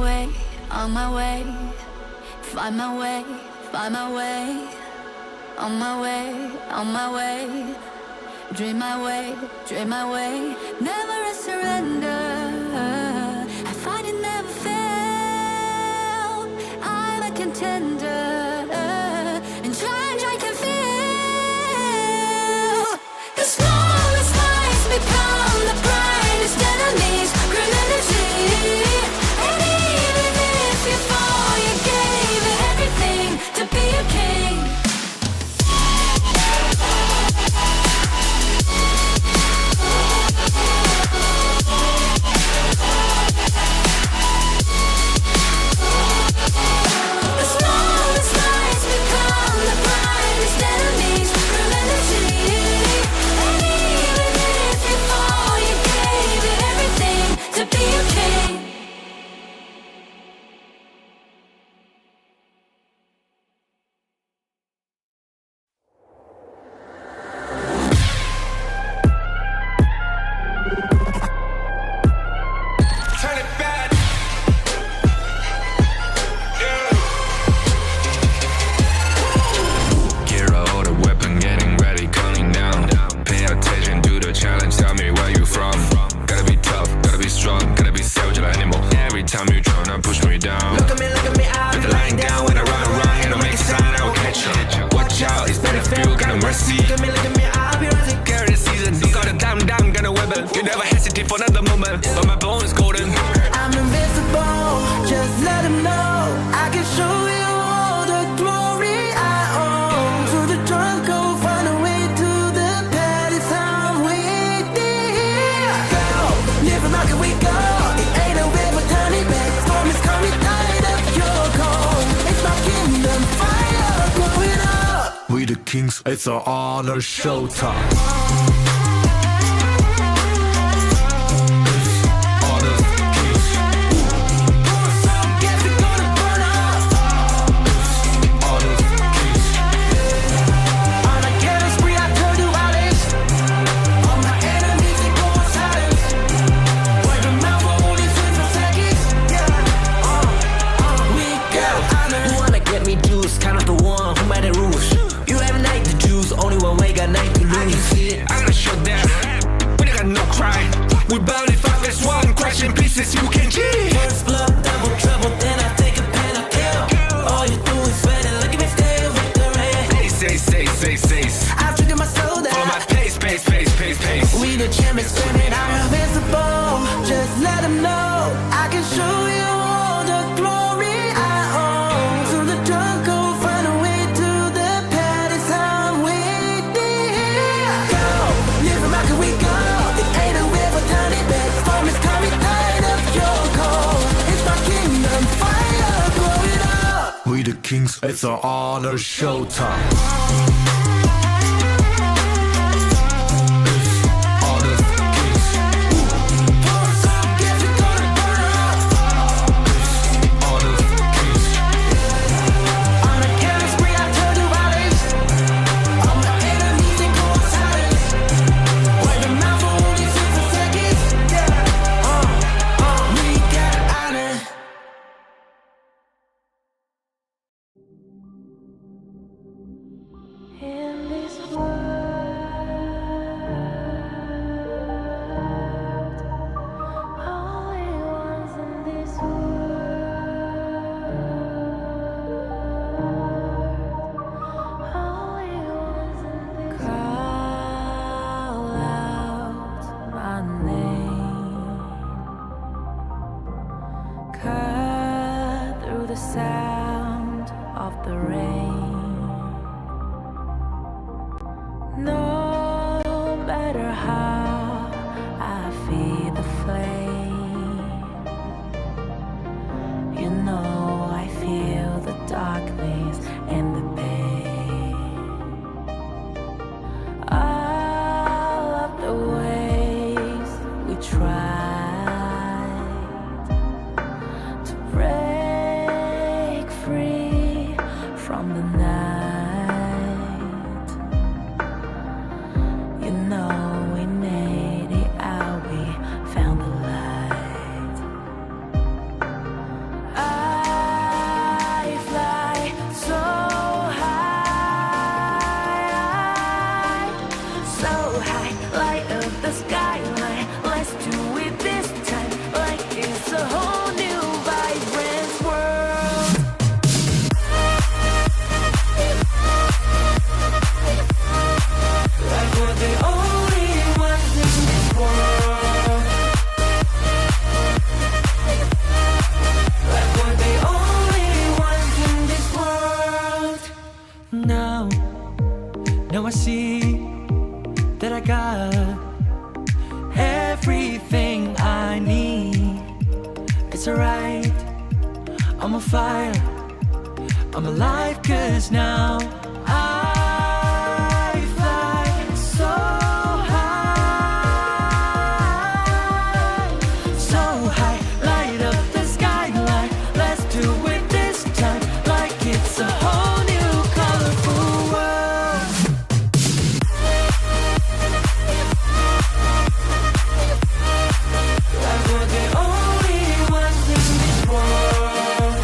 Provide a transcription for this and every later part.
way, on my way. Find my way, find my way. On my way, on my way. Dream my way, dream my way. Never a surrender. I find it never fail. I'm a contender. In charge I can feel. The smallest lies become the brightest enemies. Grenadity. And even if you fall, you gave it everything to be a king. Kings, it's an honor showtime. We bound if I there's one question pieces you can cheat. First blood, double trouble, then I take a pen, I kill. All you do is sweat and look at me stay with the rain. Say. I've triggered my soul down. For my pace. We the champions, screaming, I'm invincible. Just let them know I can show you all the glory I own. So the drunk go find a way to the palace I'm waiting. Go, live from how can we go? It ain't a river, tiny bit. Storm is coming tired of your cold. It's my kingdom, fire, blow it up. We the kings, it's an honor showtime. Sound of the rain. No matter how I feed the flame, you know I feel the darkness and the pain. All of the ways we tried to break free from I'm on fire, I'm alive, cause now I fly so high, so high. Light up the skyline, let's do it this time, like it's a whole new colorful world. Like we're the only ones in this world.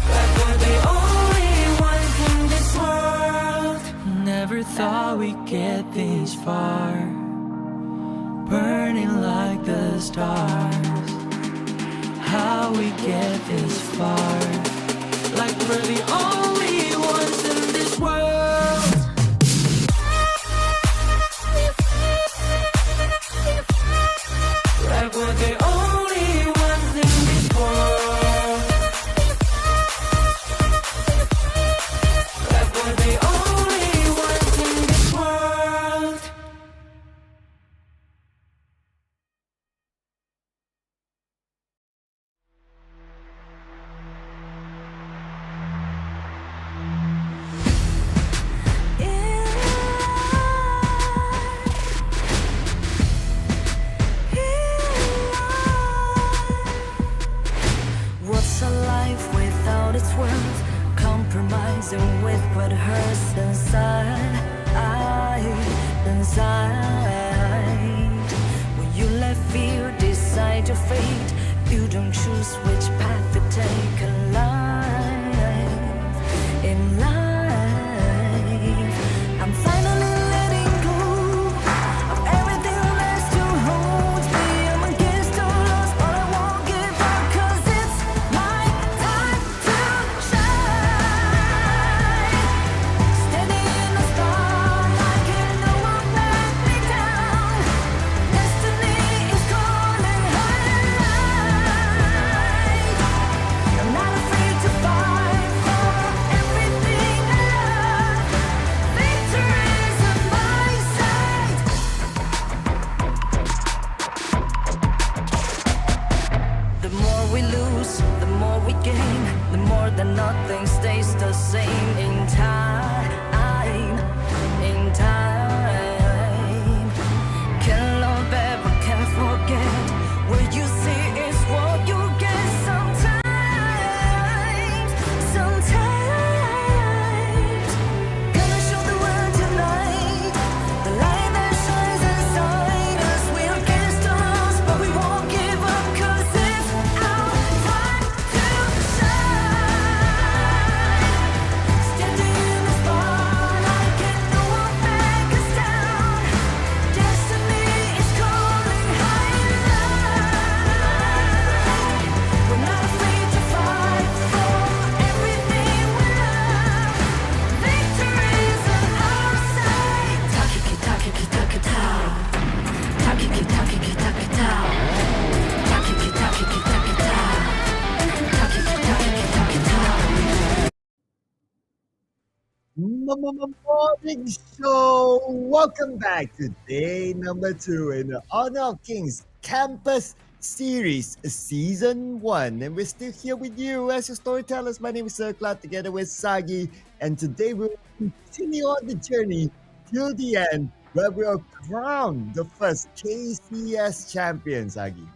Like we're the only ones in this world. Never thought we'd get this far, burning like the stars. How we get this far, like we're the only ones in this world. Like we're the only ones in this world. Like we're the only ones in this world. What's a life without its worth? Compromising with what hurts inside. When you let fear decide your fate, you don't choose which path to take in life. In life, I'm finally letting go of everything that still holds me. I'm against the odds, but I won't give up, 'cause it's my time to shine. Standing in the spotlight, and no one let me down. Destiny is calling high. I'm not afraid to fight for everything I love. Victory's on my side. The more we lose, the more we gain. The more that nothing stays the same. In time, can love ever, can forget. What you see is what you get. Sometimes, gonna show the world tonight. The light that shines inside us. We're against the odds, but we won't give up, 'cause it's our time to shine. Standing in the spotlight, can no one back us down. Destiny is calling high and light. We're not afraid to fight for everything we love. Victory's on our side. Takiki takiki takitao. Takiki takiki takitao. Takiki takiki takitao. Takiki takiki takitao. Morning show. Welcome back to day number 2 in the Honor of Kings Campus Series Season 1. And we're still here with you as your storytellers. My name is Sir Cloud together with Sagi. And today we'll continue on the journey till the end where we'll crown the first KCS champion, Sagi.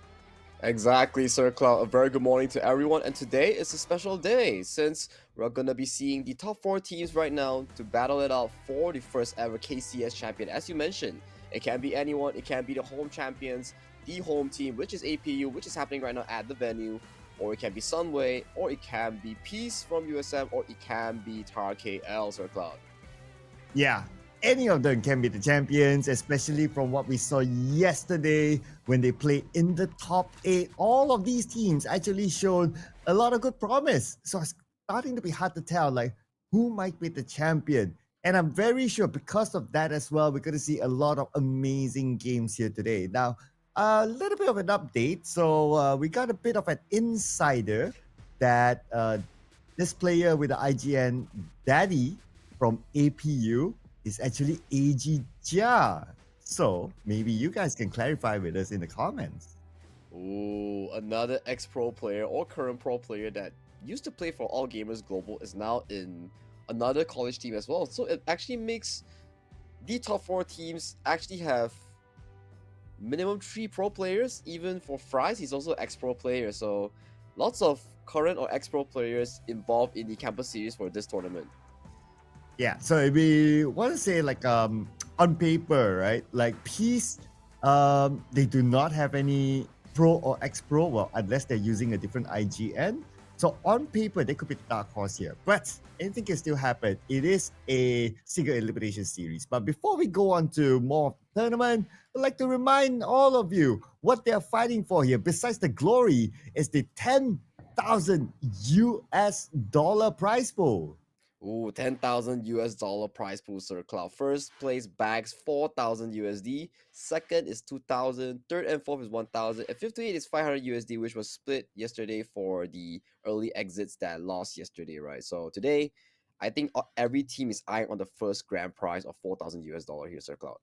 Exactly, Sir Cloud. A very good morning to everyone. And today is a special day since we're going to be seeing the top 4 teams right now to battle it out for the first ever KCS champion. As you mentioned, it can be anyone. It can be the home champions, the home team, which is APU, which is happening right now at the venue, or it can be Sunway, or it can be Peace from USM, or it can be TARUMT KL, Sir Cloud. Yeah, any of them can be the champions, especially from what we saw yesterday when they played in the top 8. All of these teams actually showed a lot of good promise. So it's starting to be hard to tell like who might be the champion. And I'm very sure because of that as well, we're going to see a lot of amazing games here today. Now, a little bit of an update. So we got a bit of an insider that this player with the IGN Daddy from APU is actually AG Jia. So maybe you guys can clarify with us in the comments. Ooh, another ex-pro player or current pro player that used to play for All Gamers Global is now in another college team as well. So it actually makes the top 4 teams actually have minimum 3 pro players. Even for Fries, he's also ex-pro player. So lots of current or ex-pro players involved in the campus series for this tournament. Yeah, so if we want to say like on paper, right? Like Peace, they do not have any pro or ex-pro, well, unless they're using a different IGN. So on paper, they could be the dark horse here, but anything can still happen. It is a single elimination series. But before we go on to more of the tournament, I'd like to remind all of you what they're fighting for here. Besides the glory, is the 10,000 US dollar prize pool. Ooh, 10,000 US dollar prize pool, Sir Cloud. First place bags 4,000 USD. Second is 2,000. Third and fourth is 1,000. And fifth to eight is 500 USD, which was split yesterday for the early exits that lost yesterday, right? So today, I think every team is eyeing on the first grand prize of 4,000 US dollar here, Sir Cloud.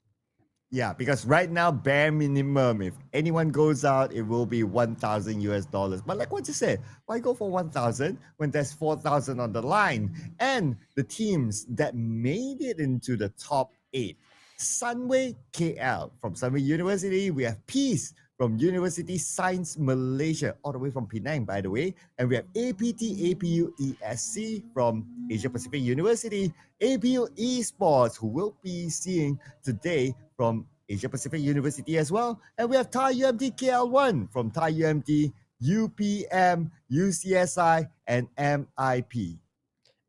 Yeah, because right now, bare minimum, if anyone goes out, it will be 1,000 US dollars. But like what you said, why go for 1,000 when there's 4,000 on the line? And the teams that made it into the top 8, Sunway KL from Sunway University, we have Peace from University Science Malaysia, all the way from Penang, by the way. And we have APU ESC from Asia Pacific University, APU Esports, who we'll be seeing today from Asia Pacific University as well. And we have TARUMT KL1 from TARUMT, UPM, UCSI, and MIP.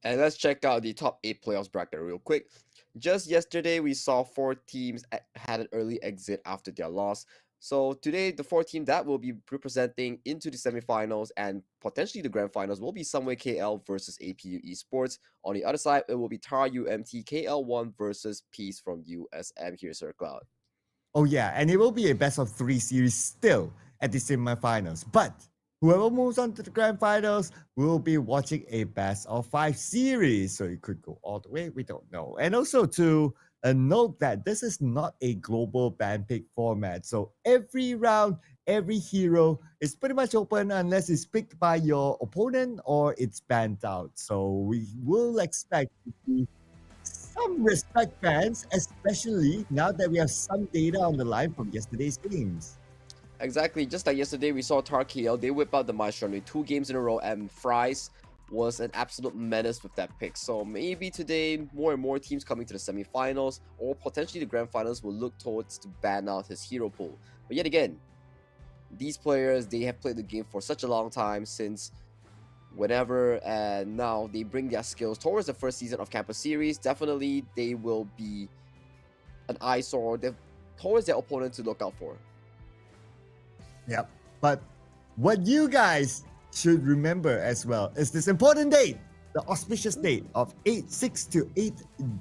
And let's check out the top 8 playoffs bracket real quick. Just yesterday, we saw 4 teams had an early exit after their loss. So today, the 4 team that will be representing into the semifinals and potentially the grand finals will be Sunway KL versus APU Esports. On the other side, it will be TARUMT KL1 versus Peace from USM here, Sir Cloud. Oh yeah, and it will be a best of 3 series still at the semifinals. But whoever moves on to the grand finals will be watching a best of 5 series. So it could go all the way, we don't know. And also to note that this is not a global band pick format. So every round, every hero is pretty much open unless it's picked by your opponent or it's banned out. So we will expect to see some respect fans, especially now that we have some data on the line from yesterday's games. Exactly, just like yesterday, we saw TAR KL, they whip out the Maestro in 2 games in a row, and Fries was an absolute menace with that pick. So maybe today, more and more teams coming to the semifinals or potentially the grand finals will look towards to ban out his hero pool. But yet again, these players, they have played the game for such a long time since whenever, and now they bring their skills towards the first season of Campus Series. Definitely, they will be an eyesore towards their opponent to look out for. Yep. But what you guys should remember as well is this important date, the auspicious date of 6 to 8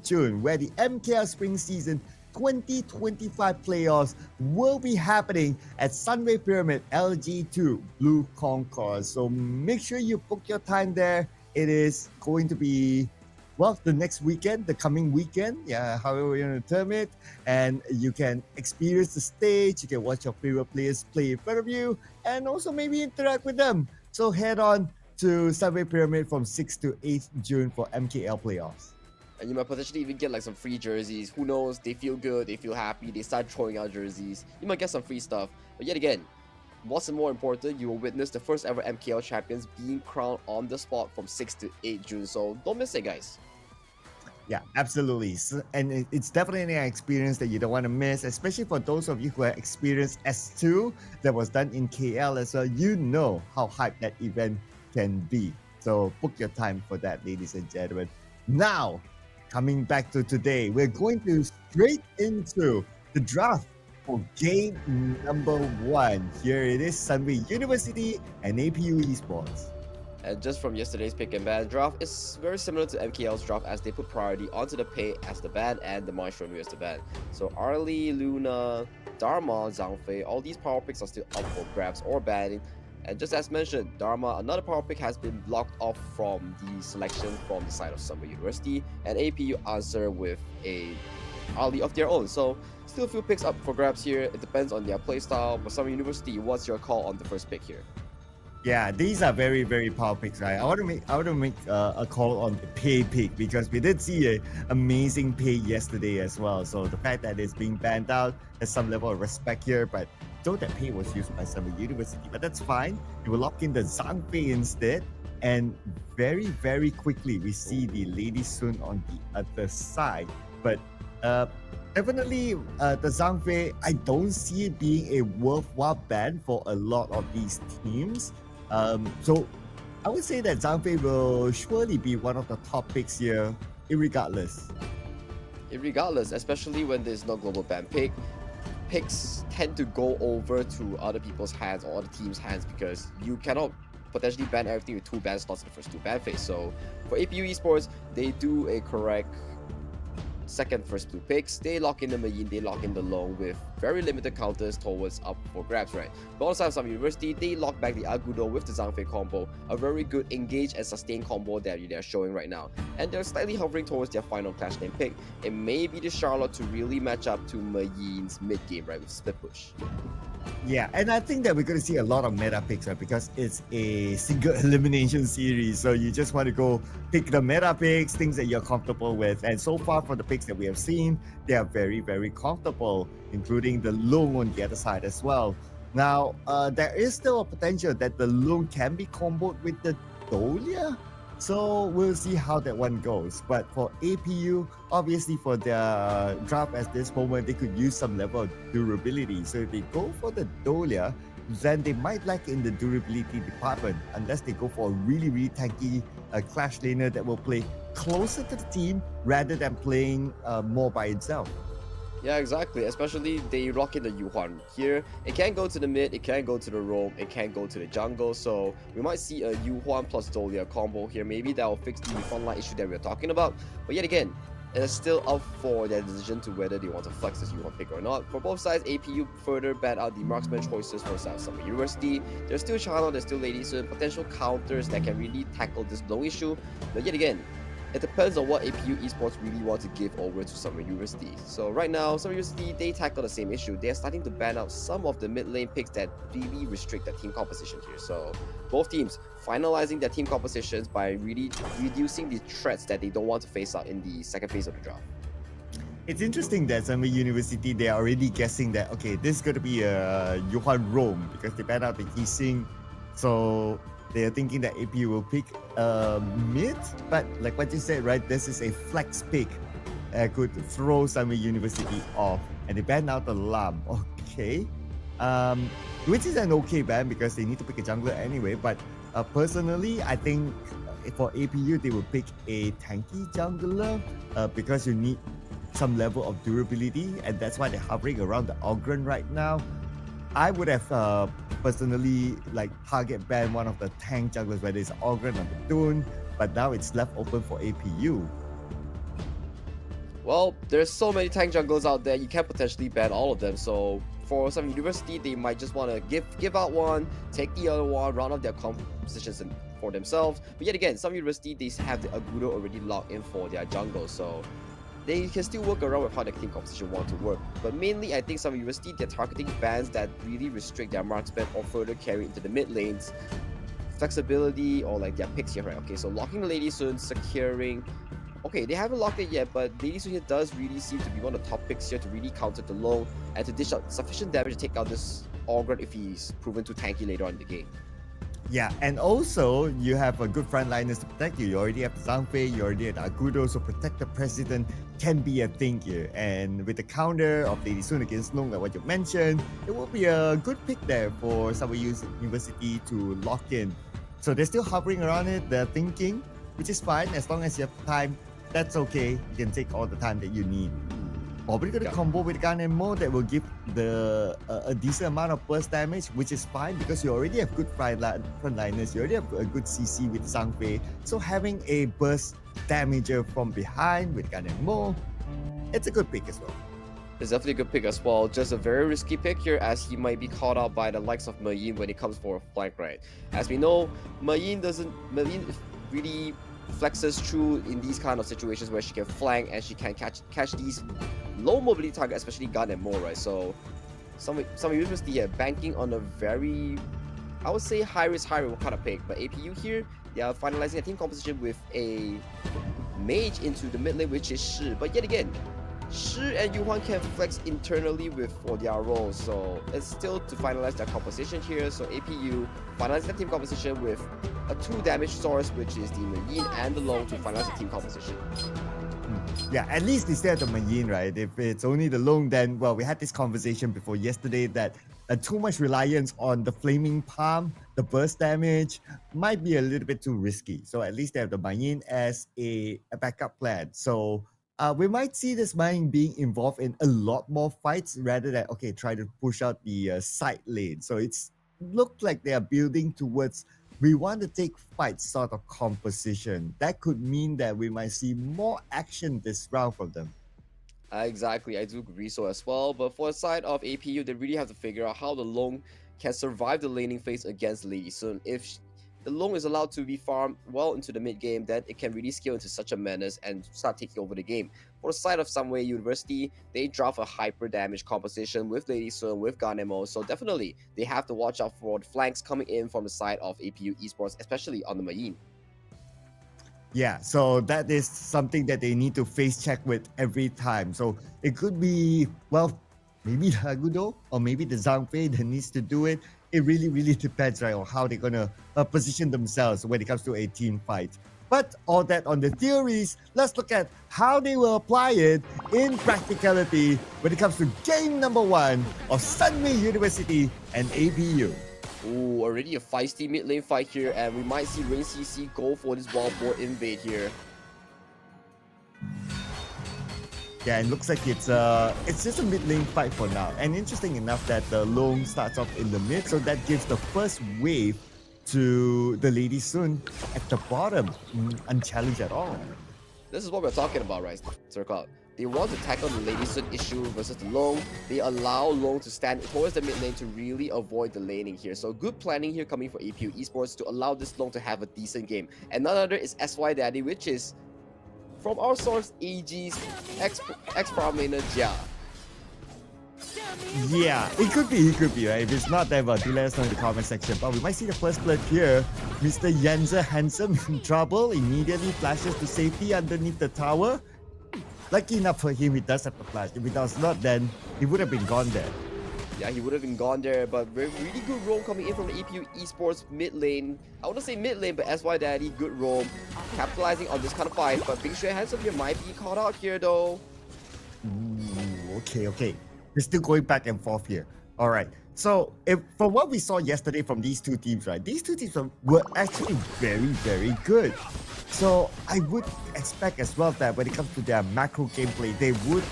June, where the MKL Spring Season 2025 playoffs will be happening at Sunway Pyramid LG2 Blue Concourse. So make sure you book your time there. It is going to be, well, the next weekend, the coming weekend, yeah, however you want to term it. And you can experience the stage, you can watch your favorite players play in front of you, and also maybe interact with them. So head on to Sunway Pyramid from 6 to 8 June for MKL playoffs. And you might potentially even get like some free jerseys. Who knows? They feel good, they feel happy, they start throwing out jerseys. You might get some free stuff. But yet again, what's more important, you will witness the first ever MKL champions being crowned on the spot from 6 to 8 June. So don't miss it, guys. Yeah, absolutely. So, and it's definitely an experience that you don't want to miss, especially for those of you who have experienced S2 that was done in KL as well. You know how hyped that event can be. So book your time for that, ladies and gentlemen. Now, coming back to today, we're going to straight into the draft for game number 1. Here it is, Sunway University and APU Esports. And just from yesterday's pick and ban draft, it's very similar to MKL's draft as they put priority onto the Pei as the ban and the Maestro as the ban. So Arlie, Luna, Dharma, Zhangfei, all these power picks are still up for grabs or banning. And just as mentioned, Dharma, another power pick, has been blocked off from the selection from the side of Sunway University, and APU answer with a Ali of their own. So still a few picks up for grabs here. It depends on their playstyle. But Sunway University, what's your call on the first pick here? Yeah, these are very, very power picks, right? I want to make a call on the pay pick because we did see a amazing pay yesterday as well. So the fact that it's being banned out has some level of respect here, but though that pay was used by Sunway University, but that's fine. We will lock in the Zhangfei instead, and very, very quickly we see the Lady Sun on the other side. But definitely, the Zhangfei, I don't see it being a worthwhile ban for a lot of these teams. So I would say that Zhangfei will surely be one of the top picks here, irregardless. Irregardless, especially when there's no global ban pick, picks tend to go over to other people's hands or other teams' hands because you cannot potentially ban everything with 2 ban slots in the first 2 ban phase. So for APU Esports, they do a correct second first 2 picks. They lock in the Mayin, they lock in the Long with very limited counters towards up for grabs, right? But on the side of Sunway University, they lock back the Agudo with the Zhangfei combo, a very good engage and sustain combo that they're showing right now. And they're slightly hovering towards their final clash name pick. It may be the Charlotte to really match up to Mayin's mid game, right, with split push. Yeah, and I think that we're going to see a lot of meta picks, right? Because it's a single elimination series. So you just want to go pick the meta picks, things that you're comfortable with. And so far for the picks that we have seen, they are very, very comfortable, including the Long on the other side as well. Now, there is still a potential that the Long can be comboed with the Dolia. So we'll see how that one goes. But for APU, obviously for their draft at this moment, they could use some level of durability. So if they go for the Dolia, then they might lack in the durability department unless they go for a really, really tanky clash laner that will play closer to the team rather than playing more by itself. Yeah, exactly. Especially they rock in the Yuhuan here. It can go to the mid, it can go to the roam, it can go to the jungle. So we might see a Yuhuan plus Dolia combo here. Maybe that will fix the frontline issue that we're talking about. But yet again, it is still up for their decision to whether they want to flex this Yuhuan pick or not. For both sides, APU further ban out the marksman choices for South Summer University. There's still Channel, there's still Lady Sun, potential counters that can really tackle this low issue. But yet again, it depends on what APU Esports really want to give over to Sunway University. So right now, Sunway University, they tackle the same issue. They're starting to ban out some of the mid lane picks that really restrict their team composition here. So both teams finalizing their team compositions by really reducing the threats that they don't want to face out in the second phase of the draft. It's interesting that Sunway University, they are already guessing that, okay, this is going to be a Yuhuan roam because they banned out the Yixing. So they are thinking that APU will pick mid, but like what you said, right, this is a flex pick that could throw Sunway University off, and they ban out the Lam. Okay, which is an okay ban because they need to pick a jungler anyway. But personally, I think for APU they will pick a tanky jungler because you need some level of durability, and that's why they're hovering around the Ogren right now. I would have personally target ban one of the tank junglers, whether it's Ogren or the Dune, but now it's left open for APU. Well, there's so many tank junglers out there, you can potentially ban all of them. So for some university, they might just want to give out one, take the other one, round up their compositions for themselves. But yet again, some university, they have the Agudo already locked in for their jungle, so they can still work around with how their team composition want to work. But mainly, I think some university, they're targeting bans that really restrict their marksman or further carry into the mid lanes. Flexibility or their picks here, right? Okay, so locking the Lady Sun, securing. Okay, they haven't locked it yet, but Lady Sun here does really seem to be one of the top picks here to really counter the low and to dish out sufficient damage to take out this Ogren if he's proven too tanky later on in the game. Yeah, and also you have a good frontliners to protect you. You already have Zhangfei, you already have Agudo, so protect the president can be a thing here. And with the counter of Lady Sun against Long, like what you mentioned, it will be a good pick there for Sunway University to lock in. So they're still hovering around it, they're thinking, which is fine as long as you have time. That's okay. You can take all the time that you need. Probably going to combo with Gun Mo that will give a decent amount of burst damage, which is fine because you already have good frontliners, you already have a good CC with Zhangfei. So having a burst damager from behind with Gun Mo, it's a good pick as well. It's definitely a good pick as well. Just a very risky pick here as he might be caught out by the likes of Mayin when it comes for a flank, right? As we know, Mayin really flexes Shrew in these kind of situations where she can flank and she can catch these low mobility targets, especially gun and more, right? So some university here banking on a very, I would say, high risk, high reward kind of pick. But APU here, they are finalizing a team composition with a mage into the mid lane, which is Shi. But yet again, Shi and Yuhuan can flex internally for their roles, so it's still to finalize their composition here. So APU finalizing the team composition with a 2 damage source, which is the Marine and the Long, to finalize the team composition. Yeah, at least instead of the Marine, right? If it's only the Long, then, well, we had this conversation before yesterday that too much reliance on the Flaming Palm, the burst damage, might be a little bit too risky. So at least they have the Marine as a backup plan. So we might see this Marine being involved in a lot more fights rather than, okay, try to push out the side lane. So it's looked like they are building towards, we want to take fight sort of composition. That could mean that we might see more action this round from them. Exactly, I do agree so as well. But for the side of APU, they really have to figure out how the Long can survive the laning phase against Lady Sun. If the Long is allowed to be farmed well into the mid game, then it can really scale into such a menace and start taking over the game. For the side of Sunway University, they draft a hyper damage composition with Lady Sun, with Ganemo, so definitely they have to watch out for the flanks coming in from the side of APU Esports, especially on the Marine. Yeah, so that is something that they need to face check with every time. So it could be, well, maybe the Agudo or maybe the Zhangfei that needs to do it. It really depends, right, on how they're gonna position themselves when it comes to a team fight. But all that on the theories, let's look at how they will apply it in practicality when it comes to game number 1 of Sunway University and APU. Ooh, already a feisty mid lane fight here, and we might see Rain CC go for this wild boar invade here. Yeah, it looks like it's just a mid lane fight for now. And interesting enough that the Long starts off in the mid, so that gives the first wave to the Lady Sun at the bottom, unchallenged at all. This is what we're talking about, right, Sir Cloud? They want to tackle the Lady Sun issue versus the Long. They allow Long to stand towards the mid lane to really avoid the laning here. So good planning here coming for APU Esports to allow this Long to have a decent game. And none other is SY Daddy, which is, from our source, AG's ex-prom laner Jia. Yeah, it could be, right? If it's not, then well, do let us know in the comment section. But we might see the first blood here. Mr. Yenza Handsome in trouble, immediately flashes to safety underneath the tower. Lucky enough for him, he does have the flash. If he does not, then he would have been gone there. Yeah, he would have been gone there, but really good roam coming in from the APU Esports mid lane. I wouldn't say mid lane, but SY Daddy, good roam. Capitalizing on this kind of fight, but Big Shrew Handsome here might be caught out here though. Ooh, okay. We're still going back and forth here. All right. So, from what we saw yesterday from these two teams, right? These two teams were actually very good. So, I would expect as well that when it comes to their macro gameplay, they would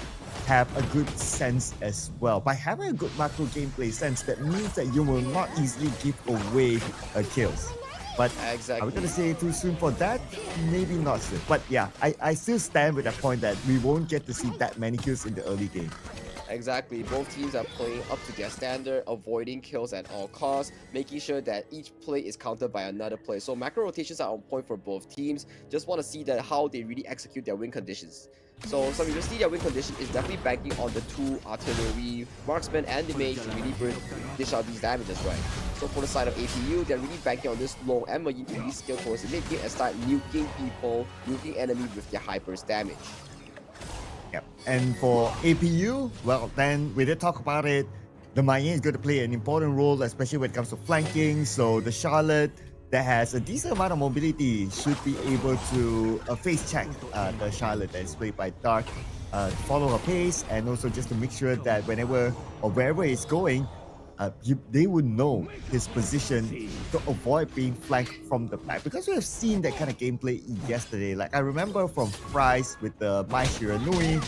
have a good sense as well. By having a good macro gameplay sense, that means that you will not easily give away kills. But exactly. Are we going to say too soon for that? Maybe not soon. But yeah, I still stand with that point that we won't get to see that many kills in the early game. Exactly, both teams are playing up to their standard, avoiding kills at all costs, making sure that each play is countered by another play. So macro rotations are on point for both teams. Just want to see that how they really execute their win conditions. So some you see their win condition is definitely banking on the 2 artillery, marksman and the mage to really dish out these damages, right? So for the side of APU, they're really banking on this Long and Marine to really scale towards the mid game and start nuking people, nuking enemies with their high burst damage. Yep. And for APU, well, then we did talk about it. The Marine is going to play an important role, especially when it comes to flanking. So the Charlotte that has a decent amount of mobility should be able to face check the Charlotte that is played by Dark, follow her pace, and also just to make sure that whenever or wherever it's going, they would know his position to avoid being flanked from the back, because we have seen that kind of gameplay yesterday. Like I remember from Price with the Mai Shiranui,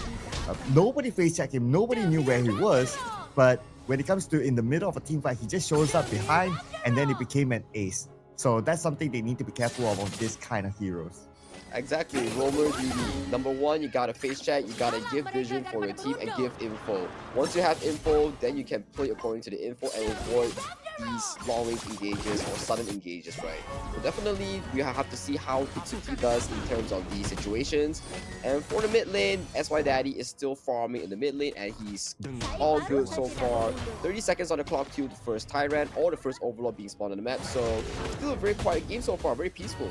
nobody face checked him, nobody knew where he was, but when it comes to in the middle of a team fight, he just shows up behind and then it became an ace. So that's something they need to be careful of on this kind of heroes. Exactly, roamer DD. Number 1, you gotta face check, you gotta give vision for your team and give info. Once you have info, then you can play according to the info and avoid these long-range engages or sudden engages, right? So definitely we have to see how Hitsuki does in terms of these situations. And for the mid lane, SY Daddy is still farming in the mid lane, and he's all good so far. 30 seconds on the clock to the first Tyrant or the first Overlord being spawned on the map. So still a very quiet game so far, very peaceful.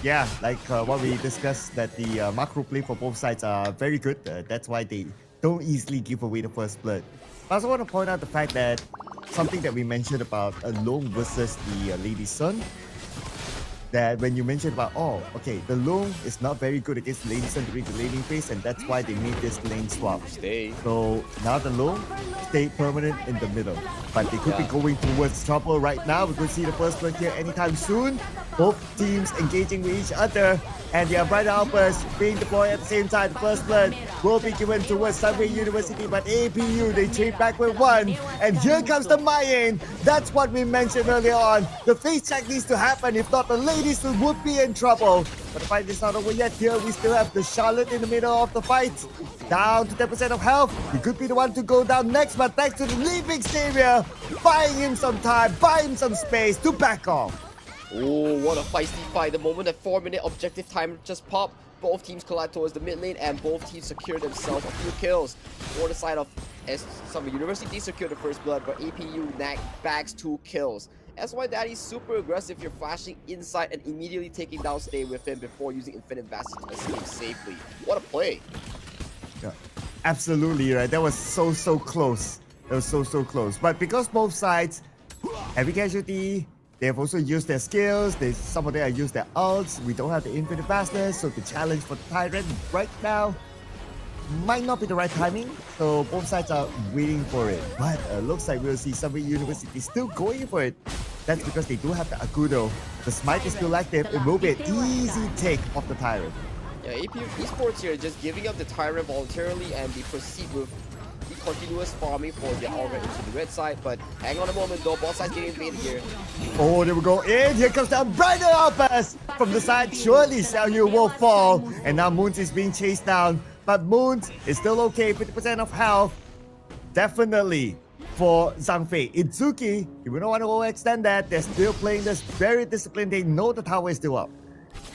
Yeah, like what we discussed, that the macro play for both sides are very good. That's why they don't easily give away the first blood. I also want to point out the fact that something that we mentioned about Alone versus the Lady Sun, that when you mentioned about, oh, okay, the Long is not very good against Lady Sun during the laning phase, and that's why they made this lane swap. Stay. So now the Long stay permanent in the middle, but they could be going towards trouble right now. We could see the first blood here anytime soon. Both teams engaging with each other, and the Bright Outburst being deployed at the same time. The first blood will be given towards Sunway University, but APU, they trade back with one. And here comes the Mayan. That's what we mentioned earlier on. The face check needs to happen. If not, the ladies would be in trouble. But the fight is not over yet. Here we still have the Charlotte in the middle of the fight. Down to 10% of health. He could be the one to go down next, but thanks to the leaping Savior, buying him some time, buying him some space to back off. Oh, what a feisty fight. The moment that 4-minute objective time just popped, both teams collide towards the mid lane and both teams secure themselves a few kills. For the side of Sunway University secured the first blood, but APU bags 2 kills. SY Daddy's super aggressive here, flashing inside and immediately taking down Stay with him before using Infinite Vast to escape safely. What a play. Yeah, absolutely right. That was so close. That was so close. But because both sides, heavy casualty, they have also used their skills. Some of them have used their ults. We don't have the infinite fastness, so the challenge for the Tyrant right now might not be the right timing. So both sides are waiting for it. But looks like we'll see Sunway University still going for it. That's because they do have the Akudo. The Smite is still active. It will be an easy take of the Tyrant. Yeah, APU Esports here just giving up the Tyrant voluntarily, and they proceed with the continuous farming for the Aura into the red side. But hang on a moment though, both sides getting invaded here. Oh, there we go in. Here comes the Brighter Outburst from the side. Surely Xiaoyu will fall. And now Moons is being chased down. But Moons is still okay, 50% of health. Definitely for Zhang Fei. Itsuki, if we don't want to overextend that, they're still playing this very disciplined. They know the tower is still up.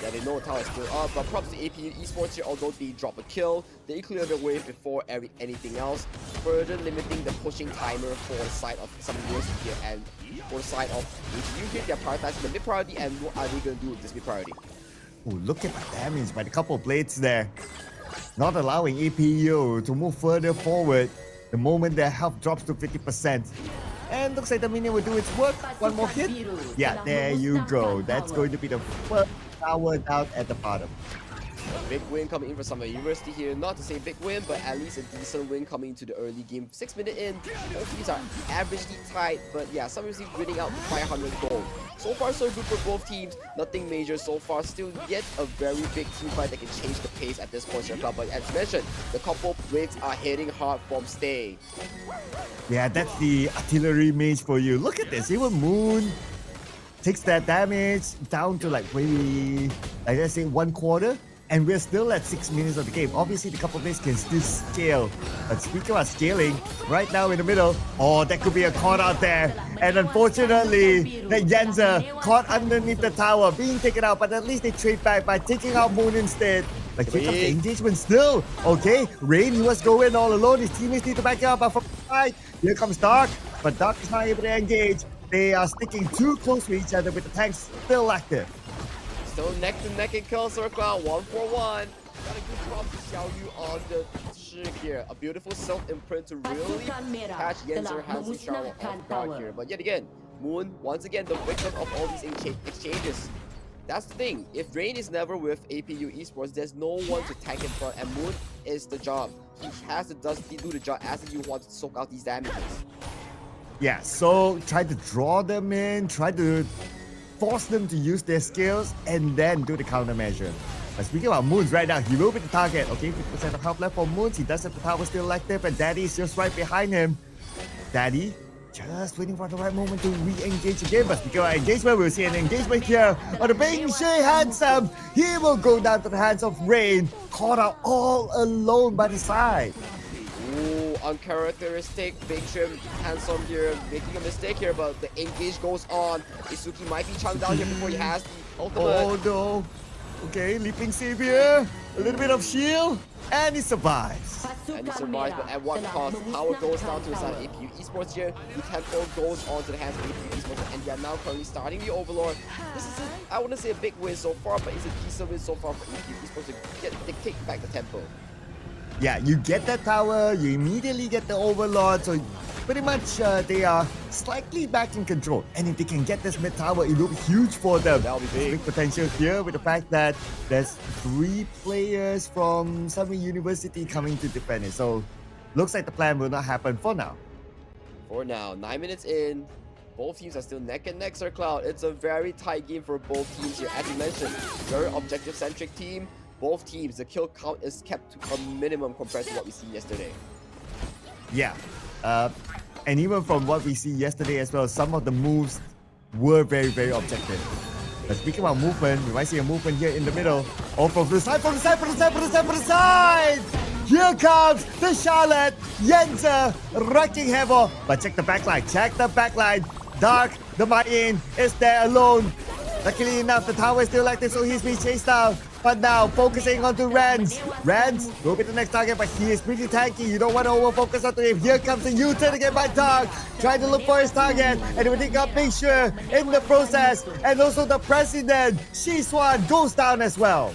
Yeah, they know the tower is still up, but props to APU Esports here, although they drop a kill, they clear the wave before anything else, further limiting the pushing timer for the side of some university here, and for the side of APU here, they're prioritizing the mid priority, and what are they going to do with this mid priority? Oh, look at the damage by the couple of blades there. Not allowing APU to move further forward the moment their health drops to 50%. And looks like the minion will do its work. One more hit. Yeah, there you go. That's going to be the first tower down at the bottom. A big win coming in for Sunway University here. Not to say big win, but at least a decent win coming into the early game. 6 minutes in, both teams are averagely tight, but yeah, Sunway University winning out 500 gold. So far so good for both teams. Nothing major so far. Still yet a very big team fight that can change the pace at this point. But as mentioned, the couple waves are hitting hard from Stay. Yeah, that's the artillery mage for you. Look at this. Even Moon takes that damage down to like maybe, like let's say 1/4. And we're still at 6 minutes of the game. Obviously, the couple of days can still scale. But speaking about scaling, right now in the middle, oh, that could be a caught out there. And unfortunately, the Yenza caught underneath the tower, being taken out. But at least they trade back by taking out Moon instead. Like, here comes the engagement still. Okay, Rain, he was going all alone. His teammates need to back up. But from the side, here comes Dark. But Dark is not able to engage. They are sticking too close to each other with the tanks still active. So neck to neck in kill circle, 1-for-1. Got a good drop to Xiaoyu on the Shi here. A beautiful self-imprint to really catch Yenzer Hansen Charlotte off guard here. But yet again, Moon, once again, the victim of all these exchanges. That's the thing. If Rain is never with APU Esports, there's no one to tank in front, and Moon is the job. He has to do the job as if you want to soak out these damages. Yeah, so try to draw them in, try to force them to use their skills, and then do the countermeasure. But speaking about Moons right now, he will be the target. Okay, 50% of health left for Moons. He does have the tower still active, and Daddy is just right behind him. Daddy just waiting for the right moment to re-engage again. But speaking of engagement, we'll see an engagement here on the Bing Shui Handsome. He will go down to the hands of Rain, caught out all alone by the side. Ooh, uncharacteristic. Big Shrew, handsome here, making a mistake here, but the engage goes on. Izuki might be chunked down here before he has the ultimate. Oh no. Okay, leaping savior. A little bit of shield. And he survives. And he survives, but at what cost? Power goes down to the side of APU Esports here. The tempo goes on to the hands of APU Esports, and they are now currently starting the Overlord. This is, I wouldn't say a big win so far, but it's a decent win so far for APU Esports to take back the tempo. Yeah, you get that tower, you immediately get the Overlord, so pretty much they are slightly back in control. And if they can get this mid tower, it will be huge for them. That'll be big. Big potential here with the fact that there's 3 players from Sunway University coming to defend it. So looks like the plan will not happen for now. For now, 9 minutes in, both teams are still neck and neck, Sir Cloud. It's a very tight game for both teams here. As you mentioned, very objective-centric team. Both teams, the kill count is kept to a minimum compared to what we see yesterday. Yeah. And even from what we see yesterday as well, some of the moves were very, very objective. But speaking about movement, we might see a movement here in the middle. Oh, from the side, from the side, from the side, from the side, from the side! Here comes the Charlotte, Yenza, wrecking havoc. But check the backline, check the backline. Dark, the Mayan, is there alone. Luckily enough, the tower is still active, so he's being chased down. But now, focusing onto Rans. Rans will be the next target, but he is pretty tanky. You don't want to over-focus onto him. Here comes the U-turn again by Dark. Trying to look for his target. And he will take up Big Shrew in the process. And also the president, Shiswan, goes down as well.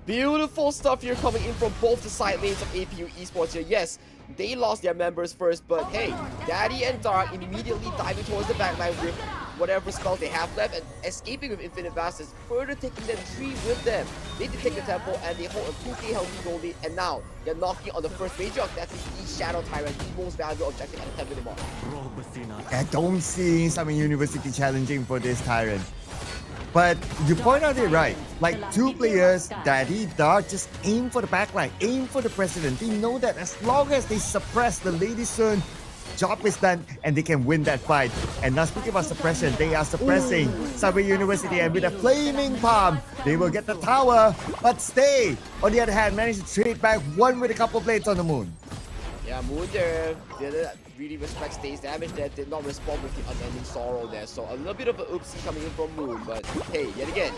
Beautiful stuff here coming in from both the side lanes of APU Esports here. Yes, they lost their members first, but hey, Daddy and Dark immediately diving towards the backline with whatever spells they have left and escaping with Infinite Bastards, further taking them 3 with them. They did take the tempo and they hold a 2k healthy goal lead, and now they're knocking on the first major objective, the Shadow Tyrant, the most valuable objective at the 10-minute mark. I don't see Sunway University challenging for this Tyrant. But you point out it right. Like 2 players, Daddy, Dark, just aim for the backline, aim for the president. They know that as long as they suppress the Lady Sun, job is done and they can win that fight. And now speaking about suppression, they are suppressing Sunway University, and with a flaming palm, they will get the tower, but stay. On the other hand, manage to trade back 1 with a couple blades on the moon. Yeah, Moon there didn't really respect stage damage there, did not respond with the unending sorrow there. So a little bit of an oopsie coming in from Moon, but hey, yet again,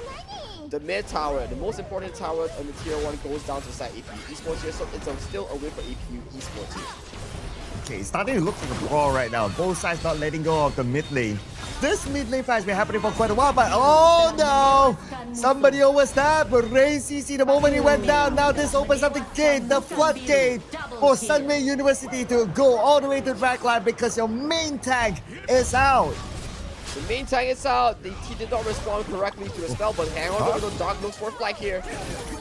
the mid tower, the most important tower on the tier 1 goes down to the side APU Esports here, so it's still a win for APU Esports here. Okay, it's starting to look like a brawl right now. Both sides not letting go of the mid lane. This mid lane fight has been happening for quite a while, but oh no! Somebody overstepped, but Ray CC the moment he went down. Now this opens up the gate, the floodgate for Sunway University to go all the way to the backline because your main tank is out. The main tank is out. He did not respond correctly to the spell, but hang on, the Dark looks for a flag here.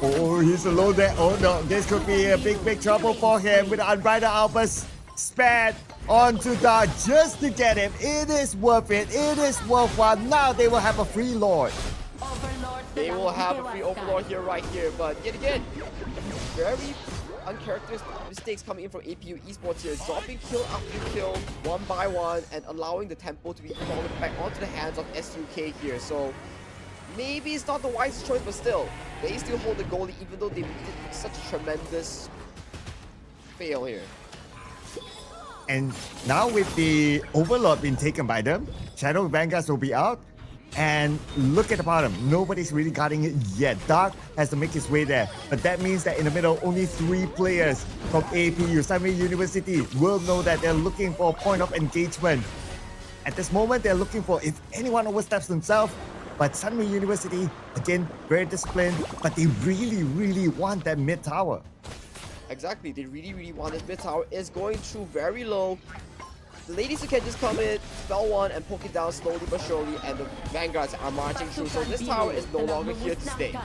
Oh, he's alone there. Oh no, this could be a big trouble for him with the Unbridled Outburst. Spared onto Dark just to get him. It is worth it. It is worthwhile. Now they will have a free Lord. They will have a free Overlord here, right here. But yet again, very uncharacteristic mistakes coming in from APU Esports here. Dropping kill after kill, 1 by 1, and allowing the tempo to be fallen back onto the hands of SUK here. So maybe it's not the wisest choice, but still, they still hold the goalie even though they did such a tremendous fail here. And now with the Overlord being taken by them, Shadow Vanguards will be out. And look at the bottom, nobody's really guarding it yet. Dark has to make his way there. But that means that in the middle, only 3 players from APU, Sunway University, will know that they're looking for a point of engagement. At this moment, they're looking for if anyone oversteps themselves. But Sunway University, again, very disciplined, but they really want that mid tower. Exactly, they really want this mid tower. Is going through very low. The ladies who can just come in, spell 1 and poke it down slowly but surely, and the Vanguards are marching through. So this tower is no longer here to stay.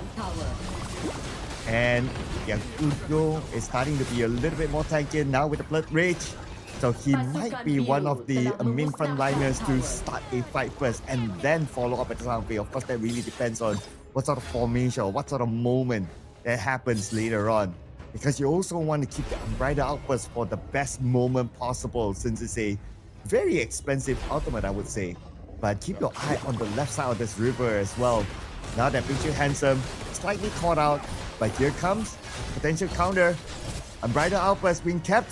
And yeah, Ugo is starting to be a little bit more tanky now with the Blood Rage. So he might be one of the main frontliners to start a fight first and then follow up at the Sunway. Of course, that really depends on what sort of formation or what sort of moment that happens later on. Because you also want to keep the Unbridled Outburst for the best moment possible, since it's a very expensive ultimate, I would say. But keep your eye on the left side of this river as well. Now that Picture Handsome slightly caught out, but here comes potential counter. Unbridled Outburst being kept,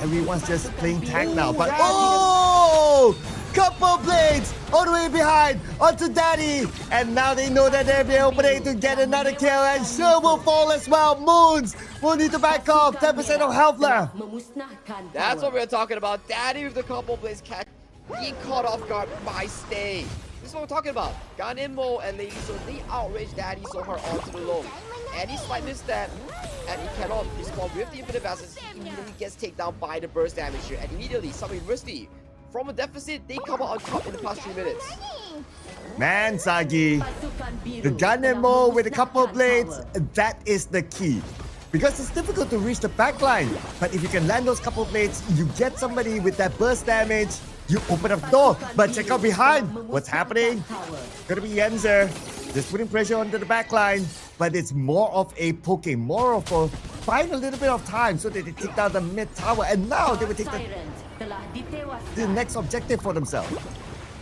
everyone's just playing tag now. But oh, couple blades all the way behind onto Daddy, and now they know that they'll be opening to get another kill, and Shrew will fall as well. Moons will need to back off. 10% of health left. That's what we're talking about. Daddy with the couple plays catch, being caught off guard by Stay. This is what we're talking about. Ganimo and Lady, so they outrage Daddy so hard onto the low. Any slight misstep, and he cannot respond with the infinite passes. He immediately gets taken down by the burst damage here, and immediately Sunway University, from a deficit, they come out on top in the past 3 minutes. Man, Sagi, the Ganemo with a couple of blades, that is the key. Because it's difficult to reach the backline. But if you can land those couple of blades, you get somebody with that burst damage, you open up the door. But check out behind. What's happening? Gonna be Yenzer. Just putting pressure onto the backline. But it's more of a poking, more of a find a little bit of time so that they take down the mid tower. And now they will take the next objective for themselves.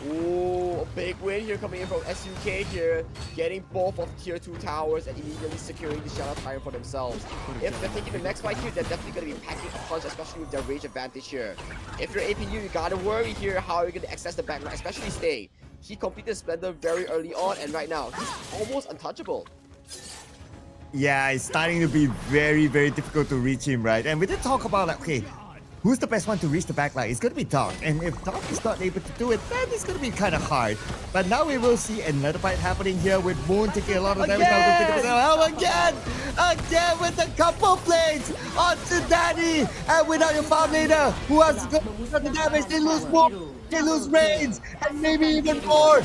Ooh, a big win here coming in from SUK here, getting both of tier 2 towers and immediately securing the Shadow Tyrant for themselves. If they're taking the next fight here, they're definitely going to be packing a punch, especially with their range advantage here. If you're APU, you gotta worry here how you're going to access the backline, especially Stay. He completed Splendor very early on, and right now, he's almost untouchable. Yeah, it's starting to be very, very difficult to reach him, right? And we did talk about, like, okay, who's the best one to reach the backline? It's going to be Dark. And if Dark is not able to do it, then it's going to be kind of hard. But now we will see another fight happening here with Moon taking a lot of damage down to 50%. Oh, again with the couple blades onto Daddy. And without your farm leader, who has got the damage, they lose more. They lose range, and maybe even more.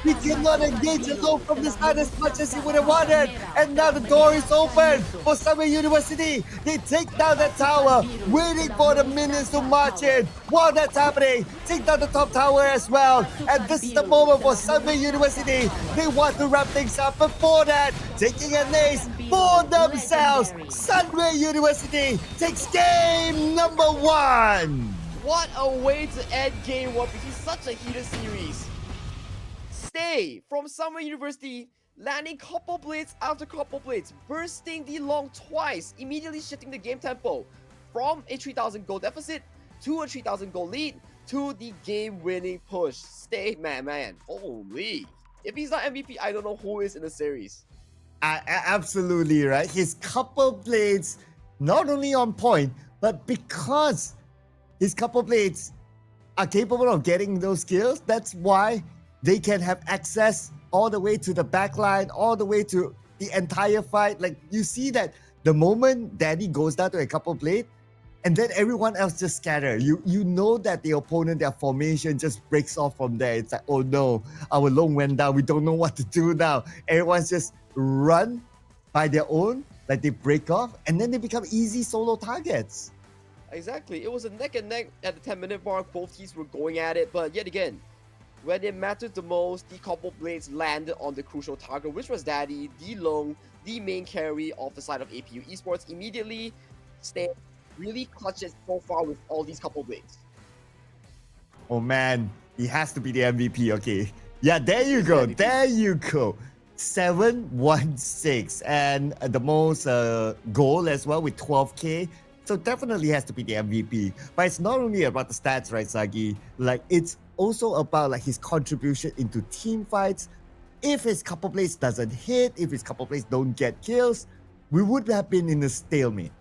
He cannot engage alone from the side as much as he would have wanted. And now the door is open for Sunway University. They take down that tower, waiting for the minions to march in. While that's happening, take down the top tower as well. And this is the moment for Sunway University. They want to wrap things up. Before that, taking an ace for themselves. Sunway University takes game number 1. What a way to end game 1 because it's such a heated series. Stay from Sunway University, landing couple blades after couple blades, bursting the long twice, immediately shifting the game tempo from a 3,000 goal deficit to a 3,000 goal lead to the game-winning push. Stay, man. Holy. If he's not MVP, I don't know who is in the series. Absolutely, right? His couple blades, not only on point, but because his couple blades are capable of getting those kills, that's why they can have access all the way to the backline, all the way to the entire fight. Like, you see that the moment Daddy goes down to a couple blade, and then everyone else just scatter. You know that the opponent, their formation just breaks off from there. It's like, oh no, our long went down. We don't know what to do now. Everyone's just run by their own, like they break off, and then they become easy solo targets. Exactly. It was a neck and neck at the 10-minute mark. Both teams were going at it, but yet again, when it mattered the most, the couple blades landed on the crucial target, which was Daddy, the Long, the main carry of the side of APU Esports. Immediately, Stay really clutches so far with all these couple blades. Oh man, he has to be the MVP. Okay. Yeah, there you go. There you go. 716 and the most goal as well with 12k. So definitely has to be the MVP. But it's not only about the stats, right, Sagi? Like, it's also about like his contribution into team fights. If his couple plays doesn't hit, if his couple plays don't get kills, we would have been in a stalemate.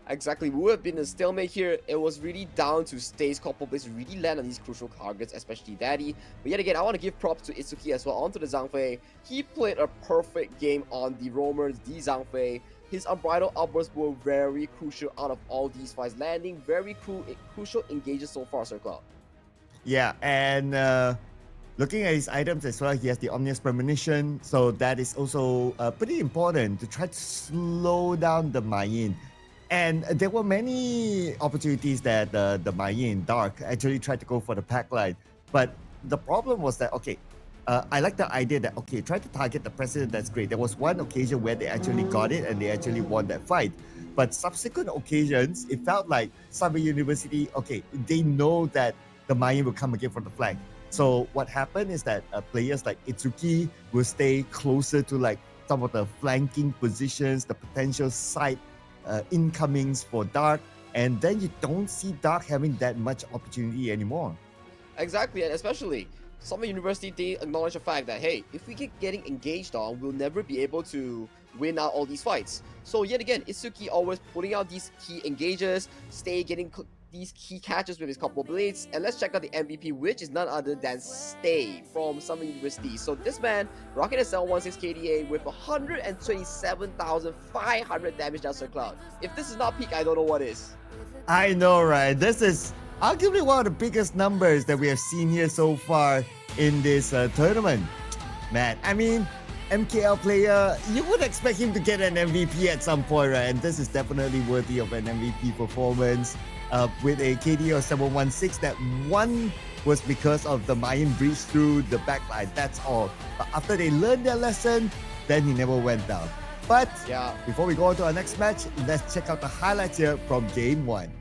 Exactly, we would have been in a stalemate here. It was really down to Stay's couple plays to really land on these crucial targets, especially Daddy. But yet again, I want to give props to Itsuki as well, onto the Zhangfei. He played a perfect game on the roamers, the Zhangfei. His unbridled outbursts were very crucial out of all these fights, landing very crucial engages so far, Sir Cloud. Yeah, and looking at his items as well, he has the Omnious Premonition, so that is also pretty important to try to slow down the Mayin. And there were many opportunities that the Mayin Dark actually tried to go for the pack line, but the problem was that, okay, I like the idea that, okay, try to target the president, that's great. There was one occasion where they actually got it and they actually won that fight. But subsequent occasions, it felt like Sunway University, okay, they know that the Mayan will come again from the flank. So what happened is that players like Itsuki will stay closer to like some of the flanking positions, the potential side incomings for Dark. And then you don't see Dark having that much opportunity anymore. Exactly, and especially Summer University, they acknowledge the fact that, hey, if we keep getting engaged on, we'll never be able to win out all these fights. So yet again, Itsuki always putting out these key engages, Stay getting these key catches with his couple blades, and let's check out the MVP, which is none other than Stay from Summer University. So this man rocking a 716 KDA with 127,500 damage down Sir Cloud. If this is not peak, I don't know what is. I know, right? This is arguably one of the biggest numbers that we have seen here so far in this tournament. Man, I mean, MKL player, you would expect him to get an MVP at some point, right? And this is definitely worthy of an MVP performance with a KD of 716. That one was because of the Mayan breach through the backline. That's all. But after they learned their lesson, then he never went down. But yeah, before we go on to our next match, let's check out the highlights here from Game 1.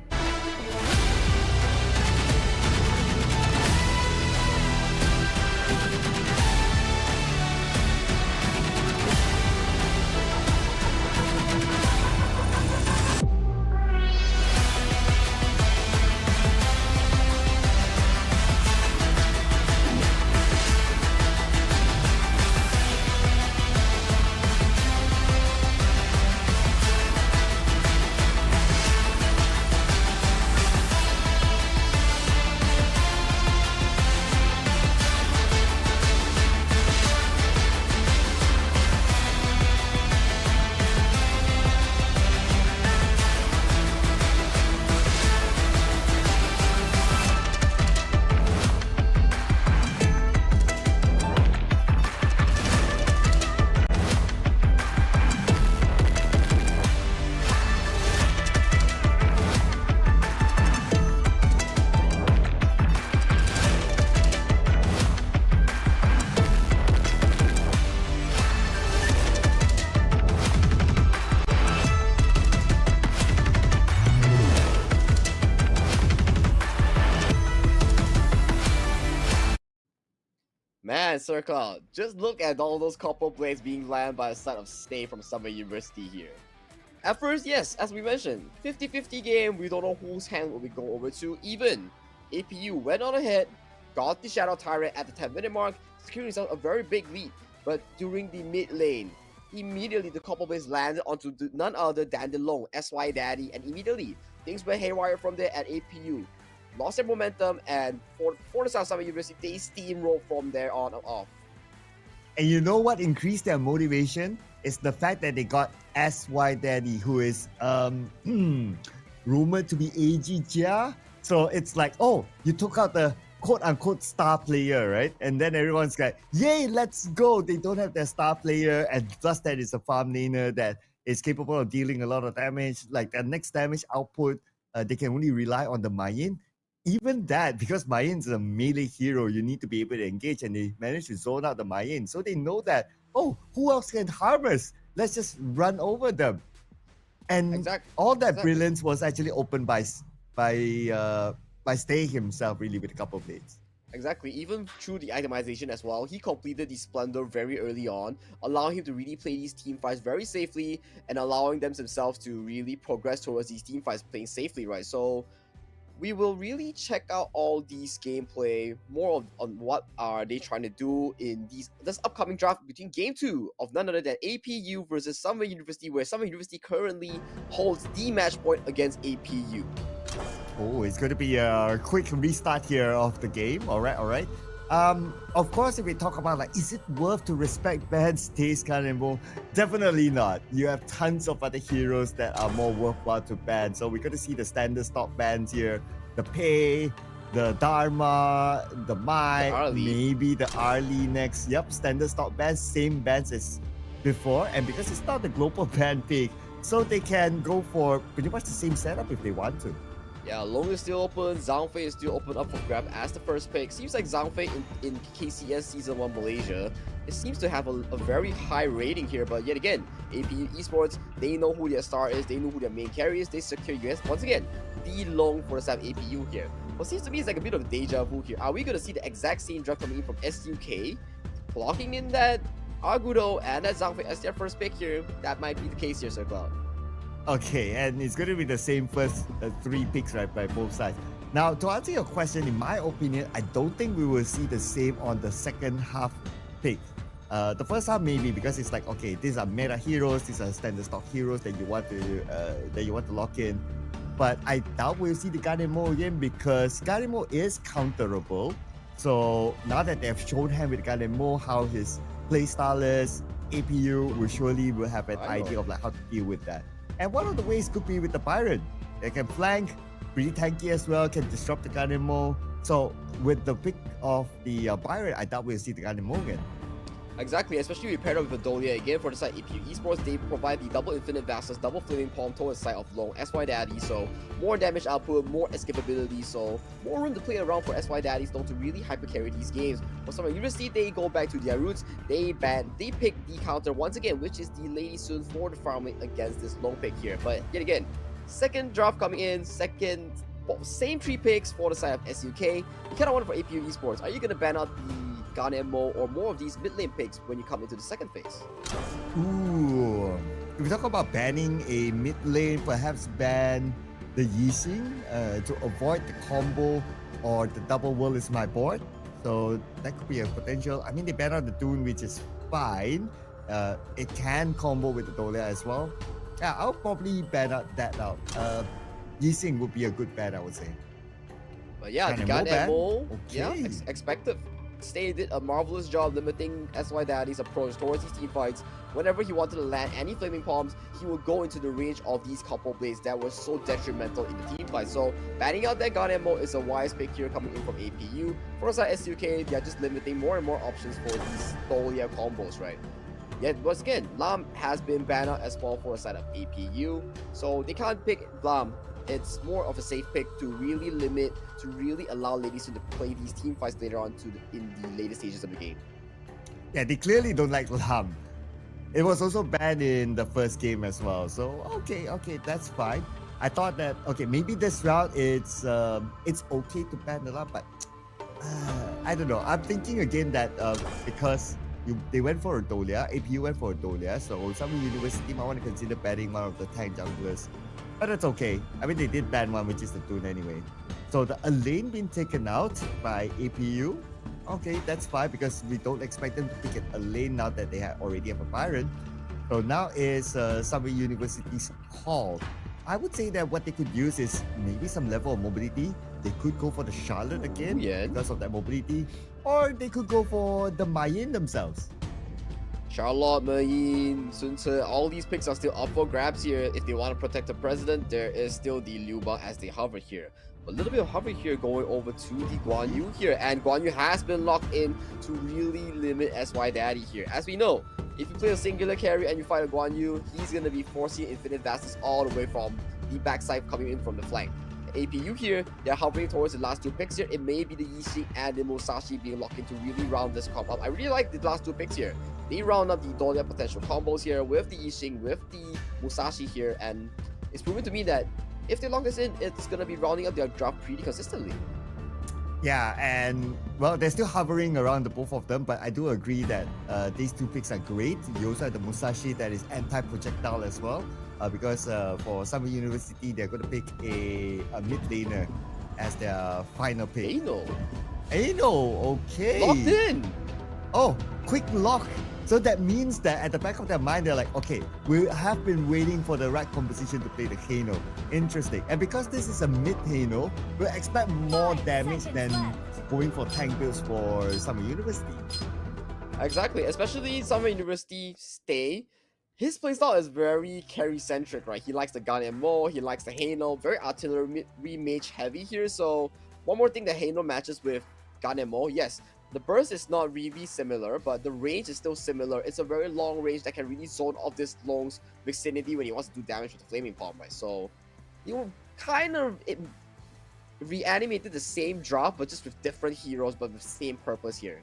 Man, Sir Cloud, just look at all those copper blades being landed by the side of Stay from Summer University here. At first, yes, as we mentioned, 50-50 game, we don't know whose hand will we go over to. Even APU went on ahead, got the Shadow Tyrant at the 10-minute mark, securing himself a very big lead. But during the mid lane, immediately the copper blades landed onto none other than the Long, SY Daddy, and immediately things went haywire from there at APU. Lost their momentum, and for the South Summer University, they steamrolled from there on off. And you know what increased their motivation? It's the fact that they got SY Daddy, who is rumored to be AG Jia. So it's like, oh, you took out the quote-unquote star player, right? And then everyone's like, yay, let's go. They don't have their star player, and plus that is a farm laner that is capable of dealing a lot of damage. Like their next damage output, they can only rely on the Mayan. Even that, because Mayan is a melee hero, you need to be able to engage, and they managed to zone out the Mayan. So they know that, oh, who else can harm us? Let's just run over them. And all that brilliance was actually opened by Stay himself, really, with a couple of blades. Exactly, even through the itemization as well, he completed the Splendor very early on, allowing him to really play these team fights very safely and allowing them themselves to really progress towards these team fights playing safely, right? So we will really check out all these gameplay, more on what are they trying to do in this upcoming draft between Game 2 of none other than APU versus Sunway University, where Sunway University currently holds the match point against APU. Oh, it's going to be a quick restart here of the game. All right. Of course, if we talk about like, is it worth to respect bans taste Cannonball? Definitely not. You have tons of other heroes that are more worthwhile to ban. So we're going to see the standard stock bans here. The Pei, the Dharma, the Mai, maybe the Arlie next. Yep, standard stock bans, same bans as before. And because it's not the global ban pick, so they can go for pretty much the same setup if they want to. Yeah, Long is still open, Zhangfei is still open up for grab as the first pick. Seems like Zhangfei in KCS Season 1 Malaysia, it seems to have a very high rating here, but yet again, APU Esports, they know who their star is, they know who their main carry is, they secure US once again, the Long for the side of APU here. What seems to me is like a bit of a deja vu here. Are we going to see the exact same draft coming in from SUK, blocking in that Argudo and that Zhangfei as their first pick here? That might be the case here, Sir Cloud. Okay, and it's going to be the same first 3 picks, right, by both sides. Now, to answer your question, in my opinion, I don't think we will see the same on the second half pick. The first half maybe because it's like, okay, these are meta heroes, these are standard stock heroes that you want to lock in. But I doubt we'll see the Gardenmo again because Gardenmo is counterable. So now that they've shown him with Gardenmo how his playstyle is, APU will have an idea of like how to deal with that. And one of the ways could be with the Byron. They can flank, pretty tanky as well, can disrupt the Gardenmo. So with the pick of the Byron, I doubt we'll see the Gardenmo again. Exactly, especially we paired up with Adolia again for the side APU Esports. They provide the double infinite Vastus, double flaming palm towards the side of Long SY Daddy, so more damage output, more escapability, so more room to play around for SY Daddies though to really hyper carry these games. For some University, they go back to their roots, they pick the counter once again, which is the Lady Sun for the farming against this Long pick here. But yet again, second draft coming in, same 3 picks for the side of SUK. You kind of wonder for APU Esports, are you going to ban out the Gardenmo or more of these mid lane picks when you come into the second phase? Ooh, if we talk about banning a mid lane, perhaps ban the Yixing to avoid the combo or the double world is my board. So that could be a potential. I mean, they ban out the Dune, which is fine. It can combo with the Dolia as well. Yeah, I'll probably ban that out. Yixing would be a good ban, I would say. But yeah, the Gardenmo, yeah, expected. Stay did a marvelous job limiting SY Daddy's approach towards these team fights. Whenever he wanted to land any flaming palms, he would go into the range of these couple blades that was so detrimental in the team fight. So banning out that Gardenmo is a wise pick here coming in from APU. For us at SUK, they are just limiting more and more options for these Dolia combos, right? Yet once again, Lam has been banned out as well for the side of APU. So they can't pick Lam. It's more of a safe pick to really limit, to really allow ladies to play these team fights later on in the later stages of the game. Yeah, they clearly don't like Lam. It was also banned in the first game as well. So okay, that's fine. I thought that maybe this round it's okay to ban the Lam, but I don't know. I'm thinking again that because they went for a Dolia, APU went for a Dolia, so some university might want to consider banning one of the tank junglers. But that's okay. I mean, they did ban one, which is the Dune anyway. So the lane being taken out by APU. Okay, that's fine because we don't expect them to pick a lane now that they already have a Byron. So now is Sunway University's call. I would say that what they could use is maybe some level of mobility. They could go for the Charlotte again because of that mobility. Or they could go for the Mayin themselves. Charlotte, Mayin, Sun Ce, all these picks are still up for grabs here. If they want to protect the president, there is still the Liu Bang as they hover here. A little bit of hover here going over to the Guan Yu here, and Guan Yu has been locked in to really limit SY Daddy here. As we know, if you play a singular carry and you fight a Guan Yu, he's going to be forcing Infinite Vastus all the way from the backside coming in from the flank. APU here, they're hovering towards the last 2 picks here. It may be the Yixing and the Musashi being locked in to really round this comp up. I really like the last 2 picks here. They round up the Dolia potential combos here with the Yixing, with the Musashi here, and it's proven to me that if they lock this in, it's going to be rounding up their draft pretty consistently. Yeah, and well, they're still hovering around the both of them, but I do agree that these 2 picks are great. You also have the Musashi that is anti-projectile as well, because for Sunway University, they're going to pick a mid laner as their final pick. Ano, okay. Locked in! Oh, quick lock. So that means that at the back of their mind, they're like, okay, we have been waiting for the right composition to play the Hano. Interesting. And because this is a mid Hano, we'll expect more damage than going for tank builds for Summer University. Exactly, especially Summer University Stay. His playstyle is very carry-centric, right? He likes the Gardenmo, he likes the Hano, very artillery mage heavy here. So one more thing that Hano matches with Gardenmo, yes, the burst is not really similar, but the range is still similar. It's a very long range that can really zone off this Long's vicinity when he wants to do damage with the Flaming Palm, right? So you kind of reanimated the same drop, but just with different heroes, but with the same purpose here.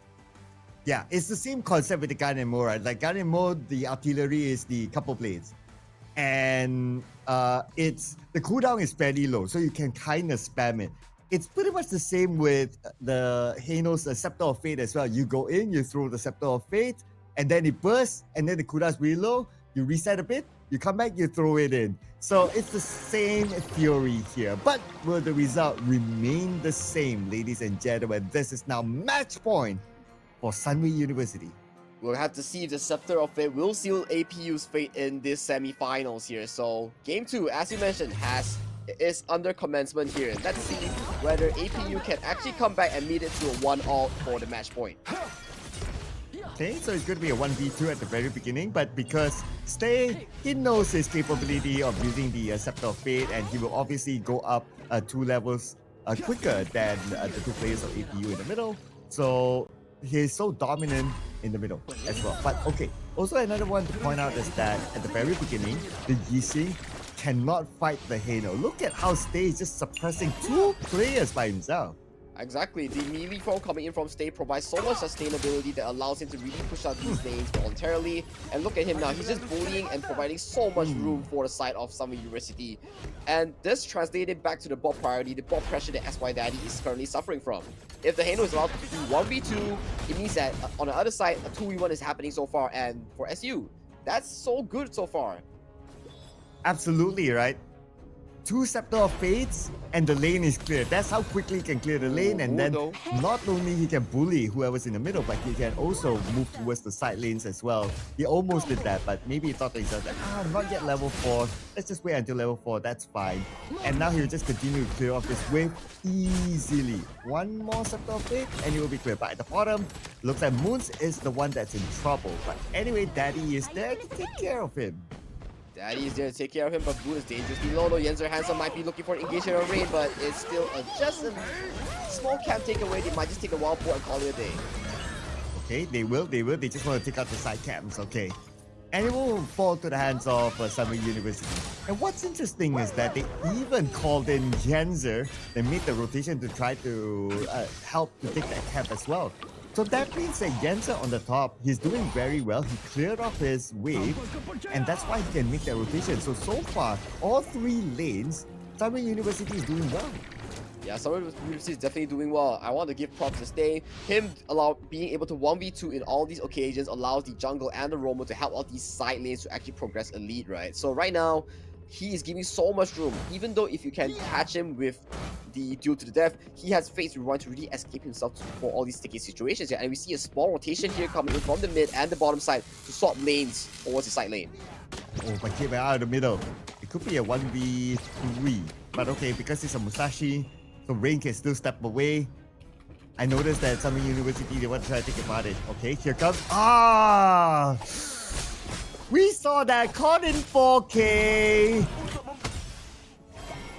Yeah, it's the same concept with the Gardenmo, right? Like Gardenmo, the artillery is the couple blades. And it's the cooldown is fairly low, so you can kind of spam it. It's pretty much the same with the Hano's Scepter of Fate as well. You go in, you throw the Scepter of Fate, and then it bursts, and then the cooldown is really low. you reset a bit, you come back, you throw it in. So it's the same theory here. But will the result remain the same, ladies and gentlemen? This is now match point for Sunway University. We'll have to see if the Scepter of Fate will seal APU's fate in this semi-finals here. So game 2, as you mentioned, is under commencement here. Let's see whether APU can actually come back and meet it to a 1-all for the match point. Okay, so it's going to be a 1v2 at the very beginning, but because Stay, he knows his capability of using the Scepter of Fate, and he will obviously go up 2 levels quicker than the 2 players of APU in the middle. So he's so dominant in the middle as well. But okay, also another one to point out is that at the very beginning, the Yixing cannot fight the Hano. Look at how Stay is just suppressing 2 players by himself. Exactly, the melee throw coming in from Stay provides so much sustainability that allows him to really push out these lanes voluntarily. And look at him now, he's just bullying and providing so much room for the side of Sunway University. And this translated back to the bot priority, the bot pressure that SY Daddy is currently suffering from. If the Hano is allowed to do 1v2, it means that on the other side, a 2v1 is happening so far. And for SU, that's so good so far. Absolutely, right? 2 Scepter of Fates and the lane is clear. That's how quickly he can clear the lane, and then not only he can bully whoever's in the middle, but he can also move towards the side lanes as well. He almost did that, but maybe he thought to himself that, I'm not yet level 4, let's just wait until level 4, that's fine. And now he'll just continue to clear off this wave easily. 1 more Scepter of Fate and it will be clear. But at the bottom, looks like Moons is the one that's in trouble. But anyway, Daddy is there to take care of him. Daddy is there to take care of him, but Boon is dangerously low. Yenzer Handsome might be looking for an engagement on rain, but it's still just a small camp takeaway. They might just take the wild port and call it a day. Okay, they will. They just want to take out the side camps, okay. And it will fall to the hands of Sunway University. And what's interesting is that they even called in Yenzer. They made the rotation to try to help to take that camp as well. So that means that Yenzer on the top, he's doing very well. He cleared off his wave, and that's why he can make that rotation. So far, all 3 lanes, Sunway University is doing well. Yeah, Sunway University is definitely doing well. I want to give props to Stay. Him being able to 1v2 in all these occasions allows the jungle and the roamer to help out these side lanes to actually progress elite, right? So right now, he is giving so much room. Even though if you can catch him with the duel to the death, he has Fate's Rewind to really escape himself for all these sticky situations here. And we see a small rotation here coming in from the mid and the bottom side to swap lanes towards the side lane. Oh, but keep it out of the middle. It could be a 1v3. But okay, because it's a Musashi, so Rain can still step away. I noticed that Sunway University, they want to try to take advantage. Okay, here comes. We saw that caught in 4K.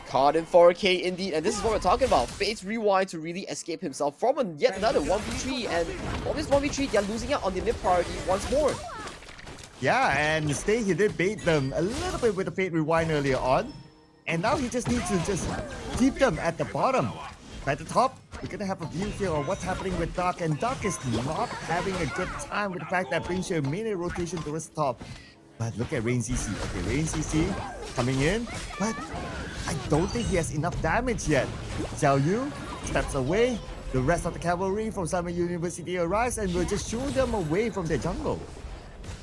Caught in 4K indeed, and this is what we're talking about. Fate's Rewind to really escape himself from yet another 1v3, and from this 1v3, they're losing out on the mid priority once more. Yeah, and Stay, he did bait them a little bit with the Fate Rewind earlier on. And now he just needs to just keep them at the bottom. At the top, we're gonna have a view here on what's happening with Dark, and Dark is not having a good time with the fact that Brincher made a rotation towards the top. But look at Rain CC. Okay, Rain CC coming in, but I don't think he has enough damage yet. Xiao Yu steps away. The rest of the cavalry from Sunway University arrives and will just shoo them away from their jungle.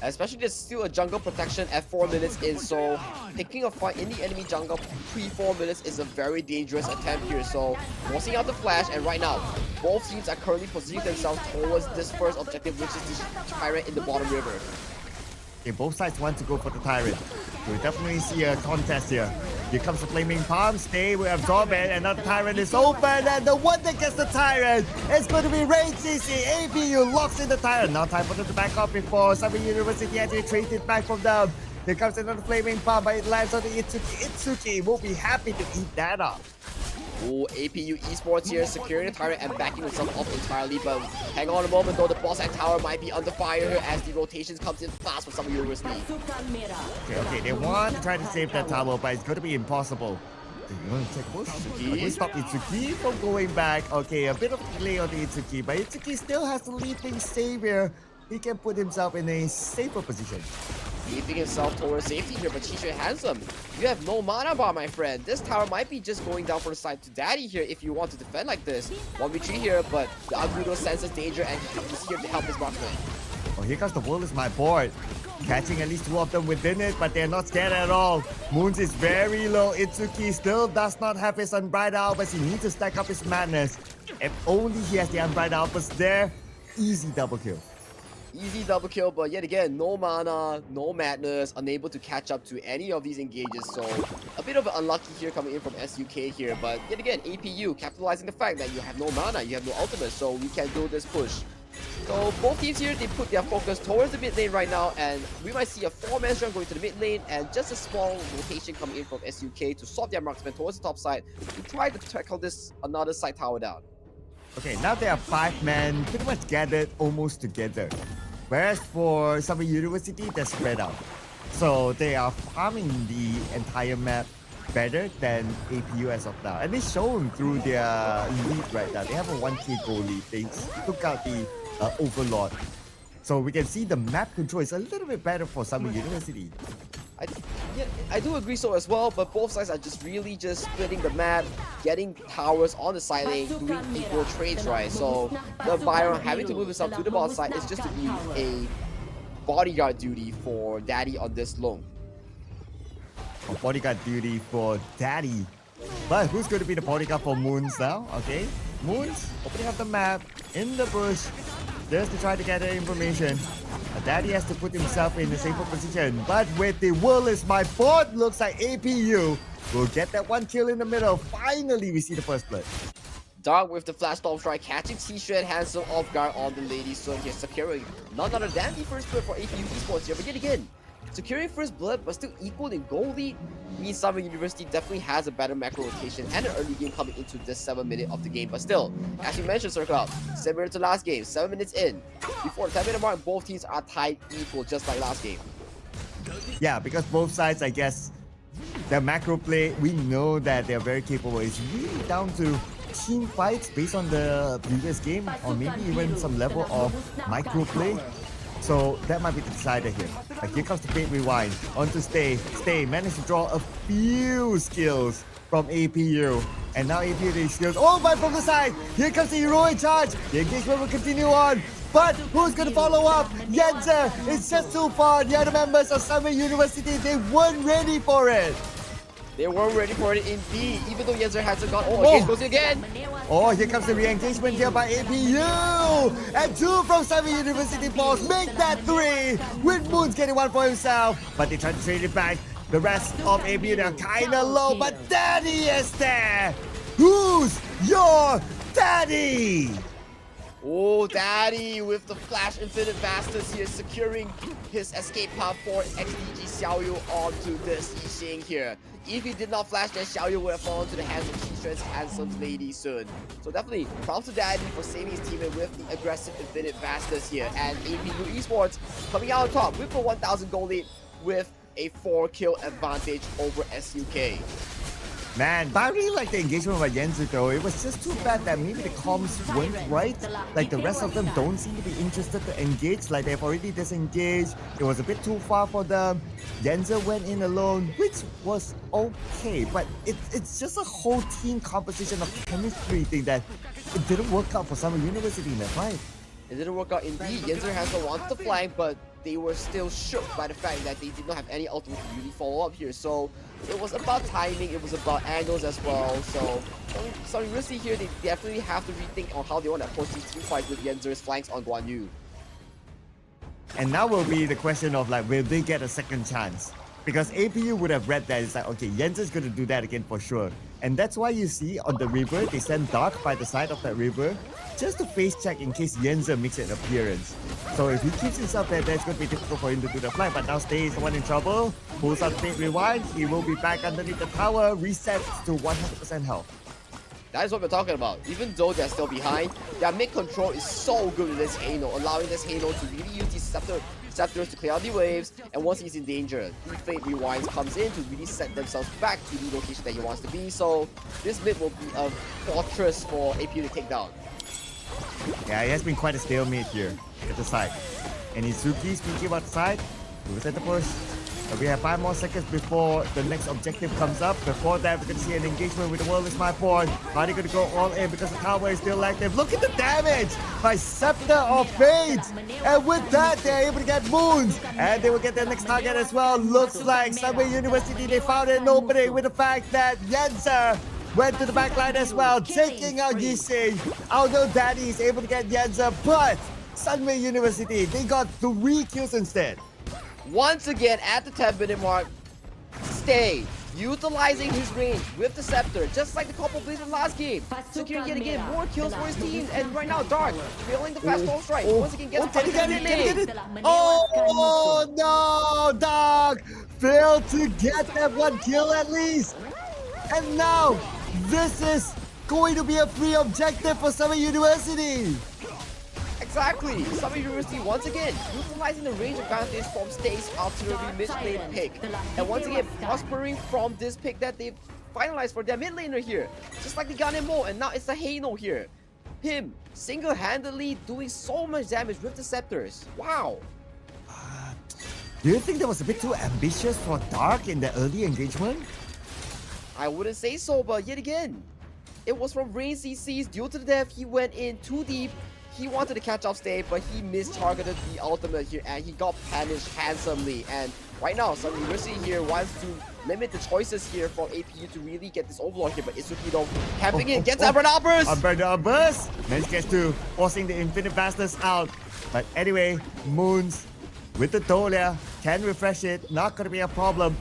Especially there's still a jungle protection at 4 minutes in, so picking a fight in the enemy jungle pre-4 minutes is a very dangerous attempt here. So forcing out the flash, and right now both teams are currently positioning themselves towards this first objective, which is the Tyrant in the bottom river. Okay, both sides want to go for the Tyrant. So we definitely see a contest here. Here comes the Flaming Palm. Stay, we absorb it, and now the Tyrant is open, and the one that gets the Tyrant is going to be Rain CC. APU locks in the Tyrant. Now time for them to back up before Sunway University actually trades it back from them. Here comes another Flaming Palm, but it lands on the Itsuki. Itsuki will be happy to eat that up. Oh, APU Esports here securing the Tyrant and backing himself off entirely, but hang on a moment though, the boss side tower might be under fire here as the rotations comes in fast for Sunway University. Okay, they want to try to save that tower, but it's going to be impossible. You want to check bush? We stop Itsuki from going back. Okay, a bit of delay on the Itsuki, but Itsuki still has to leave things safe here. He can put himself in a safer position. Leaping himself towards safety here, but Chisha Handsome, you have no mana bar, my friend. This tower might be just going down for the side to Daddy here if you want to defend like this. 1v3 here, but the Agudo senses danger and he's here to help his marksman. Oh, here comes the world is my board. Catching at least 2 of them within it, but they're not scared at all. Moons is very low. Itsuki still does not have his Unbridled Outburst. He needs to stack up his madness. If only he has the Unbridled Outburst there, easy double kill. Easy double kill, but yet again, no mana, no madness, unable to catch up to any of these engages. So a bit of an unlucky here coming in from SUK here, but yet again, APU capitalizing the fact that you have no mana, you have no ultimate, so we can do this push. So both teams here, they put their focus towards the mid lane right now, and we might see a 4-man strong going to the mid lane and just a small rotation coming in from SUK to swap their marksman towards the top side to try to tackle this another side tower down. Okay, now they are 5 men pretty much gathered almost together. Whereas for Sunway University, they're spread out. So they are farming the entire map better than APU as of now. And it's shown through their lead right now. They have a 1k goal lead. They took out the Overlord. So we can see the map control is a little bit better for Sunway University. I do agree so as well, but both sides are just really just splitting the map, getting towers on the side lane, doing equal trades, right? So the Byron having to move himself to the bot side is just to be a bodyguard duty for Daddy on this lone. Bodyguard duty for Daddy. But who's going to be the bodyguard for Moons now? Okay, Moons opening up the map in the bush just to try to gather information. Daddy has to put himself in a safer position, but with the world is my board, looks like APU will get that 1 kill in the middle. Finally, we see the first blood. Dark with the flash storm strike, catching T-Shred Handsome off guard on the Lady Sun here, securing none other than the first blood for APU Esports here. But yet again, securing first blood but still equal in goal lead means Sunway University definitely has a better macro rotation and an early game coming into this 7 minute of the game. But still, as you mentioned, Circle Out, similar to last game, 7 minutes in, before the 10 minute mark, both teams are tied equal just like last game. Yeah, because both sides, I guess, their macro play, we know that they're very capable. It's really down to team fights based on the previous game, or maybe even some level of micro play. So that might be the decider here. Like here comes the Fate Rewind. On to Stay. Stay managed to draw a few skills from APU. And now APU these skills. Oh, but from the side! Here comes the heroic charge! The engagement will continue on. But who's going to follow up? Yenzer! It's just too far. The other members of Sunway University, they weren't ready for it. They weren't ready for it indeed, even though Yenzer hasn't gone. Oh, again goes again! Oh, here comes the re-engagement here by APU! And 2 from Sunway University Balls make that 3! With Moons getting 1 for himself, but they try to trade it back. The rest of APU, they're kinda low, but Daddy is there! Who's your Daddy? Oh, Daddy with the Flash Infinite Masters here, securing his escape path for XDG Xiaoyu onto this Yixing here. If he did not flash, then Xiaoyu would have fallen to the hands of T-Shred's Handsome's Lady Sun. So definitely, props to Daddy for saving his teammate with the aggressive Infinite Masters here. And APU Esports coming out on top with a 1,000 goal lead with a 4 kill advantage over SUK. Man, but I really like the engagement by Yenzu though. It was just too bad that maybe the comms weren't right. Like the rest of them don't seem to be interested to engage. Like they've already disengaged. It was a bit too far for them. Yenzu went in alone, which was okay. But it's just a whole team composition of chemistry thing that it didn't work out for Sunway University in that fight. It didn't work out indeed. Yenzer has the want to flank, but they were still shook by the fact that they did not have any ultimate to really follow up here. So it was about timing, it was about angles as well. So University here, they definitely have to rethink on how they want to approach these team fights with Yenzer's flanks on Guan Yu. And now will be the question of like, will they get a second chance? Because APU would have read that, it's like, okay, Yenser's going to do that again for sure. And that's why you see on the river, they send Dark by the side of that river just to face check in case Yenzer makes an appearance. So if he keeps himself there, that's going to be difficult for him to do the flank. But now Stay is the one in trouble. Pulls out Fate Rewind. He will be back underneath the tower. Resets to 100% health. That is what we're talking about. Even though they're still behind, their mid control is so good with this Halo, allowing this Halo to really use these scepters to clear out the waves, and once he's in danger, the Fate Rewinds comes in to really set themselves back to the location that he wants to be. So this mid will be a fortress for APU to take down. Yeah, it has been quite a stalemate here at the side. And Izuki speaking about the side, moves at the push. We have 5 more seconds before the next objective comes up. Before that, we're going to see an engagement with the world is my board. Are they going to go all in because the tower is still active? Look at the damage by Scepter of Fate. And with that, they're able to get Moons. And they will get their next target as well. Looks like Sunway University, they found an opening with the fact that Yenzer went to the backline as well, taking out Yixing. Although Daddy is able to get Yenzer, but Sunway University, they got 3 kills instead. Once again, at the 10-minute mark, Stay utilizing his range with the Scepter, just like the couple plays from last game. Securing yet again more kills for his team. And right now, Dark failing the fast ball strike. Once again, gets did he get it? Oh no, Dark failed to get that 1 kill at least. And now, this is going to be a free objective for Sunway University. Exactly. Sunway University once again utilizing the range advantage from Stay's artillery mid-lane pick. And once again prospering from this pick that they've finalized for their mid laner here. Just like the Ganemo, and now it's the Heino here. Him single-handedly doing so much damage with the Scepters. Wow. Do you think that was a bit too ambitious for Dark in the early engagement? I wouldn't say so, but yet again, it was from range CCs. Due to the death, he went in too deep. He wanted to catch up Stay, but he mistargeted the ultimate here, and he got punished handsomely. And right now, Sunway University here wants to limit the choices here from APU to really get this overlord here, but Isuki though camping in, gets Umbrella Burst! Umbrella Burst! Managed gets to forcing the Infinite Blasters out. But anyway, Moons with the Dolia can refresh it, not gonna be a problem.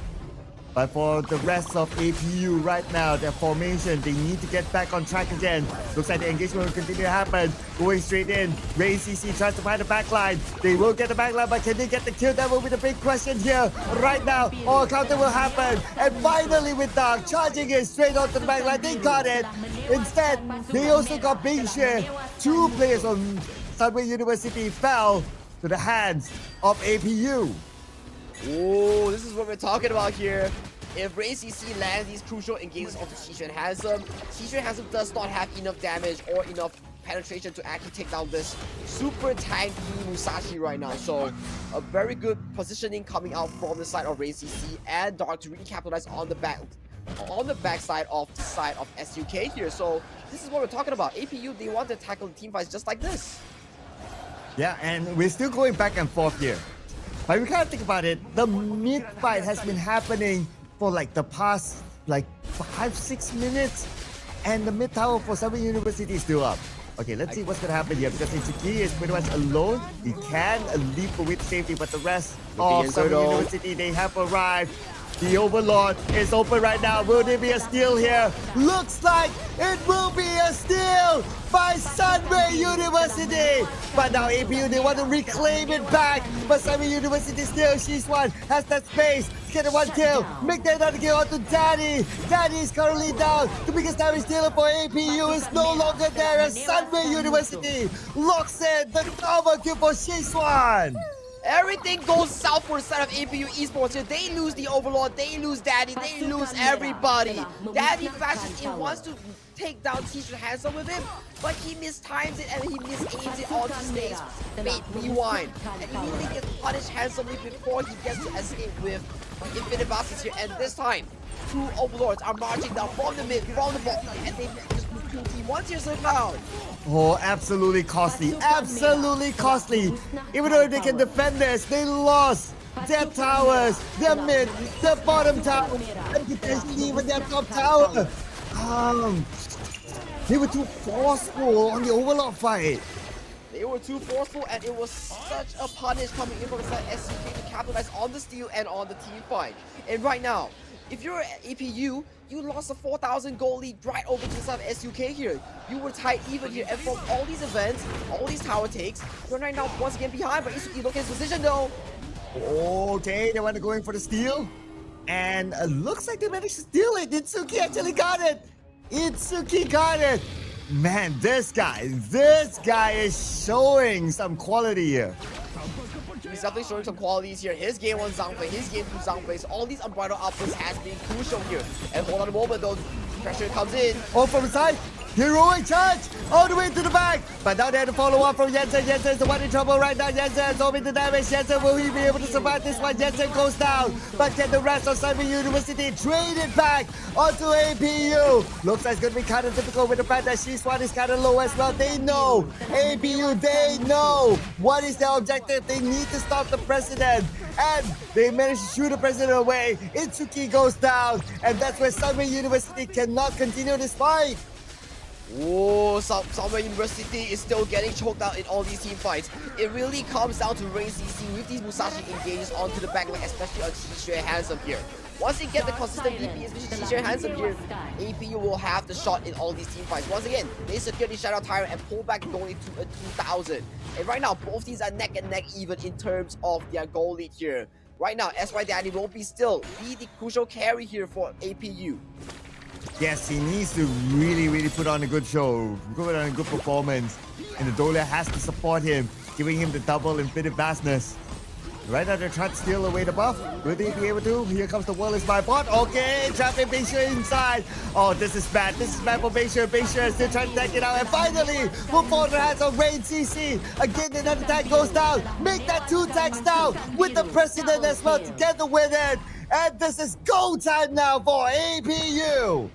But for the rest of APU right now, their formation, they need to get back on track again. Looks like the engagement will continue to happen. Going straight in. Rain CC tries to find the backline. They will get the backline, but can they get the kill? That will be the big question here. Right now, all counter will happen. And finally with Dark charging it straight onto the backline, they got it. Instead, they also got Bing Share. 2 players on Sunway University fell to the hands of APU. Oh, this is what we're talking about here. If Ray CC lands these crucial engagements onto Chishu Handsome does not have enough damage or enough penetration to actually take down this super tanky Musashi right now. So a very good positioning coming out from the side of Ray CC and Dark to really capitalize on the backside of the side of SUK here. So this is what we're talking about. APU, they want to tackle team fights just like this. Yeah, and we're still going back and forth here. But we can't think about it. The mid fight has been happening for like the past like 5-6 minutes, and the mid tower for Sunway University is still up. Okay, let's see what's gonna happen here because Itsuki is pretty much alone. He can leap with safety, but the rest of Sunway University, they have arrived. The Overlord is open right now. Will there be a steal here? Looks like it will be a steal by Sunway University. But now APU, they want to reclaim it back. But Sunway University still, she's one, has that space. Get a 1 kill. Make that another kill onto Daddy. Daddy is currently down. The biggest damage dealer for APU is no longer there. And Sunway University locks in the double kill for Shiswan. Everything goes south for the side of APU Esports here. They lose the Overlord, they lose Daddy, they lose everybody. Daddy flashes in, wants to take down T-shirt Handsome with him, but he mistimes it and he misaims it onto Snake's Fate Rewind. And he really gets punished handsomely before he gets to escape with Infinite Bastards here. And this time, 2 Overlords are marching down from the mid, from the bottom, and they just move 2 team. Once you're so down. Oh, absolutely costly. Absolutely costly. Even though they can defend this, they lost their towers, their mid, their bottom tower, and potentially even their top tower. They were too forceful on the Overlord fight. They were too forceful, and it was such a punish coming in from the side SCK to capitalize on the steal and on the team fight. And right now, if you're APU, you lost a 4,000 goal lead right over to the side of SUK here. You were tied even here, and from all these events, all these tower takes, you're right now once again behind, but Isuki look at his position though. Okay, they want to go in for the steal. And looks like they managed to steal it. Itsuki actually got it. Itsuki got it. Man, this guy is showing some quality here. He's definitely showing some qualities here. His game 1 Zhangfei, his game 2 Zhangfei, so all these unbridled outputs has been crucial here. And hold on a moment though, pressure comes in. Oh, from the side, Heroic charge all the way to the back. But now they have to follow up from Jensen. Jensen is the one in trouble right now. Jensen is over the damage. Jensen, will he be able to survive this one? Jensen goes down. But can the rest of Sunway University trade it back onto APU? Looks like it's going to be kind of difficult with the fact that Shrew is kind of low as well. They know. APU, they know what is their objective. They need to stop the president. And they managed to shoot the president away. Itsuki goes down. And that's where Sunway University cannot continue this fight. Oh, Sunway University is still getting choked out in all these team fights. It really comes down to Rain CC with these Musashi engages onto the backline, especially on T-Shirt Handsome here. Once they get the consistent DP, especially T-Shirt Handsome here, APU will have the shot in all these team fights. Once again, they secure the Shadow Tyrant and pull back going to a 2,000. And right now, both teams are neck and neck even in terms of their goal lead here. Right now, SY Daddy will be the crucial carry here for APU. Yes, he needs to really put on a good show, put on a good performance. And the Dolia has to support him, giving him the double infinite vastness. Right now they're trying to steal away the buff. Will they be able to? Here comes the world is my bot. Okay, trapping Bengshe inside. Oh, this is bad. This is bad for Bengshe. Bengshe is still trying to take it out. And finally, will fall in the hands of Rain CC. Again, another tag goes down. Make that 2 tags down with the president as well to get the win in. And this is go time now for APU.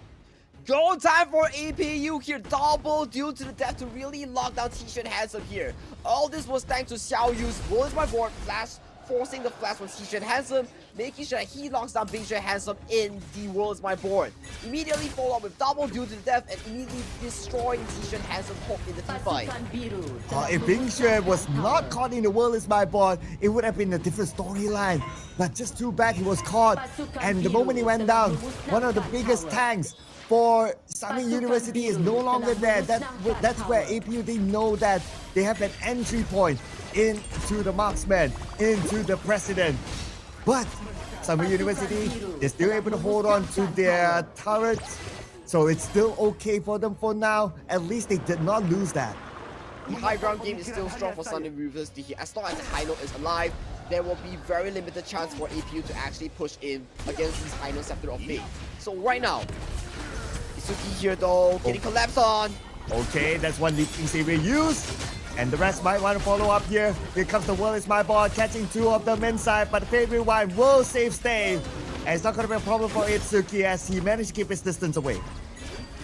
Go time for APU here, double due to the death to really lock down T-Shirt Handsome here. All this was thanks to Xiao Yu's roll is my board flash, forcing the flash from T-Shirt Handsome, making sure that he locks down Bengshe Handsome in the world is my board. Immediately follow up with double due to the death and immediately destroying T-Shirt Handsome hope in the team fight. If Bengshe was not caught in the world is my board, it would have been a different storyline. But just too bad he was caught. And the moment he went down, one of the biggest tanks for Sunway University is no longer there. That's where APU, they know that they have an entry point into the marksman, into the president. But Sunway University is still able to hold on to their turret. So it's still okay for them for now. At least they did not lose that. The high ground game is still strong for Sunway University here. As long as the high note is alive, there will be very limited chance for APU to actually push in against these high note Scepter of Fate. So right now, Itsuki here though, getting collapsed on. Okay, that's one leaking savior used. And the rest might want to follow up here. Here comes the world is my ball, catching 2 of them inside, but the favorite one will save stay. And it's not going to be a problem for Itsuki as he managed to keep his distance away.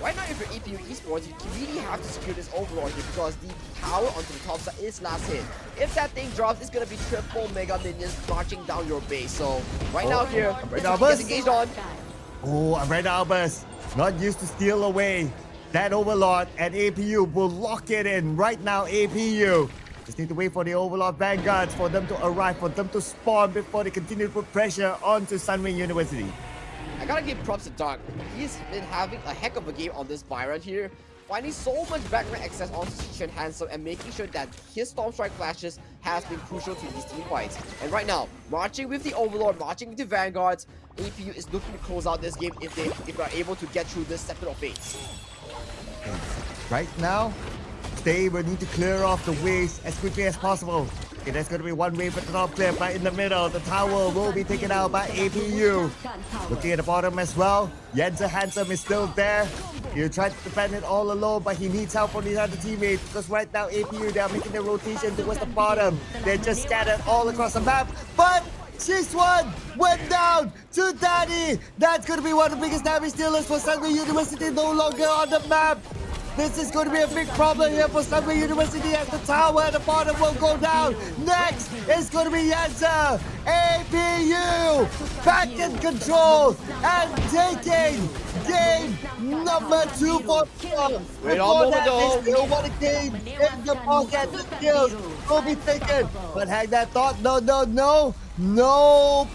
Right now, if you're APU Esports, you really have to secure this overlord here because the tower onto the top side is last hit. If that thing drops, it's going to be triple mega minions marching down your base. So right now here, Itsuki gets engaged on. Oh, I'm right now, Albus. Not used to steal away that overlord, and APU will lock it in right now. APU just need to wait for the overlord vanguards for them to arrive, for them to spawn before they continue to put pressure onto Sunway University. I gotta give props to Dark. He's been having a heck of a game on this Byron here, finding so much background access onto T-Shirt Handsome and making sure that his Storm Strike flashes has been crucial to these team fights. And right now, marching with the Overlord, marching with the Vanguards, APU is looking to close out this game if they are able to get through this Scepter of Fate. Right now, they will need to clear off the waves as quickly as possible. Okay, there's going to be one wave at the top clear, but in the middle, the tower will be taken out by APU. Looking at the bottom as well, Jensen Handsome is still there. He'll try to defend it all alone, but he needs help from his other teammates because right now APU, they are making their rotation towards the bottom. They're just scattered all across the map, but this one went down to Daddy. That's going to be one of the biggest damage dealers for Sunway University, no longer on the map. This is going to be a big problem here for Sunway University as the tower at the bottom will go down. Next is going to be Yanza. APU back in control and taking game number 2 for them. Wait on moment though. They still want a game in the pocket. The kills will be taken. But hang that thought. No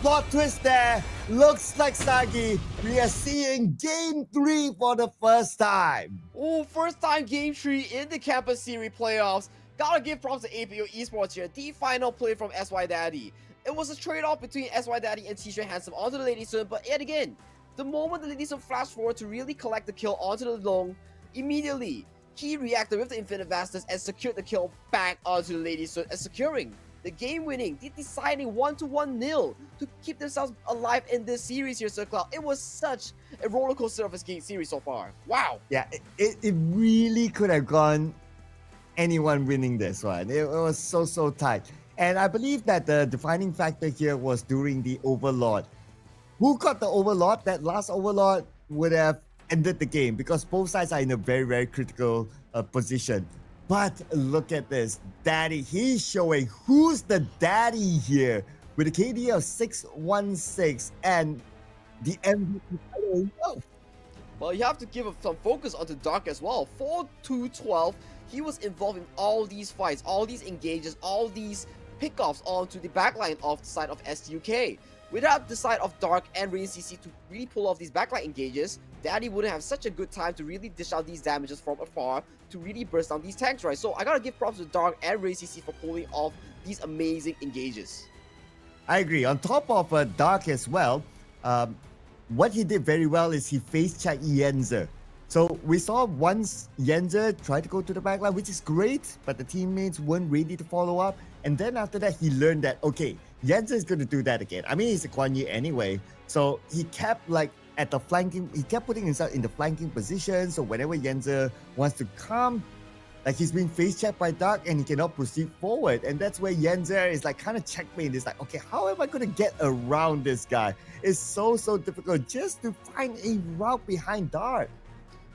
plot twist there. Looks like Sagi, we are seeing game 3 for the first time. Oh, first time game 3 in the Campus Series playoffs. Gotta give props to APU Esports here. The final play from SY Daddy. It was a trade-off between SY Daddy and T-Shirt Handsome onto the Lady Sun, but yet again, the moment the Lady Sun flashed forward to really collect the kill onto the long, immediately, he reacted with the Infinite Vastness and secured the kill back onto the Lady Sun and securing the game-winning, the deciding 1-1 nil to keep themselves alive in this series here, Sir Cloud. It was such a roller coaster of a series so far. Wow. Yeah, it really could have gone anyone winning this one. It was so tight. And I believe that the defining factor here was during the Overlord. Who got the Overlord? That last Overlord would have ended the game because both sides are in a very critical position. But look at this. Daddy, he's showing who's the daddy here with a KD of 616 and the MVP title himself. Well, you have to give some focus onto Dark as well. 4-2-12, he was involved in all these fights, all these engages, all these pickoffs onto the backline of the side of STUK. Without the side of Dark and Rain CC to really pull off these backline engages, Daddy wouldn't have such a good time to really dish out these damages from afar to really burst down these tanks, right? So I gotta give props to Dark and Rain CC for pulling off these amazing engages. I agree. On top of Dark as well, what he did very well is he face-checked Yenzer. So we saw once Yenzer try to go to the backline, which is great, but the teammates weren't ready to follow up. And then after that, he learned that, okay, Yenzer is going to do that again. I mean, he's a Guan Yu anyway. So he kept at the flanking, he kept putting himself in the flanking position. So whenever Yenzer wants to come, he's being face-checked by Dark and he cannot proceed forward. And that's where Yenzer is kind of checkmate. It's like, okay, how am I going to get around this guy? It's so difficult just to find a route behind Dark.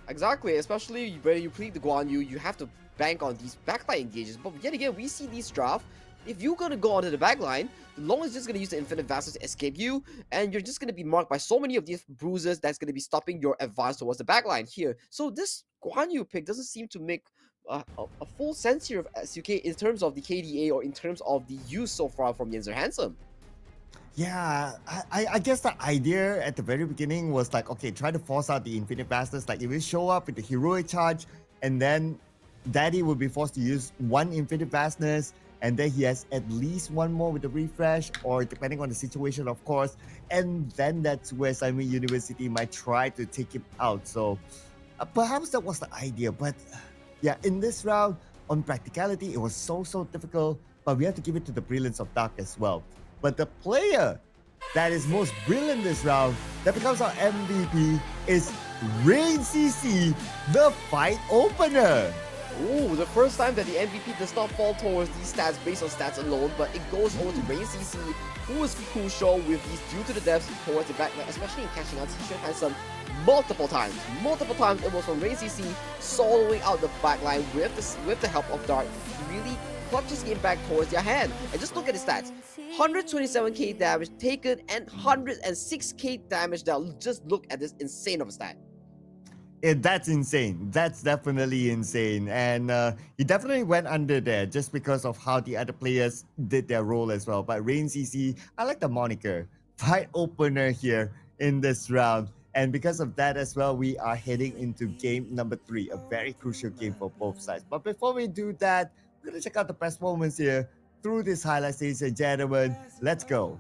Exactly, especially when you play the Guan Yu, you have to bank on these backline engages. But yet again, we see these draft. If you're going to go onto the backline, the Long is just going to use the Infinite Vassals to escape you, and you're just going to be marked by so many of these bruises that's going to be stopping your advance towards the backline here. So this Guan Yu pick doesn't seem to make a full sense here of SUK in terms of the KDA or in terms of the use so far from Yenzer Handsome. Yeah, I guess the idea at the very beginning was okay, try to force out the Infinite Bastards. It will show up with the heroic charge, and then Daddy will be forced to use one Infinite Vastness, and then he has at least one more with the refresh, or depending on the situation, of course. And then that's where Sunway University might try to take him out. So perhaps that was the idea. But yeah, in this round, on practicality, it was so difficult. But we have to give it to the brilliance of Dark as well. But the player that is most brilliant this round, that becomes our MVP, is Rain CC, the fight opener. Ooh, the first time that the MVP does not fall towards these stats based on stats alone, but it goes over to Rain CC, who is crucial with these due to the depths towards the backline, especially in catching out T-shirt Handsome multiple times. Multiple times it was from Rain CC soloing out the backline with the help of Dark to really clutch this game back towards their hand. And just look at the stats. 127k damage taken and 106k damage down. Just look at this insane of a stat. That's insane. That's definitely insane. And he definitely went under there just because of how the other players did their role as well. But Rain CC, I like the moniker. Fight opener here in this round. And because of that as well, we are heading into game number 3. A very crucial game for both sides. But before we do that, we're going to check out the best moments here through this highlights, ladies and gentlemen. Let's go.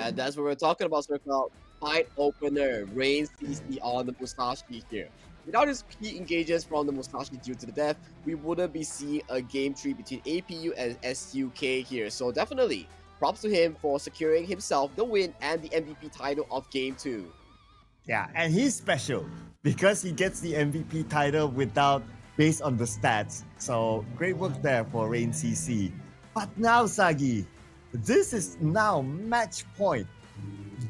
And that's what we're talking about, Circle. Fight opener, Rain CC on the Musashi here. Without his key engages from the Musashi due to the death, we wouldn't be seeing a game 3 between APU and SUK here. So definitely, props to him for securing himself the win and the MVP title of game 2. Yeah, and he's special because he gets the MVP title based on the stats. So great work there for Rain CC. But now, Sagi, this is now match point.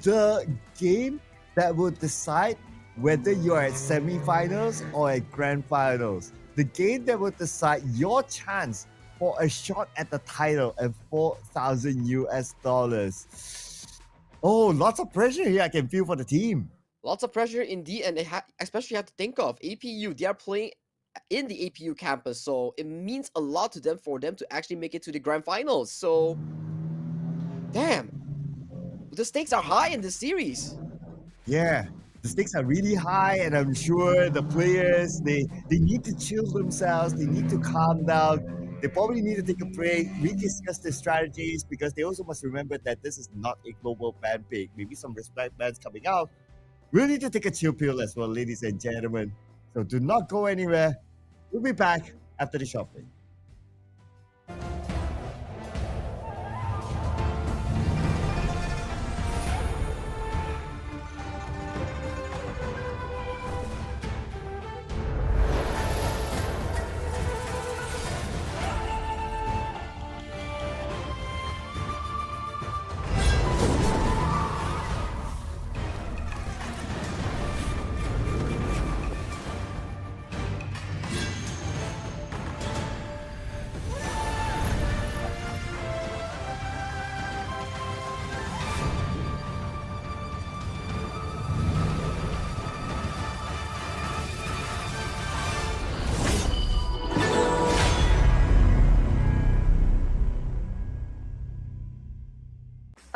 The game that will decide whether you are at semifinals or at grand finals. The game that will decide your chance for a shot at the title and $4,000. Oh, lots of pressure here I can feel for the team. Lots of pressure indeed, and they especially have to think of APU. They are playing in the APU campus, so it means a lot to them for them to actually make it to the grand finals. So, damn, the stakes are high in this series. Yeah, the stakes are really high, and I'm sure the players, they need to chill themselves, they need to calm down. They probably need to take a break, rediscuss their strategies, because they also must remember that this is not a global ban pick. Maybe some respect bans coming out. We'll need to take a chill pill as well, ladies and gentlemen. So do not go anywhere. We'll be back after the shopping.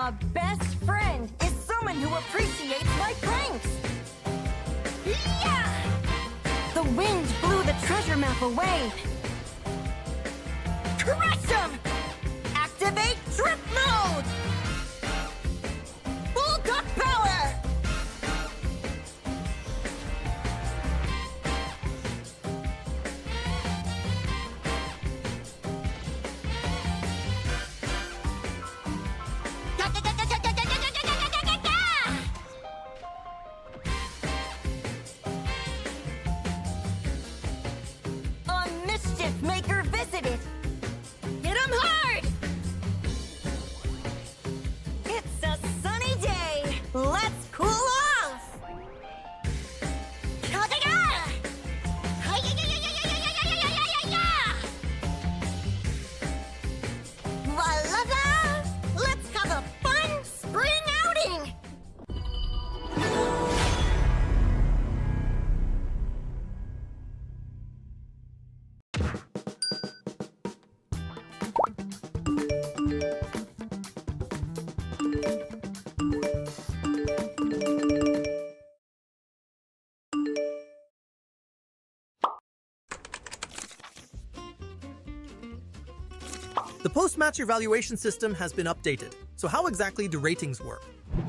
A best friend is someone who appreciates my pranks. Yeah! The wind blew the treasure map away. Crush 'em! Activate trip mode! Full duck power! Maker visited. Hit 'em hard! It's a sunny day. Let's cool off. Voila! Let's have a fun spring outing. The post-match evaluation system has been updated. So how exactly do ratings work?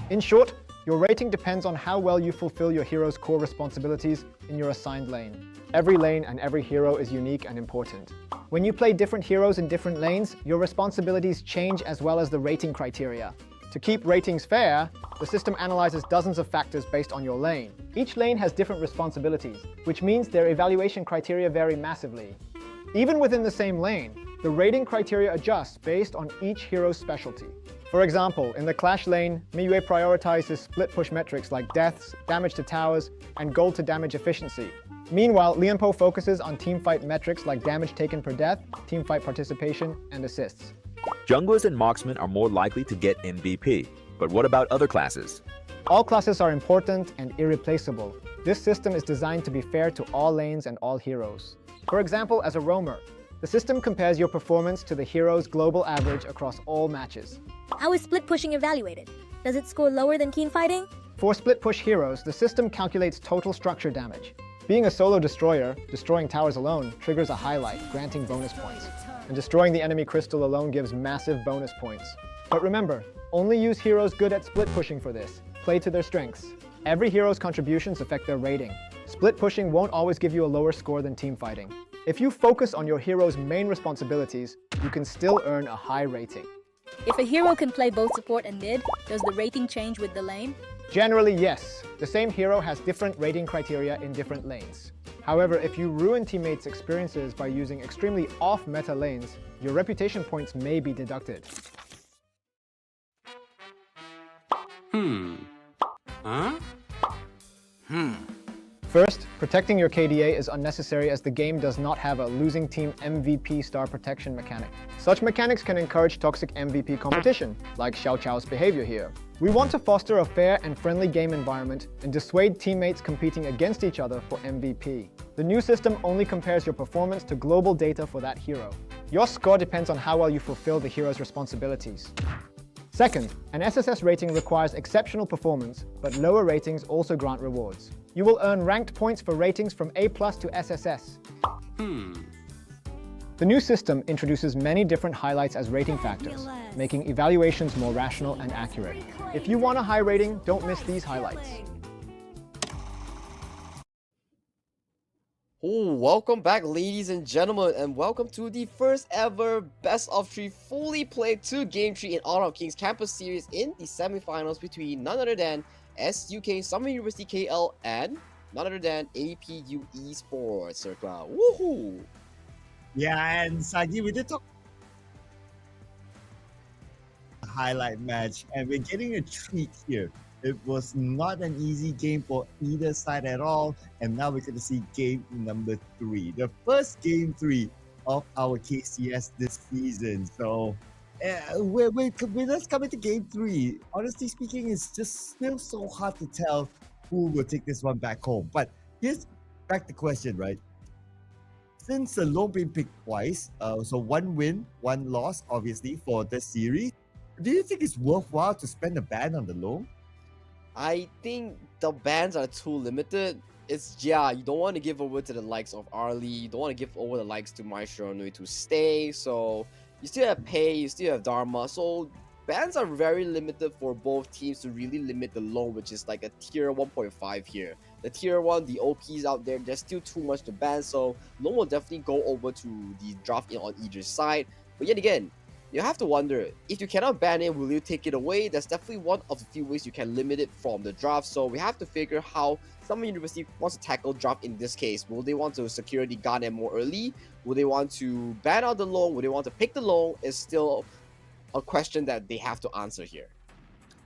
In short, your rating depends on how well you fulfill your hero's core responsibilities in your assigned lane. Every lane and every hero is unique and important. When you play different heroes in different lanes, your responsibilities change as well as the rating criteria. To keep ratings fair, the system analyzes dozens of factors based on your lane. Each lane has different responsibilities, which means their evaluation criteria vary massively. Even within the same lane, the rating criteria adjusts based on each hero's specialty. For example, in the Clash lane, Miyue prioritizes split push metrics like deaths, damage to towers, and gold to damage efficiency. Meanwhile, Lianpo focuses on teamfight metrics like damage taken per death, teamfight participation, and assists. Junglers and marksmen are more likely to get MVP, but what about other classes? All classes are important and irreplaceable. This system is designed to be fair to all lanes and all heroes. For example, as a roamer, the system compares your performance to the hero's global average across all matches. How is split pushing evaluated? Does it score lower than team fighting? For split push heroes, the system calculates total structure damage. Being a solo destroyer, destroying towers alone triggers a highlight, granting bonus points. And destroying the enemy crystal alone gives massive bonus points. But remember, only use heroes good at split pushing for this. Play to their strengths. Every hero's contributions affect their rating. Split pushing won't always give you a lower score than team fighting. If you focus on your hero's main responsibilities, you can still earn a high rating. If a hero can play both support and mid, does the rating change with the lane? Generally, yes. The same hero has different rating criteria in different lanes. However, if you ruin teammates' experiences by using extremely off-meta lanes, your reputation points may be deducted. First, protecting your KDA is unnecessary as the game does not have a losing team MVP star protection mechanic. Such mechanics can encourage toxic MVP competition, like Xiao Chao's behavior here. We want to foster a fair and friendly game environment and dissuade teammates competing against each other for MVP. The new system only compares your performance to global data for that hero. Your score depends on how well you fulfill the hero's responsibilities. Second, an SSS rating requires exceptional performance, but lower ratings also grant rewards. You will earn ranked points for ratings from A+ to SSS. The new system introduces many different highlights as rating factors, making evaluations more rational and accurate. If you want a high rating, don't miss these highlights. Oh, welcome back, ladies and gentlemen, and welcome to the first ever Best of 3 fully played 2 Game 3 in Honor of Kings Campus Series in the semifinals between none other than SUK Sunway University KL and none other than APU Esports. Sir Cloud. Woohoo! Yeah, and Sagi, we did talk highlight match, and we're getting a treat here. It was not an easy game for either side at all, and now we're going to see game number 3, the first game 3 of our KCS this season. So let's come into game 3. Honestly speaking, it's just still so hard to tell who will take this one back home. But here's back the question, right? Since the Long been picked twice, so 1 win, 1 loss, obviously, for this series, do you think it's worthwhile to spend a ban on the Long? I think the bans are too limited. You don't want to give over to the likes of Arlie, you don't want to give over the likes to Maestro Nui to stay, so you still have Pei, you still have Dharma, so bans are very limited for both teams to really limit the loan, which is like a tier 1.5 here. The tier 1, the OPs out there, there's still too much to ban, so loan will definitely go over to the draft in on either side. But yet again, you have to wonder, if you cannot ban it, will you take it away? That's definitely one of the few ways you can limit it from the draft, so we have to figure how some university wants to tackle draft in this case. Will they want to secure the Ghanem more early? Will they want to ban out the loan? Will they want to pick the loan? Is still a question that they have to answer here.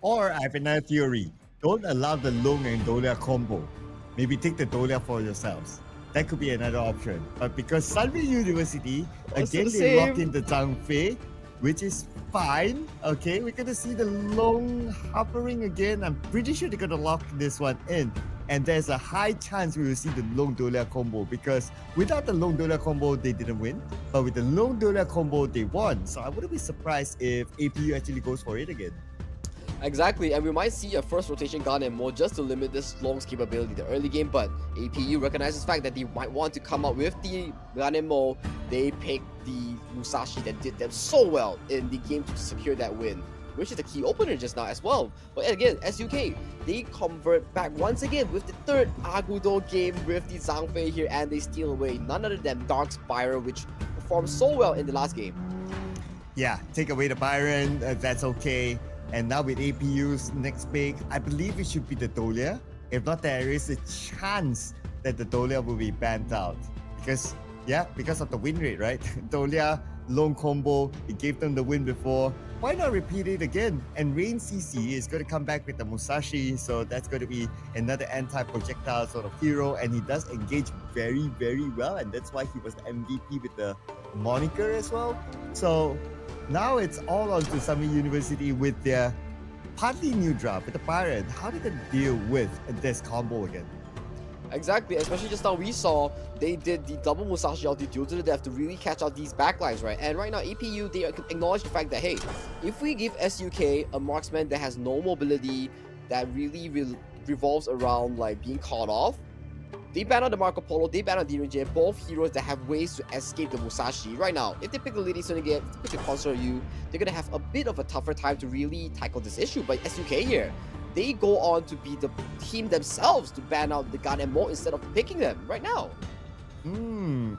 Or I have another theory. Don't allow the Long and Dolia combo. Maybe take the Dolia for yourselves. That could be another option. But because Sunway University, again, they locked in the Zhang Fei, which is fine. Okay, we're going to see the Long hovering again. I'm pretty sure they're going to lock this one in. And there's a high chance we will see the Long Dolia combo, because without the Long Dolia combo, they didn't win. But with the Long Dolia combo, they won. So I wouldn't be surprised if APU actually goes for it again. Exactly, and we might see a first rotation Ghanem more just to limit this Long's capability in the early game, but APU recognizes the fact that they might want to come up with the Ghanem mode. They picked the Musashi that did them so well in the game to secure that win, which is the key opener just now as well. But again, SUK, they convert back once again with the third Agudo game with the Zhang Fei here, and they steal away none other than Dark Spiral, which performed so well in the last game. Yeah, take away the Byron, that's okay. And now with APU's next pick, I believe it should be the Dolia. If not, there is a chance that the Dolia will be banned out. Because of the win rate, right? Dolia, Long combo, it gave them the win before. Why not repeat it again? And Rain CC is going to come back with the Musashi, so that's going to be another anti-projectile sort of hero, and he does engage very, very well, and that's why he was the MVP with the moniker as well. So now it's all on to Sunway University with their partly new draft with the Pirate. How did they deal with this combo again? Exactly, especially just now we saw they did the double Musashi ulti duel to the death to really catch out these backlines, right? And right now APU, they acknowledge the fact that, hey, if we give SUK a marksman that has no mobility, that really revolves around like being caught off, They ban out the Marco Polo, they ban out TARUMT, both heroes that have ways to escape the Musashi. Right now, if they pick the Lady Sun again, if they pick the Concert U, they're gonna have a bit of a tougher time to really tackle this issue. But SUK here, they go on to be the team themselves to ban out the Gun and Mo instead of picking them right now.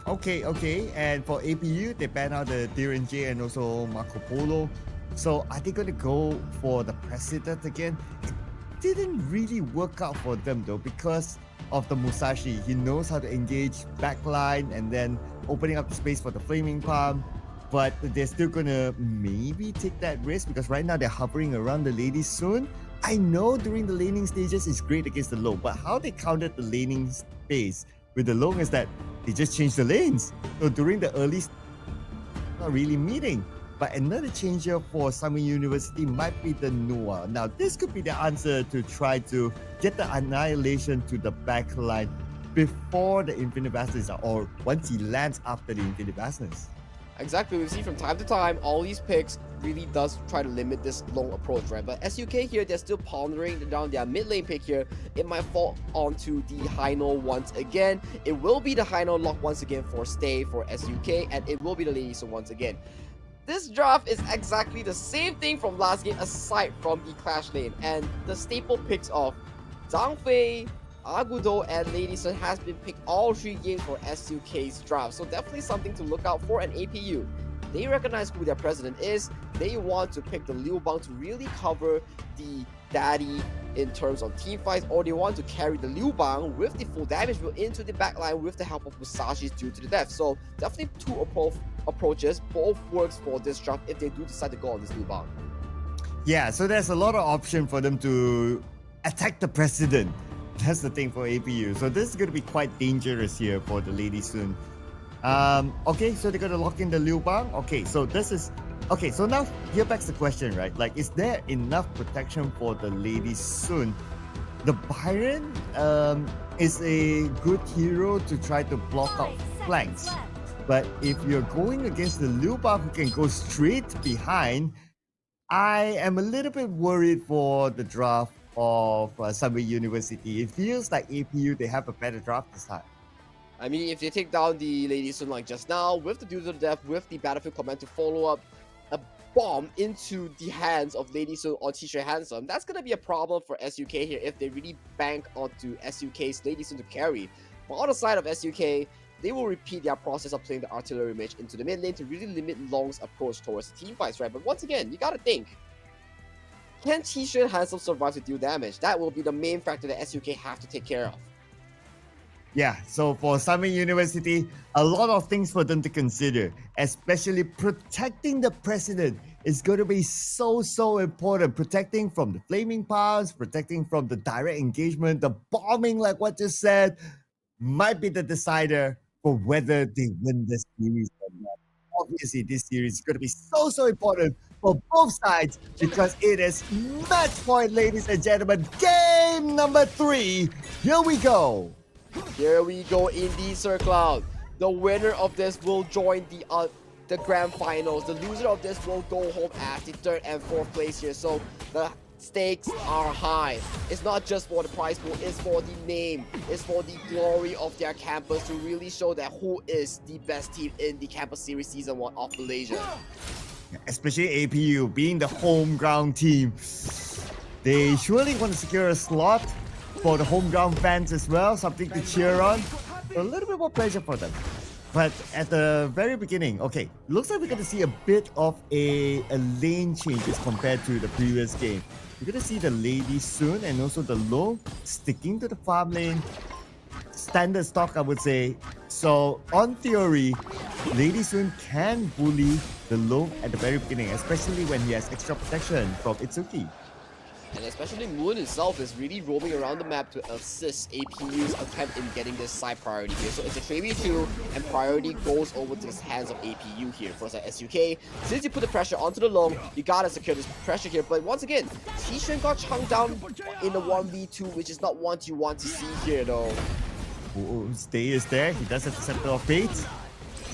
Okay. And for APU, they ban out the TARUMT and also Marco Polo. So are they going to go for the President again? It didn't really work out for them though because of the Musashi. He knows how to engage backline and then opening up the space for the Flaming Palm. But they're still going to maybe take that risk because right now they're hovering around the Lady Sun. I know during the laning stages it's great against the low, but how they countered the laning space with the long is that they just changed the lanes. So during the early, not really meeting. But another change here for Sunway University might be the Noah. Now, this could be the answer to try to get the Annihilation to the back line before the Infinite Bastards or once he lands after the Infinite Bastards. Exactly, we see from time to time, all these picks really does try to limit this long approach, right? But SUK here, they're still pondering down their mid lane pick here. It might fall onto the Hino once again. It will be the Hino lock once again for Stay for SUK, and it will be the Lady Sun once again. This draft is exactly the same thing from last game aside from the Clash lane, and the staple picks of Zhang Fei, Agudo, and Lady Sun has been picked all 3 games for SUK's draft, so definitely something to look out for. An APU, they recognize who their president is. They want to pick the Liu Bang to really cover the daddy in terms of team fights, or they want to carry the Liu Bang with the full damage build into the backline with the help of Musashi's due to the death. So definitely 2 approaches, both works for this draft if they do decide to go on this Liu Bang. Yeah, so there's a lot of option for them to attack the president. That's the thing for APU. So this is going to be quite dangerous here for the Lady Sun. Okay, so they're going to lock in the Liu Bang. Okay, so this is... Okay, so now here backs the question, right? Like, is there enough protection for the Lady Sun? The Byron is a good hero to try to block out flanks. But if you're going against the Liu Bang who can go straight behind, I am a little bit worried for the draft of Sunway University. It feels like APU, they have a better draft this time. I mean, if they take down the Lady Sun like just now, with the Due to the Death, with the Battlefield Command to follow up a bomb into the hands of Lady Sun or T-Shirt Handsome, that's going to be a problem for SUK here if they really bank onto SUK's Lady Sun to carry. But on the side of SUK, they will repeat their process of playing the Artillery Mage into the mid lane to really limit Long's approach towards the team fights, right? But once again, you gotta think, can T-Shirt Handsome survive to deal damage? That will be the main factor that SUK have to take care of. Yeah, so for Sunway University, a lot of things for them to consider, especially protecting the president is going to be so important. Protecting from the Flaming Palms, protecting from the direct engagement, the bombing, like what just said, might be the decider for whether they win this series or not. Obviously, this series is going to be so important for both sides because it is match point, ladies and gentlemen. Game number 3. Here we go. Here we go in the Sir Cloud. The winner of this will join the grand finals. The loser of this will go home as the 3rd and 4th place here. So the stakes are high. It's not just for the prize pool, it's for the name, it's for the glory of their campus to really show that who is the best team in the campus series season 1 of Malaysia. Especially APU being the home ground team. They surely want to secure a slot for the home ground fans as well, something to cheer on. So a little bit more pressure for them. But at the very beginning, okay, looks like we're going to see a bit of a lane changes compared to the previous game. We're going to see the Lady Sun and also the Low sticking to the farm lane. Standard stock, I would say. So, on theory, Lady Sun can bully the Low at the very beginning, especially when he has extra protection from Itsuki. And especially Moon himself is really roaming around the map to assist APU's attempt in getting this side priority here. So it's a 3v2 and priority goes over to the hands of APU here. For SUK, since you put the pressure onto the long, you gotta secure this pressure here. But once again, T-Shen got chunked down in the 1v2, which is not what you want to see here though. Oh, Stay is there. He does have the Scepter of Fate.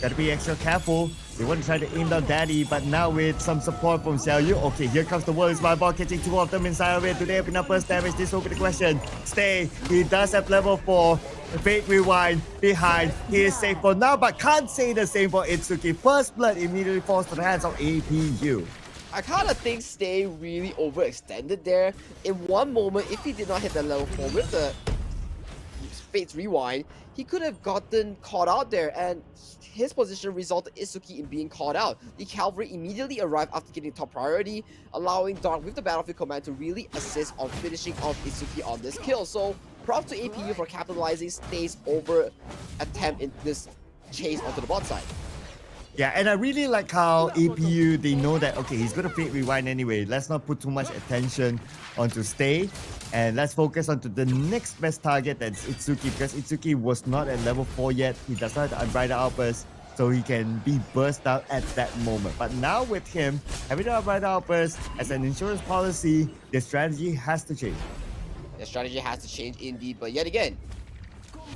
Gotta be extra careful. They want to try to aim down Daddy, but now with some support from Xiaoyu. Okay, here comes the World Smart Ball, catching 2 of them inside of it. Do they have enough burst damage? This will be the question. Stay. He does have level 4. Fate Rewind behind. He is safe for now, but can't say the same for Itsuki. First blood immediately falls to the hands of APU. I kind of think Stay really overextended there. In one moment, if he did not hit the level 4 with the Fate's Rewind, he could have gotten caught out there, and his position resulted Itsuki in being caught out. The Cavalry immediately arrived after getting top priority, allowing Dark with the Battlefield Command to really assist on finishing off Itsuki on this kill. So props to APU for capitalizing Stay's over attempt in this chase onto the bot side. Yeah, and I really like how APU, they know that, okay, he's going to Fate Rewind anyway. Let's not put too much attention onto Stay. And let's focus onto the next best target, that's Itsuki. Because Itsuki was not at level 4 yet. He does not have the Unbridled Outburst, so he can be burst out at that moment. But now with him, having the Unbridled Outburst as an insurance policy, the strategy has to change. The strategy has to change indeed, but yet again,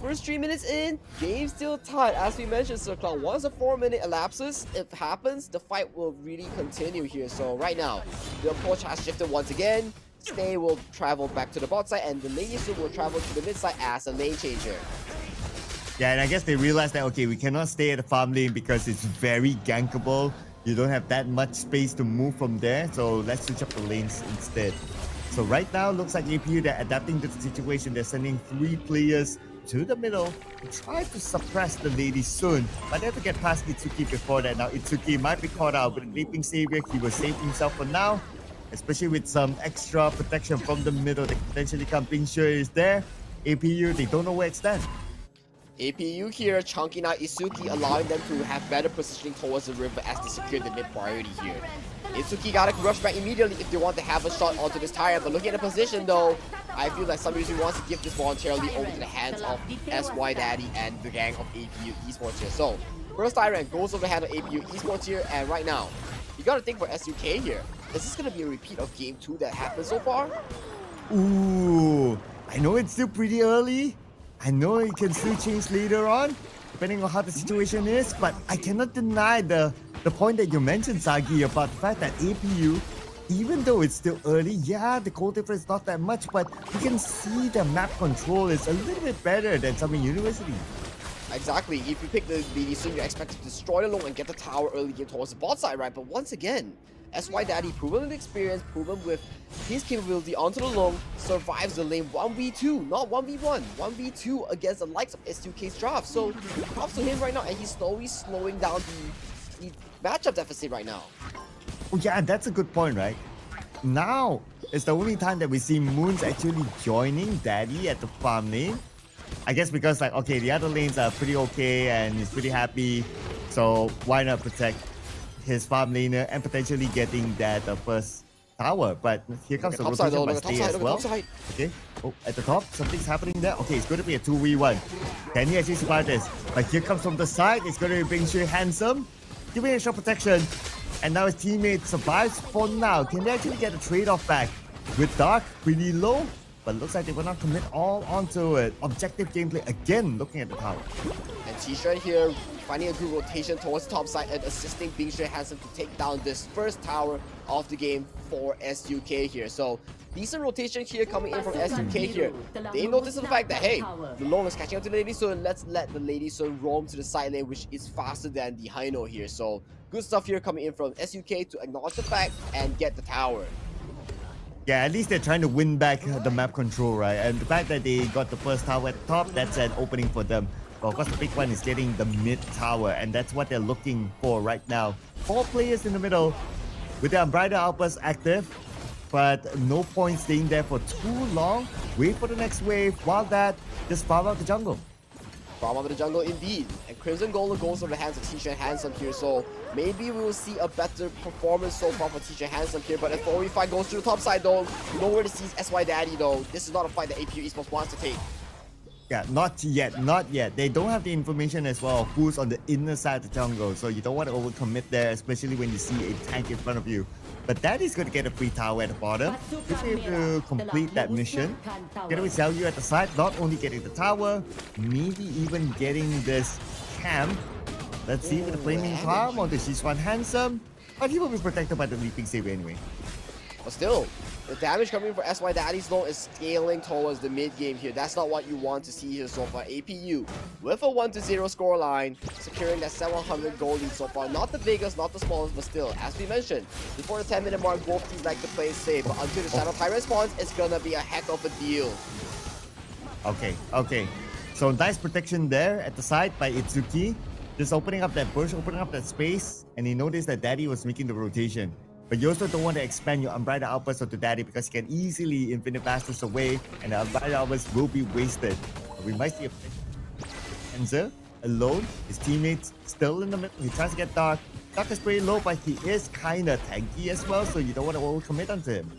first 3 minutes in, game still tight. As we mentioned, Circle, once a 4-minute elapses, if it happens, the fight will really continue here. So right now, the approach has shifted once again. Stay will travel back to the bot side, and the lane soon will travel to the mid side as a lane changer. Yeah, and I guess they realized that, okay, we cannot stay at the farm lane because it's very gankable. You don't have that much space to move from there, so let's switch up the lanes instead. So right now, looks like APU, they're adapting to the situation. They're sending 3 players to the middle to try to suppress the lady soon, but they have to get past Itsuki before that. Now Itsuki might be caught out with a Leaping Savior. He will save himself for now, especially with some extra protection from the middle. They can potentially come. Ping Sure is there. APU, they don't know where it stands. APU here chunking out Itsuki, allowing them to have better positioning towards the river as they secure the mid priority here. Itsuki gotta rush back immediately if they want to have a shot onto this tire, but looking at the position though, I feel like somebody wants to give this voluntarily over to the hands of SY Daddy and the gang of APU Esports here. So, first tyrant goes over the hand of APU Esports here, and right now, you gotta think for SUK here. Is this gonna be a repeat of game 2 that happened so far? Ooh, I know it's still pretty early. I know it can still change later on, depending on how the situation is, but I cannot deny the point that you mentioned, Sagi, about the fact that APU, even though it's still early, yeah, the goal difference is not that much, but you can see the map control is a little bit better than some in University. Exactly, if you pick the Lee Sun, you're expected to destroy the long and get the tower early game towards the bot side, right? But once again, SY Daddy, proven with experience, proven with his capability onto the long, survives the lane 1v2, not 1v1, 1v2 against the likes of SUK's draft. So, props to him right now, and he's slowing down the matchup deficit right now. Oh yeah, that's a good point, right? Now, it's the only time that we see Moons actually joining Daddy at the farm lane. I guess because, like, okay, the other lanes are pretty okay and he's pretty happy, so why not protect his farm laner and potentially getting that first tower. But here comes the rotation by Stay as well. Okay, oh, at the top, something's happening there. Okay, it's going to be a 2v1. Can he actually survive this? But here comes from the side, it's going to be Bing Shui Handsome, giving a shot protection. And now his teammate survives for now. Can they actually get a trade-off back? With Dark pretty low, but looks like they will not commit all onto it. Objective gameplay again, looking at the tower. And T-Shirt here finding a good rotation towards the top side and assisting Bing Shui Handsome to take down this first tower of the game for SUK here. So decent rotation here coming in from SUK here. They notice the fact that, hey, the long is catching up to the Lady Sun. Let's let the Lady Sun roam to the side lane, which is faster than the Hino here. So good stuff here coming in from SUK to acknowledge the fact and get the tower. Yeah, at least they're trying to win back the map control, right? And the fact that they got the first tower at the top, that's an opening for them. But of course, the big one is getting the mid tower, and that's what they're looking for right now. 4 players in the middle with their Unbridled Outburst active, but no point staying there for too long. Wait for the next wave. While that, just farm out the jungle. Farm out the jungle indeed. And Crimson Golem goes over the hands of T-Shirt Handsome here, so maybe we will see a better performance so far for T-Shirt Handsome here. But if 4v5 goes to the top side though, nowhere to see SY Daddy though. This is not a fight that APU Esports wants to take. Yeah, not yet, not yet. They don't have the information as well of who's on the inner side of the jungle, so you don't want to overcommit there, especially when you see a tank in front of you. But Daddy's going to get a free tower at the bottom. If you to complete that mission, gonna be sell you at the side, not only getting the tower, maybe even getting this camp. Let's see with the Flaming Charm on the Shiswan Handsome, but he will be protected by the Leaping Saber anyway. But still, The damage coming for SY Daddy's Low is scaling towards the mid game here. That's not what you want to see here so far. APU with a 1-0 scoreline, securing that 700 goal lead so far. Not the biggest, not the smallest, but still, as we mentioned, before the 10-minute mark, both teams like to play safe. But until the Shadow Tyrant spawns, it's gonna be a heck of a deal. Okay. So nice protection there at the side by Itsuki. Just opening up that bush, opening up that space, and he noticed that Daddy was making the rotation. But you also don't want to expand your Umbrella outburst onto Daddy because he can easily Infinite Blasters away and the Umbrella outburst will be wasted. We might see a Enzer alone, his teammates still in the middle. He tries to get Dark. Dark is pretty low, but he is kind of tanky as well, so you don't want to overcommit onto him.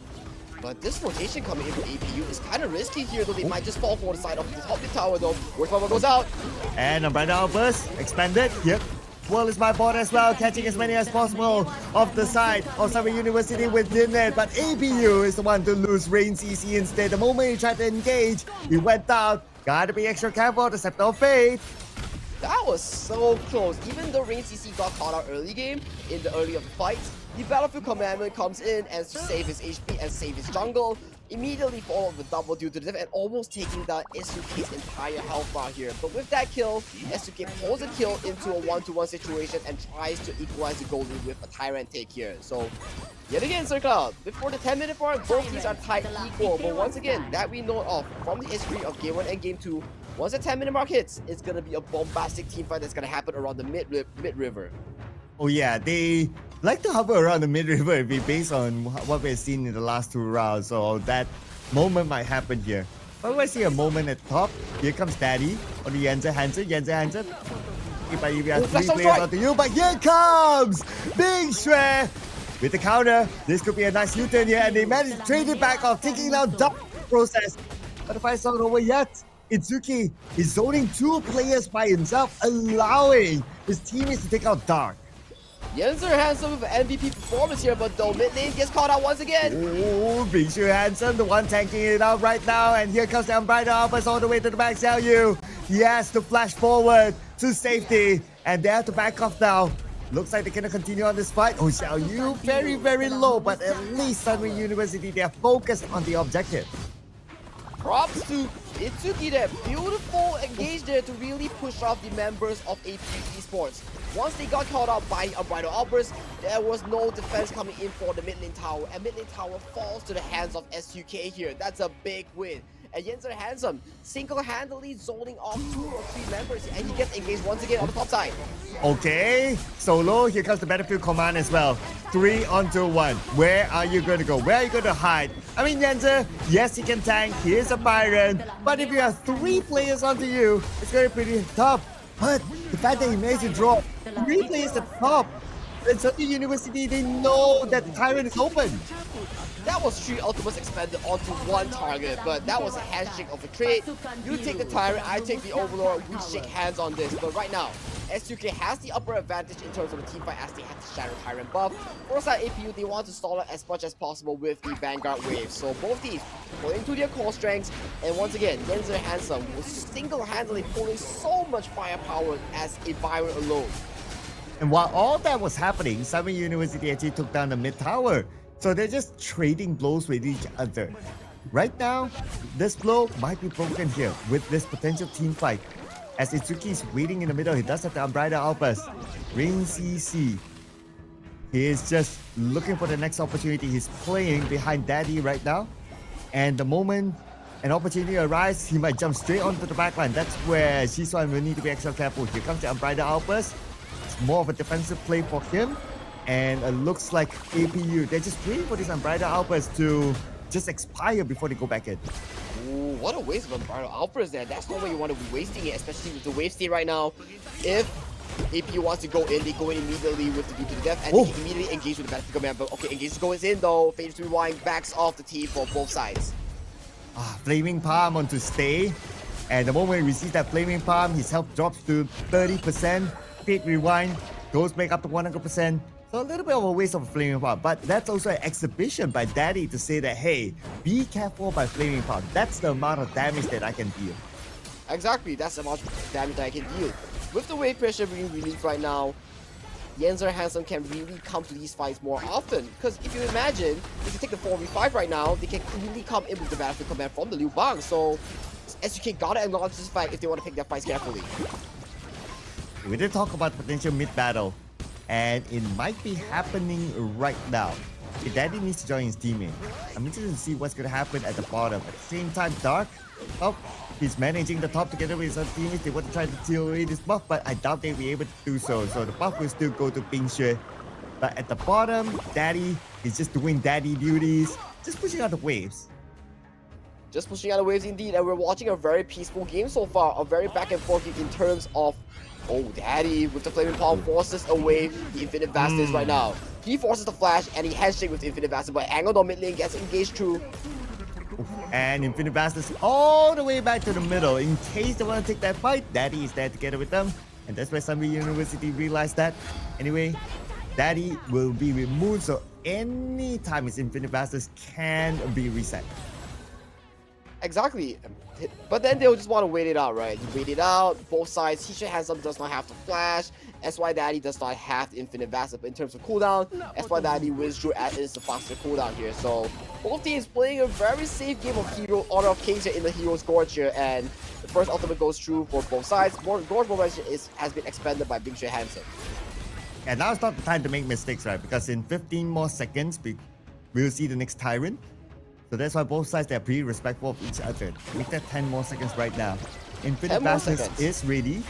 But this rotation coming in for APU is kind of risky here, though they might just fall for the side of the top mid tower though. Worst Mama goes out. And Umbrella outburst expanded. Yep. World is my board as well, catching as many as possible off the side of Sunway University within it. But APU is the one to lose Rain CC instead. The moment he tried to engage, he went down. Gotta be extra careful, the Scepter of Fate. That was so close. Even though Rain CC got caught out early game, in the early of the fight, the Battlefield Commandment comes in and to save his HP and save his jungle. Immediately followed with double due to the diff and almost taking down SUK's entire health bar here. But with that kill, SUK pulls a kill into a 1-to-1 situation and tries to equalize the goal lead with a Tyrant take here. So, yet again, Circle, before the 10-minute mark, both teams are tied equal. But once again, that we know of from the history of Game 1 and Game 2, once the 10-minute mark hits, it's going to be a bombastic team fight that's going to happen around the mid-river. Oh yeah, they like to hover around the mid-river based on what we've seen in the last 2 rounds. So that moment might happen here. But when I see a moment at top, here comes Daddy on the Yenza Hansen. If I have 3 players onto you, but here comes Big Shrew with the counter. This could be a nice U-turn here, and they managed to trade it back off, taking down Dark process. But the fight's not over yet. Itsuki is zoning 2 players by himself, allowing his teammates to take out Dark. Yenzer Handsome with an MVP performance here, but though mid lane gets caught out once again. Oh, Big Shrew Handsome, the one tanking it out right now, and here comes the Umbrella Alphas all the way to the back Xiaoyu. He has to flash forward to safety, and they have to back off now. Looks like they cannot continue on this fight. Oh, Xiaoyu very, very low, but at least Sunway University, they are focused on the objective. Props to Itsuki there. Beautiful engage there to really push off the members of APU Esports. Once they got caught out by Umbrella Outburst, there was no defense coming in for the mid lane tower. And mid lane tower falls to the hands of SUK here. That's a big win. And Yenzer Handsome single-handedly zoning off 2 or 3 members. And he gets engaged once again on the top side. Okay, solo, here comes the Battlefield Command as well. 3 onto 1. Where are you going to go? Where are you going to hide? I mean, Yenzer, yes, he can tank. He is a Byron. But if you have 3 players onto you, it's going to be pretty tough. But the fact that he managed to draw 3 players at the top, then Sunway University, they know that the Tyrant is open. That was 3 ultimates expanded onto 1 target, but that was a handshake of a trade. You take the Tyrant, I take the Overlord, we shake hands on this. But right now, SUK has the upper advantage in terms of the team fight as they have the Shadow Tyrant buff. For side APU, they want to stall it as much as possible with the Vanguard wave. So both teams pulling to their core strengths, and once again, Yenzer Handsome was single-handedly pulling so much firepower as a Byron alone. And while all that was happening, Sunway University actually took down the mid tower. So they're just trading blows with each other. Right now, this blow might be broken here with this potential team fight. As Itsuki is waiting in the middle, he does have the Umbrella Outburst. Rain CC. He is just looking for the next opportunity. He's playing behind Daddy right now. And the moment an opportunity arises, he might jump straight onto the backline. That's where Shiswan will need to be extra careful. Here comes the Umbrella Outburst. It's more of a defensive play for him. And it looks like APU, they're just waiting for this Umbrella Outburst to just expire before they go back in. Ooh, what a waste of Umbrella Outburst there. That's not where you want to be wasting it, especially with the wave state right now. If APU wants to go in, they go in immediately with the due to the death, and they can immediately engage with the Battlefield Command. But okay, engage goes in though. Phase Rewind backs off the team for both sides. Flaming Palm onto stay. And the moment he receives that Flaming Palm, his health drops to 30%. Fate Rewind goes back up to 100%. So a little bit of a waste of a Flaming Palm, but that's also an exhibition by Daddy to say that, hey, be careful by Flaming Palm. That's the amount of damage that I can deal. Exactly, that's the amount of damage that I can deal. With the wave pressure being relieved right now, Yenzer Handsome can really come to these fights more often. Because if you imagine, if you take the 4v5 right now, they can really come in with the battlefield command from the Liu Bang. So SUK gotta acknowledge this fight if they want to pick their fights carefully. We did talk about potential mid-battle, and it might be happening right now. Okay, Daddy needs to join his teammate. I'm interested to see what's going to happen at the bottom. At the same time, Dark, oh, he's managing the top together with his other teammates. They want to try to deal away this buff, but I doubt they'll be able to do so. So the buff will still go to Ping Xue. But at the bottom, Daddy is just doing Daddy duties, just pushing out the waves. Just pushing out the waves indeed, and we're watching a very peaceful game so far. A very back and forth game in terms of, oh, Daddy with the Flaming Palm forces away the Infinite Vastus right now. He forces the flash and he handshake with Infinite Vastus, but angled on mid lane gets engaged through. And Infinite Vastus all the way back to the middle. In case they want to take that fight, Daddy is there together with them. And that's why Sunway University realized that. Anyway, Daddy will be removed, so any time his Infinite Vastus can be reset. Exactly. But then they'll just want to wait it out, right? You wait it out, both sides. T-Shirt Handsome does not have the flash. SY Daddy does not have the Infinite Vastus. But in terms of cooldown, SY Daddy wins through as is the faster cooldown here. So both teams playing a very safe game of Hero Honor of Kings here in the Hero's Gorge here. And the first ultimate goes through for both sides. Gorge momentum has been expanded by Bing Xue Handsome. And now it's not the time to make mistakes, right? Because in 15 more seconds, we'll see the next Tyrant. So that's why both sides, they're pretty respectful of each other. Make that 10 more seconds right now. Infinite Vastus is ready.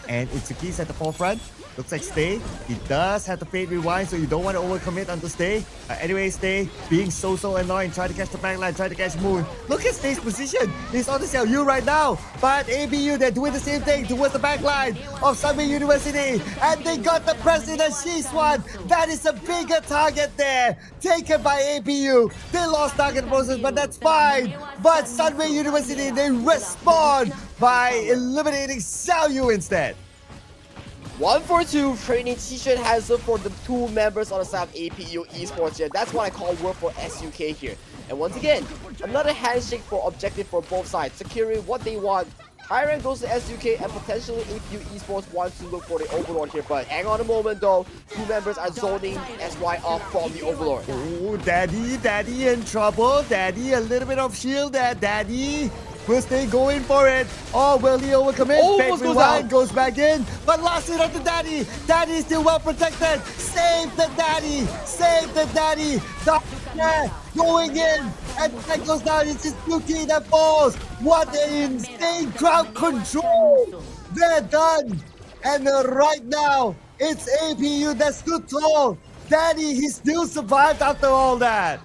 And Itsuki's at the forefront. Looks like Stay. He does have the Fade Rewind, so you don't want to overcommit onto Stay. Anyway, Stay being so annoying. Try to catch the backline, try to catch Moon. Look at Stay's position. He's on the CLU right now. But APU, they're doing the same thing towards the backline of Sunway University. And they got the President Shiswan. That is a bigger target there. Taken by APU. They lost target in the process, but that's fine. But Sunway University, they respond by eliminating Xiaoyu instead. 1 for 2, training T-Shirt Handsome for the two members on the side of APU Esports here. That's what I call work for SUK here. And once again, another handshake for objective for both sides, securing what they want. Tyrant goes to SUK and potentially APU Esports wants to look for the Overlord here. But hang on a moment though, two members are zoning SY off from the Overlord. Oh, Daddy in trouble. Daddy, a little bit of shield there, Daddy. Will Stay going for it? Or will he overcommit? Almost goes down. Goes back in. But last hit of the Daddy. Daddy is still well protected. Save the Daddy. Save the Daddy. There, going in. And that goes down. It's just Yuki that falls. What an insane crowd control. They're done. And right now, it's APU that stood tall. Daddy, he still survived after all that.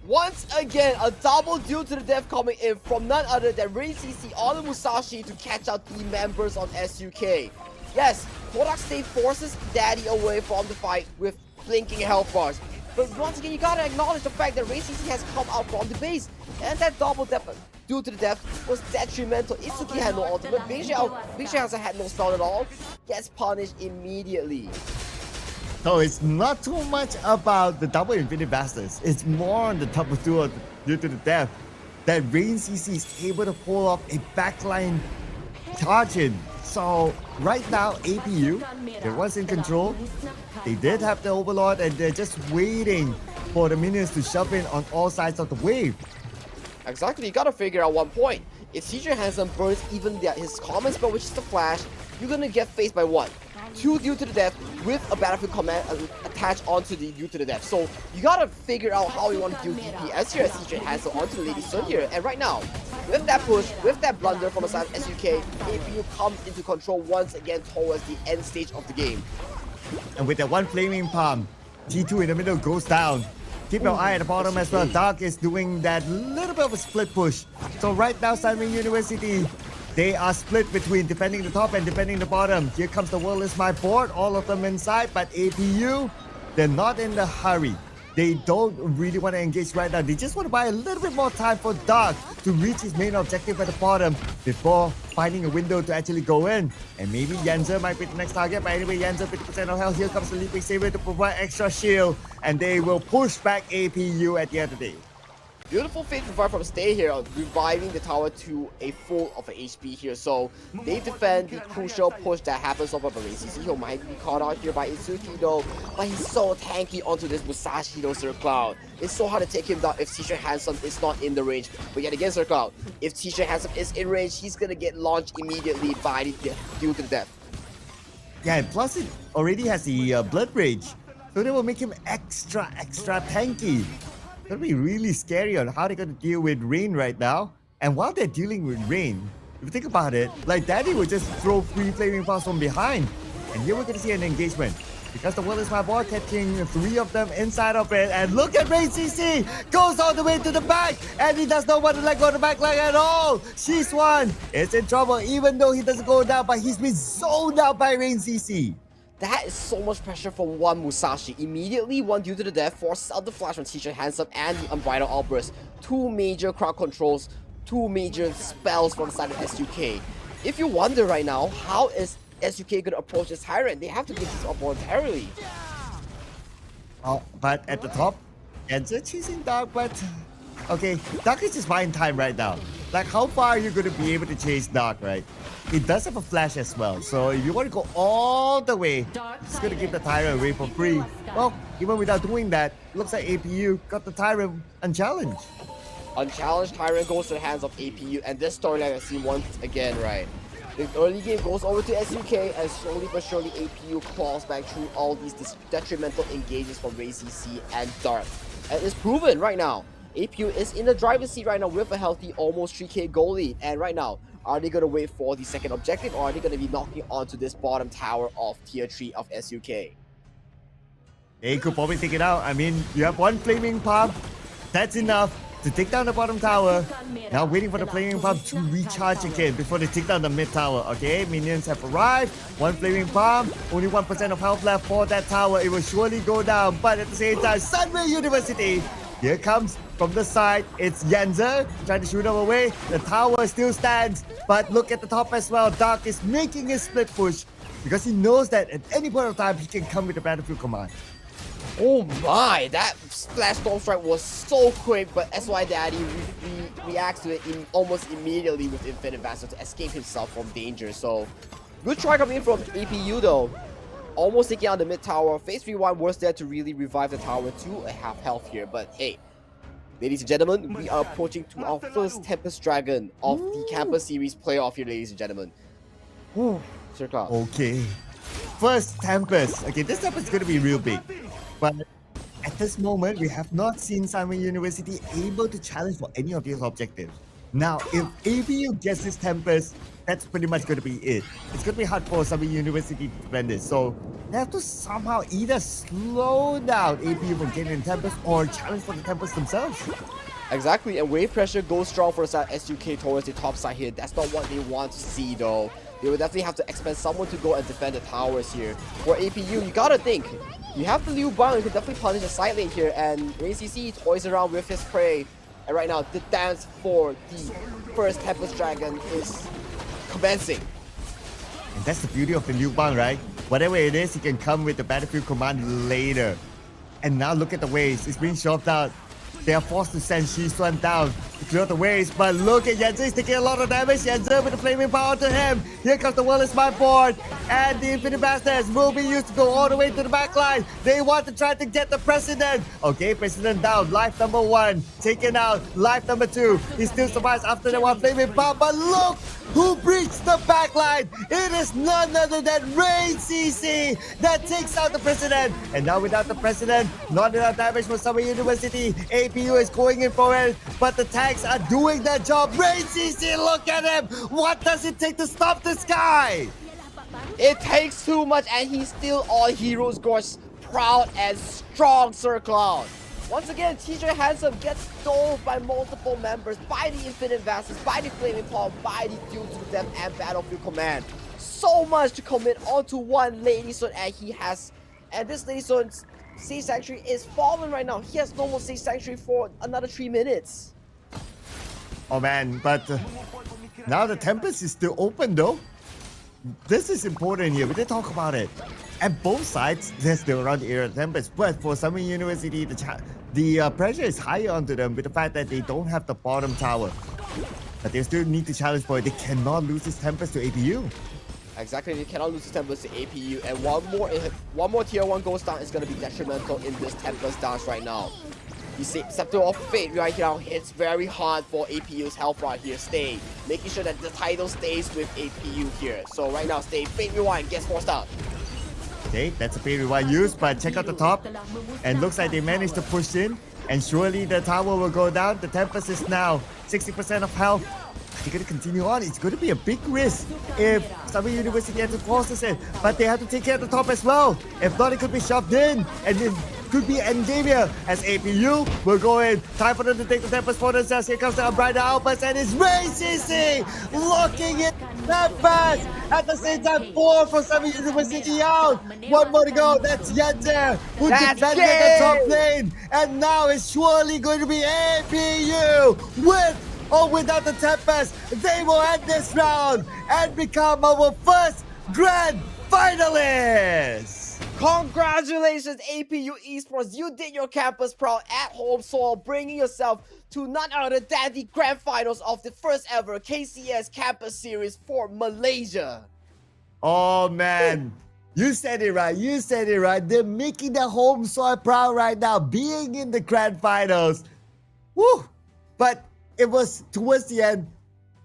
Once again, a double due to the death coming in from none other than Rain CC on the Musashi to catch out the members on SUK. Yes, Kodak State forces Daddy away from the fight with blinking health bars. But once again, you gotta acknowledge the fact that Rain CC has come out from the base. And that double death due to the death was detrimental. Itsuki had no ultimate, Bing Xue had no spell at all, gets punished immediately. So it's not too much about the double Infinite Vastus. It's more on the double duo due to the death that Rain CC is able to pull off a backline charge in. So right now, APU, they're once in control. They did have the Overlord and they're just waiting for the minions to shove in on all sides of the wave. Exactly, you gotta figure out one point. If T-Shirt Handsome burns even his common spell, which is the flash, you're gonna get faced by what? 2 due to the death with a battlefield command attached onto the due to the death. So you gotta figure out how you want to do DPS here as T-Shirt Handsome onto Lady Sun here. And right now, with that push, with that blunder from the side of SUK, APU comes into control once again towards the end stage of the game. And with that one Flaming Palm, G2 in the middle goes down. Keep your eye at the bottom as well. Dark is doing that little bit of a split push. So right now, Sunway University, they are split between defending the top and defending the bottom. Here comes the World is My Board, all of them inside, but APU, they're not in the hurry. They don't really want to engage right now. They just want to buy a little bit more time for Dark to reach his main objective at the bottom before finding a window to actually go in. And maybe Yenzer might be the next target, but anyway, Yenzer 50% of health. Here comes the Leaping Saber to provide extra shield, and they will push back APU at the end of the day. Beautiful fake revive from Stay here, reviving the tower to a full of HP here. So they defend the crucial push that happens over by ACC. He might be caught out here by Itsuki though, but he's so tanky onto this Musashi though, Sir Cloud. It's so hard to take him down if T-Shirt Handsome is not in the range. But yet again, Sir Cloud, if T-Shirt Handsome is in range, he's gonna get launched immediately by the due to the death. Yeah, and plus it already has the Blood Rage. So they will make him extra tanky. Gonna be really scary on how they're gonna deal with Rain right now. And while they're dealing with Rain, if you think about it, like Daddy would just throw free flaming pass from behind. And here we're gonna see an engagement. Because the world is my boy, catching 3 of them inside of it. And look at Rain CC! Goes all the way to the back! And he does not want to let go of the back line at all! She's one! Is in trouble even though he doesn't go down, but he's been zoned out by Rain CC. That is so much pressure for one Musashi. Immediately, one due to the death, forces out the flash from T-Shirt Handsome and the Unbridled Outburst. 2 major crowd controls, 2 major spells from the side of SUK. If you wonder right now, how is SUK going to approach this Tyrant? They have to give this up voluntarily. Oh, but at the top, Genza chasing Dark, but... Okay, Dark is just buying time right now. Like, how far are you going to be able to chase Dark, right? It does have a flash as well, so if you want to go all the way, it's going to give the Tyrant away for free. Well, even without doing that, looks like APU got the Tyrant unchallenged. Unchallenged Tyrant goes to the hands of APU, and this storyline I've seen once again, right? The early game goes over to SUK, and slowly but surely APU claws back through all these detrimental engagements from RayCC and Dark. And it's proven right now. APU is in the driver's seat right now with a healthy almost 3k goal lead. And right now, are they going to wait for the second objective, or are they going to be knocking onto this bottom tower of tier 3 of SUK? They could probably take it out. I mean, you have one flaming pump. That's enough to take down the bottom tower. Now waiting for the flaming pump to recharge again before they take down the mid tower. Okay, minions have arrived. One flaming pump. Only 1% of health left for that tower. It will surely go down. But at the same time, Sunway University. Here comes from the side. It's Yenzer trying to shoot him away. The tower still stands. But look at the top as well. Dark is making his split push because he knows that at any point of time he can come with the battlefield command. Oh my, that Splash Storm Strike was so quick, but SY Daddy reacts to it almost immediately with Infinite Vassal to escape himself from danger. So, good try coming in from APU though. Almost taking out the mid tower. Phase 3-1 was there to really revive the tower to a half health here. But hey, ladies and gentlemen, we are approaching to our first Tempest Dragon of the Campus Series playoff here, ladies and gentlemen. Whew, Sir Cloud. Okay. First Tempest. Okay, this Tempest is going to be real big. But at this moment, we have not seen Sunway University able to challenge for any of these objectives. Now, if APU gets this Tempest, that's pretty much going to be it. It's going to be hard for Sunway University to defend this. So they have to somehow either slow down APU from getting the Tempest or challenge for the Tempest themselves. Exactly, and wave pressure goes strong for the side SUK towards the top side here. That's not what they want to see though. They will definitely have to expend someone to go and defend the towers here. For APU, you gotta think. You have the Liu Bang, you can definitely punish the side lane here, and RayCC toys around with his prey. And right now, the dance for the first Tempest Dragon is commencing. And that's the beauty of the Liu Bang, right? Whatever it is, he can come with the battlefield command later. And now look at the waves, it's being shoved out. They are forced to send Shisuan down to clear the waves, but look at Yenzer, he's taking a lot of damage. Yenzer with the flaming power to him. Here comes the World is My board, and the Infinite Bastards will be used to go all the way to the back line. They want to try to get the President. Okay, President down, life number 1 taken out, life number 2. He still survives after the one flaming power, but look who breached the back line. It is none other than RayCC that takes out the President. And now without the President, not enough damage for Sunway University. APU is going in for it, but the tanks are doing their job. RayCC, look at him! What does it take to stop this guy? It takes too much, and he's still all Heroes Gorge, proud and strong, Sir Cloud. Once again, T-Shirt Handsome gets stole by multiple members, by the Infinite Vassals, by the Flaming Paw, by the Duel to Death and Battlefield Command. So much to commit onto one Lady Sun, and he has, and this Lady Sun's Sage Sanctuary is fallen right now. He has no more Sage Sanctuary for another 3 minutes. Oh man, but now the Tempest is still open though. This is important here, we did talk about it. At both sides, they're still around the area of Tempest, but for Sunway University, the pressure is higher onto them with the fact that they don't have the bottom tower. But they still need to challenge for it. They cannot lose this Tempest to APU. Exactly, you cannot lose the Tempest to APU, and one more tier 1 goes down is going to be detrimental in this Tempest dance right now. You see, Scepter of Fate right now hits very hard for APU's health right here. Stay, making sure that the title stays with APU here. So right now, Stay, Fate Rewind gets forced out. Okay, that's a Fate Rewind used, but check out the top. And looks like they managed to push in. And surely the tower will go down. The Tempest is now 60% of health. They're going to continue on. It's going to be a big risk if Sunway University has to force this in. But they have to take care of the top as well. If not, it could be shoved in. And it could be endgame here as APU will go in. Time for them to take the Tempest for themselves. Here comes the Brighter Outburst and it's Ray CC locking it. Tempest at the same time. 4 for Sunway University out. One more to go. That's Yenzer who defended the top lane. And now it's surely going to be APU with or without the Tempest. They will end this round and become our first grand finalists. Congratulations, APU Esports. You did your campus proud at home soil, bringing yourself to none other than the grand finals of the first ever KCS campus series for Malaysia. Oh man, you said it right. You said it right. They're making the home soil proud right now, being in the grand finals. Woo! But it was towards the end,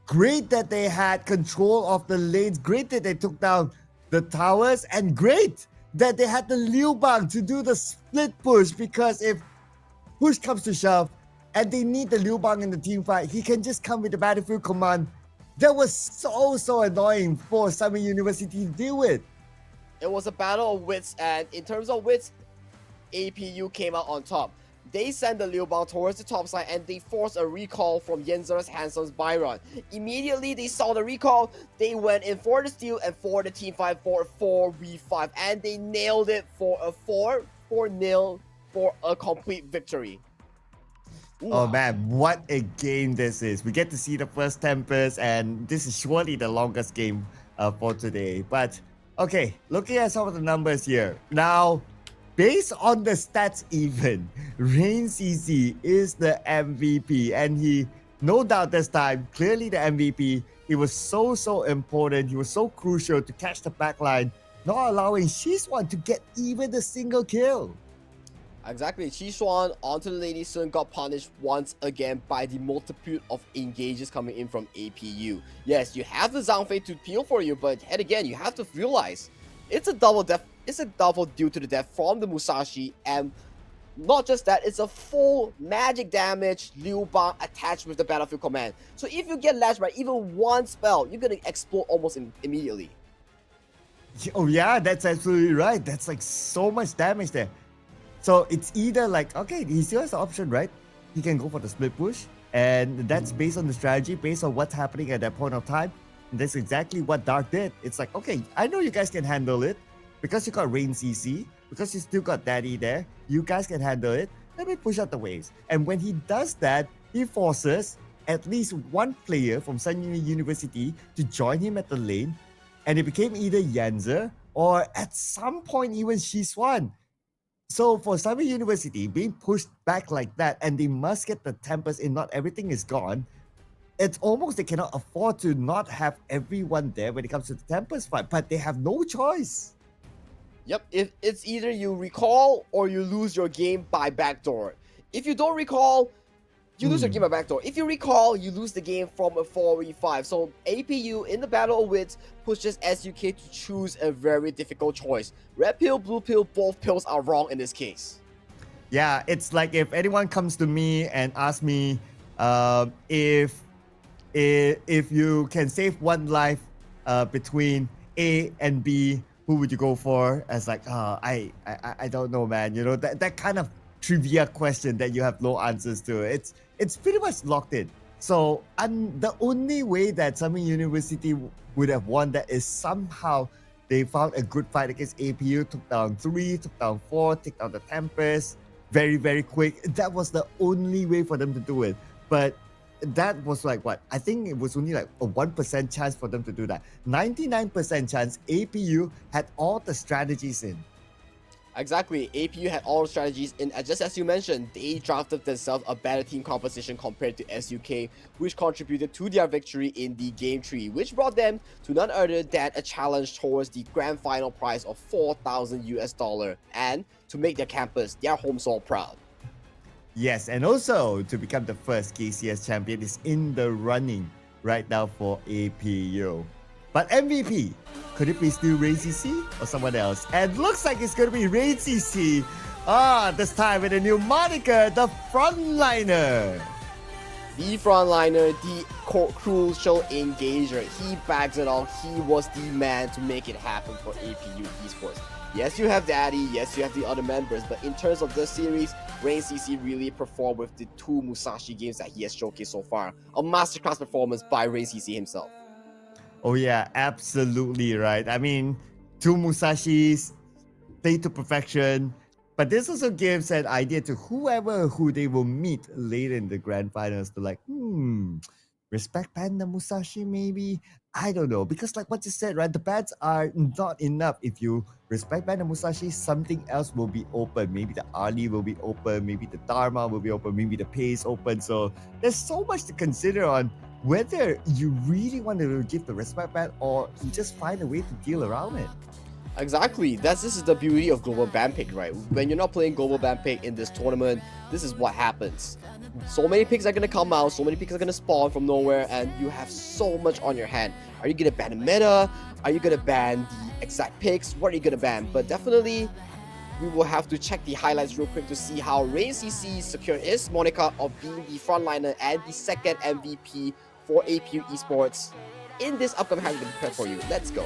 great that they had control of the lanes, great that they took down the towers, and great that they had the Liu Bang to do the split push, because if push comes to shove and they need the Liu Bang in the team fight, he can just come with the battlefield command. That was so annoying for Sunway University to deal with. It was a battle of wits, and in terms of wits, APU came out on top. They sent the Liu Bang towards the top side and they forced a recall from Yenzer's Hansom's Byron. Immediately they saw the recall, they went in for the steal and for the team fight for a 4v5, and they nailed it for a 4-0 for a complete victory. Oh man, what a game this is. We get to see the first Tempest, and this is surely the longest game for today. But okay, looking at some of the numbers here. Now, based on the stats even, Rain CC is the MVP, and he, no doubt this time, clearly the MVP. He was so important. He was so crucial to catch the backline, not allowing Shiswan to get even a single kill. Exactly, Chishuan onto the Lady Sun got punished once again by the multitude of engages coming in from APU. Yes, you have the Zhangfei to peel for you, but head again, you have to realize it's a double death. It's a double due to the death from the Musashi, and not just that, it's a full magic damage Liu Bang attached with the battlefield command. So if you get lashed by even one spell, you're gonna explode almost immediately. Oh yeah, that's absolutely right. That's like so much damage there. So it's either like, okay, he still has the option, right? He can go for the split push, and that's based on the strategy, based on what's happening at that point of time. And that's exactly what Dark did. It's like, okay, I know you guys can handle it because you got Rain CC, because you still got Daddy there. You guys can handle it. Let me push out the waves. And when he does that, he forces at least one player from Sunway University to join him at the lane, and it became either Yanzer or at some point even Shiswan. So for Sunway University being pushed back like that, and they must get the Tempest in, not everything is gone, it's almost they cannot afford to not have everyone there when it comes to the Tempest fight, but they have no choice. Yep, it's either you recall or you lose your game by backdoor. If you don't recall, you lose your game by backdoor. If you recall, you lose the game from a 4v5. So APU in the Battle of Wits pushes SUK to choose a very difficult choice. Red pill, blue pill, both pills are wrong in this case. Yeah, it's like if anyone comes to me and asks me if you can save one life between A and B, who would you go for? As like, I don't know, man. You know, that kind of trivia question that you have no answers to. It's pretty much locked in. So the only way that Sunway University would have won that is somehow they found a good fight against APU, took down 3, took down 4, took down the Tempest very quick. That was the only way for them to do it. But that was like what? I think it was only like a 1% chance for them to do that. 99% chance APU had all the strategies in. Exactly, APU had all the strategies, and just as you mentioned, they drafted themselves a better team composition compared to SUK, which contributed to their victory in the game 3, which brought them to none other than a challenge towards the grand final prize of $4,000 and to make their campus, their home soil proud. Yes, and also to become the first KCS champion is in the running right now for APU. But MVP, could it be still Rain CC or someone else? And looks like it's going to be Rain CC. This time with a new moniker, the Frontliner. The frontliner, the crucial engager. He bags it all. He was the man to make it happen for APU Esports. Yes, you have Daddy. Yes, you have the other members. But in terms of this series, Rain CC really performed with the 2 Musashi games that he has showcased so far. A masterclass performance by Rain CC himself. Oh yeah, absolutely right. I mean, 2 Musashis, play to perfection. But this also gives an idea to who they will meet later in the grand finals. To like, respect Panda Musashi maybe? I don't know. Because like what you said, right? The bans are not enough. If you respect Panda Musashi, something else will be open. Maybe the Ali will be open. Maybe the Dharma will be open. Maybe the Pace open. So there's so much to consider on whether you really want to give the respect ban or you just find a way to deal around it. Exactly. This is the beauty of global ban pick, right? When you're not playing global ban pick in this tournament, this is what happens. So many picks are gonna come out, so many picks are gonna spawn from nowhere, and you have so much on your hand. Are you gonna ban the meta? Are you gonna ban the exact picks? What are you gonna ban? But definitely, we will have to check the highlights real quick to see how Rain CC secured his moniker of being the frontliner and the second MVP for APU Esports in this upcoming highlight prepared for you. Let's go.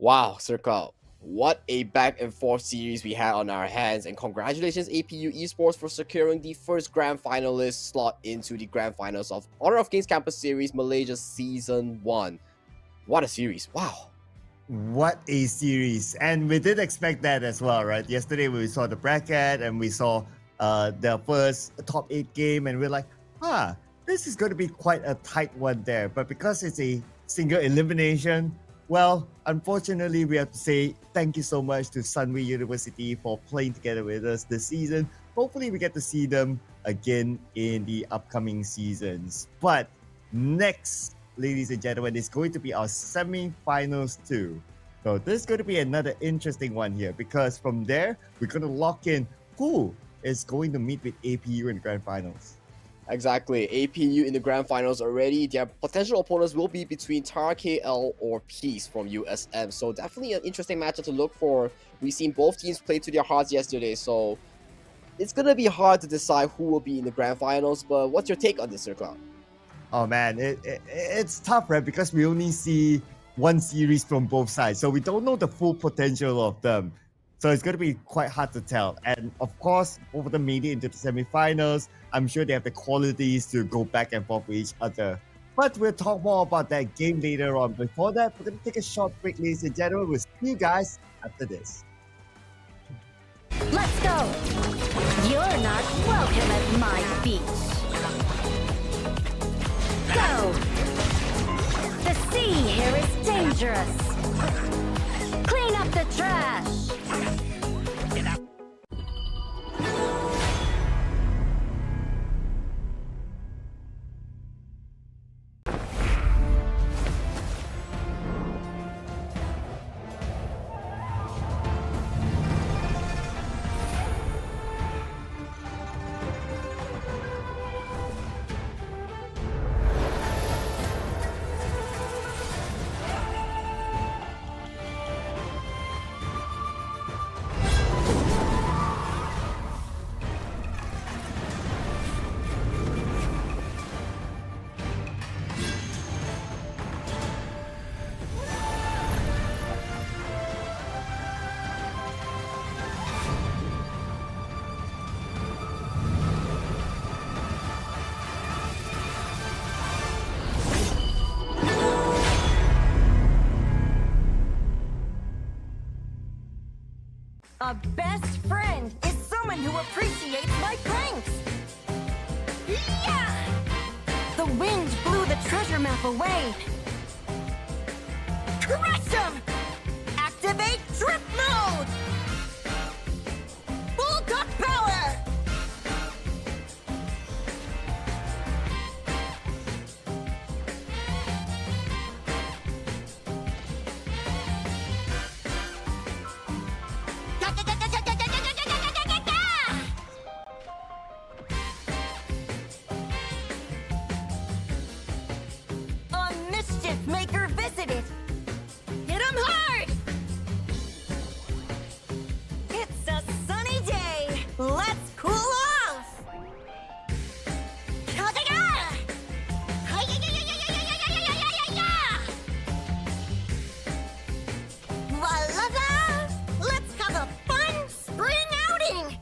Wow, Circle, what a back and forth series we had on our hands, and congratulations APU Esports for securing the first grand finalist slot into the grand finals of Honor of Kings Campus Series Malaysia Season 1. What a series, wow. What a series. And we did expect that as well, right? Yesterday we saw the bracket and we saw the first top 8 game and we're like, this is going to be quite a tight one there. But because it's a single elimination, well, unfortunately, we have to say thank you so much to Sunway University for playing together with us this season. Hopefully, we get to see them again in the upcoming seasons. But next, ladies and gentlemen, is going to be our semi-finals too. So this is going to be another interesting one here because from there, we're going to lock in who is going to meet with APU in the grand finals. Exactly, APU in the grand finals already. Their potential opponents will be between TARUMT KL or Peace from USM. So definitely an interesting matchup to look for. We've seen both teams play to their hearts yesterday, so it's gonna be hard to decide who will be in the grand finals. But what's your take on this, Sir Cloud? Oh man, it's tough, right? Because we only see one series from both sides, so we don't know the full potential of them. So it's going to be quite hard to tell. And of course, both of them made it into the semifinals. I'm sure they have the qualities to go back and forth with each other. But we'll talk more about that game later on. Before that, we're going to take a short break, ladies and gentlemen. We'll see you guys after this. Let's go! You're not welcome at my beach. Go! The sea here is dangerous. Clean up the trash. A best friend is someone who appreciates my pranks. Yeah! The wind blew the treasure map away. Crush them! Activate trip mode! Full cut power! A mischief maker visited. Hit 'em hard! It's a sunny day. Let's cool off. La-la-la! Let's have a fun spring outing.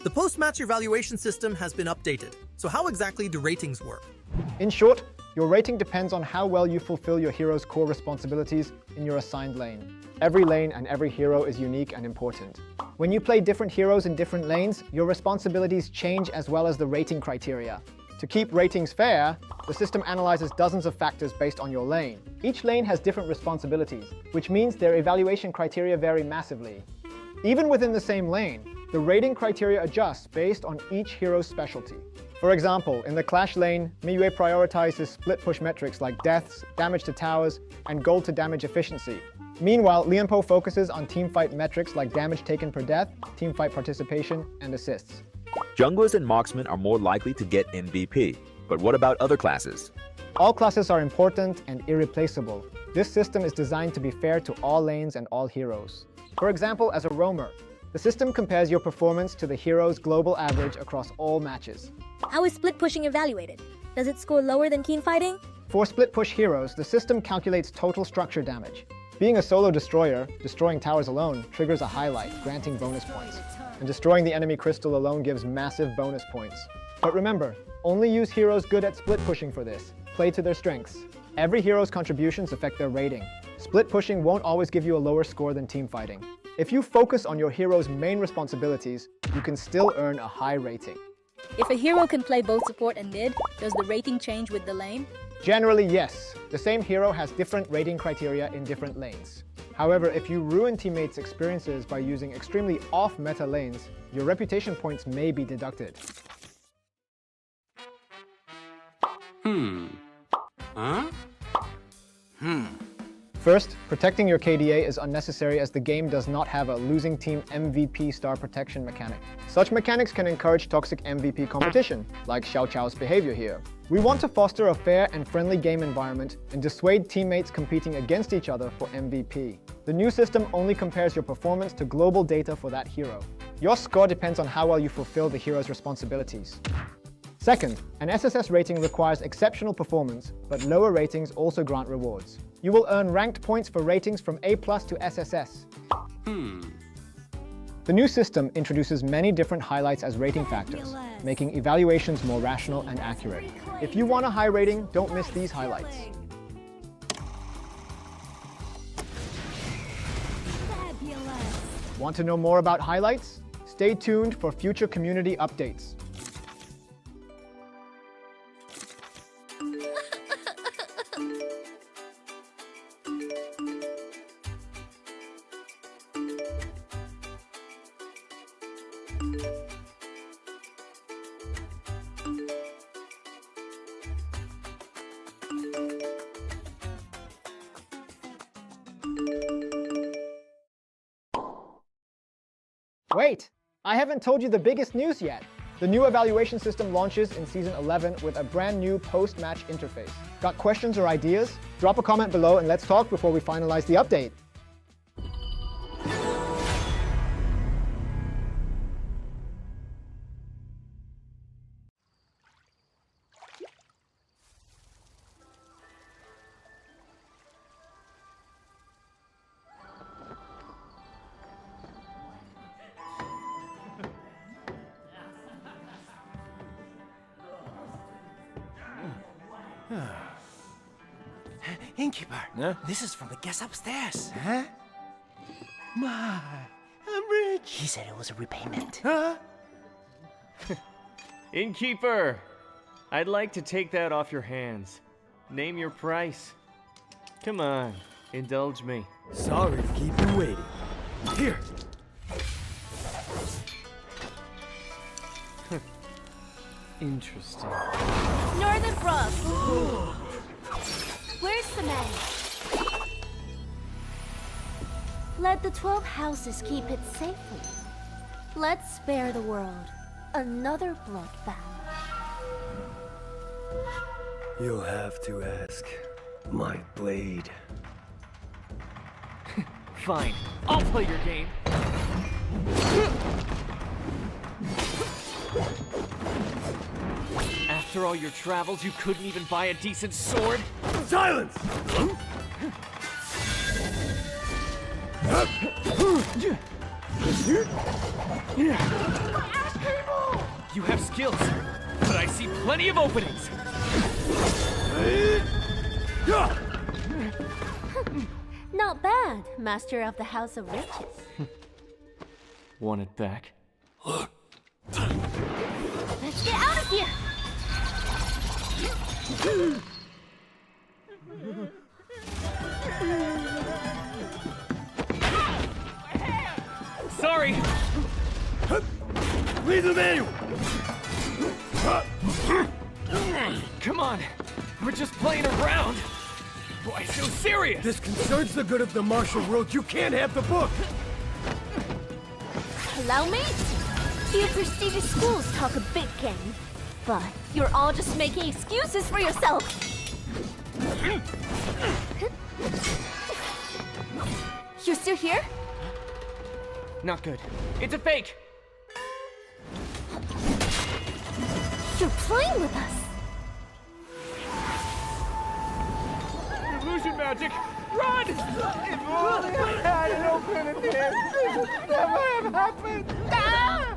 The post-match evaluation system has been updated. So how exactly do ratings work? In short, your rating depends on how well you fulfill your hero's core responsibilities in your assigned lane. Every lane and every hero is unique and important. When you play different heroes in different lanes, your responsibilities change as well as the rating criteria. To keep ratings fair, the system analyzes dozens of factors based on your lane. Each lane has different responsibilities, which means their evaluation criteria vary massively. Even within the same lane, the rating criteria adjusts based on each hero's specialty. For example, in the Clash lane, Miyue prioritizes split push metrics like deaths, damage to towers, and gold to damage efficiency. Meanwhile, Lianpo focuses on teamfight metrics like damage taken per death, teamfight participation, and assists. Junglers and marksmen are more likely to get MVP. But what about other classes? All classes are important and irreplaceable. This system is designed to be fair to all lanes and all heroes. For example, as a roamer, the system compares your performance to the hero's global average across all matches. How is split pushing evaluated? Does it score lower than keen fighting? For split push heroes, the system calculates total structure damage. Being a solo destroyer, destroying towers alone triggers a highlight, granting bonus points. And destroying the enemy crystal alone gives massive bonus points. But remember, only use heroes good at split pushing for this. Play to their strengths. Every hero's contributions affect their rating. Split pushing won't always give you a lower score than team fighting. If you focus on your hero's main responsibilities, you can still earn a high rating. If a hero can play both support and mid, does the rating change with the lane? Generally, yes. The same hero has different rating criteria in different lanes. However, if you ruin teammates' experiences by using extremely off-meta lanes, your reputation points may be deducted. First, protecting your KDA is unnecessary as the game does not have a losing team MVP star protection mechanic. Such mechanics can encourage toxic MVP competition, like Xiao Chao's behavior here. We want to foster a fair and friendly game environment and dissuade teammates competing against each other for MVP. The new system only compares your performance to global data for that hero. Your score depends on how well you fulfill the hero's responsibilities. Second, an SSS rating requires exceptional performance, but lower ratings also grant rewards. You will earn ranked points for ratings from A+ to SSS. The new system introduces many different highlights as rating factors, making evaluations more rational and accurate. If you want a high rating, don't miss these highlights. Want to know more about highlights? Stay tuned for future community updates. Wait! I haven't told you the biggest news yet. The new evaluation system launches in Season 11 with a brand new post-match interface. Got questions or ideas? Drop a comment below and let's talk before we finalize the update. Innkeeper, this is from the guest upstairs. Huh? My, I'm rich. He said it was a repayment. Huh? Innkeeper, I'd like to take that off your hands. Name your price. Come on, indulge me. Sorry to keep you waiting. Here. Interesting. Northern Brook. Where's the man? Let the 12 houses keep it safely. Let's spare the world another bloodbath. You'll have to ask my blade. Fine, I'll play your game. After all your travels, you couldn't even buy a decent sword? Silence! You have skills, but I see plenty of openings. Not bad, Master of the House of Riches. Want it back? Let's get out of here! Sorry! Read the manual! Come on, we're just playing around. Why so serious? This concerns the good of the martial world. You can't have the book! Allow me? Few prestigious schools talk a big game, but you're all just making excuses for yourself. You're still here? Not good. It's a fake! You're playing with us. Illusion magic! Run! If only I had an alternative, this would never have happened!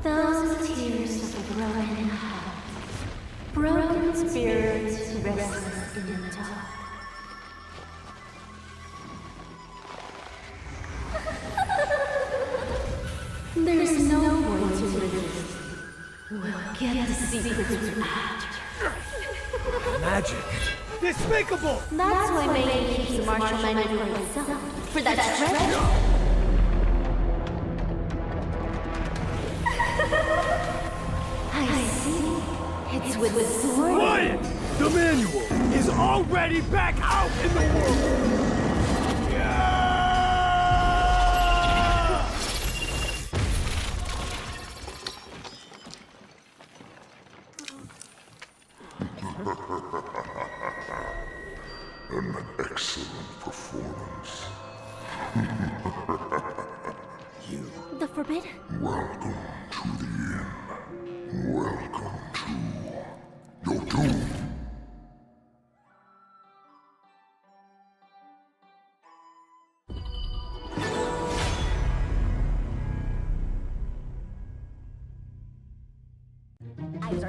Those tears of a broken heart, broken spirits restless in the dark. There's no point to resist. We'll get the secrets after. Magic! Despicable! That's why Megan keeps the martial manual for himself. For that treasure. I see. It's with the sword. Quiet! The manual is already back out in the world! An excellent performance. The Forbidden? Welcome to the inn. Welcome to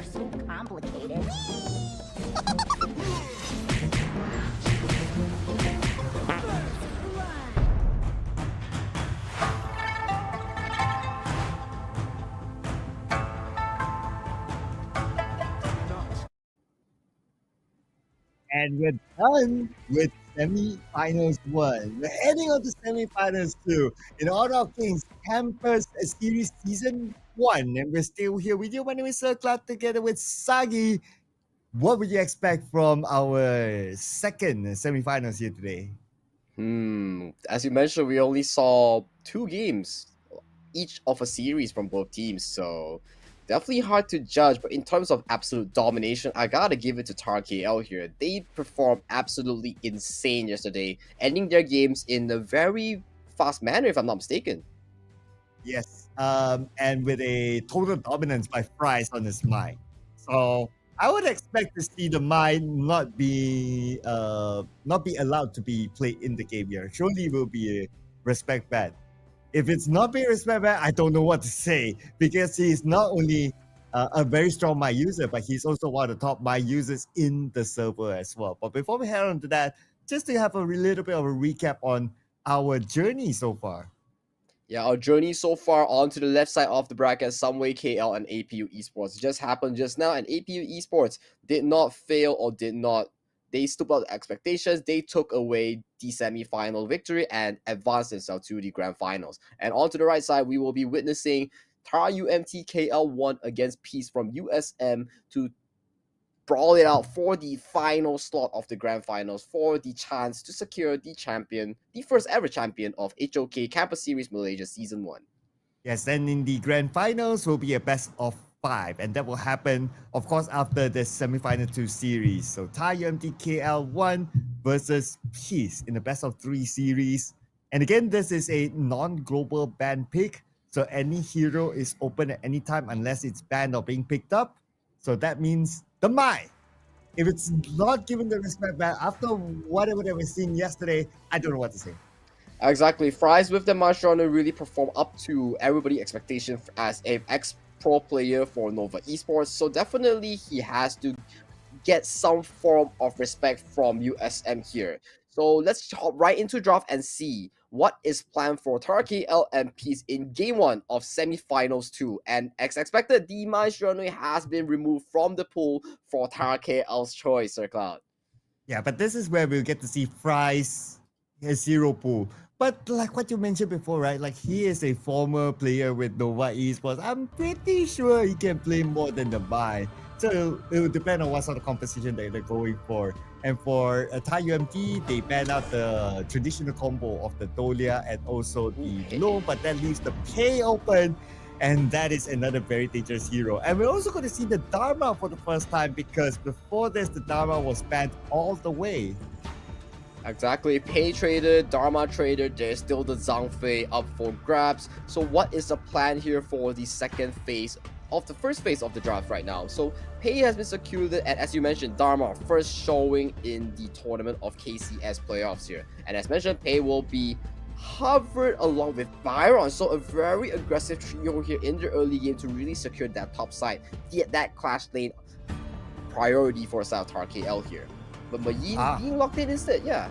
never so complicated. And we're done with semi-finals 1. We're heading on to semi-finals 2 in Honor of Kings Campus Series Season 1. And we're still here with you. My name is Sir Clark together with Sagi. What would you expect from our second semi-finals here today? As you mentioned, we only saw 2 games, each of a series from both teams, so definitely hard to judge. But in terms of absolute domination, I gotta give it to TARUMT KL here. They performed absolutely insane yesterday, ending their games in a very fast manner, if I'm not mistaken. Yes, and with a total dominance by Fries on his mind. So I would expect to see the mind not be allowed to be played in the game here. Surely will be a respect ban. If it's not being respect ban, I don't know what to say, because he's not only a very strong my user, but he's also one of the top my users in the server as well. But before we head on to that, just to have a little bit of a recap on our journey so far. Yeah, our journey so far onto the left side of the bracket, Sunway KL and APU Esports. It just happened just now, and APU Esports did not fail or they stood out the expectations. They took away the semi-final victory and advanced themselves to the grand finals. And onto the right side, we will be witnessing TARUMT KL 1 against Peace from USM to brawl it out for the final slot of the grand finals for the chance to secure the champion, the first ever champion of HOK Campus Series Malaysia Season 1. Yes, and in the grand finals will be a best of 5, and that will happen, of course, after the semi-final 2 series. So TARUMT KL 1 versus Peace in the best of 3 series. And again, this is a non-global ban pick, so any hero is open at any time unless it's banned or being picked up. So that means the Mai. If it's not given the respect ban after whatever that we've seen yesterday, I don't know what to say. Exactly. Fries with the Marshrunner really performed up to everybody's expectation as an ex-pro player for Nova Esports. So definitely he has to get some form of respect from USM here. So let's hop right into draft and see what is planned for TARUMT KL and Peace in Game 1 of Semi-Finals 2. And as expected, the Marshrunner has been removed from the pool for TARUMT KL's choice, Sir Cloud. Yeah, but this is where we'll get to see Fries, his hero pool. But like what you mentioned before, right? Like he is a former player with Nova Esports. I'm pretty sure he can play more than the buy. So it will depend on what sort of composition they're going for. And for TARUMT, they ban out the traditional combo of the Dolia and also the Low, but that leaves the Pay open. And that is another very dangerous hero. And we're also going to see the Dharma for the first time, because before this, the Dharma was banned all the way. Exactly, Pay traded, Dharma traded, there's still the Zhangfei up for grabs. So what is the plan here for the second phase of the first phase of the draft right now? So Pay has been secured, and as you mentioned, Dharma first showing in the tournament of KCS playoffs here. And as mentioned, Pay will be hovered along with Byron, so a very aggressive trio here in the early game to really secure that top side, get that clash lane priority for South TARUMT KL here. But Mayin being locked in instead, yeah.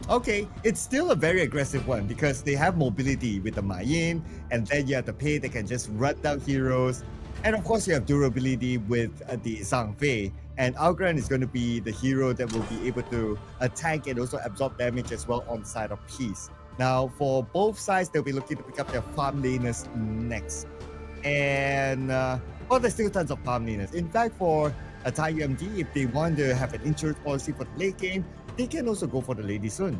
Okay, it's still a very aggressive one because they have mobility with the Mayin, and then you have the Pay that can just run down heroes. And of course, you have durability with the Zhangfei. And Algran is going to be the hero that will be able to attack and also absorb damage as well on the side of Peace. Now, for both sides, they'll be looking to pick up their farm laners next. And well, there's still tons of farm laners. In fact, for TARUMT, if they want to have an insurance policy for the late game, they can also go for the Lady Sun.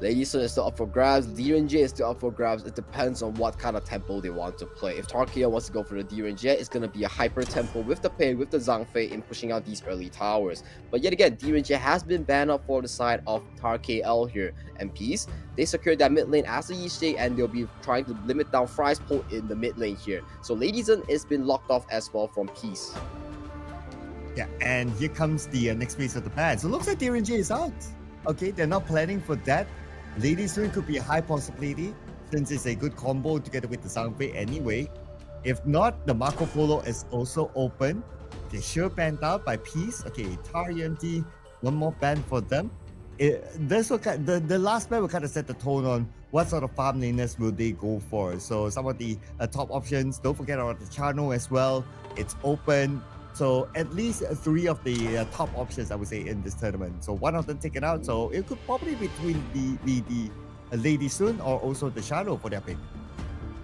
Lady Sun is still up for grabs, DRNJ is still up for grabs. It depends on what kind of tempo they want to play. If TARUMT KL wants to go for the DRNJ, it's going to be a hyper tempo with the Pay, with the Zhangfei in pushing out these early towers. But yet again, DRNJ has been banned up for the side of TARUMT KL here. And Peace, they secured that mid lane as a Yishe, and they'll be trying to limit down Fry's pull in the mid lane here. So Lady Sun has been locked off as well from Peace. Yeah, and here comes the next phase of the ban. So it looks like DRNJ is out. Okay, they're not planning for that. Lady Sun could be a high possibility since it's a good combo together with the Zhangfei anyway. If not, the Marco Polo is also open. Okay, sure banned out by Peace. Okay, TARUMT, one more ban for them. The last ban will kind of set the tone on what sort of farm laners will they go for. So some of the top options, don't forget about the Chano as well. It's open. So at least 3 of the top options, I would say, in this tournament. So one of them taken out. So it could probably be between the Lady Sun or also the Shadow for their pick.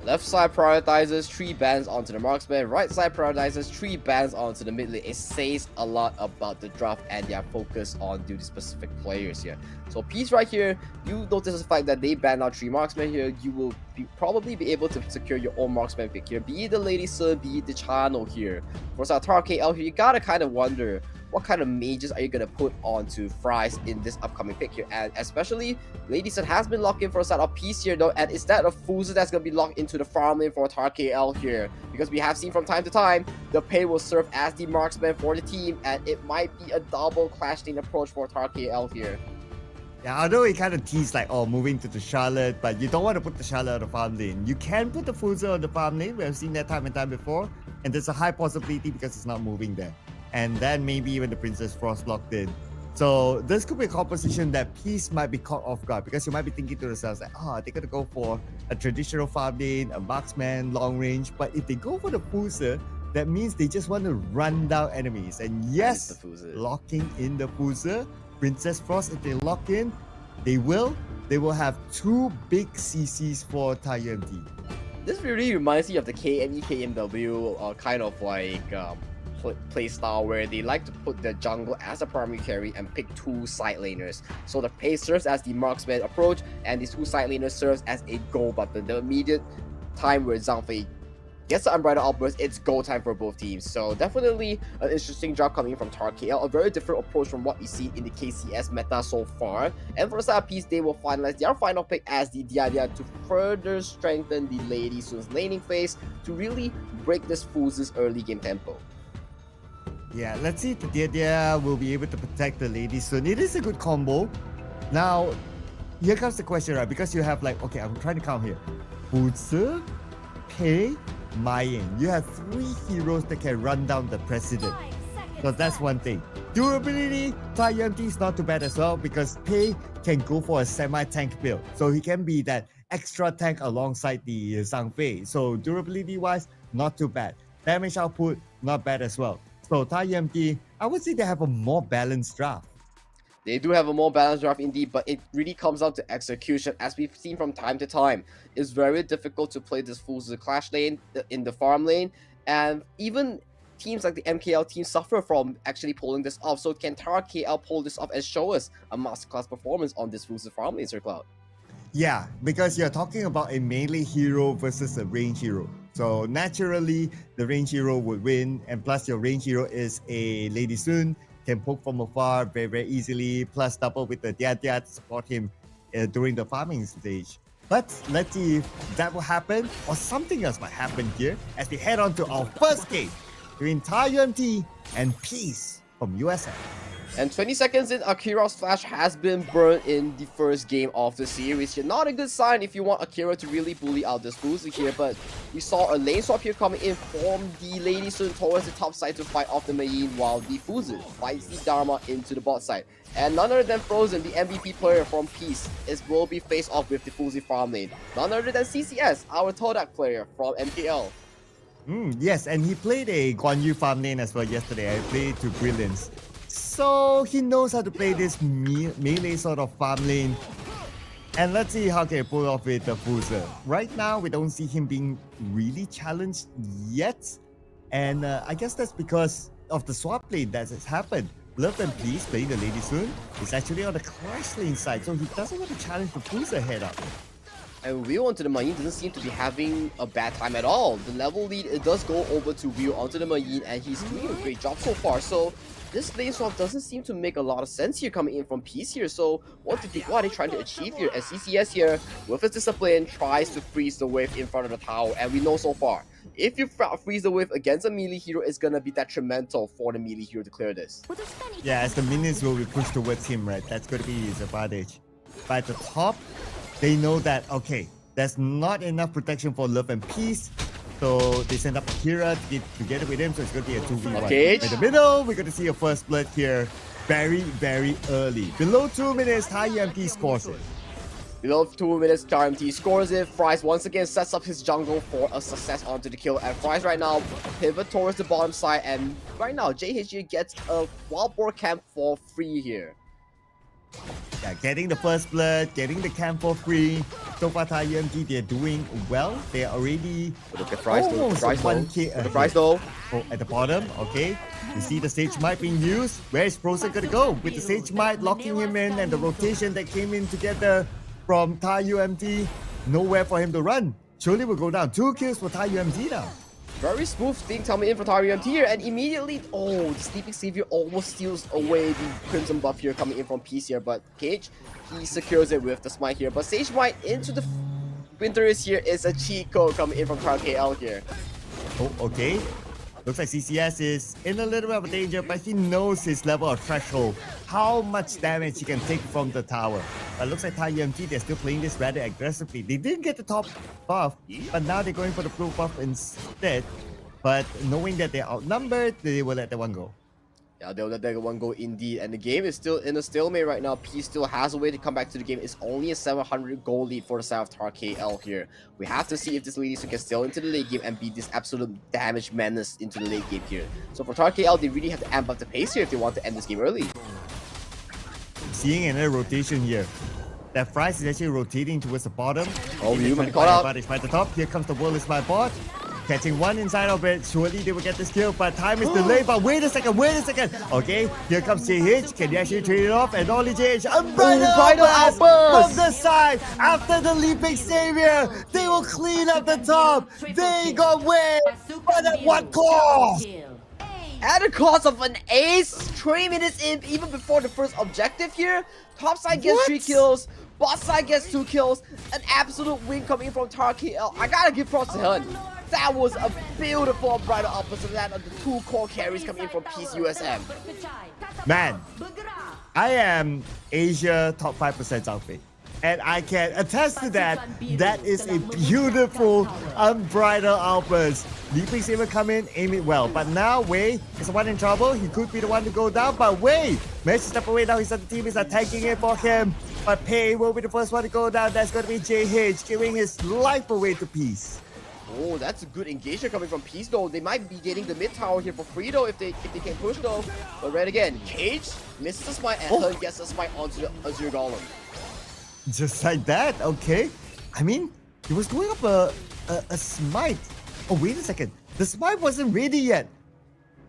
Left side prioritizes 3 bans onto the marksman. Right side prioritizes 3 bans onto the mid lane. It says a lot about the draft and their focus on duty specific players here. So Peace right here, you notice the fact that they banned out 3 marksmen here. You will probably be able to secure your own marksman pick here. Be it the Lady Sun, be it the Chano here. For TARUMT KL here, you gotta kind of wonder what kind of mages are you going to put onto Fries in this upcoming pick here? And especially, Lady Sun has been locked in for a side of Peace here though, and is that a Fuser that's going to be locked into the farm lane for TARUMT KL here? Because we have seen from time to time, the Pei will serve as the marksman for the team, and it might be a double clash lane approach for TARUMT KL here. Yeah, although it kind of teased like, oh, moving to the Charlotte, but you don't want to put the Charlotte on the farm lane. You can put the Fuser on the farm lane. We have seen that time and time before, and there's a high possibility because it's not moving there. And then maybe even the Princess Frost locked in. So this could be a composition that Peace might be caught off guard, because you might be thinking to yourselves like, they're gonna go for a traditional farm lane, a marksman, long range. But if they go for the Fuser, that means they just want to run down enemies. And yes, locking in the Fuser, Princess Frost, if they lock in, they will have 2 big CCs for TARUMT. This really reminds me of the KME KMW kind of like play style where they like to put the jungle as a primary carry and pick 2 side laners. So the Pei serves as the marksman approach, and these 2 side laners serves as a go button. The immediate time where Zhang Fei gets the Umbrella outburst, it's go time for both teams. So definitely an interesting draft coming from TARUMT KL, a very different approach from what we see in the KCS meta so far. And for the side piece, they will finalize their final pick as the Dia to further strengthen the Lady Sun's laning phase to really break this Fuse's early game tempo. Yeah, let's see if the Dia will be able to protect the Lady Sun. It is a good combo. Now, here comes the question, right? Because you have like, okay, I'm trying to count here. Fuser, Pei, Maying. You have 3 heroes that can run down the President. So that's one thing. Durability, TARUMT is not too bad as well, because Pei can go for a semi-tank build. So he can be that extra tank alongside the Zhang Fei. So durability wise, not too bad. Damage output, not bad as well. So TARUMT, I would say they have a more balanced draft. They do have a more balanced draft indeed, but it really comes down to execution. As we've seen from time to time, it's very difficult to play this Fuser clash lane in the farm lane, and even teams like the MKL team suffer from actually pulling this off. So can TARUMT KL pull this off and show us a masterclass performance on this Fuser farm lane, Sir Cloud? Yeah, because you're talking about a melee hero versus a range hero. So naturally, the range hero would win, and plus your range hero is a Lady Sun, can poke from afar very, very easily, plus double with the Dia to support him during the farming stage. But let's see if that will happen, or something else might happen here as we head on to our first game between TARUMT and Peace from USA. And 20 seconds in, Akira's flash has been burned in the first game of the series here. Not a good sign if you want Akira to really bully out this Fuser here, but we saw a lane swap here coming in from the Lady Sun towards the top side to fight off the Mayin, while the Fuser fights the Dharma into the bot side. And none other than Frozen, the MVP player from Peace, will be faced off with the Fuser farm lane. None other than CCS, our Todak player from MKL. Yes, and he played a Guan Yu farm lane as well yesterday. I played to brilliance. So he knows how to play this melee sort of farm lane. And let's see how can he pull off with the Fuser. Right now, we don't see him being really challenged yet. And I guess that's because of the swap lane that has happened. Love and Peace playing the Lady Sun is actually on the clash lane side, so he doesn't want to challenge the Fuser head up. And Will onto the Mayin doesn't seem to be having a bad time at all. The level lead, it does go over to Will onto the Mayin, and he's doing a great job so far. So this lane swap doesn't seem to make a lot of sense here coming in from Peace here. So what are they trying to achieve here? As CCS here, with his discipline, tries to freeze the wave in front of the tower. And we know so far, if you freeze the wave against a melee hero, it's gonna be detrimental for the melee hero to clear this. Yeah, as the minions will be pushed towards him, right? That's going to be his advantage. But at the top, they know that, okay, there's not enough protection for Love and Peace. So they send up Akira to get together with him, so it's going to be a 2v1. Okay. In the middle, we're going to see a first blood here very, very early. Below 2 minutes, TARUMT scores it. Below 2 minutes, TARUMT scores it. Fries once again sets up his jungle for a success onto the kill. And Fries right now pivot towards the bottom side. And right now, JHG gets a wild boar camp for free here. Yeah, getting the first blood, getting the camp for free. So far, TARUMT, they're doing well. They're already Look at Fries though. almost Fries 1k though. The Fries though. Oh, at the bottom, okay. You see the Sage Might being used. Where is Frozen gonna go? With the Sage Might locking him in and the rotation that came in together from TARUMT, nowhere for him to run. Surely will go down. 2 kills for TARUMT now. Very smooth thing coming in for TARUMT here, and immediately, oh, the Sleeping Savior almost steals away the Crimson buff here coming in from Peace here, but Cage, he secures it with the Smite here. But Sage Might into the Winter is here is a cheat code coming in from TARUMT KL here. Oh, okay. Looks like CCS is in a little bit of danger, but he knows his level of threshold, how much damage he can take from the tower. But looks like TARUMT, they're still playing this rather aggressively. They didn't get the top buff, but now they're going for the blue buff instead. But knowing that they're outnumbered, they will let that one go. Yeah, they'll let that one go indeed. And the game is still in a stalemate right now. P still has a way to come back to the game. It's only a 700 goal lead for the side of TAR KL here. We have to see if this lady can still into the late game and beat this absolute damage menace into the late game here. So for TAR KL, they really have to amp up the pace here if they want to end this game early. Seeing another rotation here. That Fries is actually rotating towards the bottom. Oh, you might be caught caught out. Advantage by the top. Here comes the World is my bot. Catching one inside of it. Surely they will get this kill, but time is delayed. But wait a second, wait a second. Okay, here comes JH. Can you actually trade it off? And only JH. Bridal outburst from the side. After the Leaping Savior, they will clean up the top. They got way. But at what cost? At the cost of an ace, 3 minutes in, even before the first objective here. Top side gets 3 kills. Bot side gets 2 kills. An absolute win coming from TAR KL. I gotta give props to him. That was a beautiful bridal opposite that of the 2 core carries coming in from Peace USM. Man, I am Asia top 5% outfit. And I can attest to that. That is a beautiful unbridled outburst. Leaping Saber come in, aim it well. But now Wei is the one in trouble. He could be the one to go down. But Wei managed to step away now. His other teammates are tanking it for him. But Pei will be the first one to go down. That's going to be JH giving his life away to Peace. Oh, that's a good engagement coming from Peace though. They might be getting the mid tower here for free though if they can push though. But right again, Cage misses the smite and Hun gets the smite onto the Azure Golem. Just like that, okay. I mean, he was going up a smite. Oh, wait a second. The smite wasn't ready yet.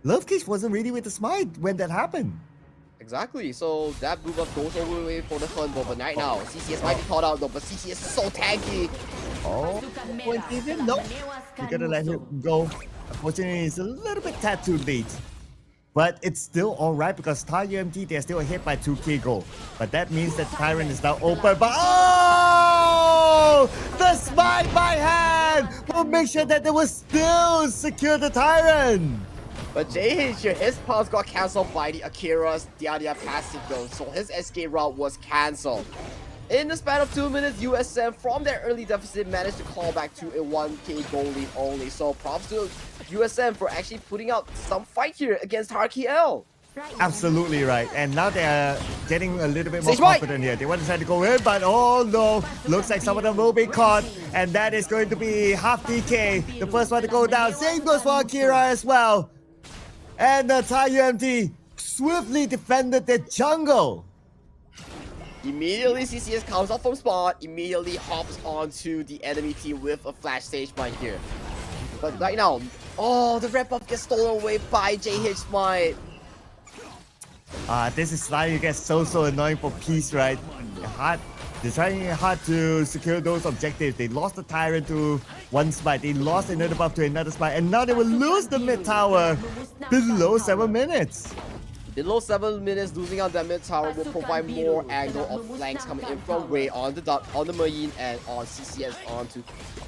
Love Cage wasn't ready with the smite when that happened. Exactly, so that blue buff goes all the way for the Hun though, but right now, CCS might be caught out though, but CCS is so tanky. Oh, nope. You gotta let him go. Unfortunately, it's a little bit tad too late. But it's still alright because TARUMT, they're still ahead by 2k gold. But that means that Tyrant is now open. But oh! The smite by hand will make sure that they will still secure the Tyrant. But JH here, his pulse got cancelled by the Akira's Diadia passive though, so his escape route was cancelled. In the span of 2 minutes, USM from their early deficit managed to call back to a 1k goal lead only. So props to USM for actually putting out some fight here against TAR KL. Absolutely right. And now they are getting a little bit more Sage Might. confident here. They want to try to go in, but oh no. Looks like some of them will be caught. And that is going to be half DK. The first one to go down. Same goes for Akira as well. And the TARUMT swiftly defended the jungle. Immediately CCS comes up from spot, immediately hops onto the enemy team with a flash stage mine here. But right now, oh, the red buff gets stolen away by JH Smite. This is why you get so annoying for Peace, right? They're trying hard to secure those objectives. They lost the Tyrant to one smite. They lost another buff to another smite. And now they will lose the mid tower below 7 minutes. Below 7 minutes, losing out that mid tower will provide more angle of flanks coming in from Ray on the Marine and on CCS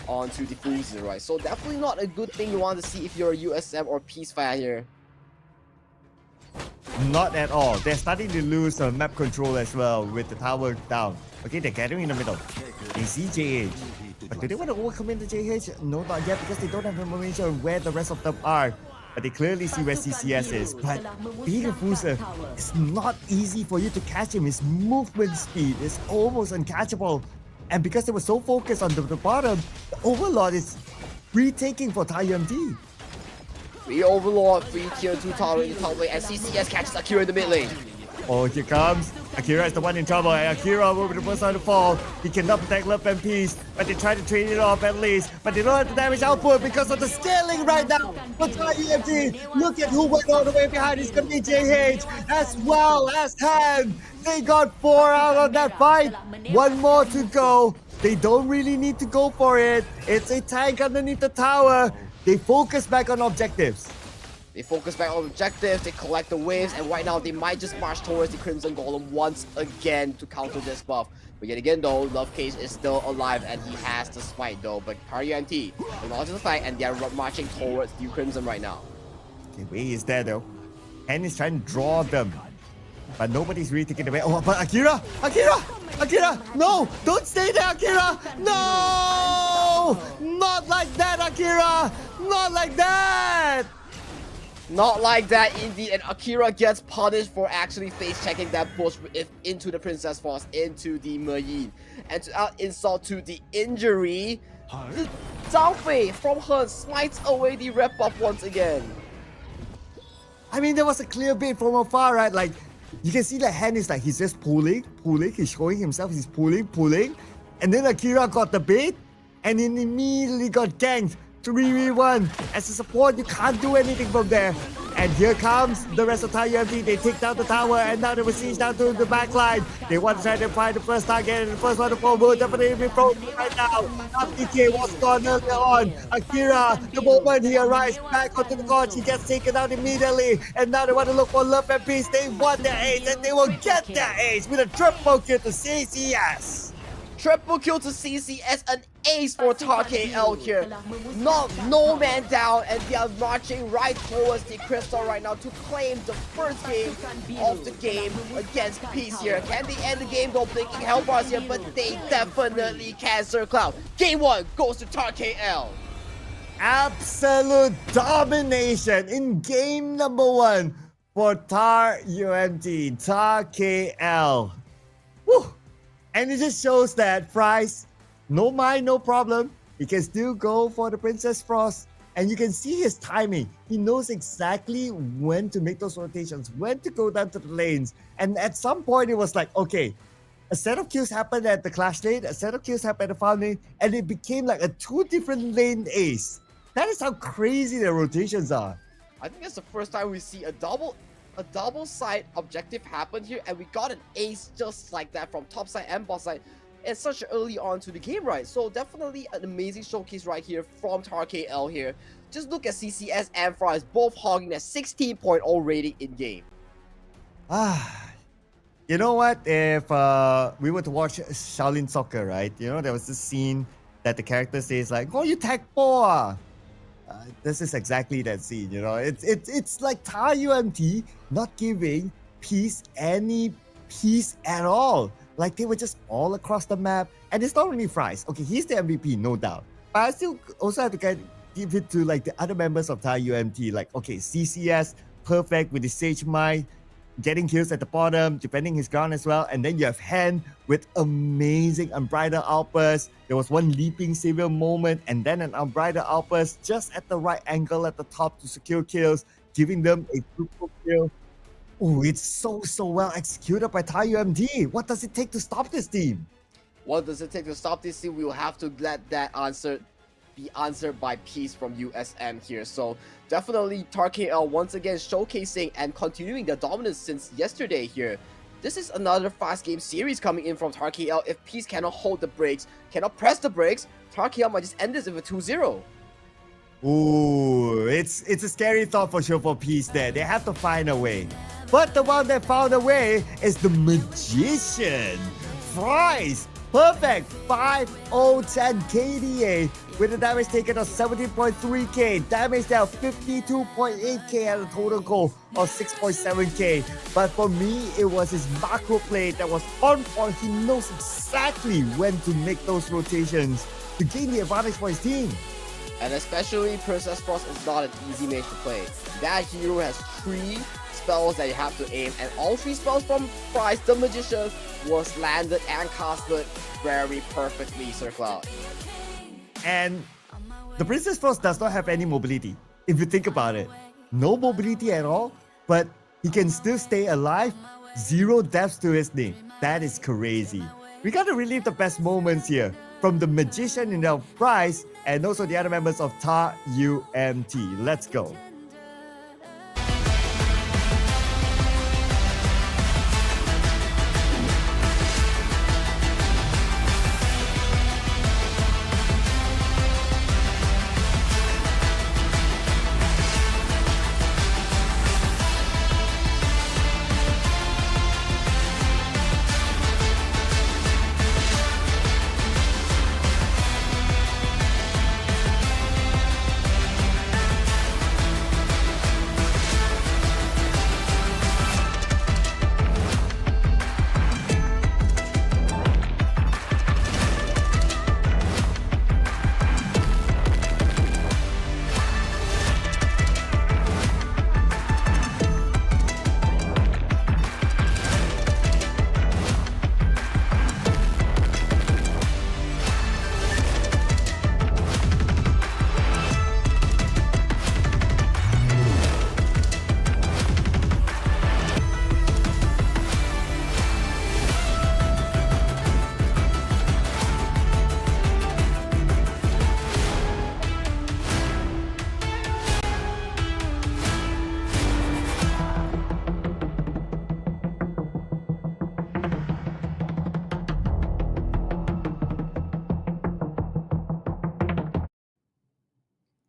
onto the Diffuser, right? So definitely not a good thing you want to see if you're a USM or Peace fan here. Not at all. They're starting to lose map control as well with the tower down. Okay, they're gathering in the middle. They see JH. But do they want to overcommit the JH? No, not yet, because they don't have information on where the rest of them are. But they clearly see where CCS is. But being a Fuser, it's not easy for you to catch him. His movement speed is almost uncatchable. And because they were so focused on the bottom, the Overlord is retaking for TARUMT. Free Overlord, free tier 2 tower in the top lane, and CCS catches Akira in the mid lane. Oh, here comes. Akira is the one in trouble, and Akira will be the first one to fall. He cannot protect Love and Peace, but they try to trade it off at least. But they don't have the damage output because of the scaling right now. But TARUMT, look at who went all the way behind. It's going to be JH as well as Han. They got 4 out of that fight. One more to go. They don't really need to go for it. It's a tank underneath the tower. They focus back on objectives. They focus back on objectives, they collect the waves, and right now they might just march towards the Crimson Golem once again to counter this buff. But yet again though, Love Cage is still alive and he has the smite though. But TARUMT acknowledges the fight and they are marching towards the Crimson right now. Okay, Wei is there though. And he's trying to draw them. But nobody's really taking away. Oh, but Akira! Akira! Akira! No! Don't stay there, Akira! No! Not like that, Akira! Not like that! Not like that indeed, and Akira gets punished for actually face checking that push into the Princess Force, into the Marine. And to add insult to the injury, Zhang Fei from her smites away the rep buff once again. I mean, there was a clear bait from afar, right? Like, you can see the hand is like, he's just pulling, he's showing himself, he's pulling. And then Akira got the bait, and then immediately got ganked. 3v1. As a support, you can't do anything from there. And here comes the rest of TARUMT. They take down the tower, and now they will siege down to the backline. They want to try to find the first target, and the first one to fall will definitely be broken right now. FDK was gone earlier on. Akira, the moment he arrives back onto the court, he gets taken out immediately. And now they want to look for Love and Peace. They want their ace, and they will get their ace with a triple kill to CCS. Triple kill to CCS, an ace for TAR KL here. No man down, and they are marching right towards the Crystal right now to claim the first game of the game against Peace here. Can they end the game though? Blinking Hellbars here, but they definitely can. Sir Cloud. Game 1 goes to TAR KL. Absolute domination in game number 1 for TARUMT, TAR KL. Woo! And it just shows that Fries, no mind, no problem. He can still go for the Princess Frost. And you can see his timing. He knows exactly when to make those rotations, when to go down to the lanes. And at some point, it was like, okay, a set of kills happened at the Clash lane, a set of kills happened at the farm lane, and it became like a 2 different lane ace. That is how crazy the rotations are. I think it's the first time we see a double side objective happen here, and we got an ace just like that from top side and bot side and such early on to the game, right? So definitely an amazing showcase right here from TAR KL here. Just look at CCS and Fries both hogging that 16.0 rating in game. You know what? If we were to watch Shaolin Soccer, right? You know, there was this scene that the character says like, "Oh, you tag boa." This is exactly that scene, you know. It's like TARUMT not giving Peace any peace at all. Like they were just all across the map, and it's not only Fries. Okay, he's the MVP, no doubt. But I still also have to give it to like the other members of TARUMT. Like, okay, CCS perfect with the Sage Might, getting kills at the bottom, defending his ground as well. And then you have Han with amazing Unbridled Outburst. There was one leaping savior moment, and then an Unbridled Outburst just at the right angle at the top to secure kills, giving them a triple kill. Oh, it's so well executed by TARUMT. What does it take to stop this team? What does it take to stop this team? We will have to let that answer be answered by Peace from USM here. So definitely TAR KL once again showcasing and continuing their dominance since yesterday here. This is another fast game series coming in from TAR KL. If Peace cannot hold the brakes, cannot press the brakes, TAR KL might just end this with a 2-0. Ooh, it's a scary thought for sure for Peace there. They have to find a way. But the one that found a way is the Magician. Fries, perfect 5-0-10 KDA. with a damage taken of 17.3k, damage dealt 52.8k and a total goal of 6.7k. But for me, it was his macro play that was on point. He knows exactly when to make those rotations to gain the advantage for his team. And especially Princess Frost is not an easy mage to play. That hero has 3 spells that you have to aim, and all 3 spells from Price, the Magician, was landed and casted very perfectly, Sir Cloud. And the Princess Frost does not have any mobility, if you think about it. No mobility at all, but he can still stay alive. 0 deaths to his name. That is crazy. We gotta relive the best moments here from the Magician in our prize and also the other members of TARUMT. Let's go.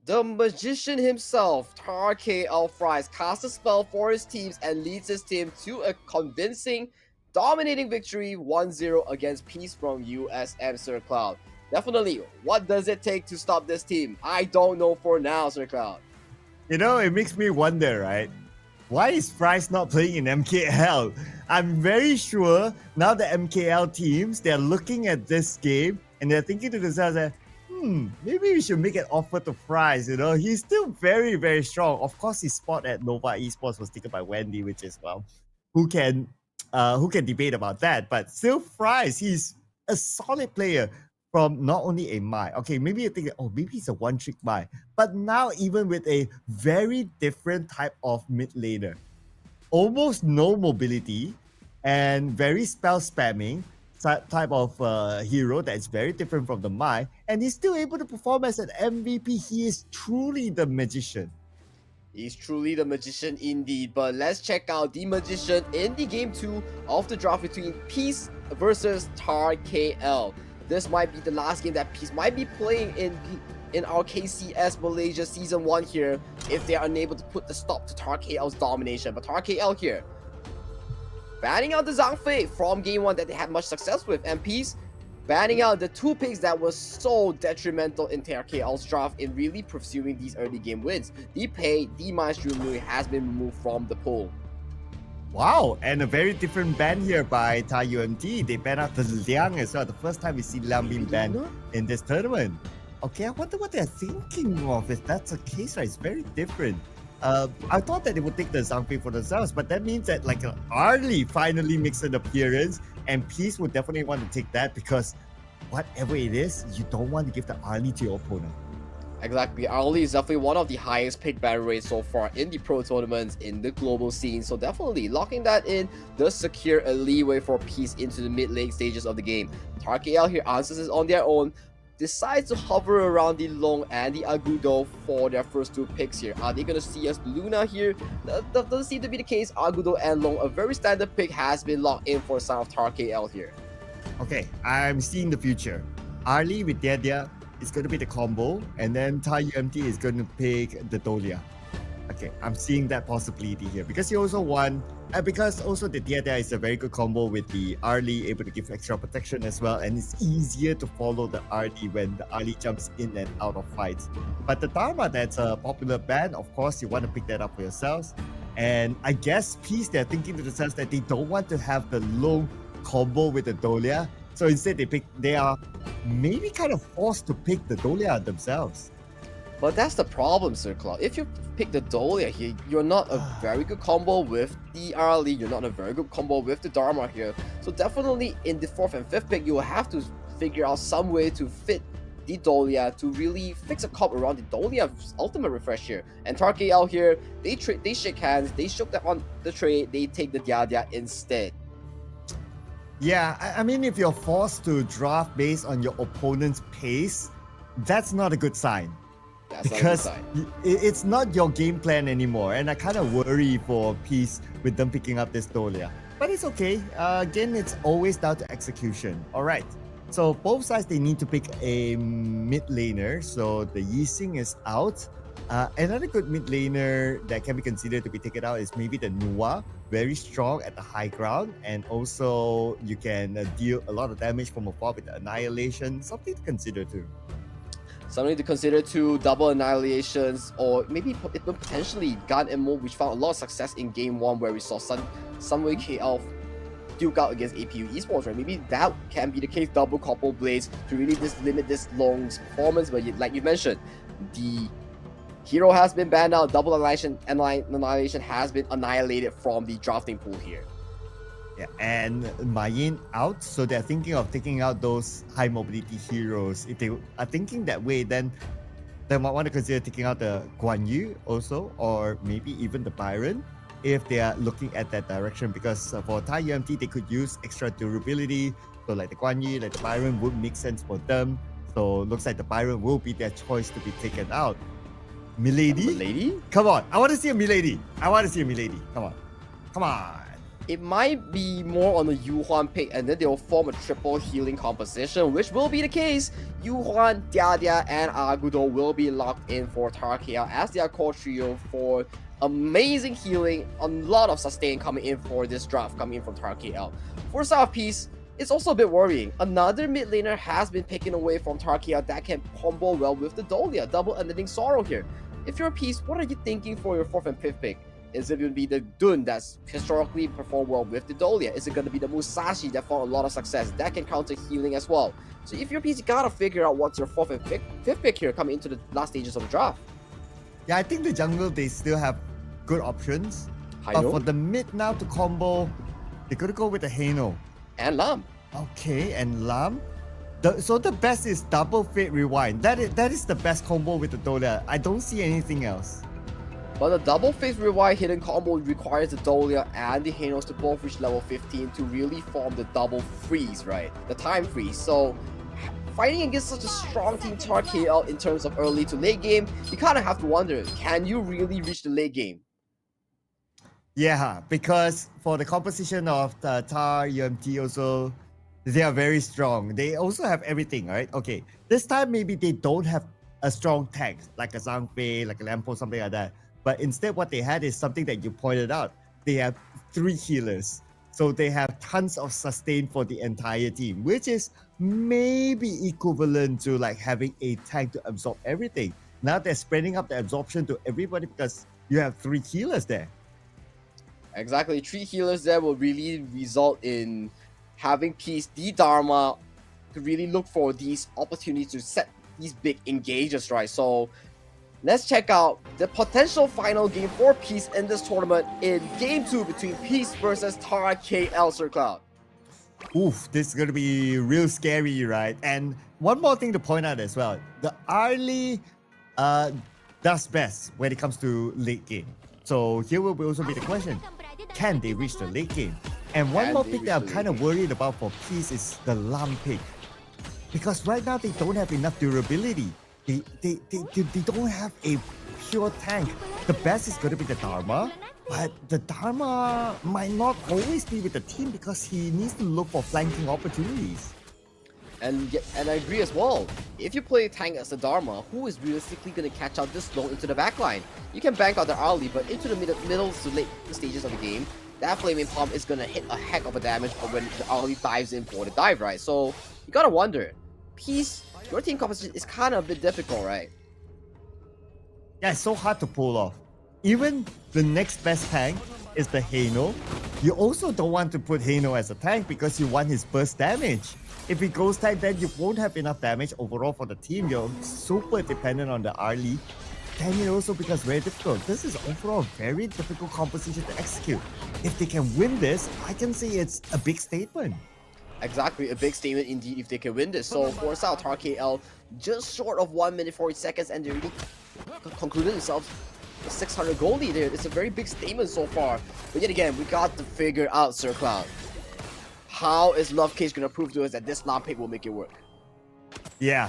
The Magician himself, TAR KL Fries, casts a spell for his teams and leads his team to a convincing, dominating victory 1-0 against Peace from USM, Sir Cloud. Definitely, what does it take to stop this team? I don't know for now, Sir Cloud. You know, it makes me wonder, right? Why is Fries not playing in MKL? I'm very sure now the MKL teams, they're looking at this game and they're thinking to themselves that, maybe we should make an offer to Fries, you know? He's still very, very strong. Of course, his spot at Nova Esports was taken by Wendy, which is, well, who can debate about that? But still, Fries, he's a solid player from not only a Mai. Okay, maybe you think, oh, maybe he's a one-trick Mai. But now even with a very different type of mid laner, almost no mobility and very spell spamming type of hero that is very different from the Mai, and he's still able to perform as an MVP. He is truly the Magician. He's truly the Magician indeed, but let's check out the Magician in the game 2 of the draft between Peace versus TAR KL. This might be the last game that Peace might be playing in our KCS Malaysia Season 1 here if they are unable to put the stop to TAR KL's domination. But TAR KL here, banning out the Zhang Fei from game 1 that they had much success with, and Peace banning out the 2 picks that was so detrimental in TAR KL's draft in really pursuing these early game wins. The Pei, the Maestro Mui has been removed from the pool. Wow, and a very different ban here by TARUMT. They ban out the Liang as well. The first time we see Liang being banned in this tournament. Okay, I wonder what they're thinking of if that's the case, right? It's very different. I thought that they would take the Zhang Fei for themselves, but that means that like Arlie finally makes an appearance, and Peace would definitely want to take that because whatever it is, you don't want to give the Arlie to your opponent. Exactly, Arlie is definitely one of the highest pick battle rates so far in the pro tournaments in the global scene, so definitely locking that in does secure a leeway for Peace into the mid-late stages of the game. TAR KL here answers this on their own, decides to hover around the Long and the Agudo for their first 2 picks here. Are they going to see us Luna here? That doesn't seem to be the case. Agudo and Long, a very standard pick, has been locked in for some of TAR KL here. Okay, I'm seeing the future. Arlie with Dedia is going to be the combo, and then TARUMT is going to pick the Dolia. Okay, I'm seeing that possibility here because you also want, because also the Diada is a very good combo with the Arlie, able to give extra protection as well, and it's easier to follow the Arlie when the Arlie jumps in and out of fights. But the Dharma, that's a popular ban, of course, you want to pick that up for yourselves. And I guess Peace, they're thinking to themselves that they don't want to have the long combo with the Dolia, so instead they are maybe kind of forced to pick the Dolia themselves. But that's the problem, Sir Cloud. If you pick the Dolia here, you're not a very good combo with the Arlie, you're not a very good combo with the Dharma here. So definitely in the 4th and 5th pick, you will have to figure out some way to fit the Dolia to really fix a comp around the Dolia's ultimate refresh here. And TARUMT KL here, they shake hands, they shook that on the trade, they take the Diada instead. Yeah, I mean, if you're forced to draft based on your opponent's pace, that's not a good sign. That's because not a good sign. It's not your game plan anymore, and I kind of worry for Peace with them picking up this Dolia. But it's okay. Again, it's always down to execution. All right. So both sides, they need to pick a mid laner. So the Yixing is out. Another good mid laner that can be considered to be taken out is maybe the Nua. Very strong at the high ground, and also you can deal a lot of damage from afar with the Annihilation. Something to consider too. Something to consider too, double annihilations, or maybe even potentially Gun and Mo, which found a lot of success in game 1 where we saw Sunway KL duke out against APU Esports, right? Maybe that can be the case, double couple blades to really just limit this Long's performance. But like you mentioned, the hero has been banned out, double annihilation has been annihilated from the drafting pool here. Yeah, and Mayin out, so they're thinking of taking out those high mobility heroes. If they are thinking that way, then they might want to consider taking out the Guan Yu also, or maybe even the Byron, if they are looking at that direction. Because for TARUMT, they could use extra durability, so like the Guan Yu, like the Byron would make sense for them. So looks like the Byron will be their choice to be taken out. Milady? Milady? Come on, I want to see a Milady. I want to see a Milady. Come on. Come on. It might be more on the Yuhuan pick, and then they will form a triple healing composition, which will be the case. Yuhuan, Diadia, and Agudo will be locked in for TARUMT KL as their core trio for amazing healing, a lot of sustain coming in for this draft, coming in from TARUMT KL. For South Piece, it's also a bit worrying. Another mid laner has been taken away from TARUMT KL that can combo well with the Dolia, double unending sorrow here. If you're a Piece, what are you thinking for your 4th and 5th pick? Is it going to be the Dun that's historically performed well with the Dolia? Is it going to be the Musashi that found a lot of success that can counter healing as well? So if you're a Piece, you gotta figure out what's your 4th and 5th pick here coming into the last stages of the draft. Yeah, I think the jungle, they still have good options. But for the mid now to combo, they gotta go with the Haino. And Lam. Okay, and Lam. So the best is double Fate Rewind. That is the best combo with the Dolia. I don't see anything else. But the double phase rewind hidden combo requires the Dolia and the Hanos to both reach level 15 to really form the double freeze, right? The time freeze. So fighting against such a strong team TARUMT KL in terms of early to late game, you kind of have to wonder, can you really reach the late game? Yeah, because for the composition of the TARUMT also, they are very strong. They also have everything, right? Okay, this time maybe they don't have a strong tank like a Zhangfei, like a Lampo, something like that. But instead what they had is something that you pointed out. They have 3 healers. So they have tons of sustain for the entire team, which is maybe equivalent to like having a tank to absorb everything. Now they're spreading up the absorption to everybody because you have 3 healers there. Exactly, 3 healers there will really result in having Peace, the Dharma, to really look for these opportunities to set these big engages, right? So let's check out the potential final game for Peace in this tournament in Game 2 between Peace versus TARUMT KL, Sir Cloud. Oof, this is going to be real scary, right? And one more thing to point out as well. The Arlie does best when it comes to late game. So here will also be the question. Can they reach the late game? And one more pick that I'm kind of worried about for Peace is the Lam pick. Because right now they don't have enough durability. They don't have a pure tank. The best is going to be the Dharma, but the Dharma might not always be with the team because he needs to look for flanking opportunities. And I agree as well. If you play tank as a Dharma, who is realistically going to catch out this long into the backline? You can bank out the early, but into the middle to late stages of the game, that Flaming Pump is going to hit a heck of a damage when the early dives in for the dive, right? So you gotta wonder, Peace, your team composition is kind of a bit difficult, right? Yeah, it's so hard to pull off. Even the next best tank is the Hano. You also don't want to put Hano as a tank because you want his burst damage. If he goes tank, then you won't have enough damage overall for the team. You're super dependent on the early. Then it also becomes very difficult. This is overall a very difficult composition to execute. If they can win this, I can say it's a big statement. Exactly, a big statement indeed if they can win this. So for South TARUMT KL, just short of 1 minute 40 seconds, and they really concluded themselves a 600 goal lead there. It's a very big statement so far. But yet again, we got to figure out, Sir Cloud. How is Love Cage gonna prove to us that this lamp pick will make it work? Yeah.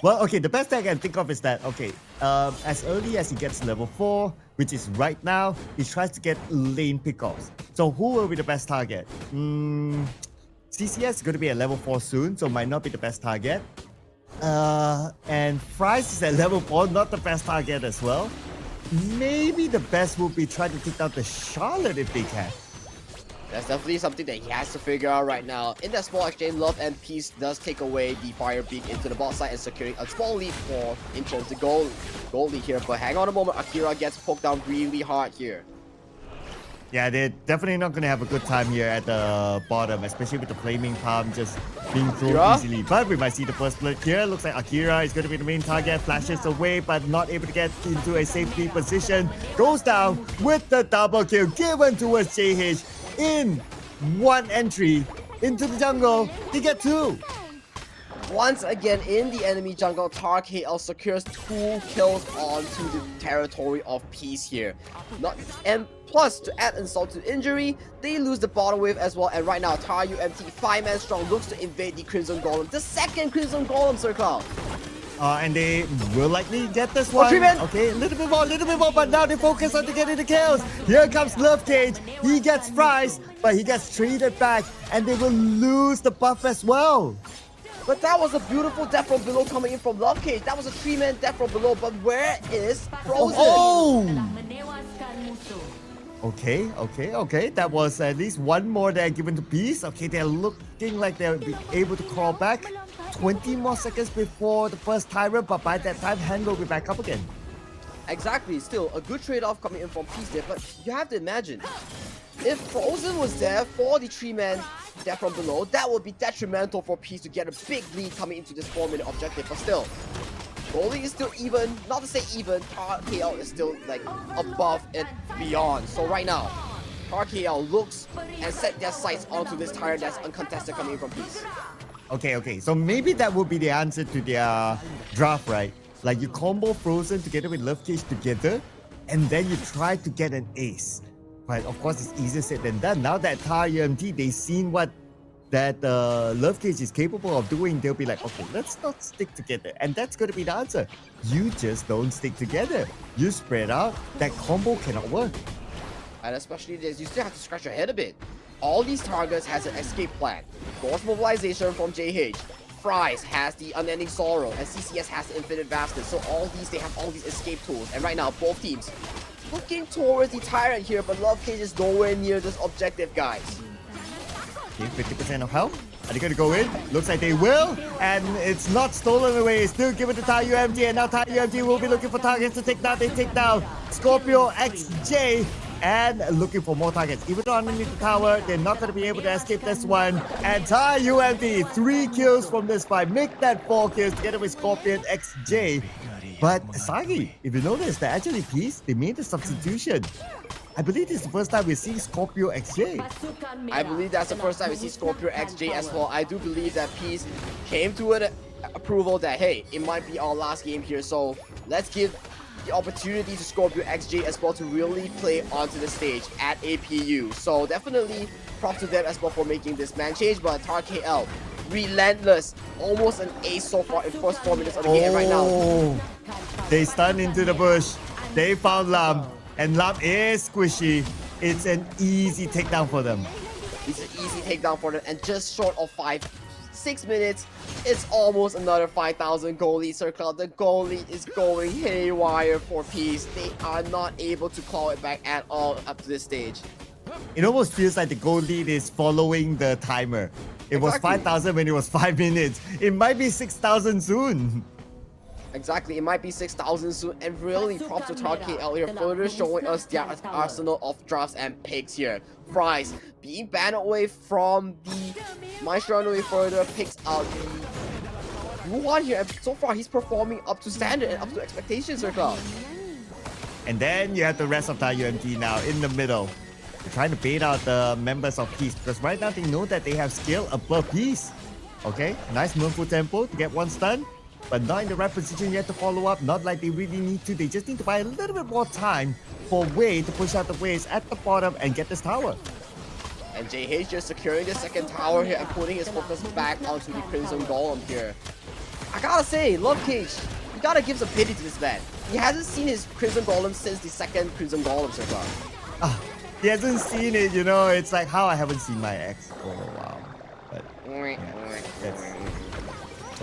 Well, okay, the best thing I can think of is that, okay, as early as he gets level 4, which is right now, he tries to get lane pickoffs. So who will be the best target? CCS is going to be at level 4 soon, so might not be the best target. And Fries is at level 4, not the best target as well. Maybe the best would be trying to take down the Charlotte if they can. That's definitely something that he has to figure out right now. In that small exchange, Love and Peace does take away the Fire Beak into the bot side and securing a small lead for in terms of goal lead here. But hang on a moment, Akira gets poked down really hard here. Yeah, they're definitely not going to have a good time here at the bottom, especially with the Flaming Palm just being thrown easily. But we might see the first split here. Looks like Akira is going to be the main target. Flashes away, but not able to get into a safety position. Goes down with the double kill given towards JH. In one entry into the jungle, they get 2. Once again, in the enemy jungle, TARUMT KL secures 2 kills onto the territory of Peace here. And plus, to add insult to injury, they lose the bottom wave as well. And right now, TARUMT 5-man strong looks to invade the Crimson Golem. The second Crimson Golem, Sir Cloud. And they will likely get this one. Okay, a little bit more, but now they focus on to getting the kills. Here comes Love Cage. He gets fries, but he gets traded back, and they will lose the buff as well. But that was a beautiful death from below coming in from Love Cage. That was a 3-man death from below, but where is Frozen? Oh! Okay. That was at least one more there given to Peace. Okay, they're looking like they'll be able to crawl back. 20 more seconds before the first Tyrant, but by that time, Hand will be back up again. Exactly, still a good trade-off coming in from Peace there, but you have to imagine, if Frozen was there for the 3-man death from below, that would be detrimental for Peace to get a big lead coming into this 4-minute objective, but still, goalie is still even, not to say even, TARUMT KL is still like above and beyond. So right now, TARUMT KL looks and set their sights onto this Tyrant that's uncontested coming in from Peace. Okay, so maybe that would be the answer to their draft, right? Like you combo Frozen together with Love Cage together, and then you try to get an ace. But of course, it's easier said than done. Now that TARUMT, they've seen what that Love Cage is capable of doing, they'll be like, okay, let's not stick together. And that's going to be the answer. You just don't stick together. You spread out, that combo cannot work. And especially this, you still have to scratch your head a bit. All these targets has an escape plan. Force mobilization from JH. Fries has the unending sorrow, and CCS has the infinite vastness. So all these, they have all these escape tools. And right now, both teams looking towards the Tyrant here, but Love Cage is nowhere near this objective, guys. Okay, 50% of health. Are they going to go in? Looks like they will. And it's not stolen away. It's still given to TARUMT. And now TARUMT will be looking for targets to take down. They take down Scorpio XJ. And looking for more targets. Even though underneath the tower, they're not going to be able to escape this one. And TARUMT, 3 kills from this fight. Make that 4 kills together with Scorpion XJ. But Sagi, if you notice, that actually Peace, they made the substitution. I believe this is the first time we see Scorpio XJ. I believe that's the first time we see Scorpio XJ as well. I do believe that Peace came to an approval that, hey, it might be our last game here, so let's give the opportunity to Scorpio XJ as well to really play onto the stage at APU. So definitely props to them as well for making this man change, but TARUMT KL, relentless, almost an ace so far in first 4 minutes of the game right now. They stun into the bush. They found Lam, and Lam is squishy. It's an easy takedown for them. It's an easy takedown for them, and just short of 6 minutes, it's almost another 5,000 gold lead, Circle. The gold lead is going haywire for Peace. They are not able to claw it back at all up to this stage. It almost feels like the gold lead is following the timer. It was 5,000 when it was 5 minutes. It might be 6,000 soon. Exactly, it might be 6,000 soon, and really props to TARUMT KL here, further showing us their arsenal of drafts and picks here. Price being banned away from the Maestro away further, picks out the Wuhan here, and so far he's performing up to standard and up to expectations, Circle. And then you have the rest of TARUMT now in the middle. They're trying to bait out the members of Peace, because right now they know that they have skill above Peace. Okay, nice Moonful Tempo to get one stun, but not in the right position yet to follow up. Not like they really need to. They just need to buy a little bit more time for Wei to push out the waves at the bottom and get this tower. And JH just securing the second tower here and putting his focus back onto the Crimson Golem here. I gotta say, Love Cage, you gotta give some pity to this man. He hasn't seen his Crimson Golem since the second Crimson Golem circle. He hasn't seen it, you know. It's like how I haven't seen my ex for a while. But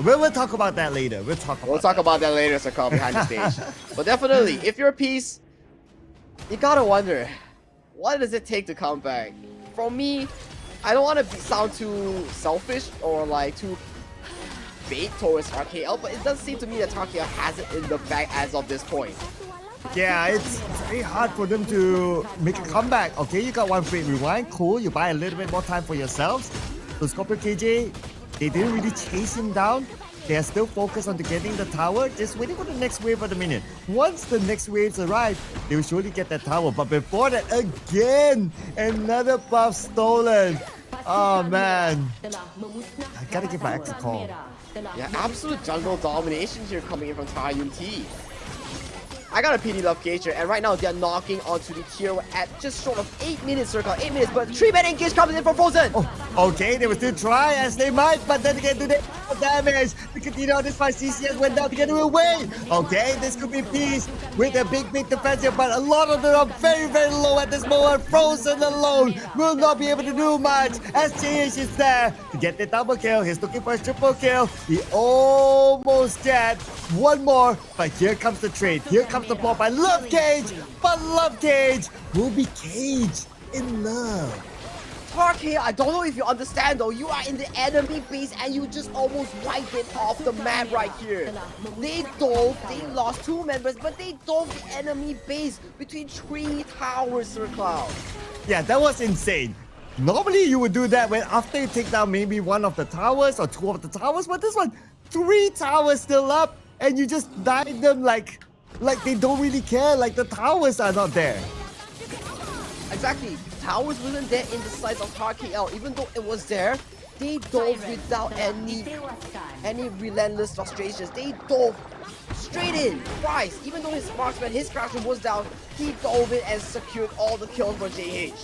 yeah, we'll talk about that later. We'll talk about that later, Circle, behind the stage. But definitely, if you're a Peace, you gotta wonder, what does it take to come back? For me, I don't want to sound too selfish or like too bait towards RKL, but it does seem to me that RKL has it in the bag as of this point. Yeah, it's very hard for them to make a comeback. Okay, you got one free rewind, cool. You buy a little bit more time for yourselves. So Scorpio KJ, they didn't really chase him down. They are still focused on getting the tower, just waiting for the next wave of the minion. Once the next waves arrive, they will surely get that tower. But before that, again, another buff stolen. Oh man, I gotta give my ex a call. Yeah, absolute jungle domination here coming in from TARUMT. I got a pity Love Gauge here, and right now they're knocking onto the tier at just short of 8 minutes, Circle. 8 minutes, but 3-man engage comes in from Frozen. Oh, okay, they will still try as they might, but then again, do they have damage? To continue on this fight, CCS went down to get away. Okay, this could be Peace with a big defense here, but a lot of them are very low at this moment. Frozen alone will not be able to do much as JH is there to get the double kill. He's looking for a triple kill. He almost gets one more, but here comes the trade. Here comes the ball by Love Cage, but Love Cage will be caged in love. Tark here, I don't know if you understand though, you are in the enemy base and you just almost wiped it off the map right here. They dove, they lost 2 members, but they dove the enemy base between 3 towers, Sir Cloud. Yeah, that was insane. Normally you would do that when after you take down maybe one of the towers or 2 of the towers, but this one, 3 towers still up and you just dive them like they don't really care, like the towers are not there. Exactly, towers wasn't there in the size of TARUMT KL. Even though it was there, they dove without any relentless frustrations. They dove straight in. Price, even though his marksman, his craftsman was down, he dove in and secured all the kills for JH.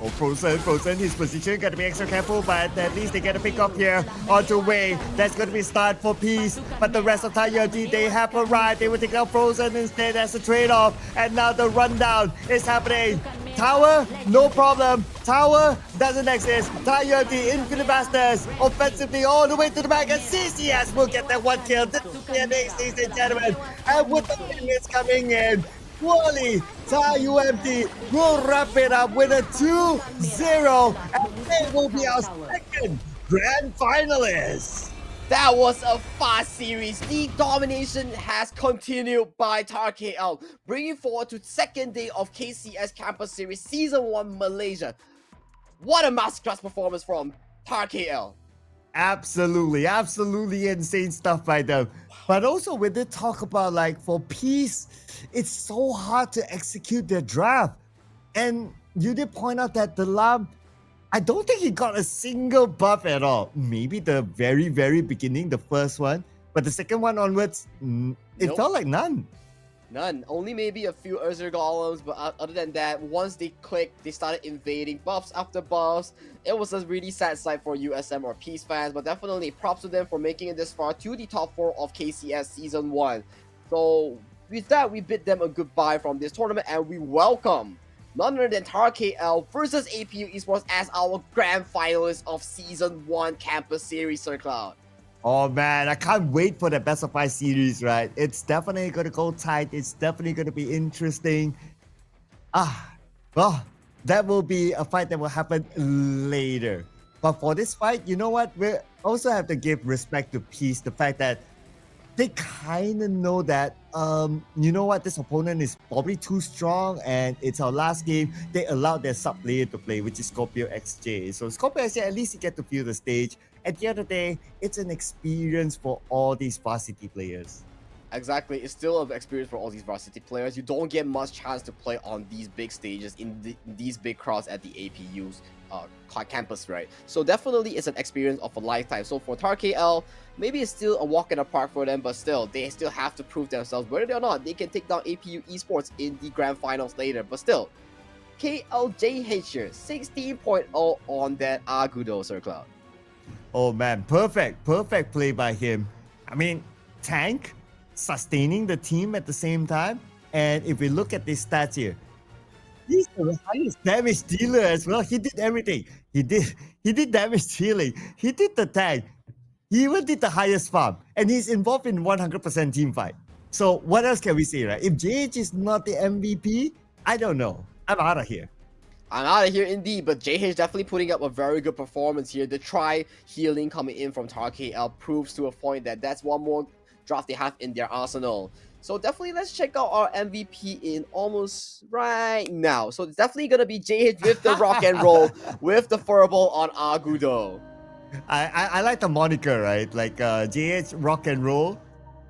Oh, Frozen, his position, gotta be extra careful, but at least they get a pick up here onto Wei. That's gonna be start for Peace, but the rest of TARUMT, they have arrived. They will take out Frozen instead as a trade-off, and now the rundown is happening. Tower, no problem. Tower doesn't exist. TARUMT, Infinite Masters, offensively all the way to the back, and CCS will get that 1 kill. This is the ending, ladies and gentlemen. And with the minions coming in, surely TARUMT will wrap it up with a 2-0, and they will be our second grand finalist. That was a fast series. The domination has continued by TARUMT KL, bringing forward to second day of KCS Campus Series Season 1 Malaysia. What a masterclass performance from TARUMT KL. Absolutely insane stuff by them. But also when they talk about like for Peace, it's so hard to execute their draft. And you did point out that the Lam, I don't think he got a single buff at all. Maybe the very beginning, the first one, but the second one onwards, it felt like none. None. Only maybe a few Urza Golems, but other than that, once they clicked, they started invading buffs after buffs. It was a really sad sight for USM or Peace fans, but definitely props to them for making it this far to the top 4 of KCS Season 1. So with that, we bid them a goodbye from this tournament, and we welcome none other than TARUMT KL versus APU Esports as our grand finalists of Season 1 Campus Series, Sir Cloud. Oh man, I can't wait for the best of 5 series, right? It's definitely going to go tight. It's definitely going to be interesting. Well, that will be a fight that will happen later. But for this fight, you know what? We also have to give respect to Peace, the fact that they kind of know that, you know what, this opponent is probably too strong and it's our last game. They allowed their sub player to play, which is Scorpio XJ. So Scorpio XJ, at least you get to feel the stage. At the end of the day, it's an experience for all these varsity players. Exactly, it's still an experience for all these varsity players. You don't get much chance to play on these big stages in these big crowds at the APU's campus, right? So definitely it's an experience of a lifetime. So for TARUMT KL, maybe it's still a walk in the park for them, but still, they still have to prove themselves. Whether or not they can take down APU Esports in the grand finals later, but still, KLJH here, 16.0 on that Agudo, Sir Cloud. Oh man, perfect play by him. I mean, tank, sustaining the team at the same time. And if we look at these stats here, he's the highest damage dealer as well. He did everything. He did damage dealing. He did the tank. He even did the highest farm. And he's involved in 100% team fight. So what else can we say, right? If JH is not the MVP, I don't know. I'm out of here. I'm out of here indeed, but JH definitely putting up a very good performance here. The try healing coming in from TARUMT KL proves to a point that that's one more draft they have in their arsenal. So definitely let's check out our MVP in almost right now. So it's definitely going to be JH with the rock and roll with the furball on Agudo. I like the moniker, right? Like JH rock and roll.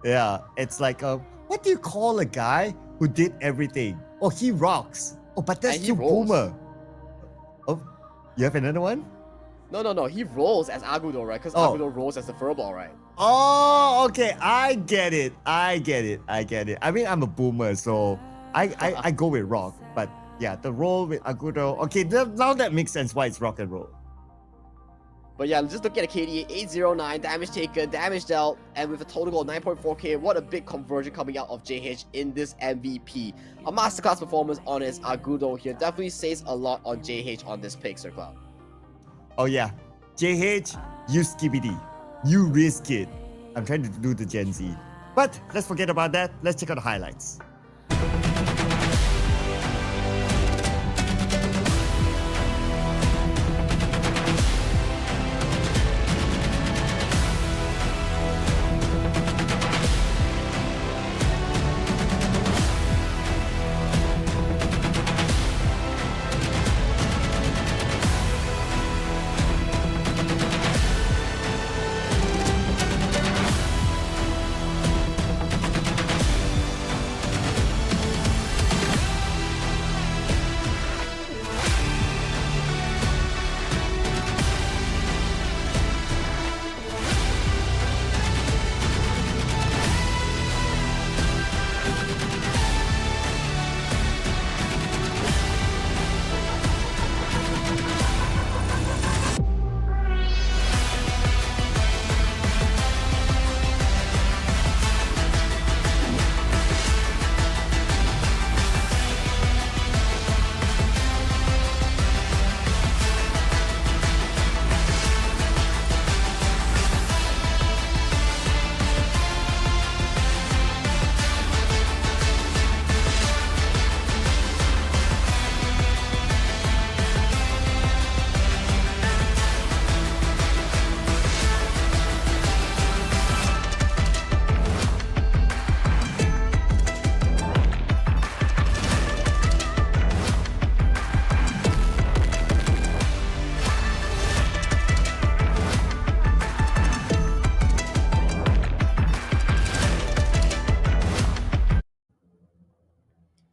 Yeah, it's like what do you call a guy who did everything? Oh, he rocks. Oh, but that's too boomer. Oh, you have another one? No. He rolls as Agudo, right? Because Agudo rolls as the furball, right? Oh, okay. I get it. I mean, I'm a boomer, so I go with rock. But yeah, the roll with Agudo. Okay, now that makes sense why it's rock and roll. But yeah, just look at a KDA 809, damage taken, damage dealt, and with a total goal of 9.4k, what a big conversion coming out of JH in this MVP. A masterclass performance on his Agudo here definitely says a lot on JH on this pick, Sir Cloud. Oh yeah, JH, you skibbity. You risk it. I'm trying to do the Gen Z. But let's forget about that. Let's check out the highlights.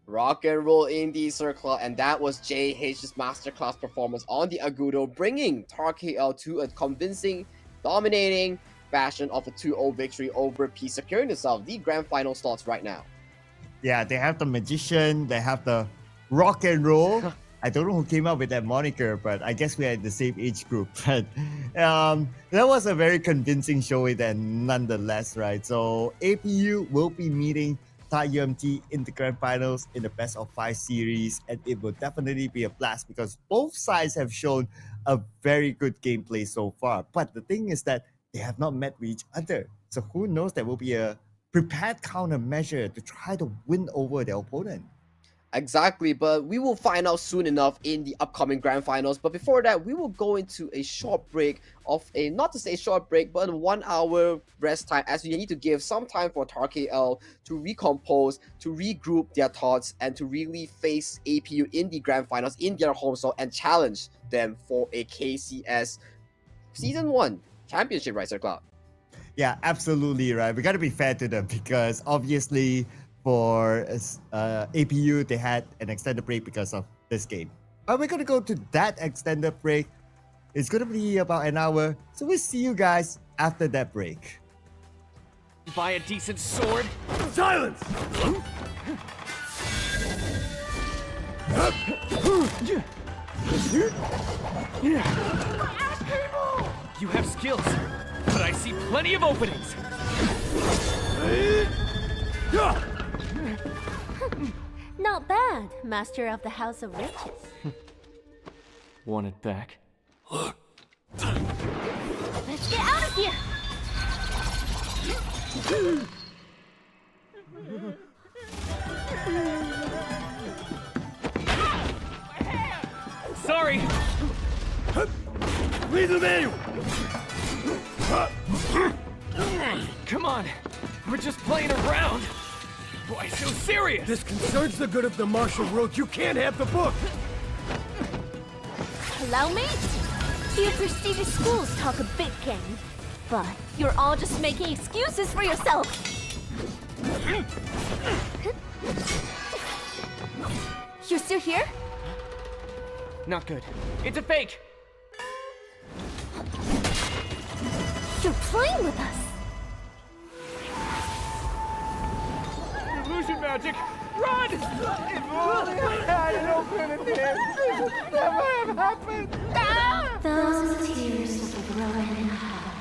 Rock and roll indie circle, and that was JH's masterclass performance on the Agudo, bringing TARUMT KL to a convincing, dominating fashion of a 2-0 victory over P, securing themselves the grand final slots right now. Yeah, they have the magician, they have the rock and roll. I don't know who came up with that moniker, but I guess we are in the same age group. But that was a very convincing showing then nonetheless, right? So APU will be meeting TARUMT in the grand finals in the best of 5 series, and it will definitely be a blast because both sides have shown a very good gameplay so far. But the thing is that they have not met with each other, so who knows, there will be a prepared countermeasure to try to win over their opponent. Exactly, but we will find out soon enough in the upcoming grand finals. But before that, we will go into a short break of a, not to say short break, but a 1 hour rest time, as we need to give some time for TARUMT KL to recompose, to regroup their thoughts, and to really face APU in the grand finals in their home soil and challenge them for a KCS Season 1 championship, right, Sir Cloud? Yeah, absolutely right. We got to be fair to them because obviously for APU, they had an extended break because of this game. But we're going to go to that extended break. It's going to be about an hour. So we'll see you guys after that break. Buy a decent sword. Silence! You have skills, but I see plenty of openings. Not bad, Master of the House of Riches. Want it back? Let's get out of here! Sorry! Read the manual! Come on! We're just playing around! Why so serious? This concerns the good of the martial world. You can't have the book! Allow me? Few prestigious schools talk a big game, but you're all just making excuses for yourself. You're still here? Not good. It's a fake! You're playing with us. Illusion magic! Run! If only I had an opening here, this would never have happened! Those are tears of a broken heart.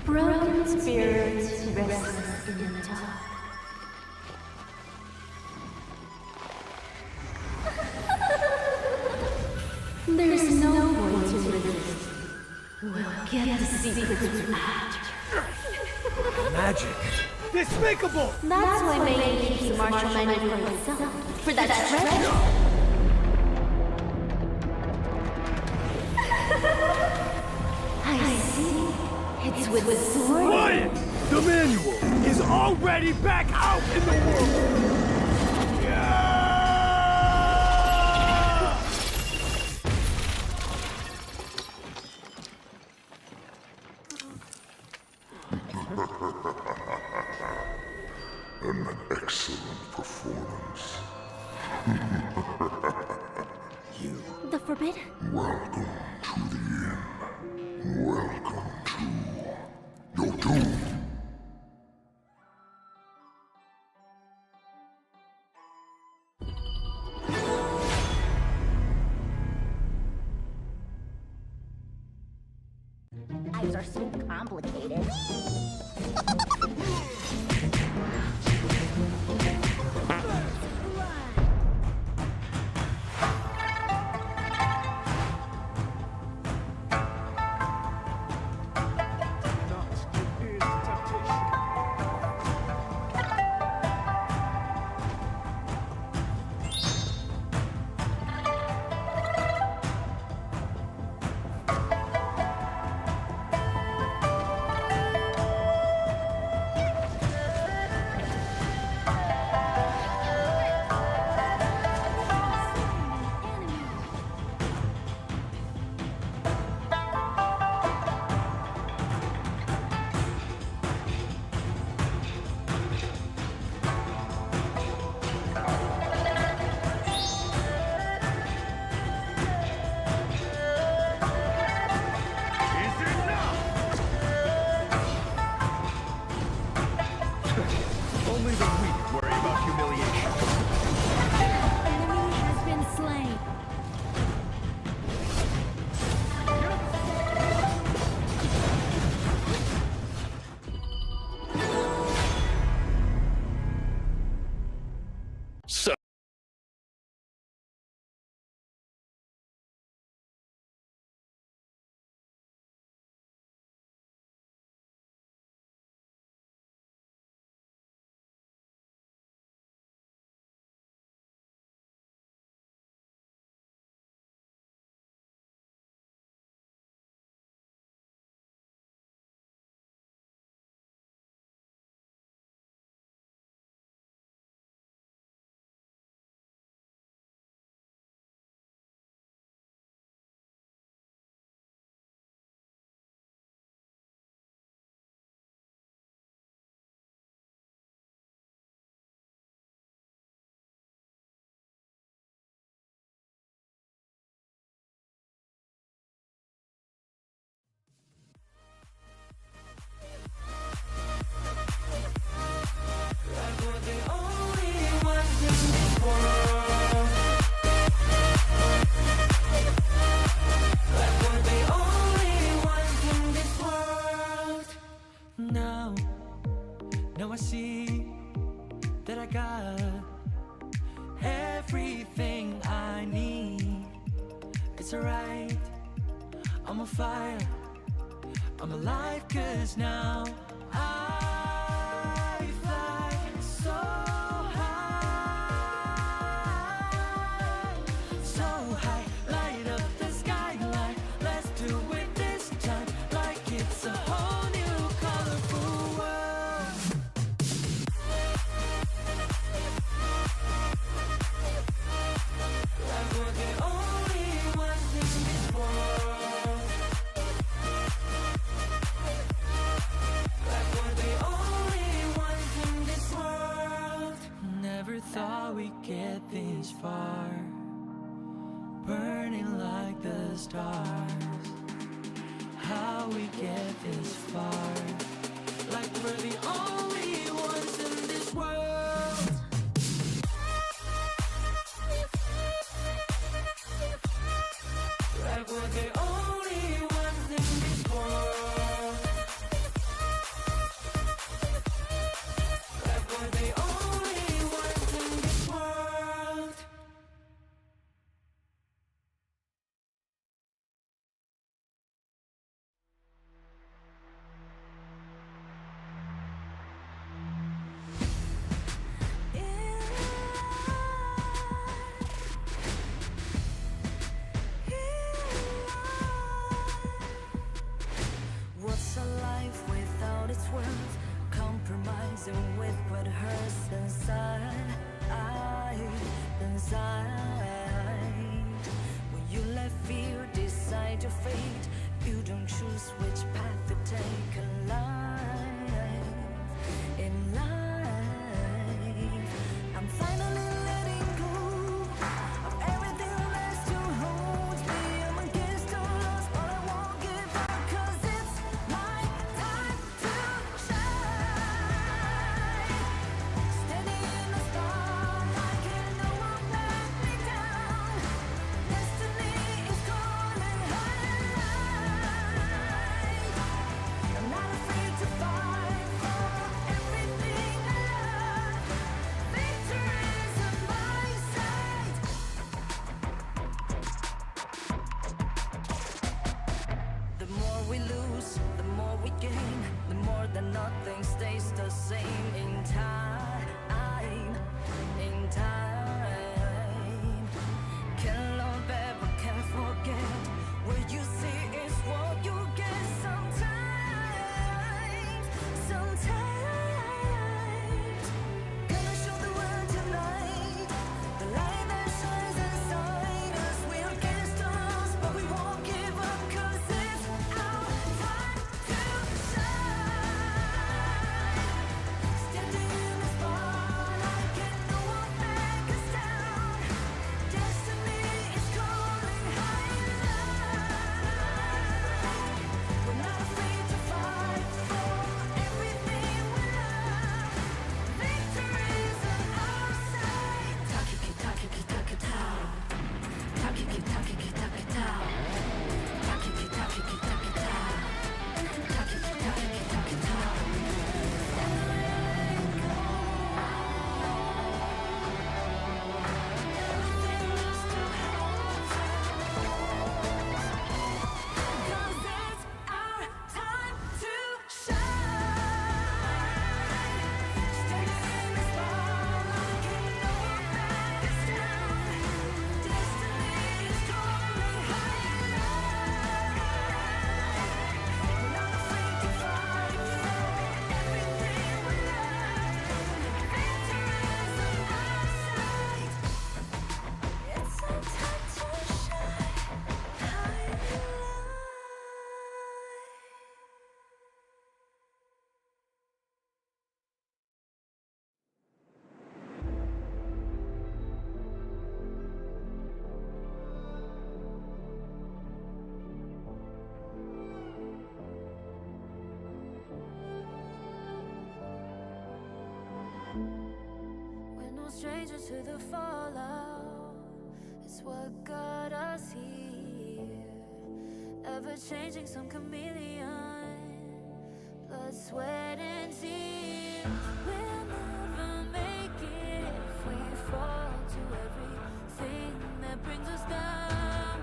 Broken spirits restless in the dark. There's no way to resist. We'll get the secrets after. Magic! Despicable! That's why Megan keeps the martial manual for himself. For that treasure. I see. It's with the sword. Quiet! The manual is already back out in the world! An excellent performance. The forbidden? Welcome to the inn. Welcome to your doom. Eyes are so complicated. it's alright. I'm on fire, I'm alive, cause now I fly so high, so high. Light up the skyline, let's do it this time, like it's a whole new colorful world. Like we're the only ones in this world. Like we're the only ones in this world. Never thought we'd get this far, burning like the stars. How we get this far? Like we're the only ones in this world. Like we're the only ones in this world. Like we're the only ones in this world. What's a life without its worth? Compromising with what hurts inside. When you let fear decide your fate, you don't choose which path to take in life. In life, I'm finally letting go of everything that still holds me. I'm against all odds, but I won't give up, 'cause it's my time to shine. Standing in the spotlight, and no one let me down. Destiny is calling high. I'm not afraid to fight for everything I love. Victory's on my side. The more we lose, the more we gain. The more that nothing stays the same in time. In time. Can't love ever, can't forget. What you see is what you get sometimes. Sometimes. Gonna show the world tonight. The light that shines inside us. We're against the odds, but we won't give up, 'cause it's our time to shine. Standing in the spotlight, can no one back us down. Destiny is calling high. We're not afraid to fight for everything we love. Victory's on our side. Takiki takiki takitao. Takiki takiki takitao. Takiki takiki takitao. Takiki takiki takitao. Everything lost to hold Cause it's our time to shine. Standing in the spotlight, can no one back us down. Destiny is calling high. We're not afraid to fight for everything we love. Victory's on our side. It's our time to shine. High in light. We're no strangers to the fallout. It's what got us here. Ever changing, some chameleon. Blood, sweat, and tears. We'll never make it if we fall to everything that brings us down.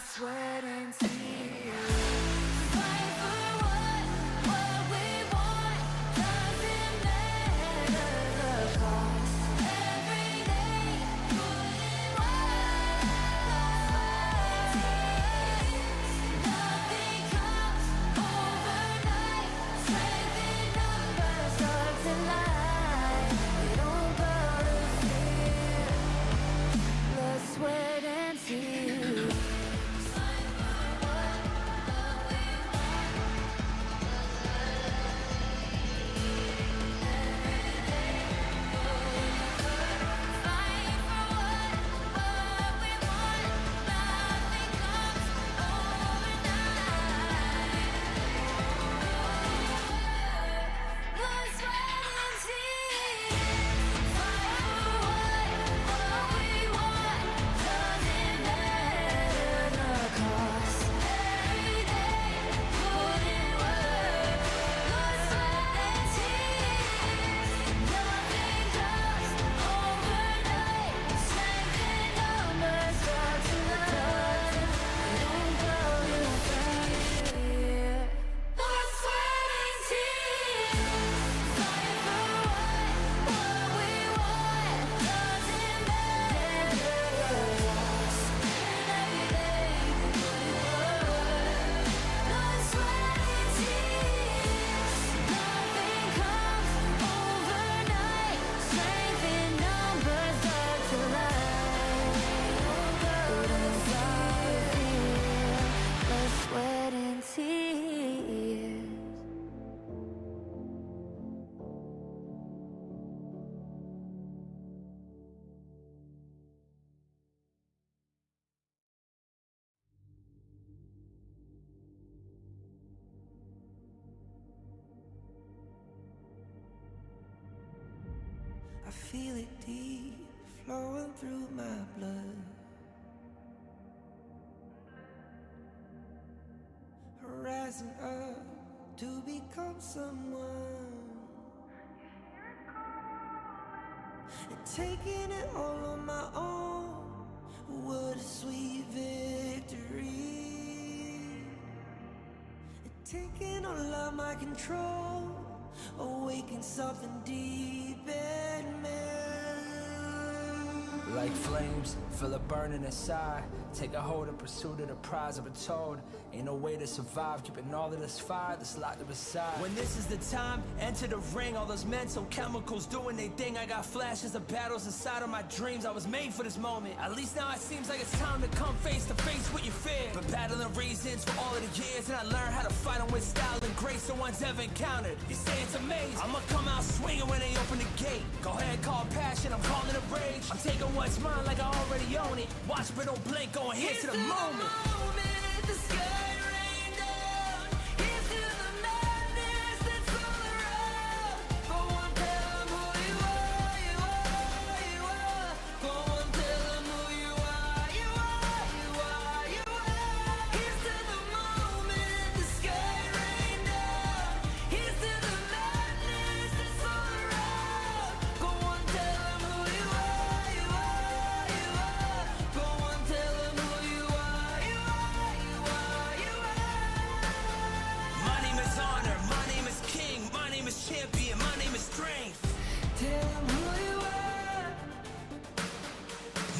sweat and tears. Fight for what we want. Doesn't matter the cost. Every day, put in work. Nothing comes overnight. Strength in numbers, starts in life. We don't gotta fear the sweat and tears. Sweat and tears. I feel it deep flowing through my blood. Rising up to become someone, and taking it all on my own. What a sweet victory. And taking all of my control, awaken something deep in me. Like flames, feel it burning inside. Take a hold in pursuit of the prize. I've been told ain't no way to survive, keeping all of this fire that's locked up inside. When this is the time, enter the ring. All those mental chemicals doing their thing. I got flashes of battles inside of my dreams. I was made for this moment. At least now it seems like it's time to come face to face with your fear. Been battling reasons for all of the years, and I learned how to fight them with style and grace no one's ever encountered. You say it's amazing, I'ma come out swinging when they open the gate. Go ahead, call passion, I'm calling it rage. I'm taking what's mine like I already own it. Watch but don't blink, going here to the moment. The sky rained down. Here's to the madness that's all around. Go on, tell 'em who you are, you are, you are. Go on, tell 'em who you are, you are, you are, you are. Here's to the moment. The sky rained down. Here's to the madness that's all around. Go on, tell 'em who you are, you are, you are. Go on, tell 'em who you are, you are, you are, you are. My name is honor, my name is king, my name is champion, my name is strength. Tell 'em who you are.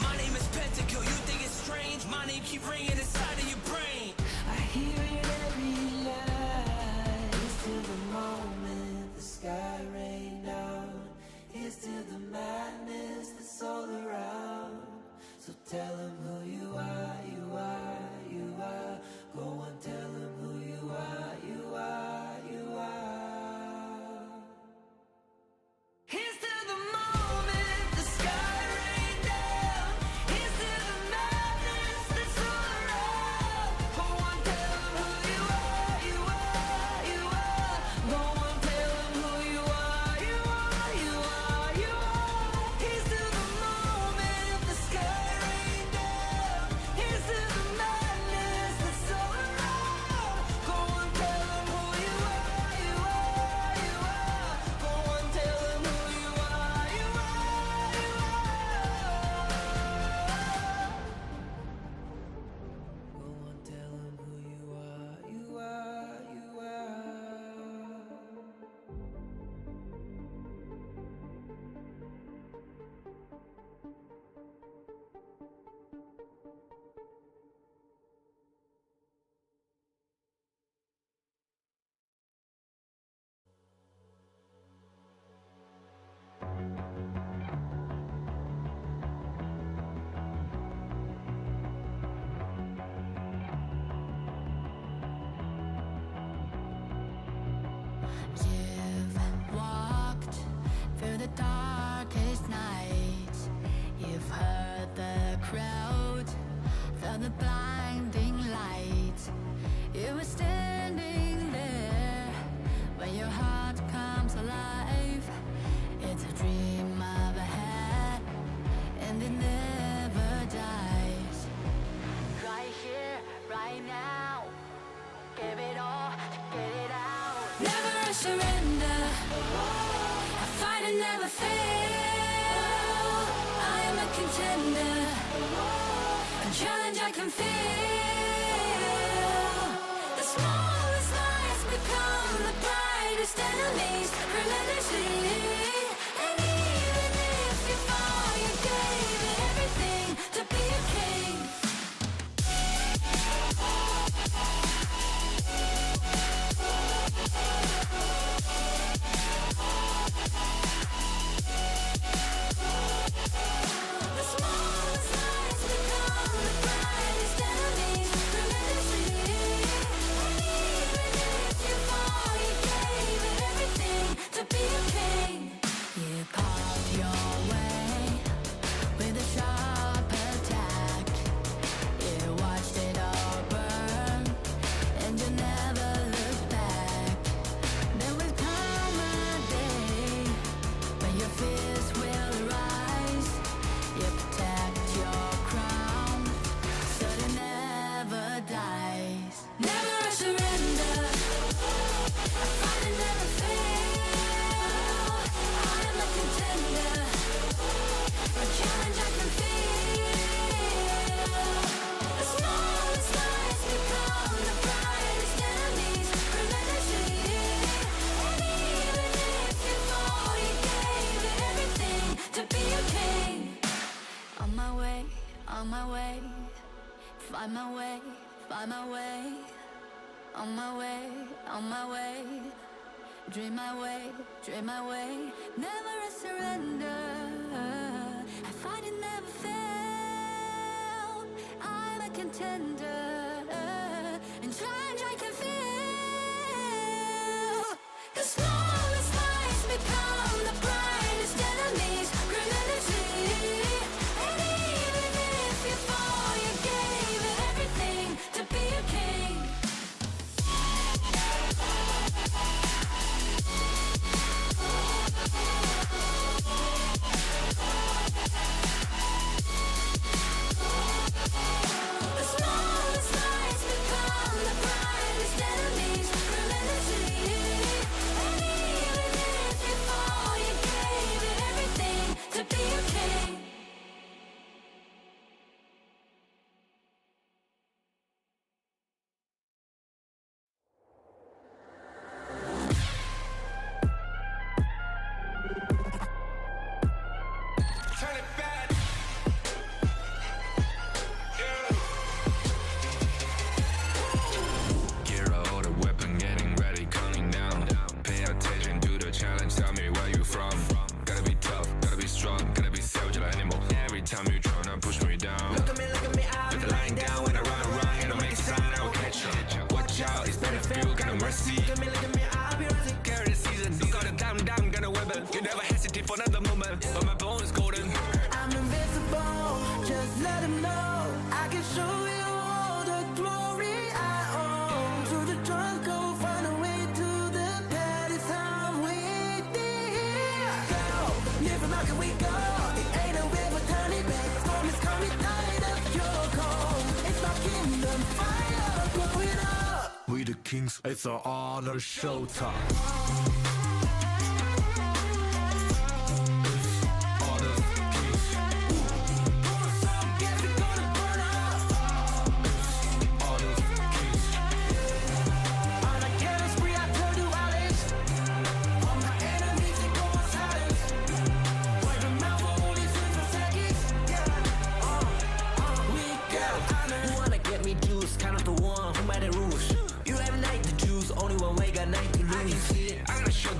My name is Pentakill, you think it's strange? My name keep ringing inside of your brain. I hear it every night. Here's to the moment the sky rained down. Here's to the madness that's all around. So tell 'em who you are, you are, you are. Go on, tell 'em who you are, you are, you are. Here's to the moment the sky rained down. Here's to the madness that's all around. Go on, tell 'em who you are, you are, you are. Go on, tell 'em who you are, you are, you are, you are. Here's to the moment the sky rained down. darkest nights. You've heard the crowd, felt the blinding light. You were standing there when your heart comes alive. It's a dream of a hat, and it never dies. Right here, right now, give it all, get it out. Never surrender, I fight and never fail. I am a contender, a challenge I can feel. The smallest lies become the brightest enemies, relentlessly. And even if you fall, you gave it everything to be a king. The smallest lies become the brightest enemies, relentlessly. And even if you fall, you gave it everything to be a king. You carved your way with a sharp attack. You watched it all burn, and you never looked back. There will come a day when your fears will rise. You protect your crown, so it never dies. Never surrender, I fight and never fail. I am a contender, a challenge I can feel. The smallest lies become the brightest enemies, relentlessly. And even if you fall, you gave it everything to be a king. On my way, on my way, find my way, find my way. On my way, on my way, dream my way, dream my way. Never a surrender, I fight and never fail. I'm a contender, and challenge I can feel. The smallest lies become the brightest enemies, relentlessly. And even if you fall, you gave it everything to be a king. The smallest lies become the brightest enemies, relentlessly. And even if you fall, you gave it everything to be a king. Turn it back. Gear out the weapon, getting ready, counting down. Pay attention to the challenge, tell me where you from. Gotta be tough, gotta be strong, gotta be savage like animal. Every time you tryna push me down. Look at me, I'll be lying down when I run around. You don't make a sign, I will catch you. Watch out, it's better feel, kind of mercy. Look at me, I'll be rising. Carry the season, you got a damn, got a weapon. You never hesitate for another moment, but my bone is golden. I'm invincible, just let him know. I can show you all the glory I own. Through the jungle, find a way to the palace. I'm waiting. Go, live and can we go? It ain't a river, turn it back. Storm is coming, light up your cold. It's my kingdom, fire, blowing up. We the kings, it's our honor, showtime. Kind of the one who made the rules. You have night to choose, only one way, got night to lose. I'm gonna show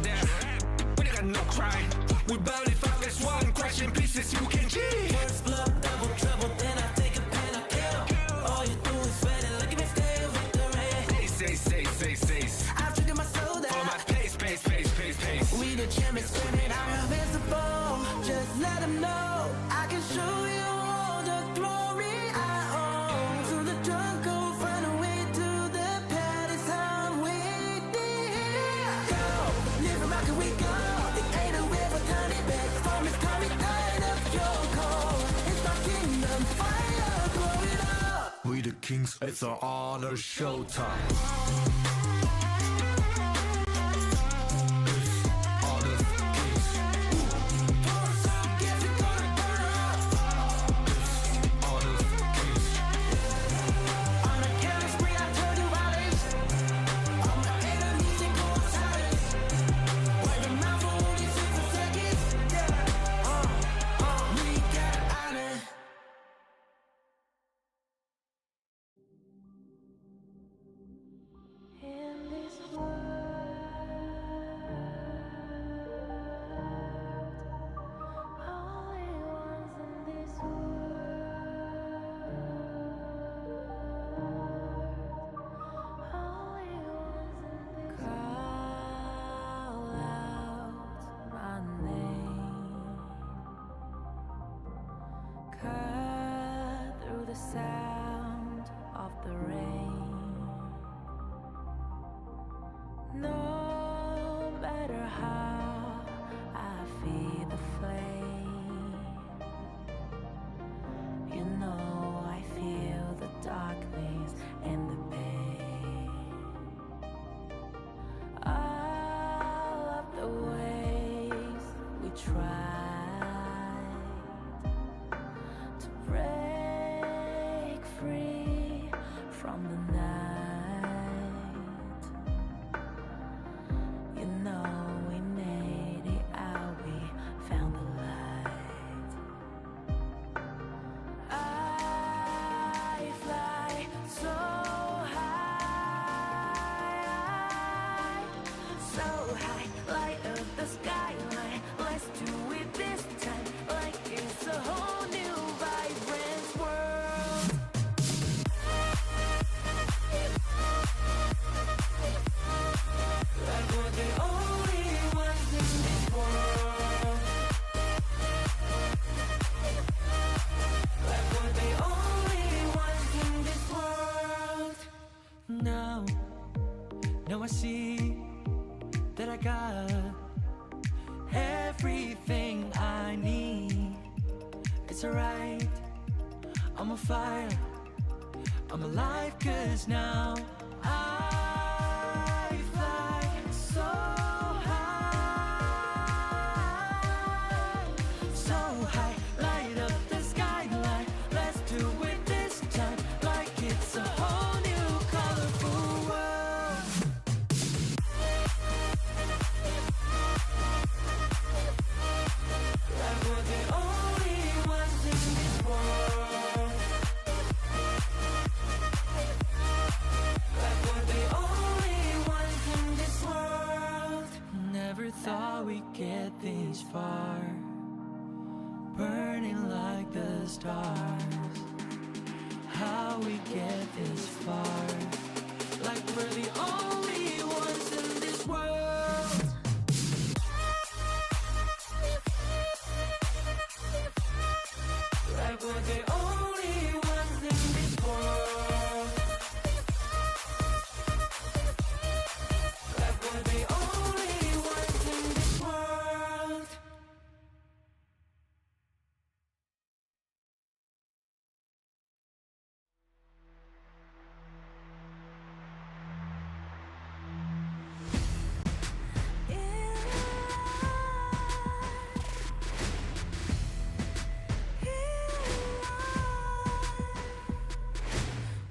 we the kings, it's our honor showtime. Now I see that I got everything I need. It's alright, I'm on fire, I'm alive, 'cause now I fly so high, so high, light up the skyline. Let's do it this time, like it's a whole new colorful world. Like we're the only ones in this world. Like we're the only ones in this world. Never thought we'd get this far, burning like the stars. How we get this far, like we're the only ones in this world. Like we're the only ones in this world. Like we're the only ones in this world.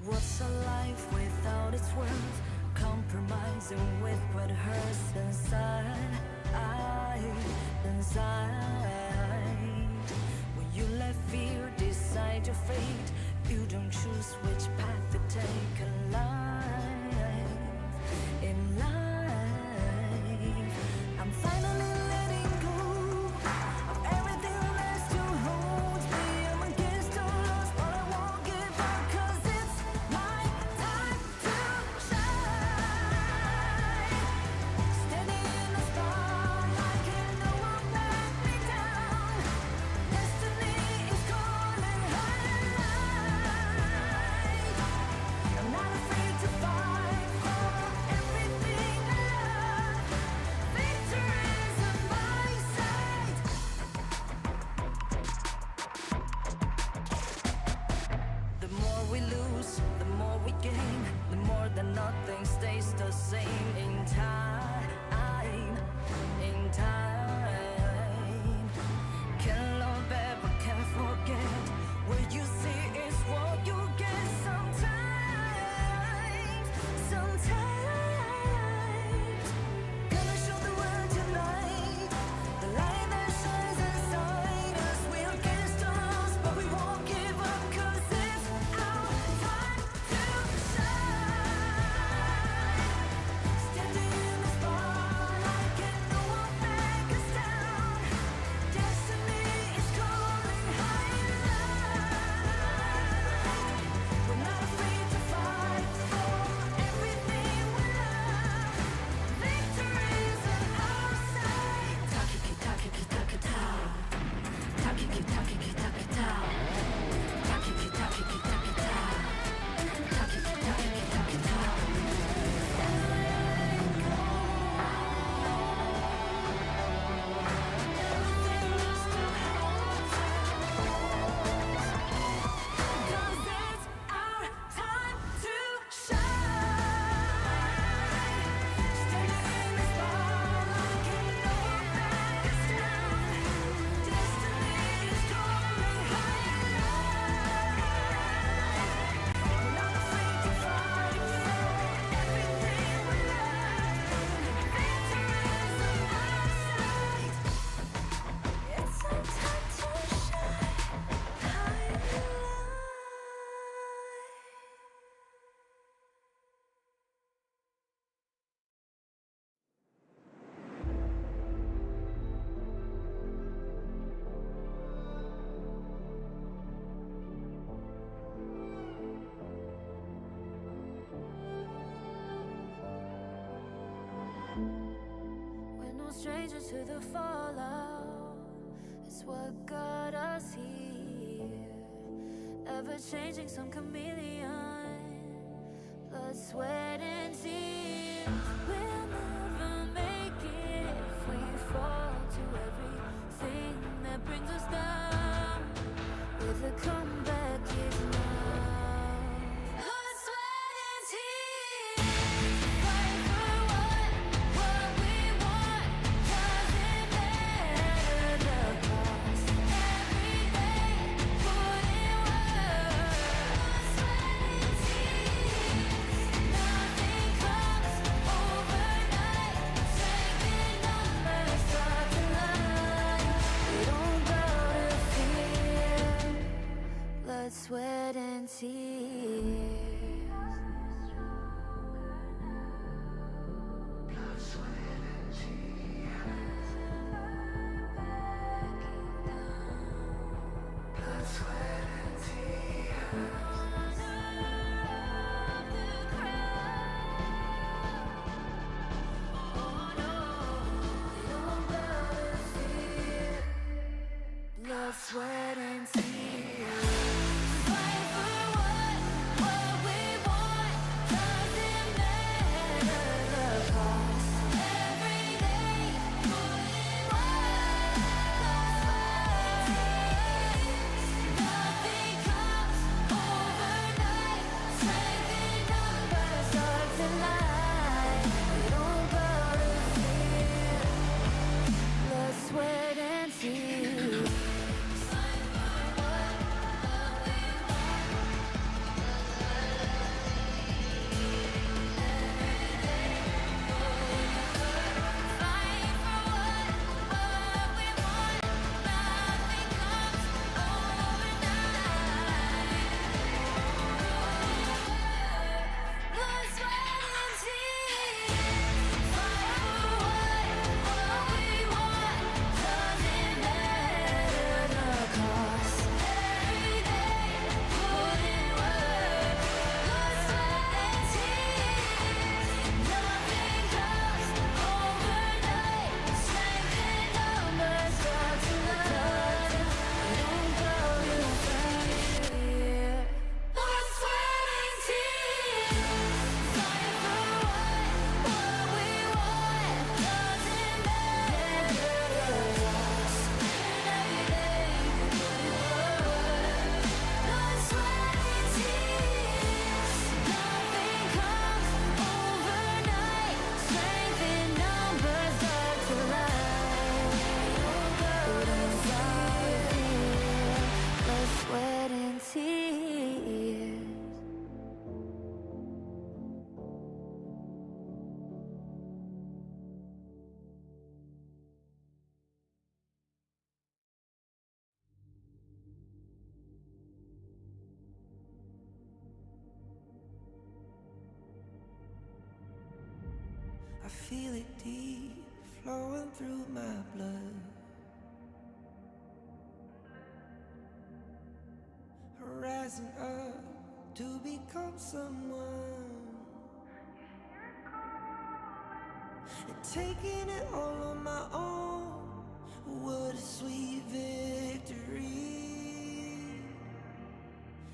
What's a life without its worth? Compromising with what hurts inside, inside. When you let fear decide your fate, you don't choose which path to take in life. In life, I'm finally letting go of everything that still holds me. I'm against all odds, but I won't give up, 'cause it's my time to shine. Standing in the spotlight, and no one let me down. Destiny is calling high. strangers to the fallout. It's what got us here. Ever changing, some chameleon. Blood, sweat, and tears. We'll never make it if we fall to everything that brings us down. With a comeback is now. Blood, sweat, and tears. Fight for what we want. Doesn't matter the cost. Every day, put in work. Blood, sweat, and tears. Nothing comes overnight. Strength in numbers, start to line. We don't bow to fear. Blood, sweat, and tears. Blood, sweat, and tears. Fight for what we want. Doesn't matter the cost. Every day, put in work. Nothing comes overnight. Strength in numbers, start to lie. We don't bow to fear. Blood, sweat, and tears. Sweat and tears. I feel it deep flowing through my blood. Rising up to become someone. And taking it all on my own. What a sweet victory.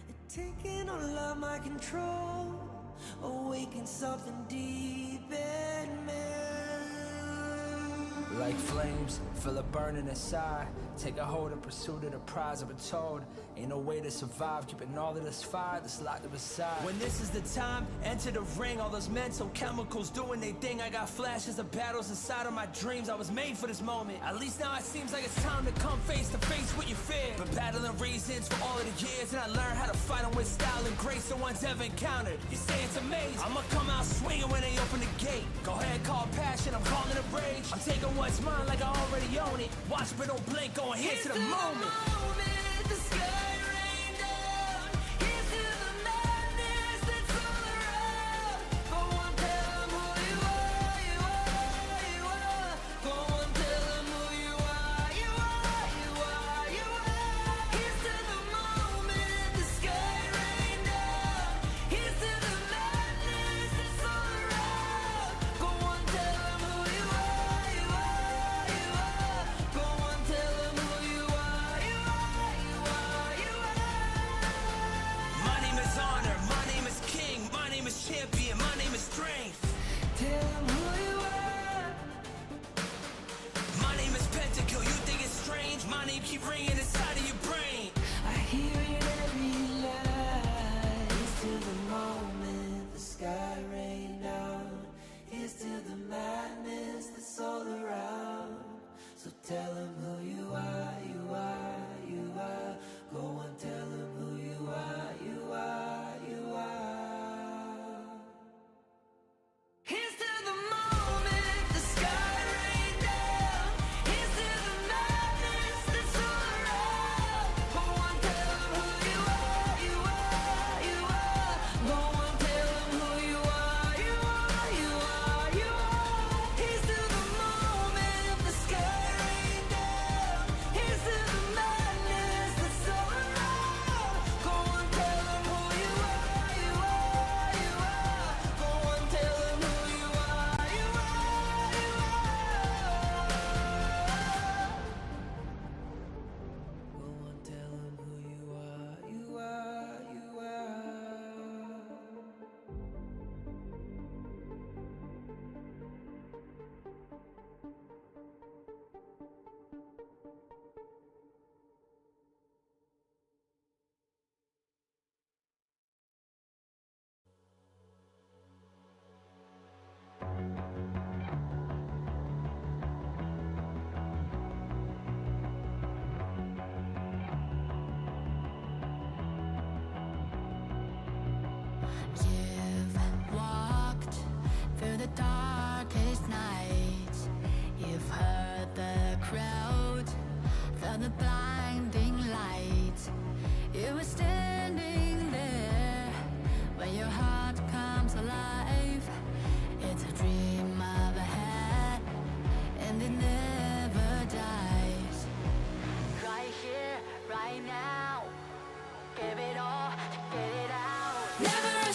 And taking all of my control. Awaken something deep in me. Like flames, feel it burning inside. Take a hold of pursuit of the prize. I've been told ain't no way to survive, keeping all of this fire that's locked up aside. When this is the time, enter the ring. All those mental chemicals doing their thing. I got flashes of battles inside of my dreams. I was made for this moment. At least now it seems like it's time to come face to face with your fear. Been battling reasons for all of the years, and I learned how to fight them with style and grace no one's ever encountered. You say it's amazing, I'ma come out swinging when they open the gate. Go ahead, call passion, I'm calling it rage. I'm taking what's mine like I already own it. Watch but don't blink, going here to the moment. The sky rained down. Here's to the madness that's all around. Go on, tell 'em who you are, you are, you are. Go on, tell 'em who you are, you are, you are, you are. Here's to the moment. The sky rained down. Here's to the madness that's all around. Go on, tell 'em who you are, you are.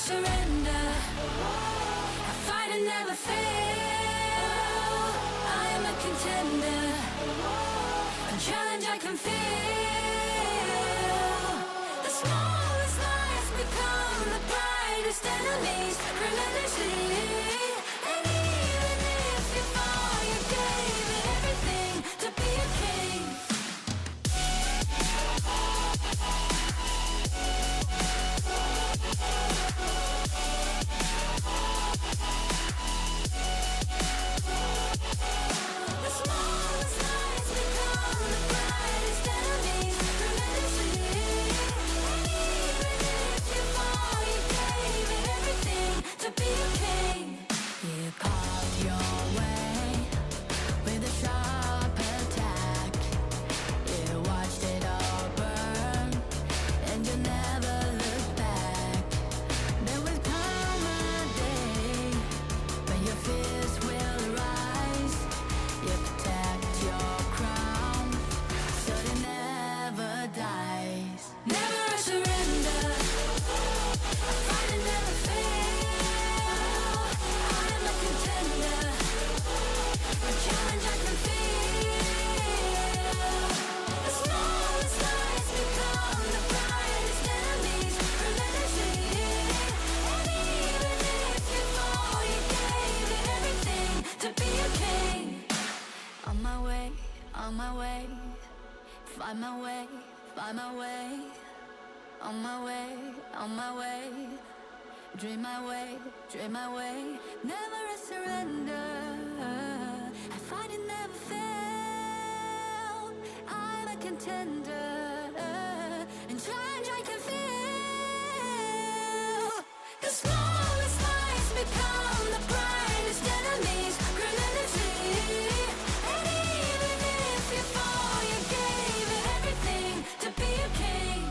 surrender. I fight and never fail. I am a contender. A challenge I can feel. The smallest lies become the brightest enemies. Relentlessly. And even if you fall, you gave it everything to be a king. The smallest lies become the brightest enemies. Relentlessly. And even if you fall, you gave it everything to be a king. You carved your way with a sharp attack. You watched it all burn, and you never looked back. There will come a day when your fears will rise. You protect your crown, so it never dies. Never a surrender. I fight and never fail. I am a contender. A challenge I can feel. The smallest lies become the brightest enemies. Relentlessly. And even if you fall, you gave it everything to be a king. On my way, on my way. Find my way, find my way. On my way, on my way. Dream my way, dream my way. Never a surrender. I fight and never fail. I'm a contender. And challenge I can feel. The smallest lies become the brightest enemies. Relentlessly. And even if you fall, you gave it everything to be a king.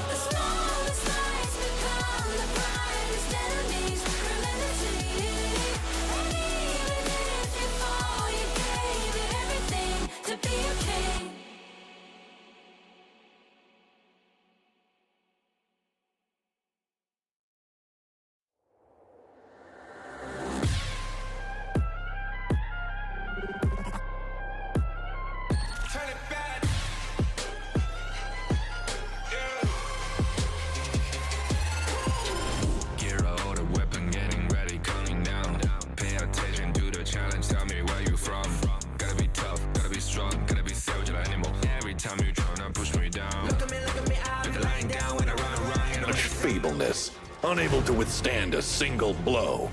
The smallest lies become the brightest enemies. Relentlessly. And even if you fall, you gave it everything to be a king. Turn it back. Gear out, a weapon getting ready, counting down. Pay attention to the challenge, tell me where you from. Gotta be tough, gotta be strong, gotta be savage like animal. Every time you tryna push me down. Look at me, I'll be lying down when I run around. Such feebleness, unable to withstand a single blow.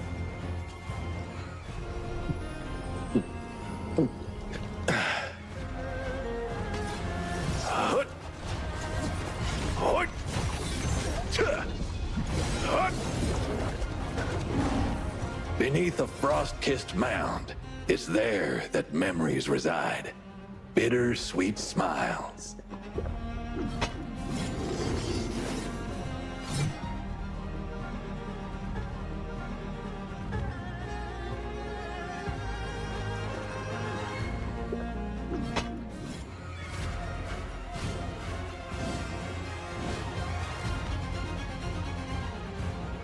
Hut. Hut. Tuh. Hut. Beneath a frost-kissed mound, it's there that memories reside. Bitter, sweet smiles.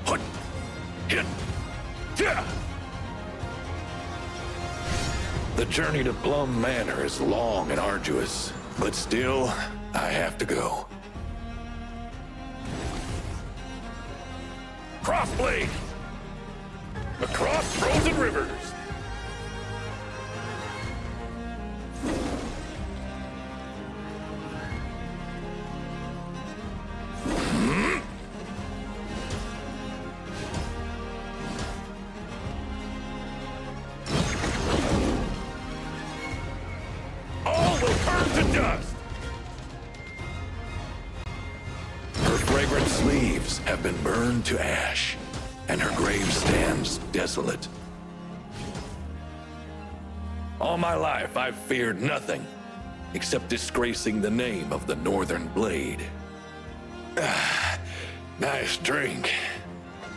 Hut. Hit. Yeah. The journey to Plum Manor is long and arduous, but still, I have to go. Crossblade! Across frozen rivers! All will turn to dust! Her fragrant sleeves have been burned to ash, and her grave stands desolate. All my life, I've feared nothing except disgracing the name of the Northern Blade. Nice drink.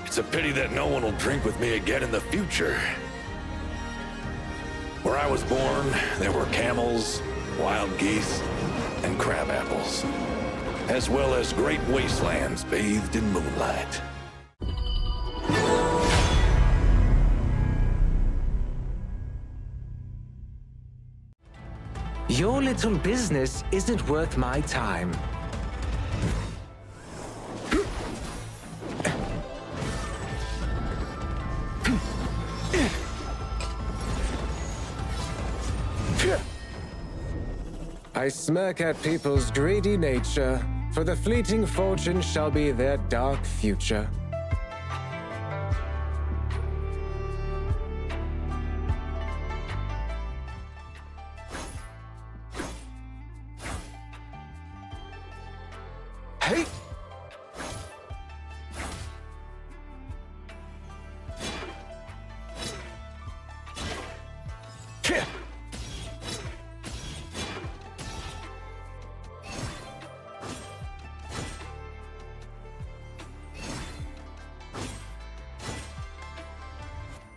It's a pity that no one will drink with me again in the future. Where I was born, there were camels, wild geese, and crab apples, as well as great wastelands bathed in moonlight. Your little business isn't worth my time. I smirk at people's greedy nature, for the fleeting fortune shall be their dark future. Hey!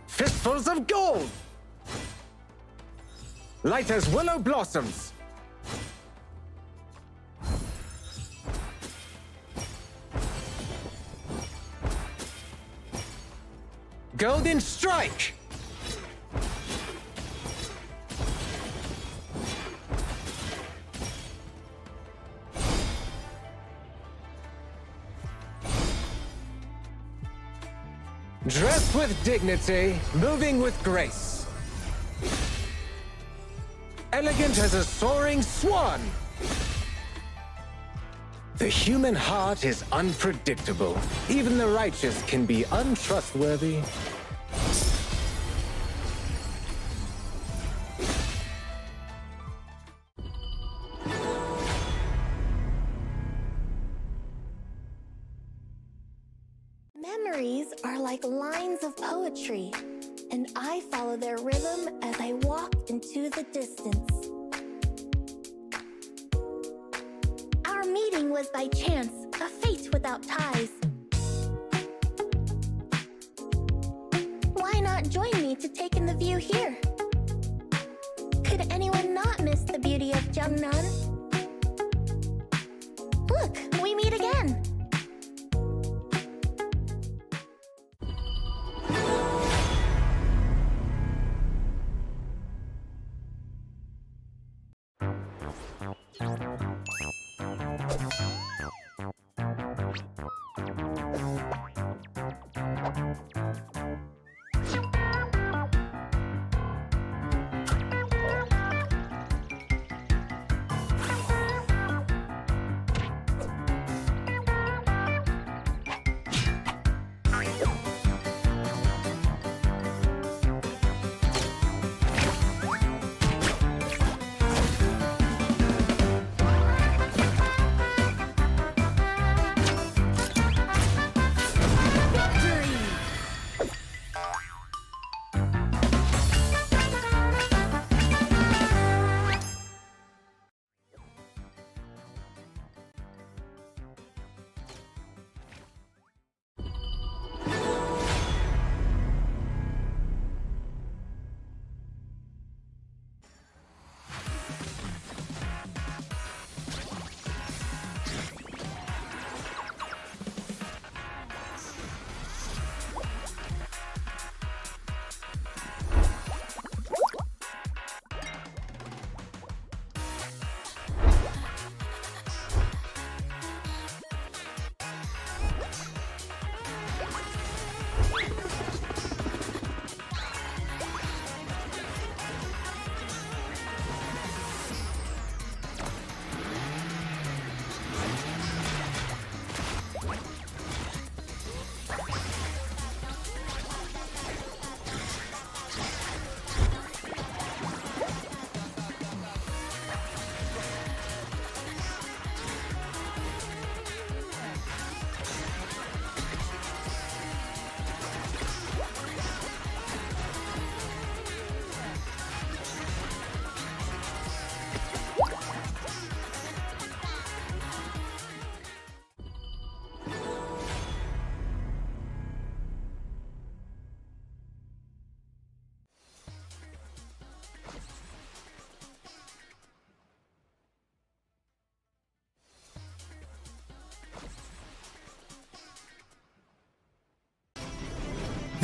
Fistfuls of gold! Light as willow blossoms! Golden strike! Dressed with dignity, moving with grace. Elegant as a soaring swan. The human heart is unpredictable. Even the righteous can be untrustworthy. Memories are like lines of poetry, and I follow their rhythm as I walk into the distance. Our meeting was by chance, a fate without ties. Why not join me to take in the view here? Could anyone not miss the beauty of Jeongnan? Look, we meet again.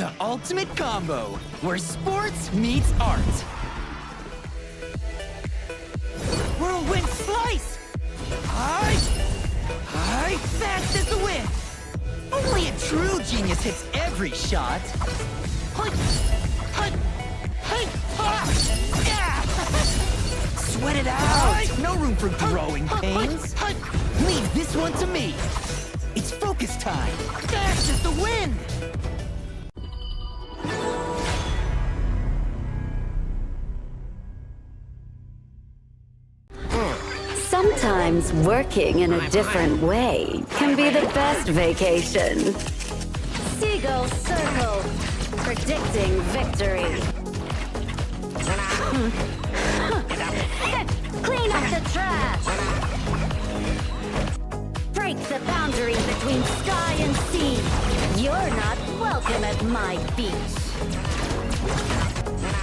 The ultimate combo, where sports meets art. Whirlwind slice! Hi! Fast as the wind! Only a true genius hits every shot. Sweat it out! No room for growing pains. Leave this one to me. It's focus time. Fast as the wind! Sometimes working in a different way can be the best vacation. Seagull Circle, predicting victory. Clean up the trash. Break the boundary between sky and sea. You're not welcome at my beach.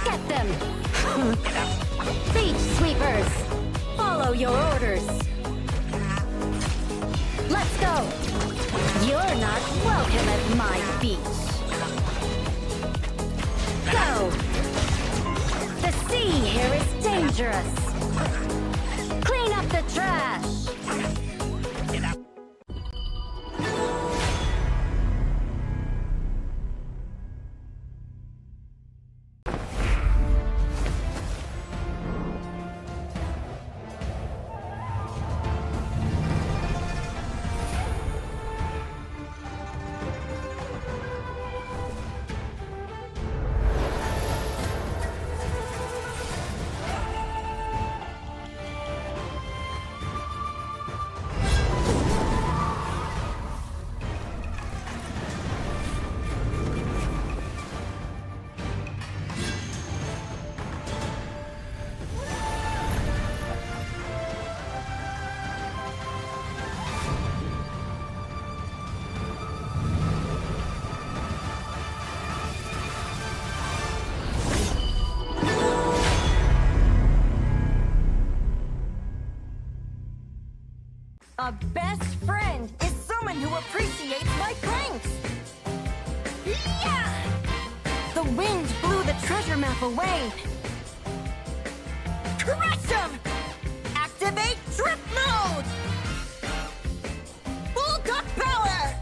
Get them. Beach sweepers. Follow your orders. Let's go. You're not welcome at my beach. Go. The sea here is dangerous. Clean up the trash. A best friend is someone who appreciates my pranks. Yeah! The wind blew the treasure map away. Crush them! Activate trip mode! Full cut power!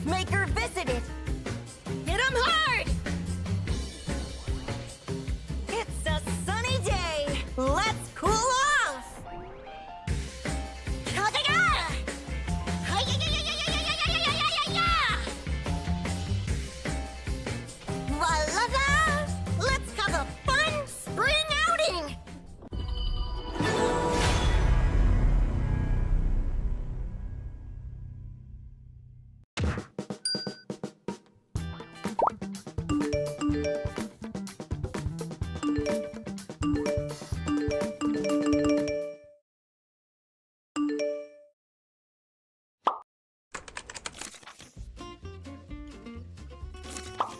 Maker visited. Hit 'em hard! It's a sunny day. Let's cool off. Voila! Let's have a fun spring outing.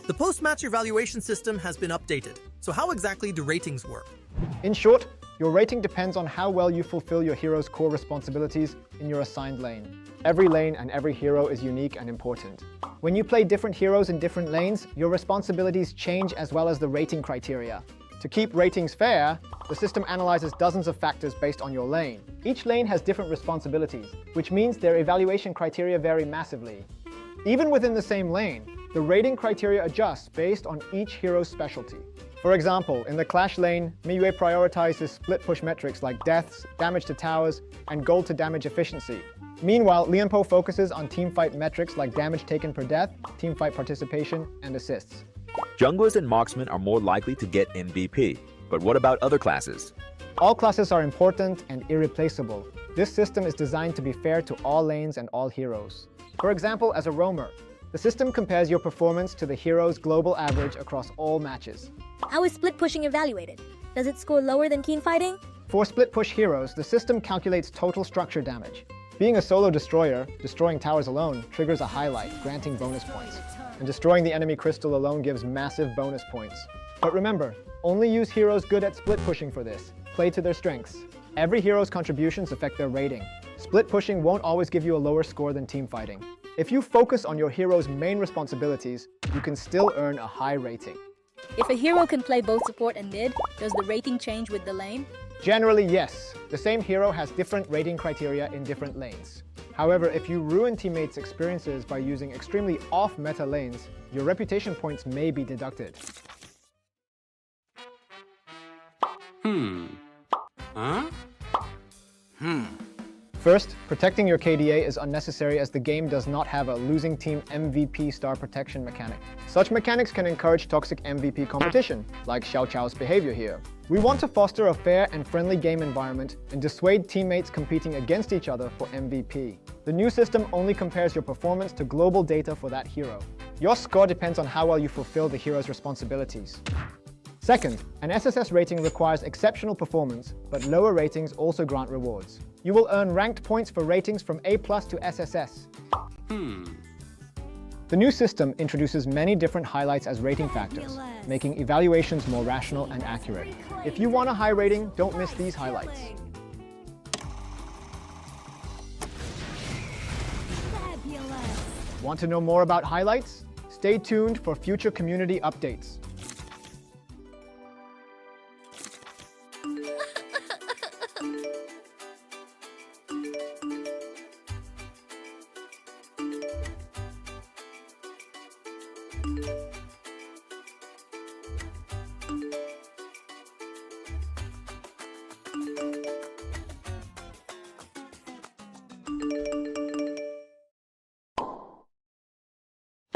The post-match evaluation system has been updated. So how exactly do ratings work? In short, your rating depends on how well you fulfill your hero's core responsibilities in your assigned lane. Every lane and every hero is unique and important. When you play different heroes in different lanes, your responsibilities change as well as the rating criteria. To keep ratings fair, the system analyzes dozens of factors based on your lane. Each lane has different responsibilities, which means their evaluation criteria vary massively. Even within the same lane, the rating criteria adjusts based on each hero's specialty. For example, in the Clash lane, Miyue prioritizes split-push metrics like deaths, damage to towers, and gold to damage efficiency. Meanwhile, Lianpo focuses on teamfight metrics like damage taken per death, teamfight participation, and assists. Junglers and marksmen are more likely to get MVP. But what about other classes? All classes are important and irreplaceable. This system is designed to be fair to all lanes and all heroes. For example, as a roamer, the system compares your performance to the hero's global average across all matches. How is split pushing evaluated? Does it score lower than keen fighting? For split push heroes, the system calculates total structure damage. Being a solo destroyer, destroying towers alone triggers a highlight, granting bonus points. And destroying the enemy crystal alone gives massive bonus points. But remember, only use heroes good at split pushing for this. Play to their strengths. Every hero's contributions affect their rating. Split pushing won't always give you a lower score than team fighting. If you focus on your hero's main responsibilities, you can still earn a high rating. If a hero can play both support and mid, does the rating change with the lane? Generally, yes. The same hero has different rating criteria in different lanes. However, if you ruin teammates' experiences by using extremely off-meta lanes, your reputation points may be deducted. First, protecting your KDA is unnecessary as the game does not have a losing team MVP star protection mechanic. Such mechanics can encourage toxic MVP competition, like Xiao Chao's behavior here. We want to foster a fair and friendly game environment and dissuade teammates competing against each other for MVP. The new system only compares your performance to global data for that hero. Your score depends on how well you fulfill the hero's responsibilities. Second, an SSS rating requires exceptional performance, but lower ratings also grant rewards. You will earn ranked points for ratings from A+ to SSS. The new system introduces many different highlights as rating factors, making evaluations more rational and accurate. If you want a high rating, don't miss these highlights. Want to know more about highlights? Stay tuned for future community updates.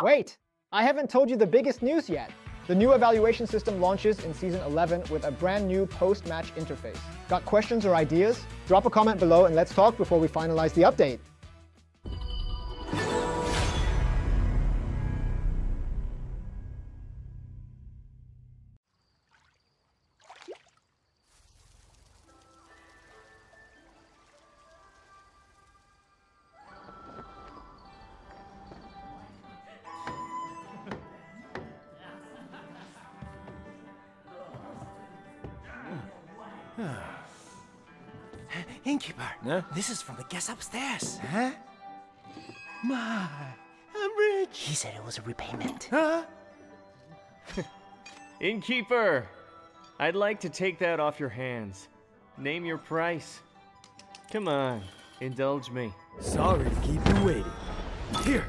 Wait! I haven't told you the biggest news yet. The new evaluation system launches in Season 11 with a brand new post-match interface. Got questions or ideas? Drop a comment below and let's talk before we finalize the update. Innkeeper, this is from the guest upstairs. Huh? My, I'm rich. He said it was a repayment. Huh? Innkeeper, I'd like to take that off your hands. Name your price. Come on, indulge me. Sorry to keep you waiting. Here.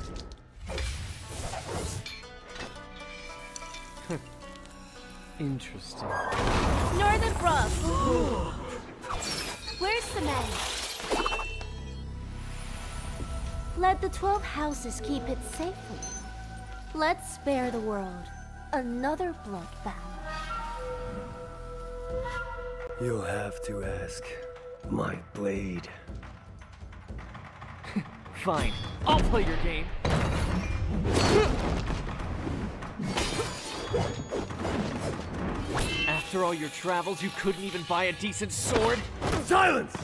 Interesting. Northern Brook. Where's the man? Let the 12 houses keep it safely. Let's spare the world another bloodbath. You'll have to ask my blade. Fine, I'll play your game. After all your travels, you couldn't even buy a decent sword? Silence!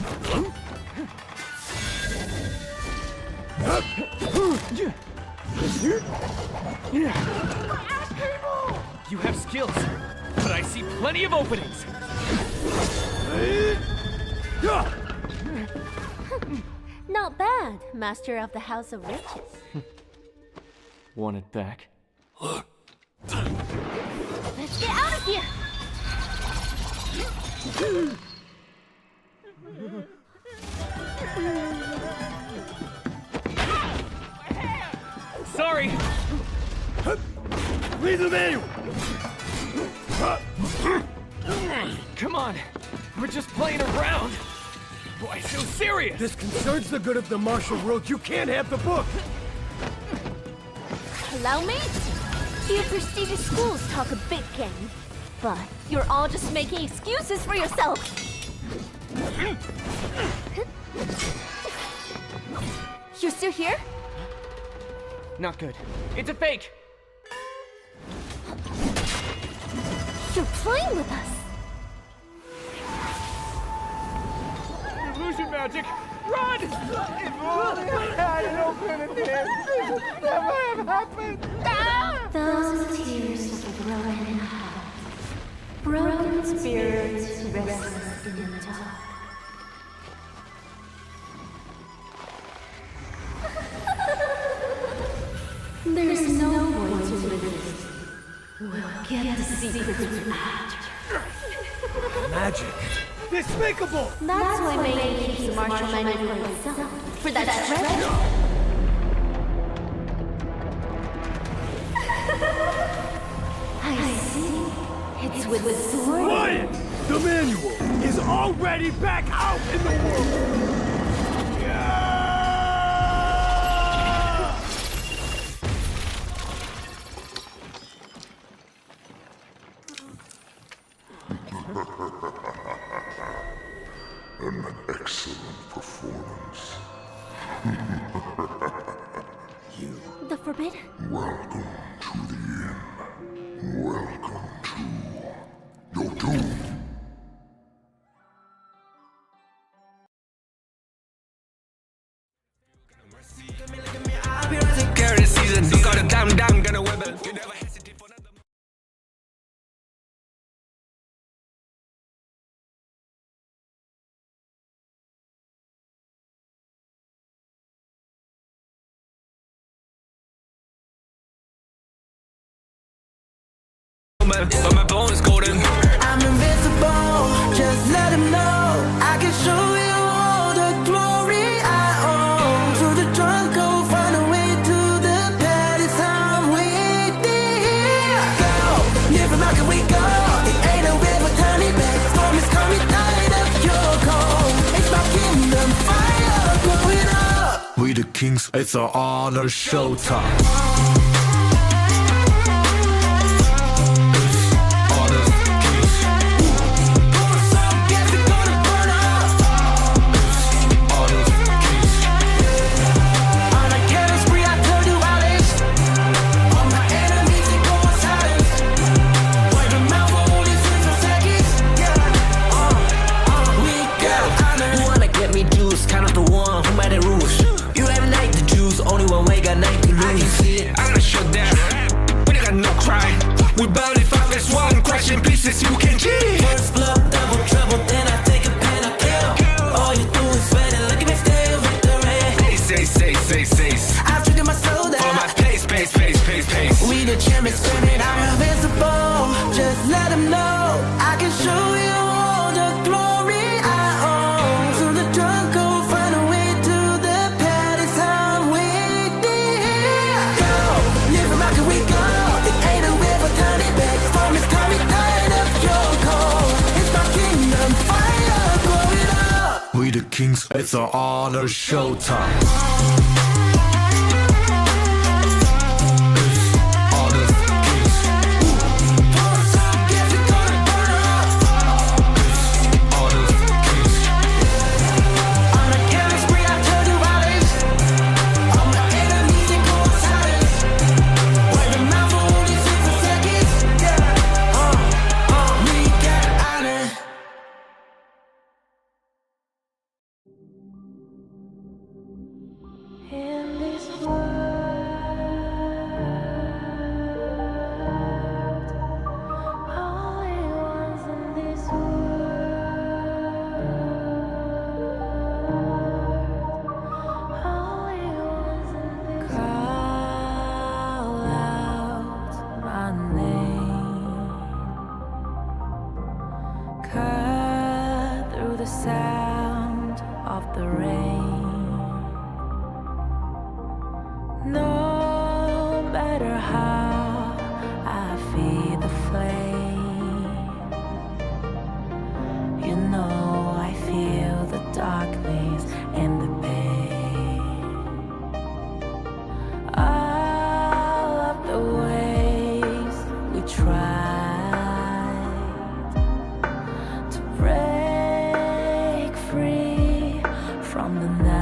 You have skills, but I see plenty of openings. Not bad, Master of the House of Riches. Want it back? Let's get out of here! Sorry! Read the manual! Come on! We're just playing around! Why so serious? This concerns the good of the martial world. You can't have the book! Allow me? Your prestigious schools talk a big game, but you're all just making excuses for yourself. You're still here? Not good. It's a fake! You're playing with us. Illusion magic! Run! If only I had an alternative, this would never have happened! Ah! Those tears of a broken heart, broken spirits restless in the dark. There's no point to resist. We'll get the secrets we after. Magic. Despicable! That's why Megan keeps the martial money for himself. For that treasure. I see. It's with the sword. Quiet! The manual is already back out in the world! An excellent performance. The forbidden? Welcome to the inn. Welcome to your doom. Carry the season, you got a damn gonna wibble. You never hesitate for nothing. But my bone is golden. I'm invincible, just let him know. I can show you all the glory I own. Through the jungle, find a way to the palace. I'm waiting here. Go, live from can we go? It ain't a river, turning back. Storm is coming, tired of your cold. It's my kingdom, fire, blow it up. We the kings, it's our honor, showtime. We bout it 5-1, crushing pieces you can cheat. First blood, double trouble, then I take a pen, I kill. All you do is sweat and look at me still victory. Say. I've triggered my soul down. Follow my pace. We the champions, turning I'm invincible. Just let them know I can show you all the glory I own. Through the jungle, find a way to the palace. I'm waiting here. Go, live from can we go? It ain't a river, turn it back. Storm is coming, tired of your cold. It's my kingdom, fire, blow it up. We the kings, it's our honor, showtime. In this world, only ones in this world, only ones in this world. Call out my name, cut through the sound of the rain. No matter how I feed the flame, you know I feel the darkness and the pain. All of the ways we tried to break free from the night.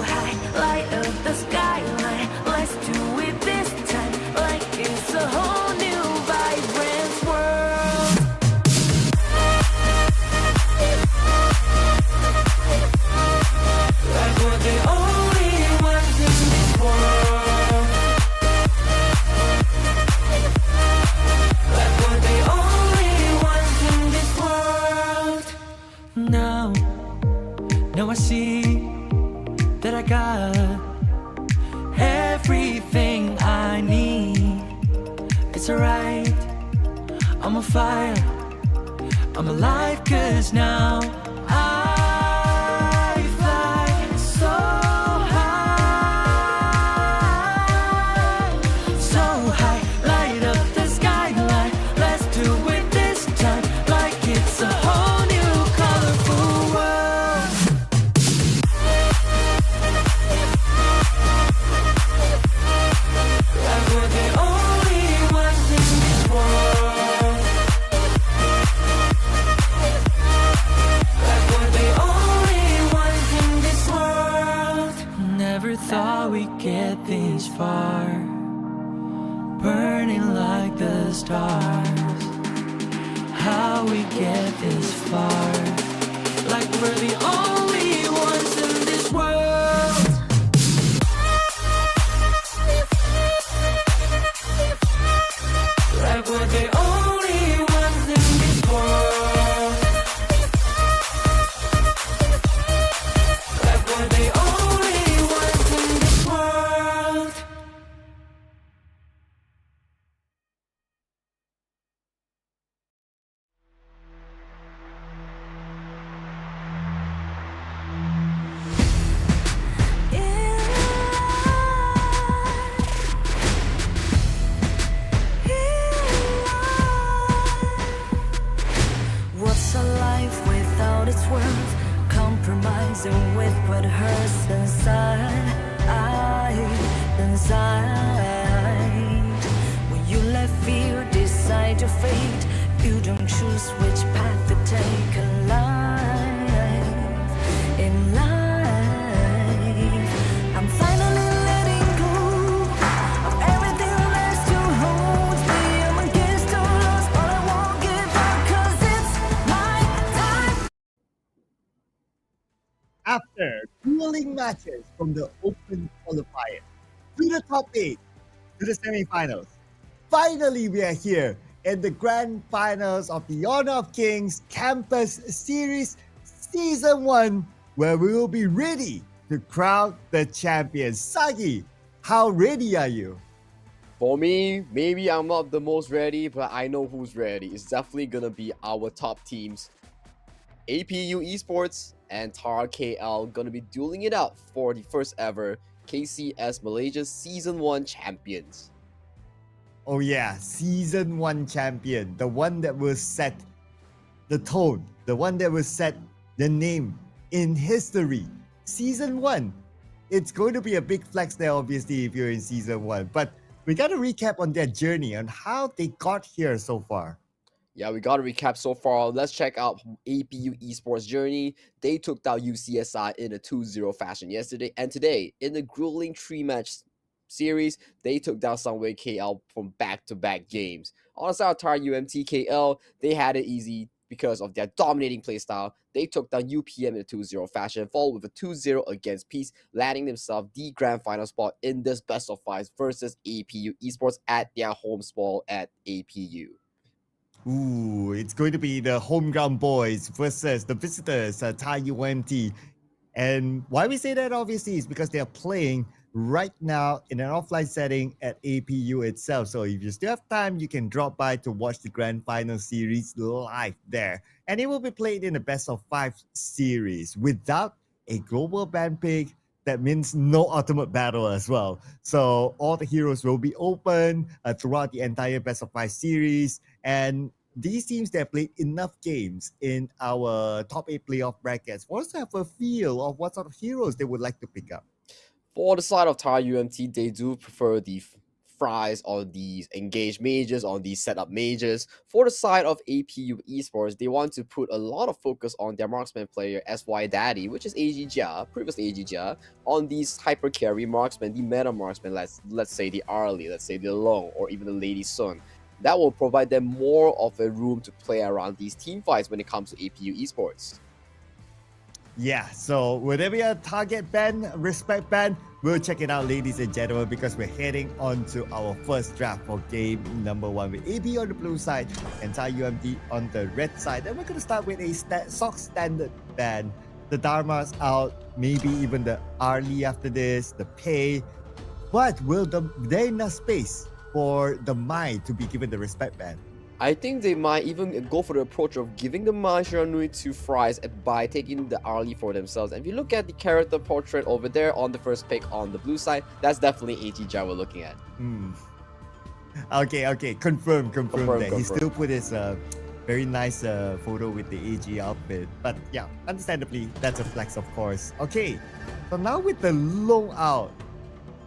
high, light up the skyline. Let's do it this time, like it's a whole new vibrant world. Like we're the only ones in this world. Like we're the only ones in this world. Now I see that I got everything I need. It's alright, I'm on fire, I'm alive, 'cause now I fly so high, so high, light up the skyline. Let's do it this time, like it's a whole new colorful world. Like we're the only ones in this world. Like we're the only ones in this world. Never thought we'd get this far, burning like the stars. How we get this far, like we're the only ones in this world. Like we're the only ones in this world. Like we're the only ones in this world. What's a life without its worth? Compromising with what hurts inside. When you let fear decide your fate, you don't choose which path to take in life. In life, I'm finally letting go of everything that still holds me. I'm against all odds, but I won't give up, 'cause it's my time. After grueling matches from the Open qualifier to the top 8 to the semifinals, finally we are here in the grand finals of the Honor of Kings Campus Series Season 1, where we will be ready to crown the champions. Sagi, how ready are you? For me, maybe I'm not the most ready, but I know who's ready. It's definitely gonna be our top teams. APU Esports and TARUMT KL gonna be dueling it out for the first ever KCS Malaysia Season 1 champions. Oh yeah, Season 1 champion, the one that will set the tone, the one that will set the name in history. Season 1. It's going to be a big flex there, obviously, if you're in Season 1. But we got to recap on their journey and how they got here so far. Yeah, we got to recap so far. Let's check out APU Esports' journey. They took down UCSI in a 2-0 fashion yesterday. And today, in the grueling 3-match series, they took down Sunway KL from back-to-back games. On the side of TARUMT KL, they had it easy because of their dominating playstyle. They took down UPM in a 2-0 fashion, followed with a 2-0 against Peace, landing themselves the grand final spot in this best of 5 versus APU Esports at their home spot at APU. Ooh, it's going to be the home ground boys versus the visitors, TARUMT. And why we say that, obviously, is because they are playing right now in an offline setting at APU itself. So if you still have time, you can drop by to watch the grand final series live there. And it will be played in a best of 5 series without a global ban pick. That means no ultimate battle as well. So all the heroes will be open throughout the entire best of 5 series. And these teams that played enough games in our top 8 playoff brackets for us to have a feel of what sort of heroes they would like to pick up. For the side of TARUMT, they do prefer the Fries, on these engaged mages, on these setup mages. For the side of APU Esports, they want to put a lot of focus on their marksman player SY Daddy, which is AG Jia, previously AG Jia, on these hyper carry marksmen, the meta marksmen, let's say the Arlie, let's say the Long, or even the Lady Sun. That will provide them more of a room to play around these team fights when it comes to APU Esports. Yeah, so will there be a target ban, respect ban? We'll check it out, ladies and gentlemen, because we're heading on to our first draft for game number 1 with AB on the blue side and TARUMT on the red side. And we're going to start with a SOC standard ban. The Dharma's out, maybe even the Arlie after this, the Pay. But will there enough space for the Mai to be given the respect ban? I think they might even go for the approach of giving the Majiranui to Fries by taking the Arlie for themselves. And if you look at the character portrait over there on the first pick on the blue side, that's definitely AG Jia we're looking at. Okay, confirm that. He still put his very nice photo with the AG outfit. But yeah, understandably, that's a flex, of course. Okay, so now with the Long out,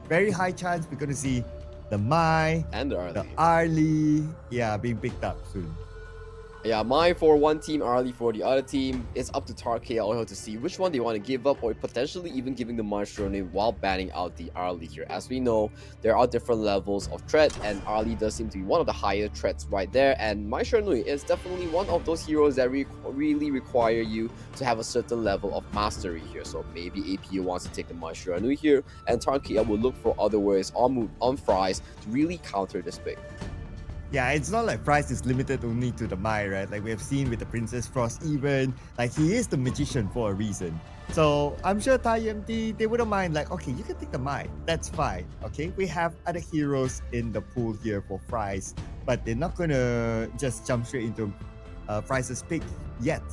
very high chance we're going to see the Mai and the Arlie, being picked up soon. Yeah, Mai for one team, Arlie for the other team. It's up to TARUMT KL to see which one they want to give up, or potentially even giving the Majiranui while banning out the Arlie here. As we know, there are different levels of threat, and Arlie does seem to be one of the higher threats right there. And Majiranui is definitely one of those heroes that really require you to have a certain level of mastery here. So maybe APU wants to take the Majiranui here, and TARUMT KL will look for other ways on Fries to really counter this pick. Yeah, it's not like Fries is limited only to the Mai, right? Like we have seen with the Princess Frost even, like he is the magician for a reason. So I'm sure TARUMT, they wouldn't mind like, okay, you can take the Mai, that's fine, okay? We have other heroes in the pool here for Fries, but they're not gonna just jump straight into Fries' pick yet.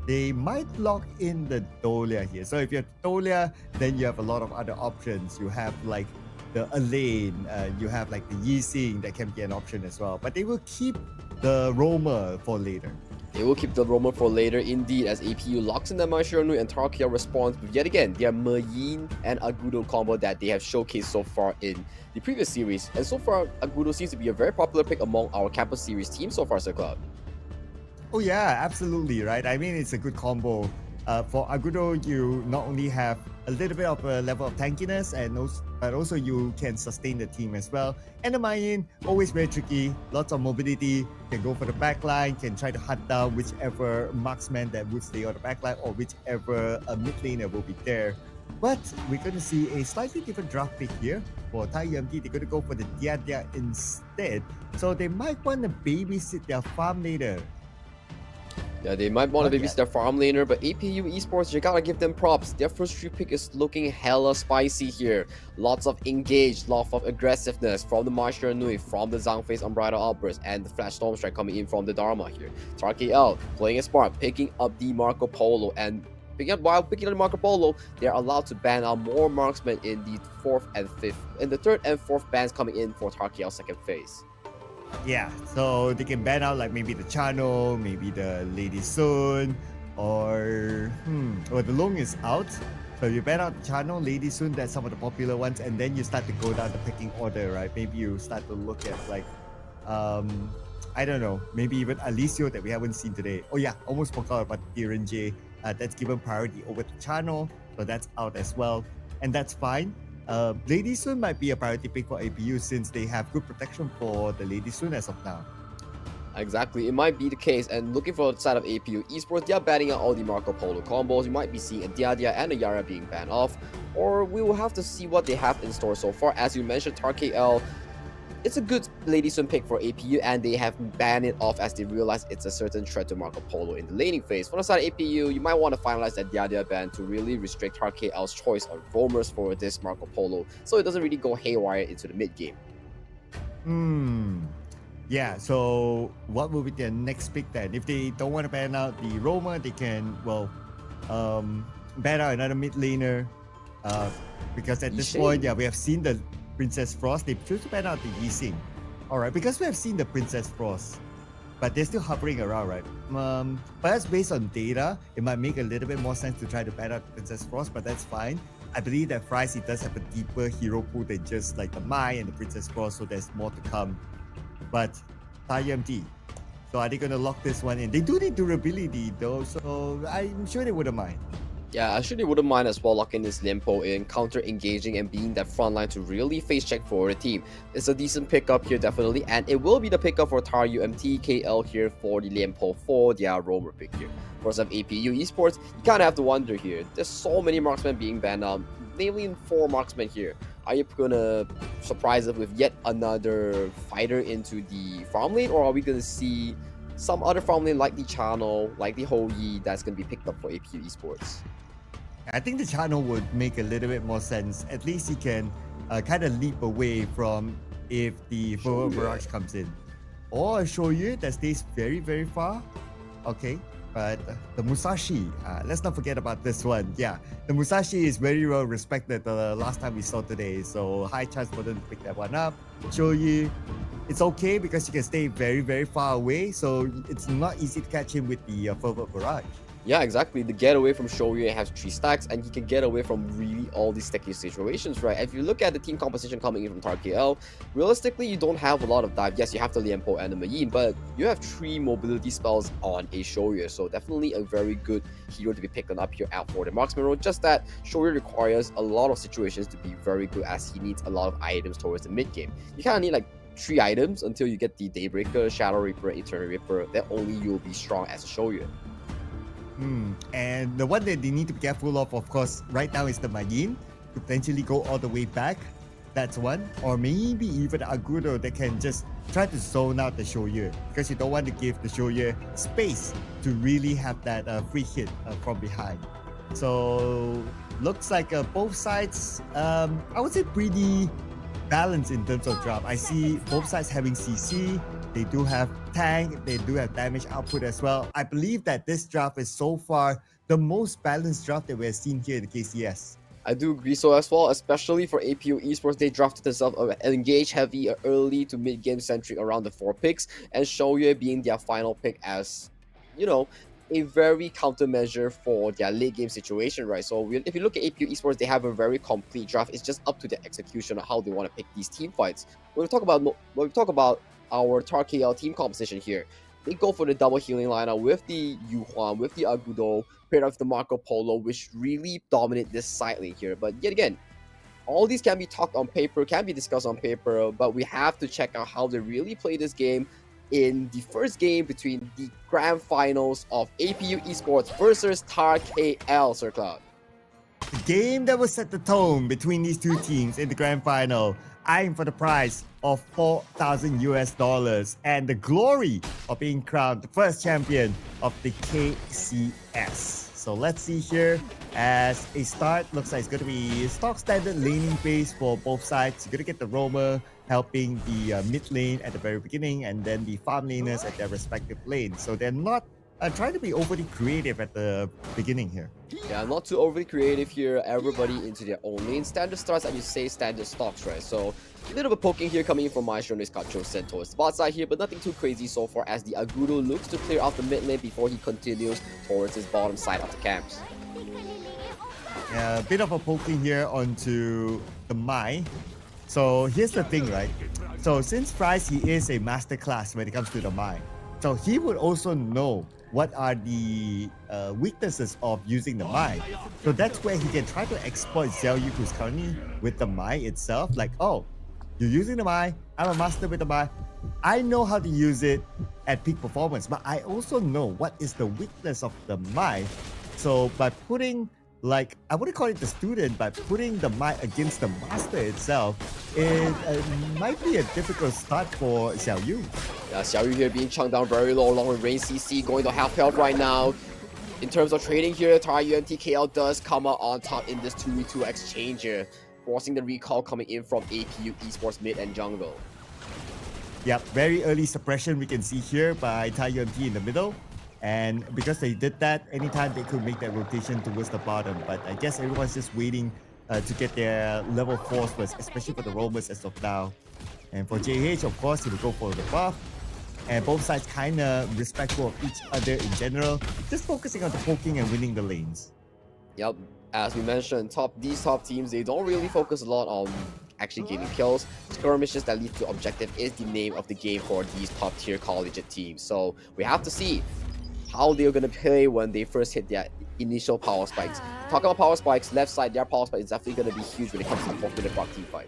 They might lock in the Dolia here. So if you have Dolia, then you have a lot of other options. You have like the Elaine, you have like the Yixing that can be an option as well. But they will keep the Roamer for later. They will keep the Roamer for later indeed, as APU locks in the Majiranui and TARUMT KL responds with yet again their Meyin and Agudo combo that they have showcased so far in the previous series. And so far, Agudo seems to be a very popular pick among our campus series team so far, Sir Cloud. Oh yeah, absolutely, right? I mean, it's a good combo. For Agudo, you not only have a little bit of a level of tankiness, but also you can sustain the team as well. And the Mayin, always very tricky, lots of mobility, can go for the backline, can try to hunt down whichever marksman that would stay on the backline or whichever mid laner will be there. But we're going to see a slightly different draft pick here. For TARUMT, they're going to go for the Dia instead. So they might want to babysit their farm later. Yeah, they might want to babysit their farm laner, but APU Esports, you gotta give them props. Their first tree pick is looking hella spicy here. Lots of engaged, lots of aggressiveness from the Majiranui, from the Zhangfei's Unbridled Outburst, and the Flash Storm Strike coming in from the Dharma here. TARUMT KL playing Esport, picking up the Marco Polo, and while picking up the Marco Polo, they're allowed to ban out more marksmen in the third and fourth bans coming in for TARUMT KL second phase. Yeah, so they can ban out like maybe the Chano, maybe the Lady Sun, or the Long is out. So you ban out the Chano, Lady Sun, that's some of the popular ones, and then you start to go down the picking order, right? Maybe you start to look at like, I don't know, maybe even Alicio that we haven't seen today. Oh yeah, almost forgot about J. That's given priority over the Chano, so that's out as well, and that's fine. Lady Sun might be a priority pick for APU since they have good protection for the Lady Sun as of now. Exactly, it might be the case. And looking for the side of APU Esports, they are banning out all the Marco Polo combos. You might be seeing a Dia and a Yara being banned off, or we will have to see what they have in store so far. As you mentioned, TARUMT KL, it's a good Lady Sun pick for APU, and they have banned it off as they realize it's a certain threat to Marco Polo in the laning phase. For the side of APU, you might want to finalize that Dia ban to really restrict TARUMT KL's choice of roamers for this Marco Polo, so it doesn't really go haywire into the mid game. Yeah, so what will be their next pick then? If they don't want to ban out the roamer, they can, ban out another mid laner. Because at this point, we have seen the Princess Frost. They choose to ban out the Yixing. Alright, because we have seen the Princess Frost, but they're still hovering around, right? Perhaps based on data, it might make a little bit more sense to try to ban out the Princess Frost, but that's fine. I believe that Fries, he does have a deeper hero pool than just like the Mai and the Princess Cross, so there's more to come. But TARUMT, so are they going to lock this one in? They do need durability though, so I'm sure they wouldn't mind. Yeah, I actually wouldn't mind as well locking this Liempo in, counter-engaging and being that front line to really face check for the team. It's a decent pickup here definitely, and it will be the pickup for TARUMT KL here for the Liempo for their roamer pick here. Of course, of APU Esports, you kind of have to wonder here. There's so many marksmen being banned out, namely 4 marksmen here. Are you gonna surprise us with yet another fighter into the farm lane, or are we gonna see some other farm lane like the Channel, like the Hoyi, that's gonna be picked up for APU Esports? I think the Channel would make a little bit more sense. At least he can kind of leap away from if the forward barrage comes in. Or a Shoyu that stays very, very far. Okay, but the Musashi, let's not forget about this one. Yeah, the Musashi is very well respected the last time we saw today. So high chance for them to pick that one up. Shoyu, it's okay because you can stay very, very far away. So it's not easy to catch him with the forward barrage. Yeah, exactly. The getaway from Shrew has 3 stacks, and he can get away from really all these sticky situations, right? If you look at the team composition coming in from TARUMT KL, realistically, you don't have a lot of dive. Yes, you have the Liempo and the Mayin, but you have 3 mobility spells on a Shrew, so definitely a very good hero to be picking up here out for the marksman role. Just that Shrew requires a lot of situations to be very good, as he needs a lot of items towards the mid game. You kind of need like 3 items until you get the Daybreaker, Shadow Reaper, Eternal Reaper. Then only you'll be strong as a Shrew. And the one that they need to be careful of course, right now is the Mayin. Potentially go all the way back. That's one. Or maybe even Agudo that can just try to zone out the Shoyu, because you don't want to give the Shoyu space to really have that free hit from behind. So looks like both sides, I would say pretty balanced in terms of drop. I see both sides having CC. They do have tank, they do have damage output as well. I believe that this draft is so far the most balanced draft that we've seen here in the KCS. I do agree so as well, especially for APU Esports. They drafted themselves engage heavy, early to mid game centric around the 4 picks, and Shoyu being their final pick as, you know, a very countermeasure for their late game situation, right? So if you look at APU Esports, they have a very complete draft. It's just up to the execution of how they want to pick these team fights. When we talk about our TARUMT KL team composition here, they go for the double healing lineup with the Yuhuan, with the Agudo, paired up with the Marco Polo, which really dominate this side lane here. But yet again, all these can be talked on paper, can be discussed on paper, but we have to check out how they really play this game in the first game between the grand finals of APU Esports versus TARUMT KL, Sir Cloud. The game that will set the tone between these two teams in the grand final, eyeing for the prize of $4,000 and the glory of being crowned the first champion of the KCS. So let's see here. As a start, looks like it's going to be stock standard laning base for both sides. You're going to get the roamer helping the mid lane at the very beginning, and then the farm laners at their respective lanes. So they're not trying to be overly creative at the beginning here. Yeah, not too overly creative here. Everybody into their own lane. Standard starts, and you say standard stocks, right? So a bit of a poking here coming in from Maestro, and he's got sent towards the bot side here, but nothing too crazy so far, as the Agudo looks to clear out the mid lane before he continues towards his bottom side of the camps. A bit of a poking here onto the Mai. So here's the thing, right? So since Fries, he is a masterclass when it comes to the Mai. So he would also know what are the weaknesses of using the Mai. So that's where he can try to exploit Xiaoyu, who's currently with the Mai itself. Like, oh, you're using the Mai, I'm a master with the Mai. I know how to use it at peak performance, but I also know what is the weakness of the Mai. So by putting, like, I wouldn't call it the student, but putting the Mai against the master itself, it might be a difficult start for Xiaoyu. Yeah, Xiaoyu here being chunked down very low along with Rain CC going to half health right now. In terms of trading here, TARUMT KL does come out on top in this 2v2 exchange here, forcing the recall coming in from APU Esports mid and jungle. Yep, very early suppression we can see here by TARUMT in the middle. And because they did that, anytime they could make that rotation towards the bottom. But I guess everyone's just waiting to get their level 4s first, especially for the roamers as of now. And for JH, of course, he will go for the buff. And both sides kind of respectful of each other in general, just focusing on the poking and winning the lanes. Yep, As we mentioned, these top teams, they don't really focus a lot on actually gaining kills. Skirmishes that lead to objective is the name of the game for these top tier collegiate teams. So we have to see how they're going to play when they first hit their initial power spikes. Talking about power spikes, left side, their power spike is definitely going to be huge when it comes to the 4th-minute block team fight.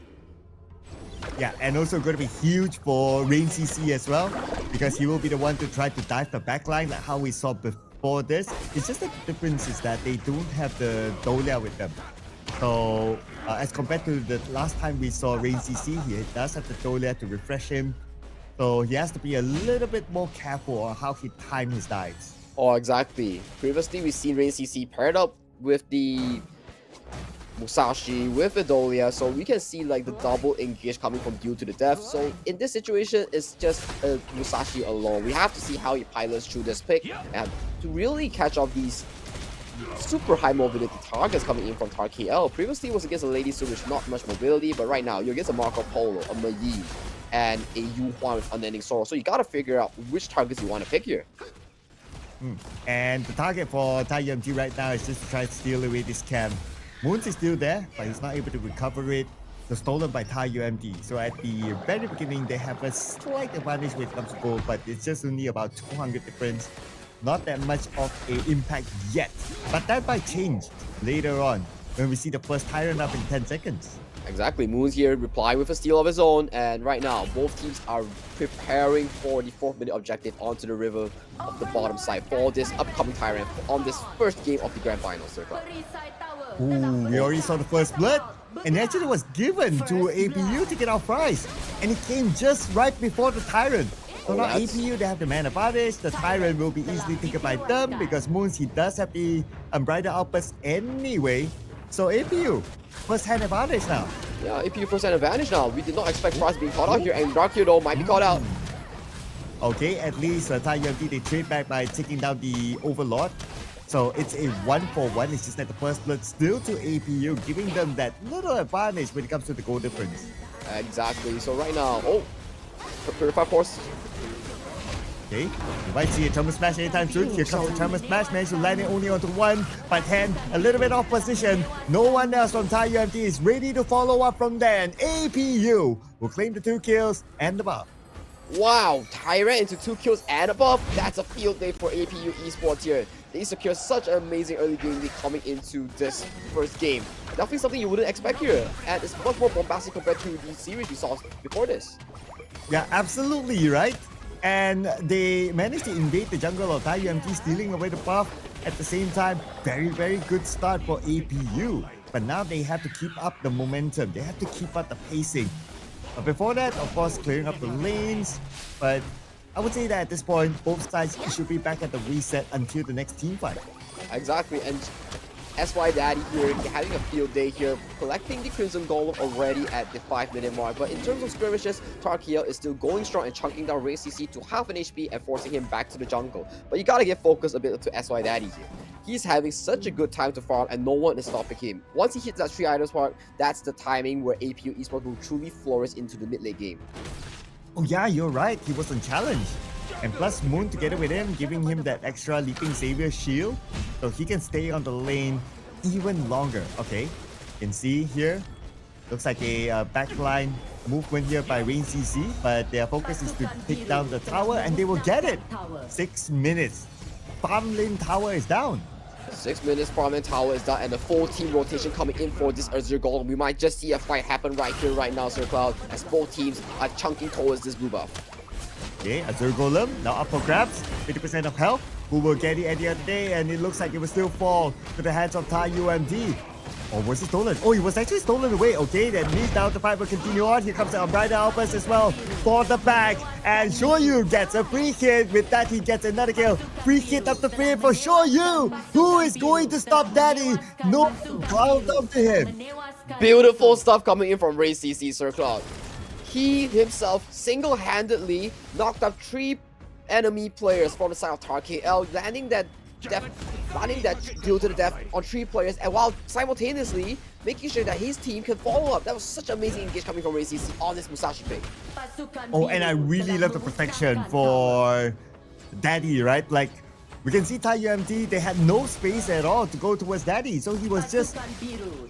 Yeah, and also going to be huge for Rain CC as well, because he will be the one to try to dive the backline like how we saw before this. It's just that the difference is that they don't have the Dolia with them. So as compared to the last time we saw Rain CC, he does have the Dolia to refresh him. So he has to be a little bit more careful on how he time his dives. Oh, exactly. Previously, we've seen Rain CC paired up with the Musashi, with Idolia, so we can see like the double engage coming from due to the death. So in this situation, it's just Musashi alone. We have to see how he pilots through this pick and to really catch off these super high mobility targets coming in from TARUMT KL. Previously, it was against a Lady Su with not much mobility, but right now, you're against a Marco Polo, a Mayi, and a Yu Huan with Unending Sorrow. So you gotta figure out which targets you want to pick here. And the target for TARUMT right now is just to try to steal away this camp. Moons is still there, but he's not able to recover it. So stolen by TARUMT. So at the very beginning, they have a slight advantage when it comes to gold, but it's just only about 200 difference. Not that much of an impact yet. But that might change later on when we see the first Tyrant up in 10 seconds. Exactly, Moon's here, reply with a steal of his own, and right now, both teams are preparing for the 4th-minute objective onto the river of the bottom side for this upcoming Tyrant on this first game of the Grand Final circle. Ooh, we already saw the first blood, and actually was given to APU to get our prize, and it came just right before the Tyrant. So now APU, they have the man advantage. The Tyrant will be easily taken by them because Moons, he does have the Unbridled Outburst anyway. So APU, first-hand advantage now. Yeah, APU first-hand advantage now. We did not expect Frost being caught out here, and Dark Hero might be caught out. Okay, at least TARUMT, they trade back by taking down the Overlord. So it's a 1-for-1. It's just that the first blood still to APU, giving them that little advantage when it comes to the goal difference. Exactly. So right now, Purify Force. Okay, you might see a Trauma Smash anytime soon. Here comes the Trauma Smash, managed to land it only onto one, but Hen a little bit off position. No one else from TARUMT is ready to follow up from there, and APU will claim the 2 kills and the buff. Wow, Tyrant into 2 kills and above. That's a field day for APU Esports here. They secure such an amazing early game lead coming into this first game. Definitely something you wouldn't expect here, and it's much more bombastic compared to the series we saw before this. Yeah, absolutely right. And they managed to invade the jungle of TARUMT, stealing away the buff. At the same time, very, very good start for APU. But now they have to keep up the momentum. They have to keep up the pacing. But before that, of course, clearing up the lanes. But I would say that at this point, both sides should be back at the reset until the next team fight. Exactly, and SY Daddy here having a field day here, collecting the Crimson Golem already at the 5-minute mark. But in terms of skirmishes, TARUMT KL is still going strong and chunking down Ray CC to half an HP and forcing him back to the jungle. But you gotta get focused a bit to SY Daddy here. He's having such a good time to farm and no one is stopping him. Once he hits that 3 items mark, that's the timing where APU Esports will truly flourish into the mid-late game. Oh yeah, you're right. He was on challenge. And plus Moon together with him, giving him that extra Leaping Savior shield, so he can stay on the lane even longer. Okay, you can see here, looks like a backline movement here by Rain CC, but their focus is to take down the tower, and they will get it. 6 minutes. Farm lane tower is down. 6 minutes, farm lane tower is down, and the full team rotation coming in for this Azure Golem. We might just see a fight happen right here, right now, Sir Cloud, as both teams are chunking towards this blue buff. Okay, Azure Golem now up for grabs, 50% of health. Who will get it at the end of the day, and it looks like it will still fall to the hands of TARUMT. Or was it stolen? Oh, it was actually stolen away. Okay, that means now the fight will continue on. Here comes the Unbridled Outburst as well for the back. And Shrew gets a free hit. With that, he gets another kill. Free hit up the frame for Shrew. Who is going to stop Daddy? No, bow down to him. Beautiful stuff coming in from Ray CC, Sir Cloud. He himself single-handedly knocked up 3 enemy players from the side of TARUMT KL, landing that deal to the death on 3 players, and while simultaneously making sure that his team can follow up. That was such amazing engage coming from Ray CC on this Musashi pick. Oh, and I really love the protection for Daddy, right? Like, We can see TARUMT, they had no space at all to go towards Daddy. So he was just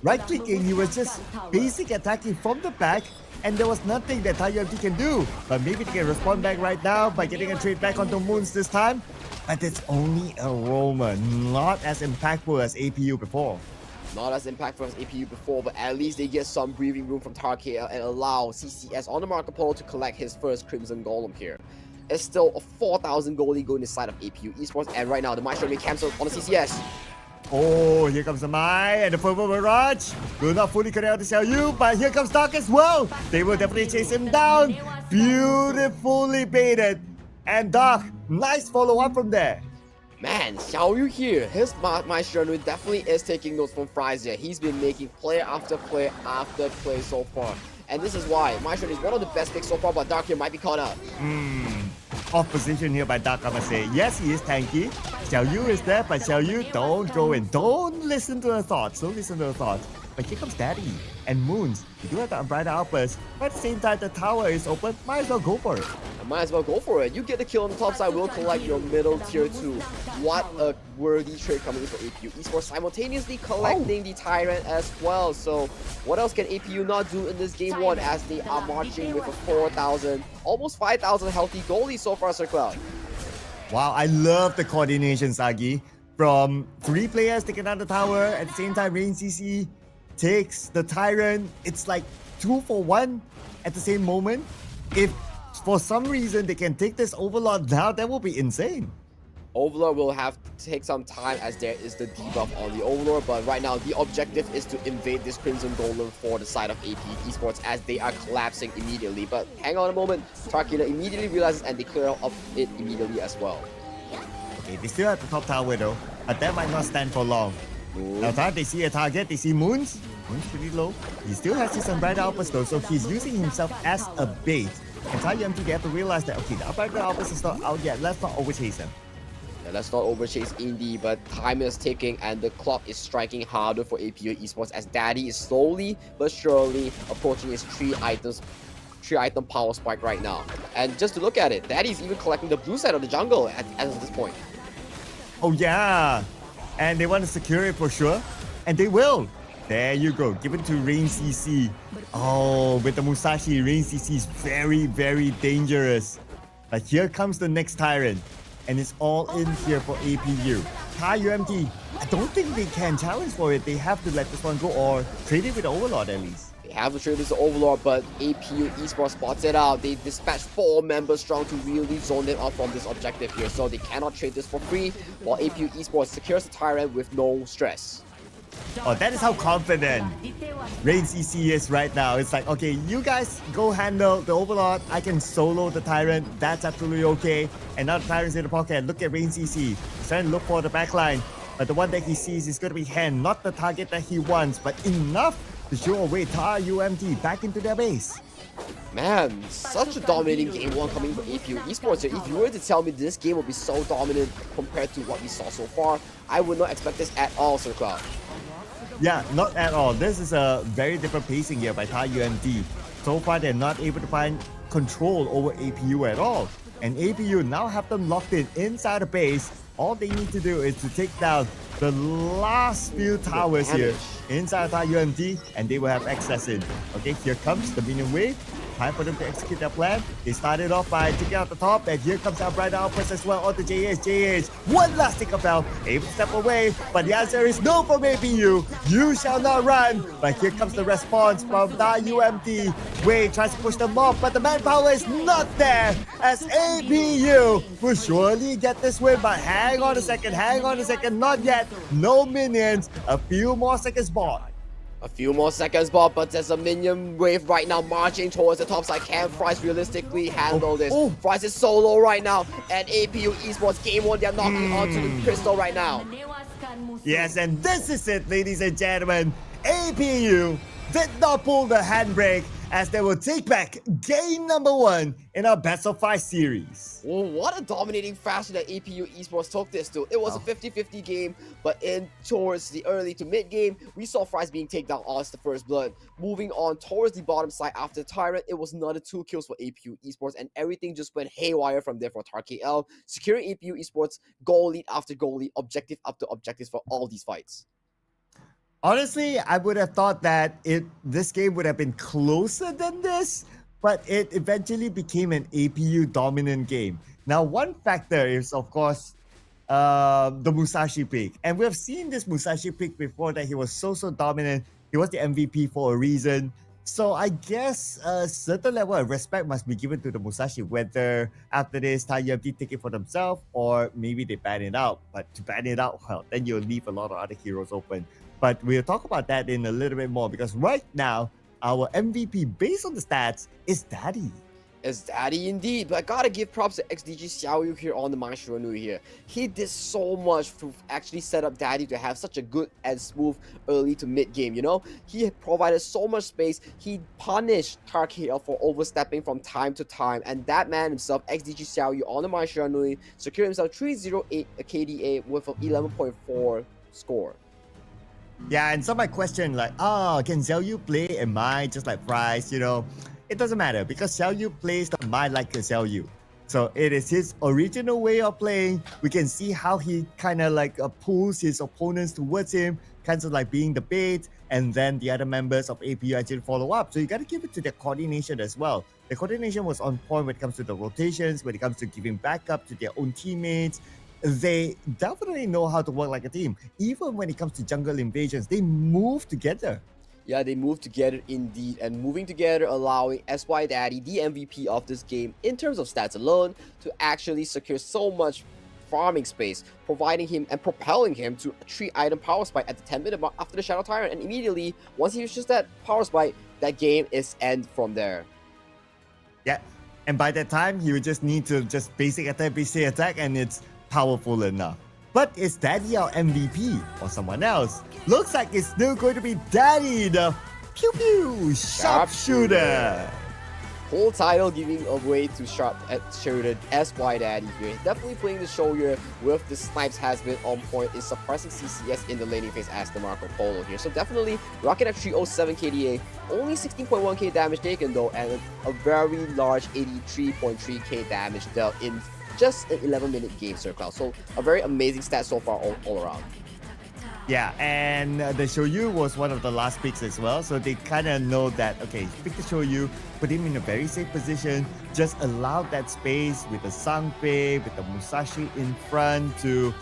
right-clicking, he was just basic attacking from the back, and there was nothing that TARUMT can do. But maybe they can respond back right now by getting a trade back onto Moons this time. But it's only a roamer, not as impactful as APU before. Not as impactful as APU before, but at least they get some breathing room from TARUMT KL and allow CCS on the Marco Polo to collect his first Crimson Golem here. It's still a 4,000 goalie going inside of APU Esports, and right now the Maestro may cancel on the CCS. Oh, here comes the Mai and the Purple Barrage. Will not fully connect on the Xiaoyu, but here comes Dark as well. They will definitely chase him down. Beautifully baited. And Dark, nice follow-up from there. Man, Xiaoyu here, his Maestro definitely is taking notes from Frisia. He's been making player after player after play so far. And this is why Maestro is one of the best picks so far, but Dark here might be caught up. Off position here by Dark, I must say. Yes, he is tanky. Xiaoyu is there, but Xiaoyu, don't go in. Don't listen to her thoughts. Don't listen to her thoughts. But here comes Daddy and Moons. You do have the Umbrella Outburst, but at the same time, the tower is open. Might as well go for it. Might as well go for it. You get the kill on the top side, will collect your middle tier 2. What a worthy trade coming in for APU Esports, simultaneously collecting the Tyrant as well. So what else can APU not do in this game 1 as they are marching with a 4,000, almost 5,000 healthy goalie so far, Sir Cloud? Wow, I love the coordination, Sagi. From 3 players taking down the tower, at the same time, Rain CC takes the Tyrant. It's like 2 for 1 at the same moment. If for some reason they can take this Overlord now, that will be insane. Overlord will have to take some time as there is the debuff on the Overlord, but right now the objective is to invade this Crimson Golem for the side of APU Esports as they are collapsing immediately. But hang on a moment, TARUMT KL immediately realizes and they clear up it immediately as well. Okay, they still have the top tower though, but that might not stand for long. Now time they see a target, they see Moons. Moons pretty low. He still has his Umbrella Outburst though, so he's using himself as a bait. And TARUMT, they have to realize that, okay, the Umbrella Outburst is not out yet, let's not overchase him. Yeah, let's not overchase Indy, but time is ticking and the clock is striking harder for APU Esports as Daddy is slowly but surely approaching his 3-item power spike right now. And just to look at it, Daddy's even collecting the blue side of the jungle at this point. Oh yeah, and they want to secure it for sure, and they will. There you go, given to Rain CC. Oh, with the Musashi, Rain CC is very, very dangerous. But here comes the next Tyrant, and it's all in here for APU. TARUMT, I don't think they can challenge for it. They have to let this one go or trade it with the Overlord at least. They have to trade this to Overlord, but APU Esports spots it out. They dispatch 4 members strong to really zone them out from this objective here, so they cannot trade this for free, while APU Esports secures the Tyrant with no stress. Oh, that is how confident Rain CC is right now. It's like, okay, you guys go handle the Overlord. I can solo the Tyrant. That's absolutely okay. And now the Tyrant's in the pocket. Look at Rain CC. He's trying to look for the backline. But the one that he sees is going to be Hen. Not the target that he wants, but enough to show away TARUMT back into their base. Man, such a dominating game 1 coming from APU Esports. If you were to tell me this game would be so dominant compared to what we saw so far, I would not expect this at all, Sir Cloud. Yeah, not at all. This is a very different pacing here by TARUMT. So far, they're not able to find control over APU at all. And APU now have them locked in inside the base. All they need to do is to take down the last few towers here inside TARUMT, and they will have access in. Okay, here comes the minion wave. Time for them to execute their plan. They started off by taking out the top, and here comes our bright outburst as well onto JH. One last Tinkerbell, able to step away, but the answer is no from APU. You shall not run. But here comes the response from TARUMT. Wade tries to push them off, but the manpower is not there as APU will surely get this win. But hang on a second, not yet. No minions, a few more seconds bought. A few more seconds, Bob, but there's a minion wave right now marching towards the top side. Can Fries realistically handle this? Fries is solo right now, and APU Esports game 1, they're knocking onto the crystal right now. Yes, and this is it, ladies and gentlemen. APU did not pull the handbrake, as they will take back game number 1 in our Best of 5 series. Oh, what a dominating fashion that APU Esports took this to. It was a 50-50 game, but in towards the early to mid game, we saw Fries being taken down as the first blood. Moving on towards the bottom side after Tyrant, it was another 2 kills for APU Esports, and everything just went haywire from there for TARUMT KL, securing APU Esports goal lead after goal lead, objective after objectives for all these fights. Honestly, I would have thought that this game would have been closer than this, but it eventually became an APU dominant game. Now, one factor is, of course, the Musashi pick. And we have seen this Musashi pick before, that he was so dominant. He was the MVP for a reason. So I guess a certain level of respect must be given to the Musashi, whether after this TARUMT take it for themselves or maybe they ban it out. But to ban it out, well, then you'll leave a lot of other heroes open. But we'll talk about that in a little bit more, because right now, our MVP based on the stats is Daddy. It's Daddy indeed, but I gotta give props to XDG Xiaoyu here on the Maestro Nui here. He did so much to actually set up Daddy to have such a good and smooth early to mid game, you know? He provided so much space, he punished TARUMT KL for overstepping from time to time, and that man himself, XDG Xiaoyu on the Maestro Nui, secured himself 308 KDA with an 11.4 score. Yeah, and some might question like, can Xiaoyu play a Mai just like Fries, you know? It doesn't matter, because Xiaoyu plays the Mai like a Xiaoyu. So it is his original way of playing. We can see how he kind of like pulls his opponents towards him, kind of like being the bait, and then the other members of APU actually follow up. So you got to give it to their coordination as well. The coordination was on point when it comes to the rotations, when it comes to giving backup to their own teammates. They definitely know how to work like a team. Even when it comes to jungle invasions, they move together. Yeah, they move together indeed, and moving together allowing SY Daddy, the MVP of this game, in terms of stats alone, to actually secure so much farming space, providing him and propelling him to a 3-item power spike at the 10-minute mark after the Shadow Tyrant. And immediately, once he reaches that power spike, that game is end from there. Yeah, and by that time, he would just need to just basic attack, and it's powerful enough. But is Daddy our MVP or someone else? Looks like it's still going to be Daddy, the pew pew sharpshooter. Whole title giving away to sharpshooter SY Daddy here. Definitely playing the show here with the snipes has been on point, is suppressing CCS in the laning phase as the Marco Polo here. So definitely rocking at 307 KDA, only 16.1k damage taken though, and a very large 83.3k damage dealt in just an 11-minute game, Circle. So a very amazing stat so far all around. Yeah, and the Shrew was one of the last picks as well. So they kind of know that, okay, pick the Shrew, put him in a very safe position, just allow that space with the Sunway, with the Musashi in front to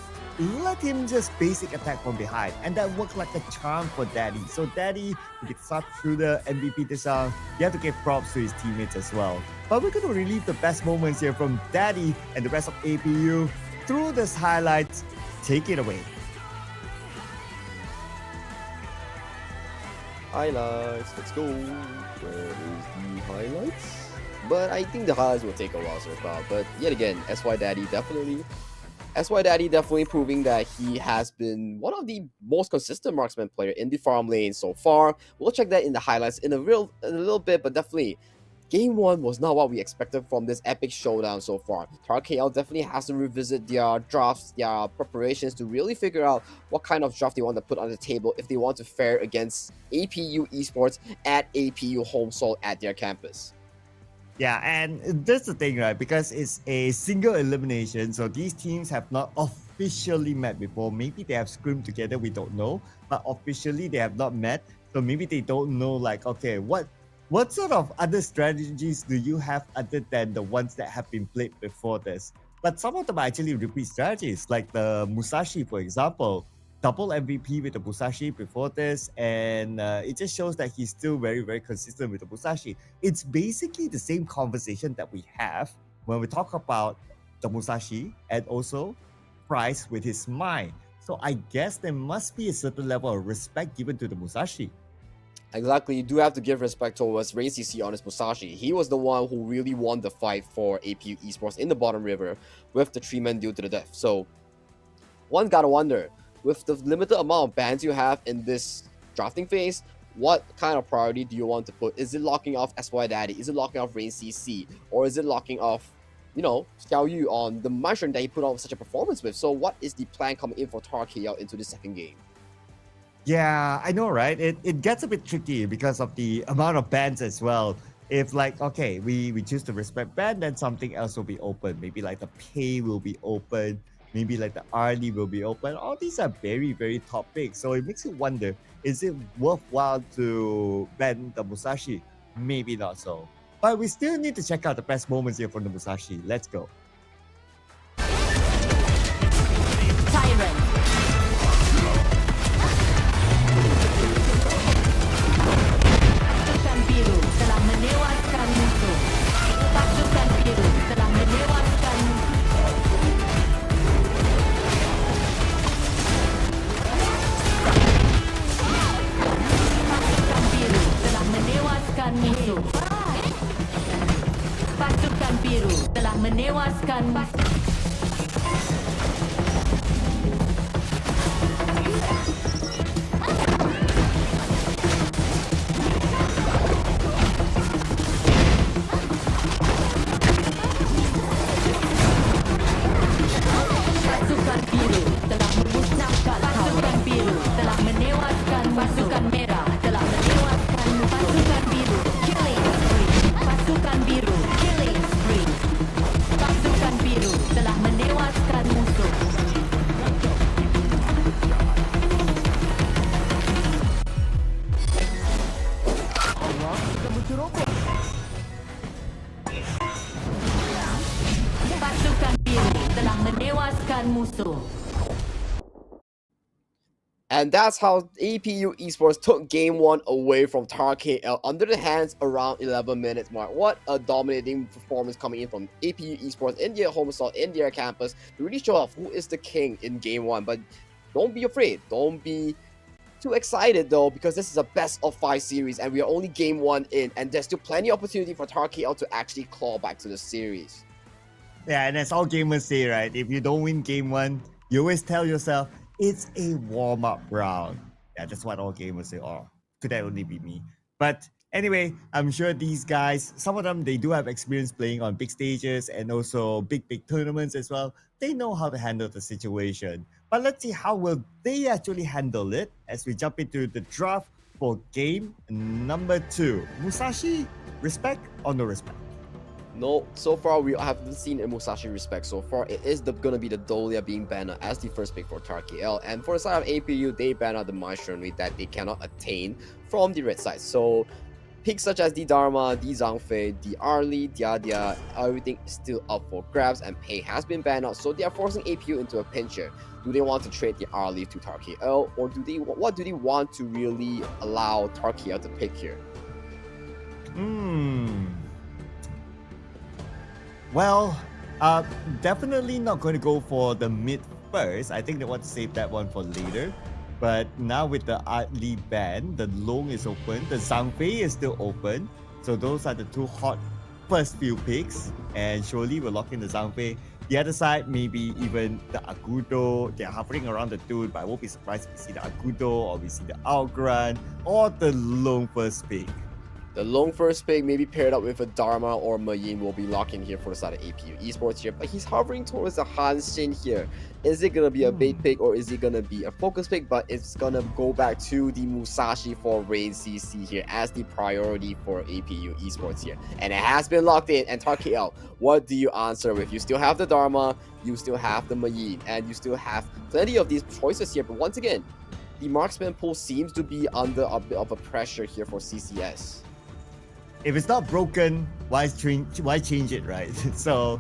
let him just basic attack from behind. And that worked like a charm for Daddy. So Daddy, to get sharpshooter, MVP this round, you have to give props to his teammates as well. But we're going to relive the best moments here from Daddy and the rest of APU through this highlights. Take it away. Highlights, let's go. Where is the highlights? But I think the highlights will take a while, Circle. But yet again, SY Daddy definitely proving that he has been one of the most consistent marksman player in the farm lane so far. We'll check that in the highlights in a little bit, but definitely Game 1 was not what we expected from this epic showdown so far. TARUMT KL definitely has to revisit their drafts, their preparations to really figure out what kind of draft they want to put on the table if they want to fare against APU Esports at APU home soil at their campus. Yeah, and that's the thing, right? Because it's a single elimination, so these teams have not officially met before. Maybe they have scrimmed together, we don't know. But officially, they have not met. So maybe they don't know, like, okay, what sort of other strategies do you have other than the ones that have been played before this? But some of them are actually repeat strategies, like the Musashi, for example. Double MVP with the Musashi before this, and it just shows that he's still very, very consistent with the Musashi. It's basically the same conversation that we have when we talk about the Musashi and also Price with his Mai. So I guess there must be a certain level of respect given to the Musashi. Exactly, you do have to give respect towards Rain CC on his Musashi. He was the one who really won the fight for APU Esports in the bottom river with the 3-man duel to the death. So, one gotta wonder, with the limited amount of bans you have in this drafting phase, what kind of priority do you want to put? Is it locking off SY Daddy? Is it locking off Rain CC? Or is it locking off, you know, Xiao Yu on the mushroom that he put on such a performance with? So what is the plan coming in for TARUMT KL into the second game? Yeah, I know, right? It gets a bit tricky because of the amount of bans as well. If like, okay, we choose to respect ban, then something else will be open. Maybe like the pay will be open. Maybe like the RD will be open. All these are very, very top picks. So it makes you wonder, is it worthwhile to ban the Musashi? Maybe not so. But we still need to check out the best moments here from the Musashi. Let's go. Tyrant. Pasukan biru telah menewaskan musuh. Pasukan biru telah menewaskan musuh. Pasukan biru telah menewaskan musuh. Pasukan biru telah menewaskan musuh. Pasukan biru telah memusnahkan pasukan biru telah menewaskan pasukan merah telah menewaskan pasukan biru killing spree pasukan biru killing spree pasukan biru telah menewaskan musuh. Pasukan biru telah menewaskan musuh. And that's how APU Esports took Game 1 away from TARUMT KL under the hands around 11 minutes mark. What a dominating performance coming in from APU Esports in their home assault, in their campus, to really show off who is the king in Game 1. But don't be afraid. Don't be too excited though, because this is a best of 5 series and we are only Game 1 in, and there's still plenty of opportunity for TARUMT KL to actually claw back to the series. Yeah, and as all gamers say, right, if you don't win game 1, you always tell yourself, it's a warm-up round. Yeah, that's what all gamers say. Oh, could that only be me? But anyway, I'm sure these guys, some of them, they do have experience playing on big stages and also big tournaments as well. They know how to handle the situation. But let's see how will they actually handle it as we jump into the draft for game number 2. Musashi, respect or no respect? No, so far we haven't seen a Musashi respect so far. It is gonna be the Dolia being banned out as the first pick for TARUMT KL. And for the side of APU, they ban out the Maishunri that they cannot attain from the red side. So picks such as the Dharma, the Zhangfei, the Arlie, Dia, everything is still up for grabs, and Pei has been banned out. So they are forcing APU into a pinch here. Do they want to trade the Arlie to TARUMT KL, or what do they want to really allow TARUMT KL to pick here? Well, definitely not going to go for the mid first. I think they want to save that one for later. But now with the Artli ban, the Long is open, the Zhangfei is still open. So those are the two hot first few picks. And surely we're locking the Zhangfei. The other side, maybe even the Agudo. They're hovering around the dude, but I won't be surprised if we see the Agudo or we see the Outgrun or the Long first pick. The Long first pick, maybe paired up with a Dharma or Mayin, will be locking here for the side of APU Esports here. But he's hovering towards the Hanshin here. Is it going to be a bait pick or is it going to be a focus pick? But it's going to go back to the Musashi for Rain CC here as the priority for APU Esports here. And it has been locked in. And TARUMT KL, what do you answer with? You still have the Dharma, you still have the Mayin, and you still have plenty of these choices here. But once again, the marksman pool seems to be under a bit of a pressure here for CCS. If it's not broken, why change it, right? So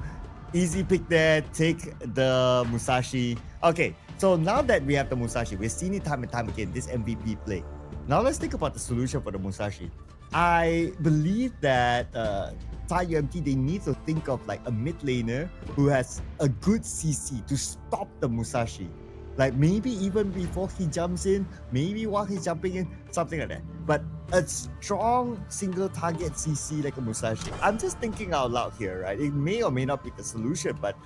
easy pick there, take the Musashi. Okay, so now that we have the Musashi, we've seen it time and time again, this MVP play. Now let's think about the solution for the Musashi. I believe that TARUMT, they need to think of like a mid laner who has a good CC to stop the Musashi. Like maybe even before he jumps in, maybe while he's jumping in, something like that. But a strong single target CC like a Musashi. I'm just thinking out loud here, right? It may or may not be the solution, but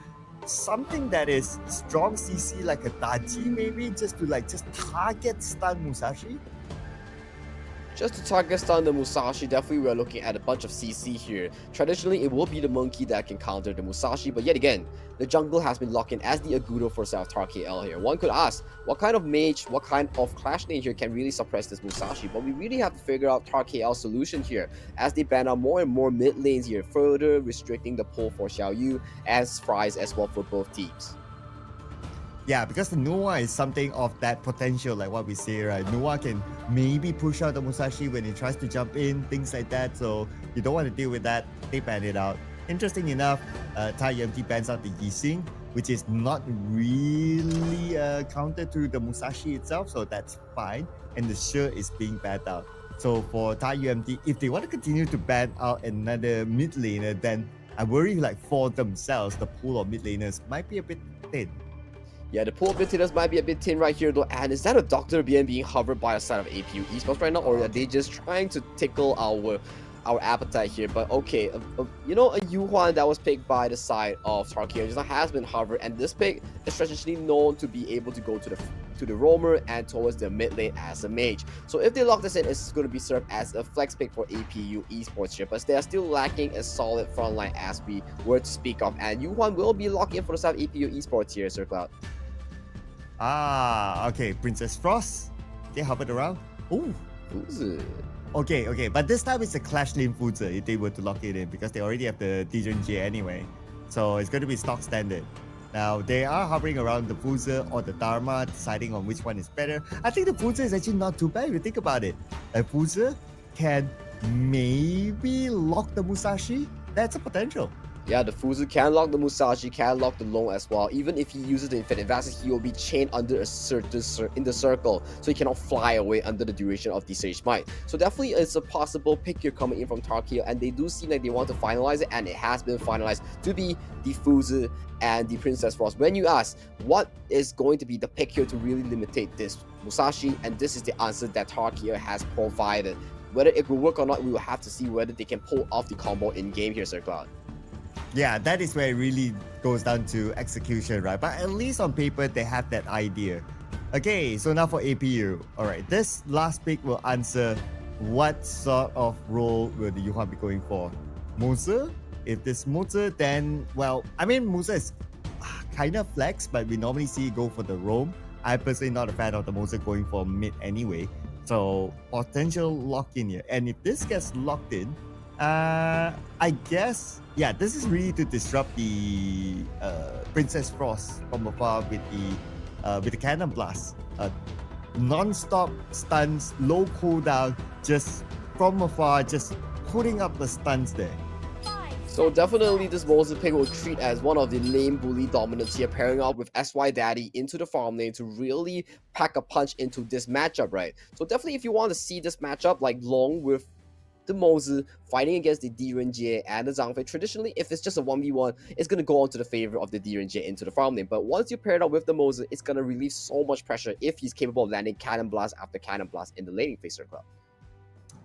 something that is strong CC like a Daji maybe, just to like just target stun Musashi. Just to target stun the Musashi, definitely we are looking at a bunch of CC here. Traditionally, it will be the monkey that can counter the Musashi, but yet again, the jungle has been locked in as the Agudo for South TARUMT KL here. One could ask, what kind of mage, what kind of clash lane here can really suppress this Musashi? But we really have to figure out TARUMT KL's solution here, as they ban out more and more mid lanes here, further restricting the pull for Xiaoyu as Fries as well for both teams. Yeah, because the Noah is something of that potential, like what we say, right? Noah can maybe push out the Musashi when he tries to jump in, things like that. So you don't want to deal with that. They ban it out. Interesting enough, TARUMT bans out the Yixing, which is not really counter to the Musashi itself, so that's fine. And the Shrew is being banned out. So for TARUMT, if they want to continue to ban out another mid laner, then I worry like for themselves, the pool of mid laners might be a bit thin. Yeah, the pool of mid-laners might be a bit thin right here though, and is that a Dr. BN being hovered by the side of APU Esports right now, or are they just trying to tickle our appetite here? But okay, you know, a Yuhuan that was picked by the side of TARUMT KL just has been hovered, and this pick is traditionally known to be able to go to the roamer and towards the mid lane as a mage. So if they lock this in, it's going to be served as a flex pick for APU Esports here, but they are still lacking a solid front line as we were to speak of, and Yuhuan will be locked in for the side of APU Esports here, Sir Cloud. Ah, okay. Princess Frost. They hovered around. Ooh. Okay. But this time it's a Clash Lane Fuzi if they were to lock it in, because they already have the DJJ anyway. So it's going to be stock standard. Now, they are hovering around the Fuzi or the Dharma, deciding on which one is better. I think the Fuzi is actually not too bad if you think about it. A Fuzi can maybe lock the Musashi. That's a potential. Yeah, the Fuzi can lock the Musashi, can lock the Long as well. Even if he uses the Infinite Advantage, he will be chained under a certain in the circle, so he cannot fly away under the duration of the Sage Might. So definitely it's a possible pick here coming in from TARUMT KL, and they do seem like they want to finalize it, and it has been finalized to be the Fuzi and the Princess Frost. When you ask what is going to be the pick here to really limitate this Musashi, and this is the answer that TARUMT KL has provided. Whether it will work or not, we will have to see whether they can pull off the combo in game here, Sir Cloud. Yeah, that is where it really goes down to execution, right? But at least on paper, they have that idea. Okay, so now for APU. All right, this last pick will answer what sort of role will the Yuhuan be going for. Musa? If this Musa, then, well, I mean, Musa is kind of flex, but we normally see it go for the roam. I'm personally not a fan of the Musa going for mid anyway. So, potential lock-in here. And if this gets locked in, I guess, yeah, this is really to disrupt the Princess Frost from afar with the Cannon Blast. Non-stop stuns, low cooldown, just from afar, just putting up the stuns there. So definitely this Moses pick will treat as one of the lane bully dominance here, pairing up with SY Daddy into the farm lane to really pack a punch into this matchup, right? So definitely if you want to see this matchup like Long with the Moses fighting against the DRNJ and the Zhangfei, traditionally if it's just a 1v1, it's going to go on to the favor of the DRNJ into the farm lane. But once you pair it up with the Moses, it's going to relieve so much pressure if he's capable of landing Cannon Blast after Cannon Blast in the laning phase circle.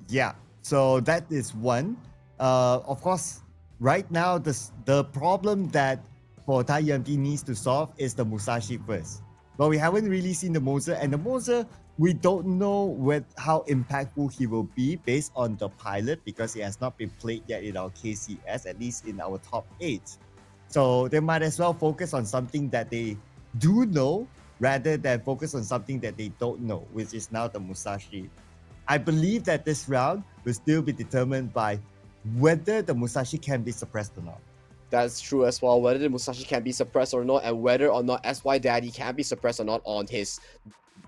Yeah, so that is one. Of course, right now, the problem that for TARUMT needs to solve is the Musashi first. But we haven't really seen the Moza, and the Moza, we don't know how impactful he will be based on the pilot, because he has not been played yet in our KCS, at least in our top 8. So they might as well focus on something that they do know rather than focus on something that they don't know, which is now the Musashi. I believe that this round will still be determined by whether the Musashi can be suppressed or not. That's true as well, whether the Musashi can be suppressed or not, and whether or not SY Daddy can be suppressed or not on his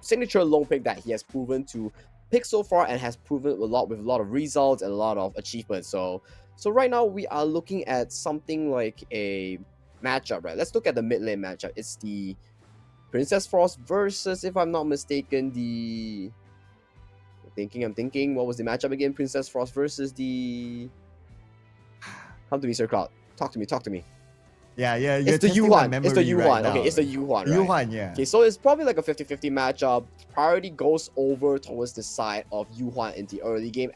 signature long pick that he has proven to pick so far and has proven with a lot of results and a lot of achievements. So right now we are looking at something like a matchup, right? Let's look at the mid lane matchup. It's the Princess Frost versus, if I'm not mistaken, I'm thinking, what was the matchup again? Princess Frost versus the... Come to me, Sir Cloud. Talk to me. Yeah. It's the Yuhuan. It's the Yuhuan. Right, okay, it's the Yuhuan, right? Yuhuan, yeah. Okay, so it's probably like a 50-50 matchup. Priority goes over towards the side of Yuhuan in the early game,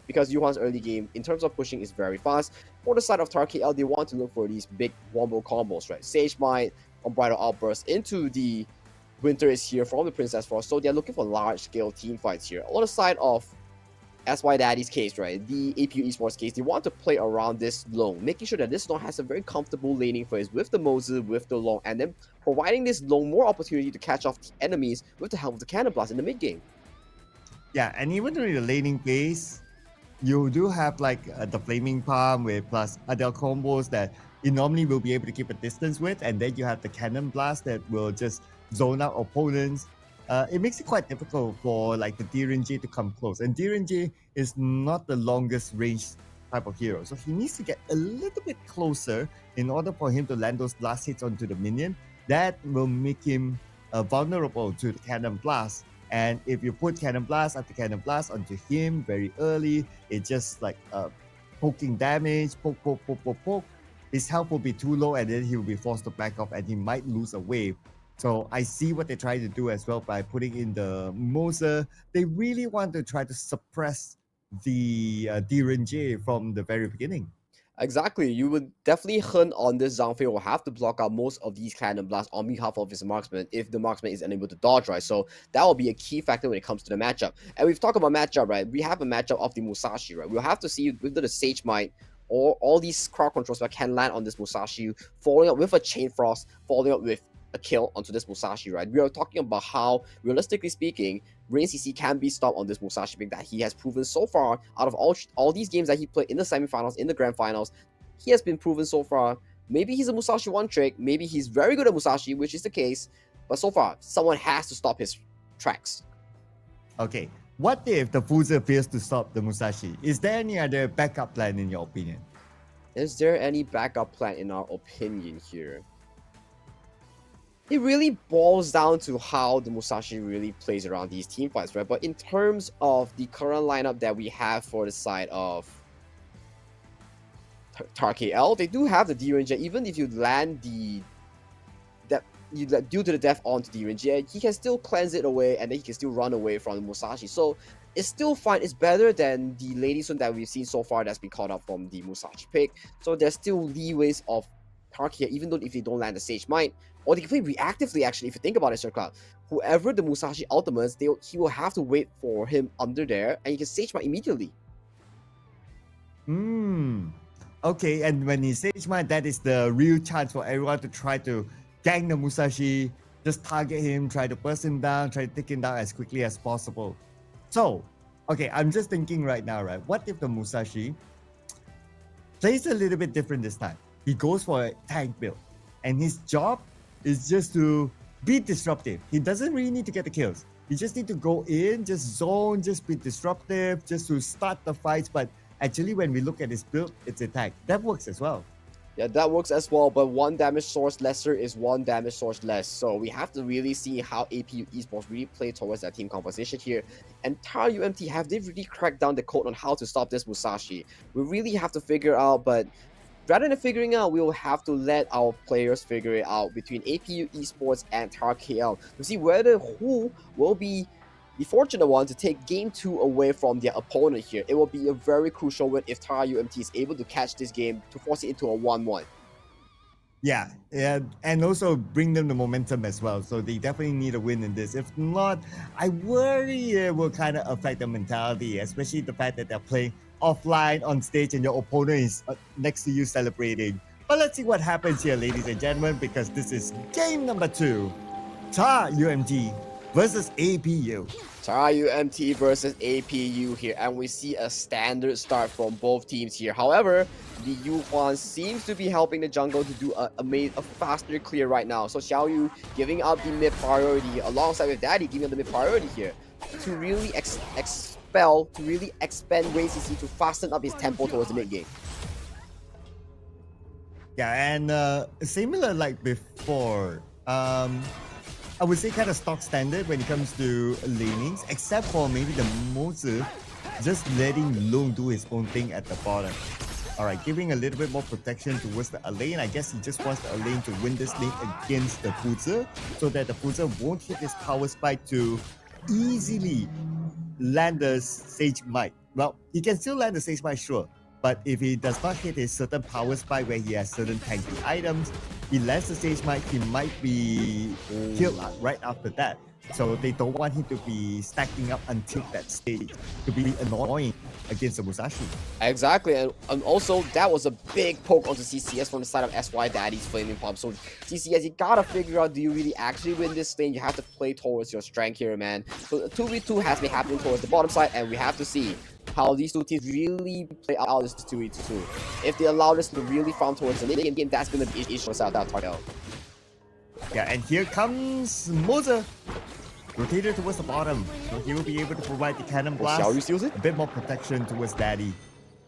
because Yuhuan's early game, in terms of pushing, is very fast. For the side of TARUMT KL, they want to look for these big wombo combos, right? Sage Might, Unbridled Outburst into the Winter is here from the Princess Frost, so they're looking for large-scale team fights here. On the side of SY Daddy's case, right, the APU Esports case, they want to play around this Long, making sure that this Long has a very comfortable laning phase with the Moses, with the Long, and then providing this Long more opportunity to catch off the enemies with the help of the Cannon Blast in the mid game. Yeah, and even during the laning phase, you do have like the Flaming Palm with plus other combos that you normally will be able to keep a distance with, and then you have the Cannon Blast that will just zone out opponents. It makes it quite difficult for like the DRNG to come close, and DRNG is not the longest range type of hero, so he needs to get a little bit closer in order for him to land those blast hits onto the minion. That will make him vulnerable to the Cannon Blast. And if you put Cannon Blast after Cannon Blast onto him very early, it just like poking damage, poke. His health will be too low, and then he will be forced to back off, and he might lose a wave. So I see what they're trying to do as well by putting in the Moser. They really want to try to suppress the DRNG from the very beginning. Exactly, you would definitely hunt on this Zhangfei will have to block out most of these Cannon Blasts on behalf of his marksman if the marksman is unable to dodge, right? So that will be a key factor when it comes to the matchup. And we've talked about matchup, right? We have a matchup of the Musashi, right? We'll have to see whether the Sage Might or all these crowd controls that can land on this Musashi, following up with a Chain Frost, following up with a kill onto this Musashi, right? We are talking about how, realistically speaking, Rain CC can be stopped on this Musashi pick that he has proven so far out of all these games that he played in the semifinals, in the grand finals. He has been proven so far. Maybe he's a Musashi one trick, maybe he's very good at Musashi, which is the case, but so far, someone has to stop his tracks. Okay, what if the Fuzer fails to stop the Musashi? Is there any other backup plan in your opinion? Is there any backup plan in our opinion here? It really boils down to how the Musashi really plays around these team fights, right? But in terms of the current lineup that we have for the side of TARUMT KL, they do have the DRNG. Even if you land due to the death onto DRNG, he can still cleanse it away, and then he can still run away from the Musashi. So it's still fine. It's better than the Lady Sun that we've seen so far that's been caught up from the Musashi pick. So there's still leeways of TARUMT here, even though if they don't land the Sage Might, or they can play reactively. Actually, if you think about it, Sir Cloud, whoever the Musashi ultimates, he will have to wait for him under there, and you can Sage Might immediately. Okay, and when he Sage Might, that is the real chance for everyone to try to gang the Musashi, just target him, try to burst him down, try to take him down as quickly as possible. So, okay, I'm just thinking right now, right? What if the Musashi plays a little bit different this time? He goes for a tank build, and his job is just to be disruptive. He doesn't really need to get the kills. He just need to go in, just zone, just be disruptive, just to start the fights. But actually, when we look at his build, it's attack. That works as well. Yeah, that works as well, but one damage source lesser is one damage source less. So we have to really see how APU Esports really play towards that team composition here. And TARUMT, have they really cracked down the code on how to stop this Musashi? We really have to figure out, but rather than figuring out, we will have to let our players figure it out between APU Esports and TARUMT KL to see who will be the fortunate one to take game 2 away from their opponent here. It will be a very crucial win if TARUMT is able to catch this game to force it into a 1-1. Yeah, and also bring them the momentum as well. So they definitely need a win in this. If not, I worry it will kind of affect the mentality, especially the fact that they're playing offline on stage and your opponent is next to you celebrating. But let's see what happens here, ladies and gentlemen, because this is game number 2. TARUMT versus APU. TARUMT versus APU here, and we see a standard start from both teams here. However, the Yuhuan seems to be helping the jungle to do a faster clear right now. So Xiao Yu giving up the mid priority alongside with Daddy giving up the mid priority here to really expand Ray CC to fasten up his tempo towards the mid game. Yeah, and similar like before, I would say kind of stock standard when it comes to lanings, except for maybe the Mozu just letting Long do his own thing at the bottom. Alright, giving a little bit more protection towards the Elaine. I guess he just wants the Elaine to win this lane against the Fuzer, so that the Fuzer won't hit his power spike to easily land the Sage Might. Well, he can still land the Sage Might, sure, but if he does not hit his certain power spike where he has certain tanky items, he lands the Sage Might, he might be killed right after that. So they don't want him to be stacking up until that stage to be annoying against the Musashi. Exactly, and also that was a big poke onto CCS from the side of SY Daddy's Flaming Pump. So CCS, you gotta figure out, do you really actually win this lane? You have to play towards your strength here, man. So 2v2 has been happening towards the bottom side, and we have to see how these two teams really play out this 2v2. If they allow this to really farm towards the late game, that's gonna be an issue for that target. Yeah, and here comes Moza. Rotated towards the bottom, so he will be able to provide the cannon blast. Xiaoyu steals it? A bit more protection towards Daddy.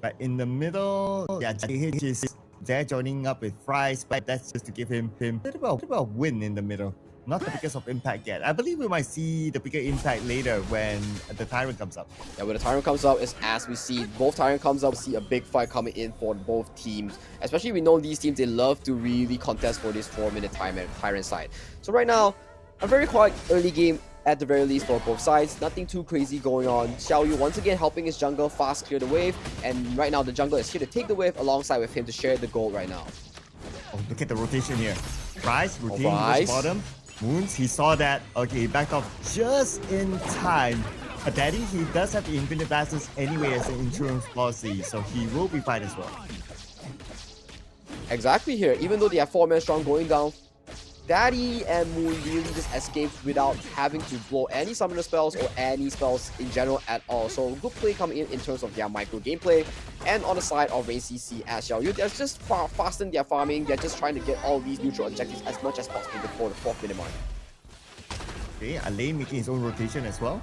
But in the middle, yeah, JH is there joining up with Fries, but that's just to give him a little bit of win in the middle. Not the biggest of impact yet. I believe we might see the bigger impact later when the Tyrant comes up. Yeah, when the Tyrant comes up, is as we see both Tyrant comes up, we see a big fight coming in for both teams. Especially we know these teams, they love to really contest for this 4-minute Tyrant side. So right now, a very quiet early game at the very least for both sides. Nothing too crazy going on. Xiaoyu once again helping his jungle fast clear the wave, and right now the jungle is here to take the wave alongside with him to share the gold right now. Oh, look at the rotation here. Price rotating towards the bottom. Moons, he saw that. Okay, he backed off just in time. But Daddy, he does have the infinite passes anyway as an insurance policy, so he will be fine as well. Exactly here. Even though they have 4-man strong going down, Daddy and Moon really just escaped without having to blow any summoner spells or any spells in general at all. So good play coming in terms of their micro gameplay. And on the side of Rain CC as Xiaoyu, they're just fasten their farming. They're just trying to get all these neutral objectives as much as possible before the 4th-minute mark. Okay, Alain making his own rotation as well.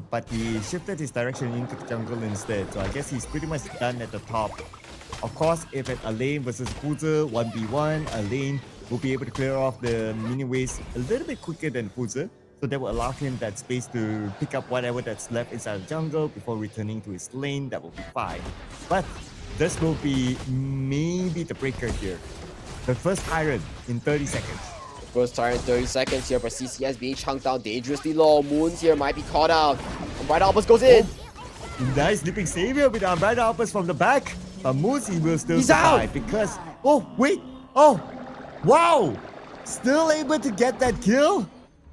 But he shifted his direction into the jungle instead. So I guess he's pretty much done at the top. Of course, if it's Alain versus Fuzi 1v1, Alain will be able to clear off the mini waves a little bit quicker than Fuzi. So that will allow him that space to pick up whatever that's left inside the jungle before returning to his lane. That will be fine. But this will be maybe the breaker here. The first Tyrant in 30 seconds. The first Tyrant 30 seconds here, but CCS being chunked down dangerously low. Moons here might be caught out. Bright Albus goes in. Nice Leaping Savior with our Bright Albus from the back. But Moons, he will still He's survive out. because... Oh, wait. Oh, wow. Still able to get that kill?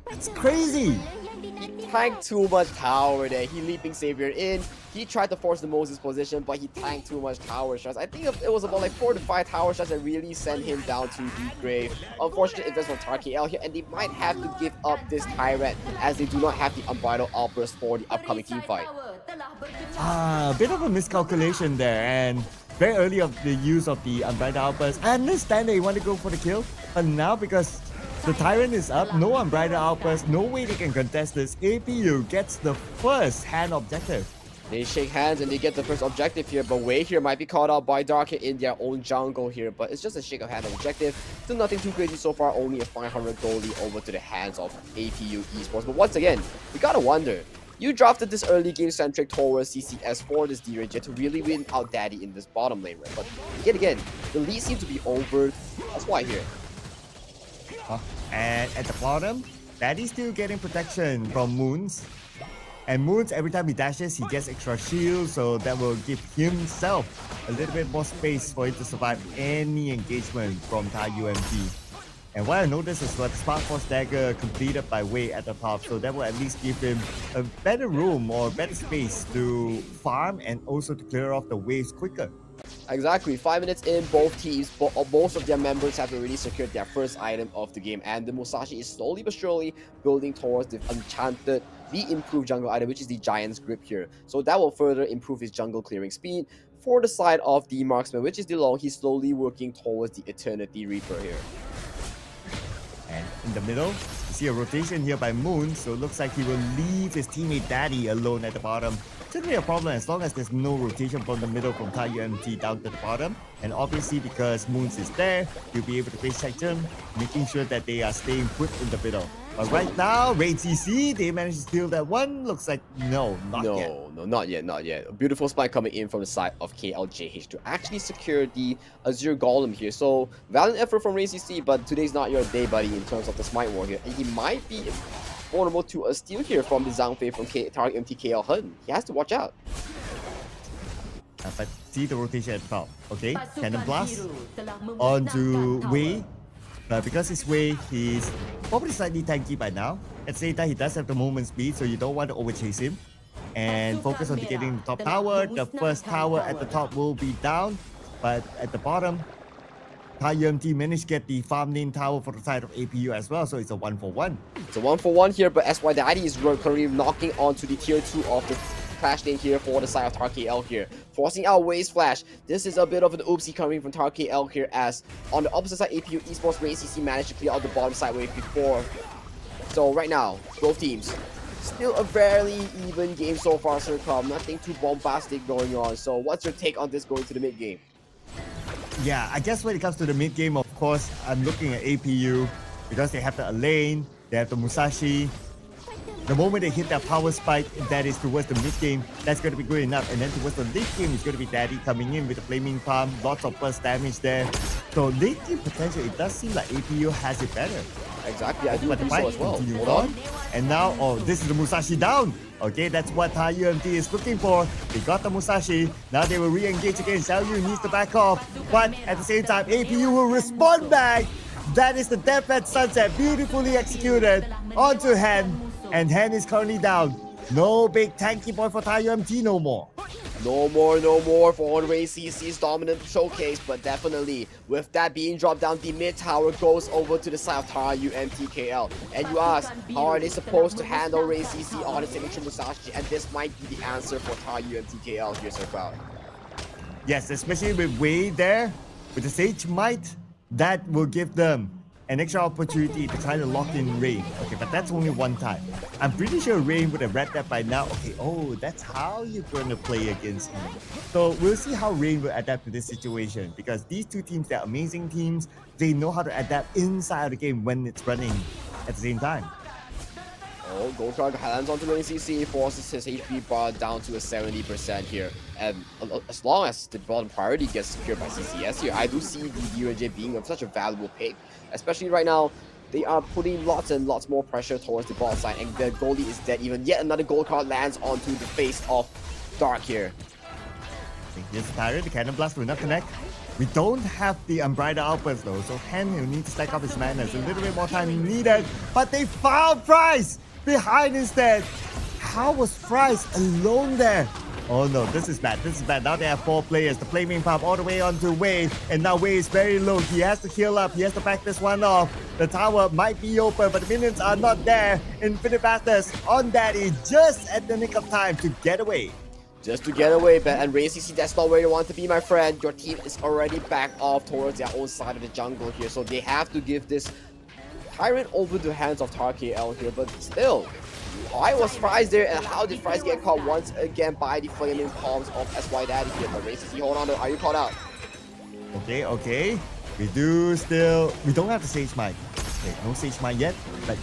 That's crazy. He tanked too much tower there. He Leaping Savior in. He tried to force the Moses position, but he tanked too much tower shots. I think it was about like 4 to 5 tower shots that really sent him down to deep grave. Unfortunate investment from TARUMT KL here, and they might have to give up this Tyrant as they do not have the Unbridled Outburst for the upcoming team fight. A bit of a miscalculation there, and very early of the use of the Unbridled Outburst. I understand that you want to go for the kill, but now because the Tyrant is up, no Unbridled Outburst, no way they can contest this. APU gets the first hand objective. They shake hands and they get the first objective here, but Wei here might be caught out by Dark in their own jungle here, but it's just a shake of hand objective. Still nothing too crazy so far, only a 500 goalie over to the hands of APU Esports. But once again, we gotta wonder, you drafted this early game centric towards CCS for this D-Rage to really win out Daddy in this bottom lane, right? But yet again, the lead seems to be over. That's why here. And at the bottom, Daddy's still getting protection from Moons. And Moons, every time he dashes, he gets extra shield, so that will give himself a little bit more space for him to survive any engagement from TARUMT. And what I noticed is what Spark Force Dagger completed by Wei at the top, so that will at least give him a better room or better space to farm and also to clear off the waves quicker. Exactly, 5 minutes in, both teams, most of their members have already secured their first item of the game, and the Musashi is slowly but surely building towards the enchanted, the improved jungle item, which is the Giant's Grip here. So that will further improve his jungle clearing speed. For the side of the Marksman, which is the Long, he's slowly working towards the Eternity Reaper here. And in the middle, you see a rotation here by Moon, so it looks like he will leave his teammate Daddy alone at the bottom. Shouldn't be a problem as long as there's no rotation from the middle from TARUMT down to the bottom. And obviously because Moons is there, you'll be able to face check them, making sure that they are staying put in the middle. But right now, Raid CC, they managed to steal that one. Looks like not yet. No, not yet. A beautiful spike coming in from the side of KLJH to actually secure the Azure Golem here. So, valiant effort from Raid CC, but today's not your day, buddy, in terms of the Smite War here. And he might be vulnerable to a steal here from the Zhangfei from TARUMT KL Hun. He has to watch out. But see the rotation at the top, okay? Cannon Blast onto Wei. But because his way, he's probably slightly tanky by now. At the same time, he does have the movement speed, so you don't want to overchase him. And focus on getting the top tower. The first tower at the top will be down, but at the bottom, TARUMT managed to get the farm lane tower for the side of APU as well, so it's a 1-for-1. It's a 1-for-1 here, but SY Daddy is currently knocking onto the tier 2 of the Clash lane here for the side of TARUMT KL here, forcing out Waze Flash. This is a bit of an oopsie coming from TARUMT KL here, as on the opposite side, APU Esports Rain CC managed to clear out the bottom side wave before. So right now, both teams, still a fairly even game so far, Sir Cobb. Nothing too bombastic going on. So what's your take on this going to the mid game? Yeah, I guess when it comes to the mid game, of course, I'm looking at APU because they have the Elaine, they have the Musashi. The moment they hit that power spike, that is towards the mid game, that's going to be good enough. And then towards the late game, it's going to be Daddy coming in with the Flaming Palm, lots of burst damage there. So late game potential, it does seem like APU has it better. Exactly, I do think so as well. Hold on. And now, oh, this is the Musashi down. Okay, that's what TARUMT is looking for. They got the Musashi. Now they will re-engage again. Xiao Yu needs to back off. But at the same time, APU will respond back. That is the Death at Sunset. Beautifully executed onto Hen. And Hen is currently down. No big tanky boy for TARUMT no more. No more for Ray CC's dominant showcase, but definitely with that being dropped down, the mid tower goes over to the side of TARUMT KL. And you ask, how are they supposed to handle Ray CC on the signature Musashi? And this might be the answer for TARUMT KL here, Sir Cloud. Yes, especially with Wei there, with the Sage Might, that will give them an extra opportunity to try to lock in Rain. Okay, but that's only one time. I'm pretty sure Rain would have read that by now. Okay, oh, that's how you're going to play against him. So we'll see how Rain will adapt to this situation, because these two teams, they're amazing teams. They know how to adapt inside of the game when it's running at the same time. Oh, Gold Card lands onto Rain CC, forces his HP bar down to a 70% here. And as long as the bottom priority gets secured by CCS here, I do see the DRJ being such a valuable pick. Especially right now, they are putting lots and lots more pressure towards the bot side, and the goalie is dead. Even yet another gold card lands onto the face of Dark here. Here's the Tyrant, the Cannon Blast will not connect. We don't have the Unbridled Outburst though, so Hen will need to stack up his mana. There's a little bit more time needed, but they found Price behind instead. How was Price alone there? Oh no, this is bad. This is bad. Now they have 4 players. The Flaming Pump all the way onto Wei. And now Wei is very low. He has to heal up. He has to back this one off. The tower might be open, but the minions are not there. Infinite Bastards on Daddy just at the nick of time to get away. Just to get away, but and Ray CC, that's not where you want to be, my friend. Your team is already back off towards their own side of the jungle here. So they have to give this Tyrant over to the hands of TARUMT KL here. But still, why was Fries there, and how did Fries get caught once again by the flaming palms of SY Daddy here? But Ray CC, hold on, are you caught out? Okay. We don't have the Sage Might. Okay, no Sage Might yet, but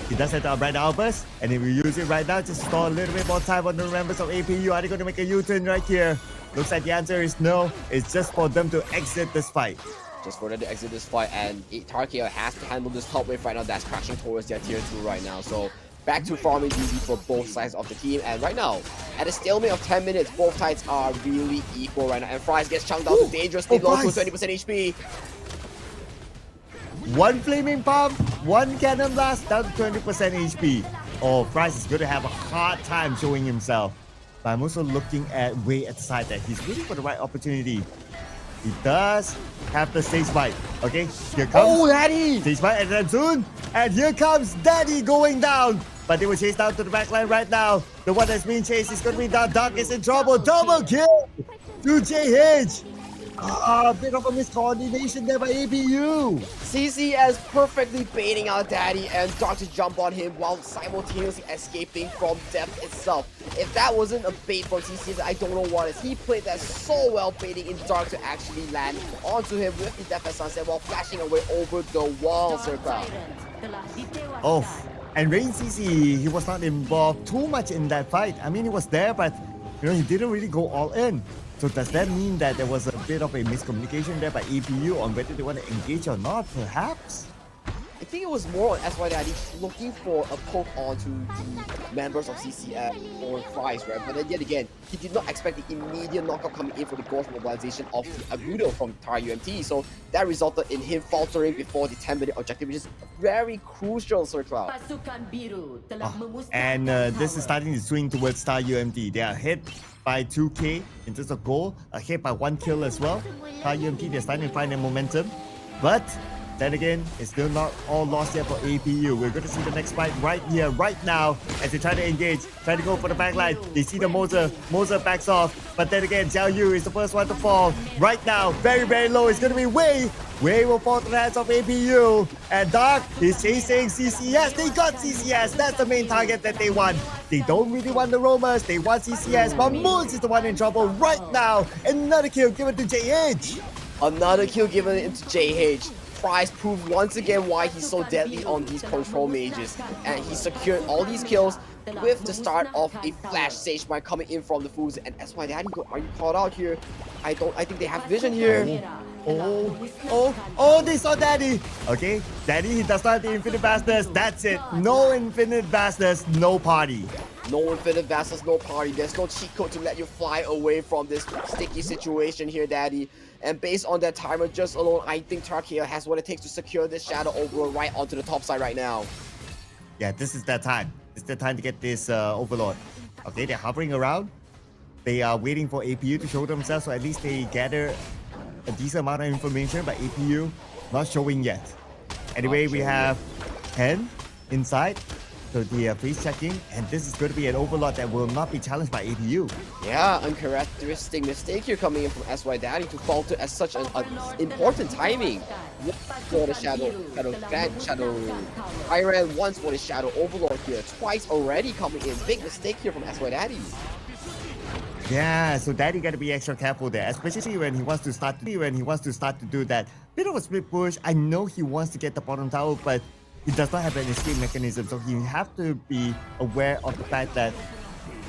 he does have the Unbridled Outburst, and he will use it right now to store a little bit more time on the members of APU. Are they going to make a U-turn right here? Looks like the answer is no. It's just for them to exit this fight. Just for them to exit this fight, and TARUMT KL has to handle this top wave right now that's crashing towards their tier 2 right now. So back to farming duty for both sides of the team, and right now, at a stalemate of 10 minutes, both sides are really equal right now, and Fries gets chunked down to dangerously low to 20% HP. One Flaming Pump, one Cannon Blast, down to 20% HP. Oh, Fries is going to have a hard time showing himself. But I'm also looking at Wei at the side there. He's waiting for the right opportunity. He does have the Sage Bite. Okay, here comes Daddy! Sage Bite, and then soon, and here comes Daddy going down. But they will chase down to the backline right now. The one that's being chased is going to be down. Dark is in trouble. Double kill to JH. A bit of a miscoordination there by APU. CCS perfectly baiting out Daddy and Dark to jump on him while simultaneously escaping from death itself. If that wasn't a bait from CCS, I don't know what is. He played that so well, baiting in Dark to actually land onto him with the Death at Sunset while flashing away over the wall, Sir Cloud. Oh, and Rain CC, he was not involved too much in that fight. I mean, he was there, but he didn't really go all in. So does that mean that there was a bit of a miscommunication there by APU on whether they want to engage or not, perhaps? I think it was more on SY Daddy looking for a poke onto the members of CCS or Price, right? But then yet again, he did not expect the immediate knockout coming in for the Ghost mobilization of the Agudo from TARUMT. So that resulted in him faltering before the 10-minute objective, which is very crucial, Sir Cloud. And this is starting to swing towards TARUMT. They are hit by 2k in terms of goal, hit by 1 kill as well. TARUMT, they're starting to find their momentum. But then again, it's still not all lost yet for APU. We're going to see the next fight right here, right now, as they try to engage, try to go for the backline. They see the Moser backs off, but then again, Xiao Yu is the first one to fall. Right now, very, very low. It's going to be Wei. Wei will fall to the hands of APU. And Dark is chasing CCS. They got CCS. That's the main target that they want. They don't really want the roamers. They want CCS, but Moons is the one in trouble right now. Another kill given to JH. Another kill given into JH. Price proved once again why he's so deadly on these control mages, and he secured all these kills with the start of a flash Sage Mine coming in from the Fools. And that's why Daddy, are you caught out here? I think they have vision here. Oh, they saw Daddy. Okay, Daddy, he does not have the Infinite Bastards. That's it. No Infinite Bastards, no party. No Infinite Bastards, no party. There's no cheat code to let you fly away from this sticky situation here, Daddy. And based on that timer just alone, I think TARUMT KL has what it takes to secure this Shadow Overlord right onto the top side right now. Yeah, this is that time. It's the time to get this Overlord. Okay, they're hovering around. They are waiting for APU to show themselves, so at least they gather a decent amount of information, but APU not showing yet. Anyway, we have 10 inside. So they are face checking, and this is going to be an Overlord that will not be challenged by APU. Yeah, uncharacteristic mistake here coming in from SY Daddy to falter at such an important timing. For the Shadow Tyrant, once for the Shadow Overlord here, twice already coming in. Big mistake here from SY Daddy. Yeah, so Daddy got to be extra careful there, especially when he wants to start to do that bit of a split push. I know he wants to get the bottom tower, but he does not have an escape mechanism, so you have to be aware of the fact that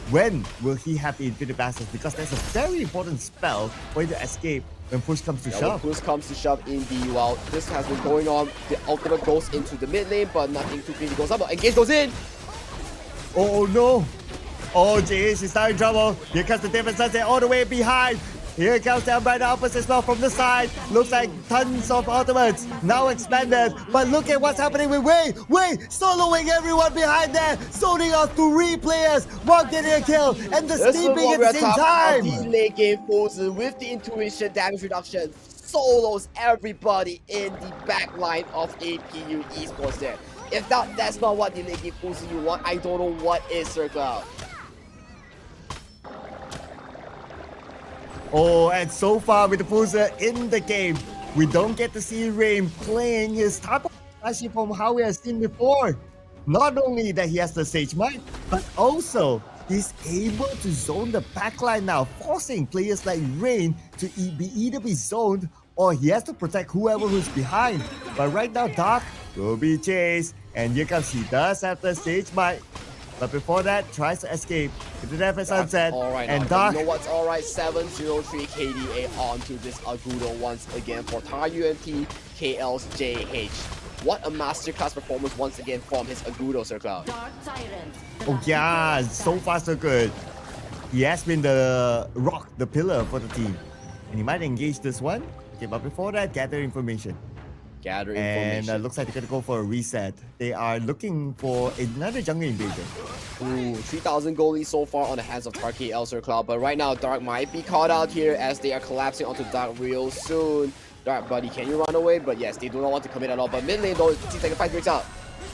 when will he have the Infinite Bastards, because that's a very important spell for him to escape when push comes to shove. When push comes to shove indeed. Well, this has been going on. The ultimate goes into the mid lane, but nothing too crazy goes up. But Engage goes in. Oh no. Oh, JH is starting trouble. Here comes the Demon Sunset all the way behind. Here comes down by the uppers as well from the side. Looks like tons of ultimates now expanded. But look at what's happening with Wei. Wei soloing everyone behind there. Zoning out 3 players while getting a kill. And the sleeping at the same time. The late game Fools with the intuition damage reduction solos everybody in the back line of APU Esports there. If that's not what the late game Fools you want, I don't know what is, Sir Cloud. Oh, and so far with the Fuser in the game, we don't get to see Rain playing his type of flashy from how we have seen before. Not only that he has the Sage Mine, but also he's able to zone the backline now, forcing players like Rain to either be zoned or he has to protect whoever who's behind. But right now, Dark will be chased, and here comes, he does have the Sage Mine. But before that, tries to escape to the Death Sunset. Alright, and Dark. You know what's alright? 703 KDA onto this Agudo once again for TARUMT KL's JH. What a masterclass performance once again from his Agudo, Sir Cloud. Oh yeah, so far so good. He has been the rock, the pillar for the team. And he might engage this one. Okay, but before that, gather information. And looks like they're going to go for a reset. They are looking for another jungle invasion. Ooh, 3,000 gold lead so far on the hands of TARUMT KL, Sir Cloud. But right now, Dark might be caught out here as they are collapsing onto Dark real soon. Dark, buddy, can you run away? But yes, they do not want to commit at all. But mid lane, though, it seems like a fight breaks out.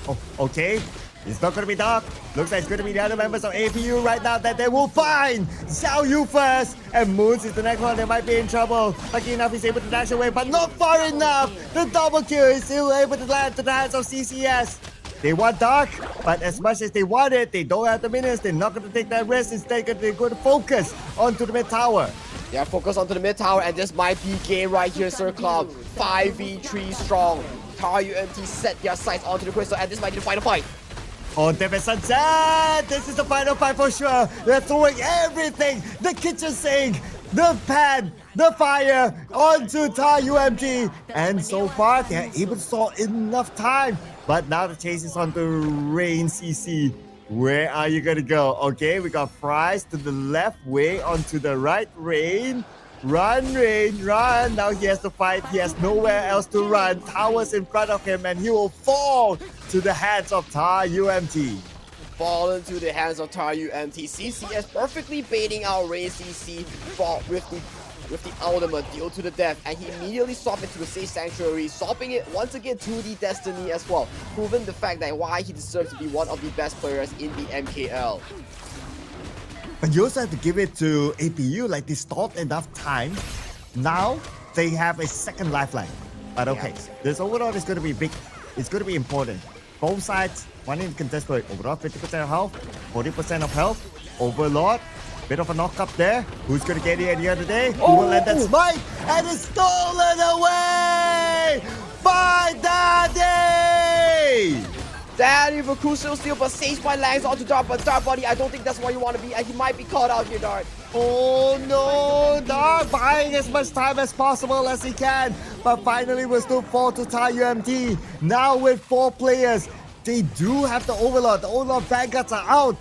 Oh, okay. It's not going to be Dark. Looks like it's going to be the other members of APU right now that they will find Xiao Yu first. And Moons is the next one. They might be in trouble. Lucky enough, he's able to dash away, but not far enough. The double kill is still able to land to the hands of CCS. They want Dark, but as much as they want it, they don't have the minions. They're not going to take that risk. Instead, they're going to focus onto the mid tower. They are focused onto the mid tower, and this might be game right here, Sir Cloud. 5v3 strong. TARUMT set their sights onto the crystal, and this might be the final fight. Oh, Death Sunset! This is the final fight for sure. They're throwing everything. The kitchen sink. the pan, the fire onto TARUMT. And so far, they're able to store enough time. But now the chase is on to Rain CC. Where are you gonna go? Okay, we got Fries to the left, way onto the right. Rain. Run, Rain, run. Now he has to fight. He has nowhere else to run. Towers in front of him, and he will fall to the hands of TARUMT. Fall into the hands of TARUMT. CCS perfectly baiting out Rain CC with the ultimate deal to the death, and he immediately swapped into the Sage Sanctuary, swapping it once again to the Destiny as well, proving the fact that why he deserves to be one of the best players in the MKL. But you also have to give it to APU, like they stalled enough time. Now they have a second lifeline. But okay, this overall is going to be big. It's going to be important. Both sides wanting to contest for it. Overall 50% of health, 40% of health. Overlord, bit of a knock up there. Who's going to get it at the end of the day? Who will let that smite? And it's stolen away by Daddy! Daddy with a crucial steal, but Sage Spine lands onto Dart, but Dart Buddy, I don't think that's where you want to be, and he might be caught out here, Dart. Oh no, Dart buying as much time as possible as he can, but finally will still fall to TARUMT. Now with 4 players, they do have the Overlord. The Overlord Vanguards are out.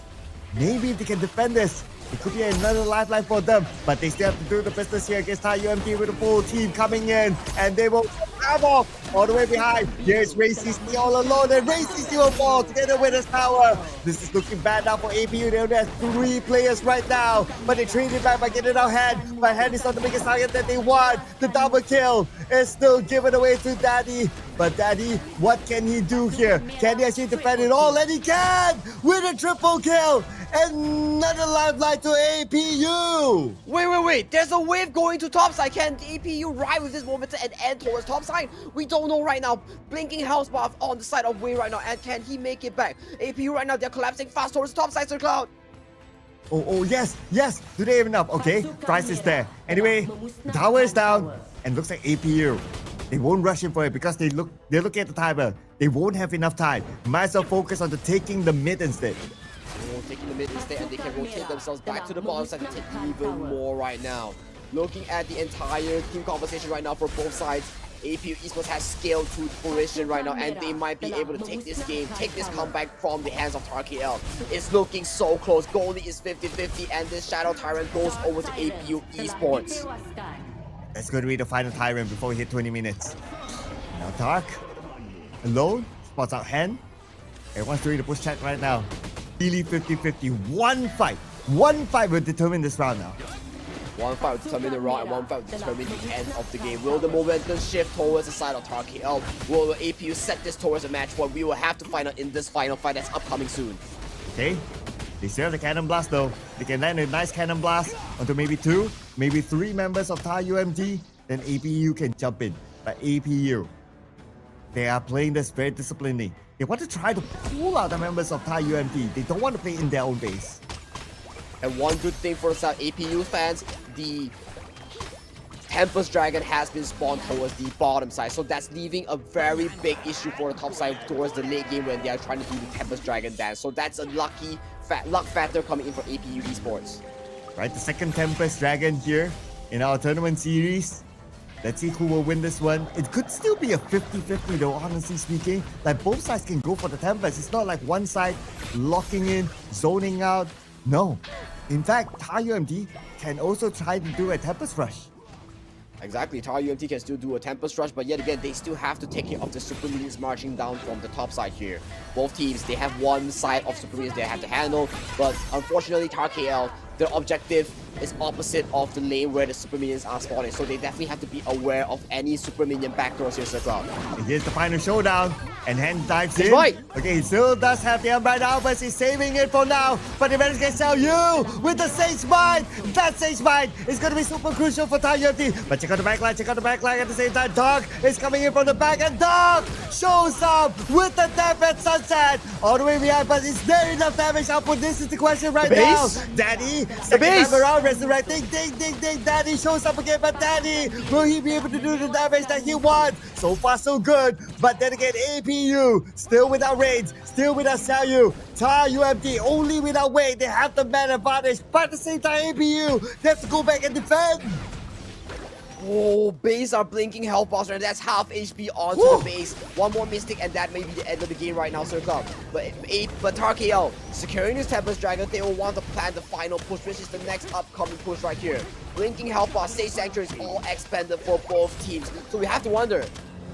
Maybe they can defend this. It could be another lifeline for them, but they still have to do the business here against TARUMT with a full team coming in, and they will grab off all the way behind. Here's RayCC all alone, and RayCC will fall together with his tower. This is looking bad now for APU. They only have 3 players right now, but they traded back by getting out Hand. But Hand is not the biggest target that they want. The double kill is still given away to Daddy. But Daddy, what can he do here? Can he actually defend it all? And he can! With a triple kill! Another lifeline to APU! Wait. There's a wave going to topside. Can APU ride with this momentum and end towards topside? We don't know right now. Blinking health buff on the side of Wave right now. And can he make it back? APU right now, they're collapsing fast towards topside, Sir Cloud. Oh, yes. Do they have enough? Okay, Price is there. Anyway, the tower is down. And looks like APU. They won't rush in for it because they're looking at the timer. They won't have enough time. Might as well focus on taking the mid instead. Taking the mid instead, and they can rotate themselves back to the bottom side to take even more right now. Looking at the entire team conversation right now for both sides, APU Esports has scaled to fruition right now, and they might be able to take this game, take this comeback from the hands of TAR KL. It's looking so close. Goalie is 50-50, and this Shadow Tyrant goes over to APU Esports. That's going to be the final Tyrant before we hit 20 minutes. Now Dark, alone, spots out Hand. Everyone's doing the push check right now. Really 50-50. One fight will determine this round now. One fight will determine the round, and one fight will determine the end of the game. Will the momentum shift towards the side of TAR KL? Will APU set this towards a match point? We will have to find out in this final fight that's upcoming soon. Okay, they still have the Cannon Blast though. They can land a nice Cannon Blast onto maybe 2, maybe 3 members of TARUMT. Then APU can jump in. But APU, they are playing this very disciplinedly. They want to try to pull out the members of TARUMT. They don't want to play in their own base. And one good thing for some APU fans, the Tempest Dragon has been spawned towards the bottom side. So that's leaving a very big issue for the top side towards the late game when they are trying to do the Tempest Dragon dance. So that's a luck factor coming in for APU Esports. Right, the second Tempest Dragon here in our tournament series. Let's see who will win this one. It could still be a 50-50 though, honestly speaking. Like both sides can go for the Tempest. It's not like one side locking in, zoning out. No. In fact, TARUMT can also try to do a Tempest Rush. Exactly, TARUMT can still do a Tempest Rush, but yet again, they still have to take care of the Super Minions marching down from the top side here. Both teams, they have one side of Super Minions they have to handle, but unfortunately, TAR KL, their objective is opposite of the lane where the Super Minions are spawning, so they definitely have to be aware of any Super Minion backdoors here, Sir Cloud. And here's the final showdown, and Hand dives in. Right. Okay, he still does have the Umbra now, but he's saving it for now. But the Avengers can sell you with the Sage Mine. That Sage Mine is going to be super crucial for TARUMT. But check out the backline, at the same time. Dog is coming in from the back, and Dog shows up with the Tempest Sunset all the way behind, but is there enough damage output? This is the question right now. Daddy Second base. time around, resurrecting. Ding, ding, ding. Danny shows up again, but Danny, will he be able to do the damage that he wants? So far, so good. But then again, APU still without range, still without Xiaoyu. TARUMT only without weight. They have the man advantage, but at the same time, APU they have to go back and defend. Oh, base are blinking health bars, and that's half HP onto the base. One more Mystic, and that may be the end of the game right now, Circle. But TARUMT KL securing his Tempest Dragon, they will want to plan the final push, which is the next upcoming push right here. Blinking health bar, Stage Sanctuary is all expended for both teams. So we have to wonder,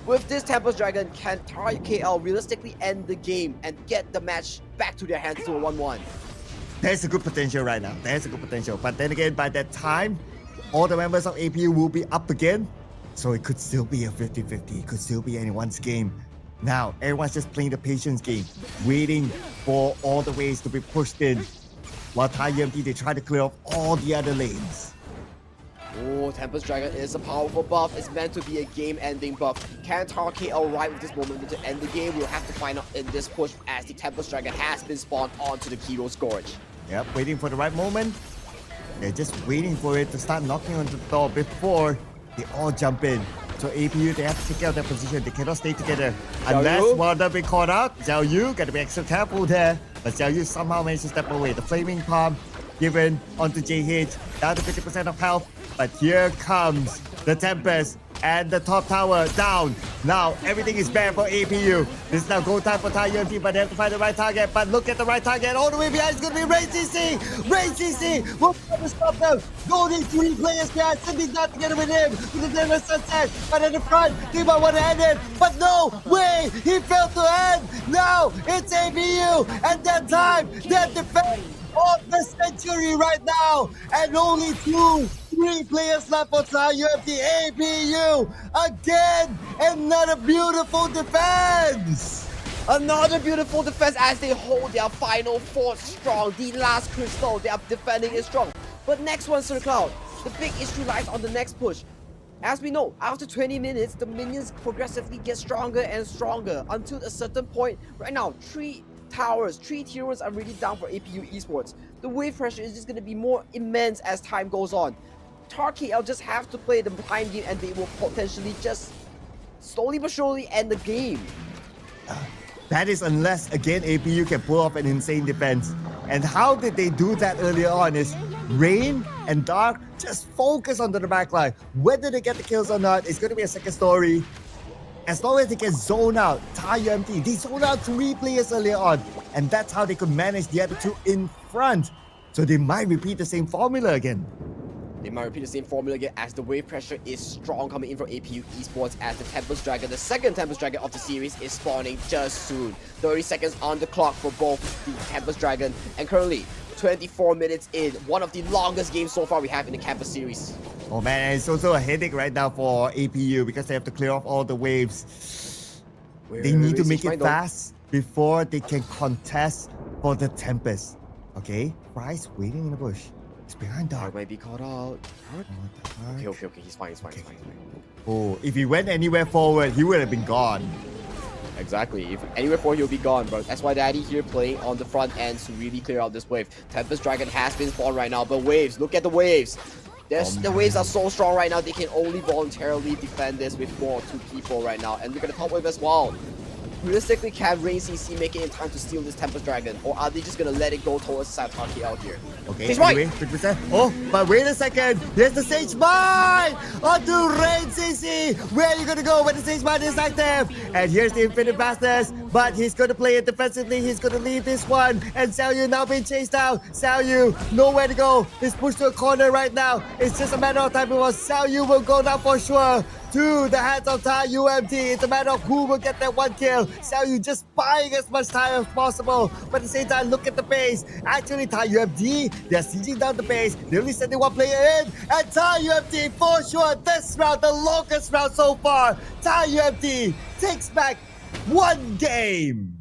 with this Tempest Dragon, can TARUMT KL realistically end the game and get the match back to their hands to a 1-1? There's a good potential right now. There's a good potential. But then again, by that time, all the members of APU will be up again. So it could still be a 50-50. It could still be anyone's game. Now, everyone's just playing the patience game, waiting for all the waves to be pushed in. While TARUMT, they try to clear off all the other lanes. Oh, Tempest Dragon is a powerful buff. It's meant to be a game-ending buff. Can TARUMT KL ride with this moment to end the game? We'll have to find out in this push as the Tempest Dragon has been spawned onto the Kiro Scourge. Yep, waiting for the right moment. They're just waiting for it to start knocking on the door before they all jump in. So APU, they have to take care of their position. They cannot stay together unless one of them be caught out. Xiaoyu, gotta be extra careful there. But Xiaoyu somehow managed to step away. The Flaming Palm given onto JH, down to 50% of health. But here comes the Tempest and the top tower down. Now everything is bare for APU. This is now go time for TARUMT, but they have to find the right target. But look at the right target. All the way behind is going to be Ray CC. Ray CC will try to stop them. Only 3 players behind. Cindy's not together with him. With the Denver Sunset. But at the front, they might want to end it. But no way. He failed to end. Now it's APU. And that time, their defense of the century right now. And only 3 players left for TARUMT. APU again. Another beautiful defense. Another beautiful defense as they hold their final fort strong. The last crystal they are defending is strong. But next one, Sir Cloud, the big issue lies on the next push. As we know, after 20 minutes, the minions progressively get stronger and stronger until a certain point. Right now, 3 towers, 3 tier 1s are really down for APU Esports. The wave pressure is just going to be more immense as time goes on. TARUMT KL just have to play the time game and they will potentially just slowly but surely end the game. That is unless, again, APU can pull off an insane defense. And how did they do that earlier on is Rain and Dark just focus onto the backline. Whether they get the kills or not, it's going to be a second story. As long as they can zone out TARUMT, they zoned out 3 players earlier on. And that's how they could manage the other 2 in front. So they might repeat the same formula again. They might repeat the same formula again as the wave pressure is strong coming in from APU Esports as the Tempest Dragon, the second Tempest Dragon of the series, is spawning just soon. 30 seconds on the clock for both the Tempest Dragon, and currently 24 minutes in, one of the longest games so far we have in the campus series. Oh man, it's also a headache right now for APU because they have to clear off all the waves. They need to make it fast before they can contest for the Tempest. Okay, Price waiting in the bush. He's behind Dark. Might be caught out. Okay, he's fine. Oh, if he went anywhere forward, he would have been gone. Exactly. If anywhere forward, he'll be gone, bro. That's why Daddy here playing on the front end to really clear out this wave. Tempest Dragon has been spawned right now, but waves, look at the waves. The waves are so strong right now, they can only voluntarily defend this with 4 or 2 people right now. And look at the top wave as well. Realistically, can Rain CC make it in time to steal this Tempest Dragon? Or are they just gonna let it go towards TARUMT KL here? Okay, he's anyway, right! 50%. Oh, but wait a second. Here's the Sage Mine! Onto Rain CC! Where are you gonna go when the Sage Mine is active? And here's the Infinite Bastards, but he's gonna play it defensively. He's gonna leave this one. And Xiaoyu now being chased down. Xiaoyu, nowhere to go. He's pushed to a corner right now. It's just a matter of time before Xiaoyu will go down for sure. To the hands of TARUMT. It's a matter of who will get that 1 kill. Xiaoyu just buying as much time as possible. But at the same time, look at the base. Actually, TARUMT, they're sieging down the base. They're only sending 1 player in. And TARUMT, for sure, this round, the longest round so far. TARUMT takes back 1 game.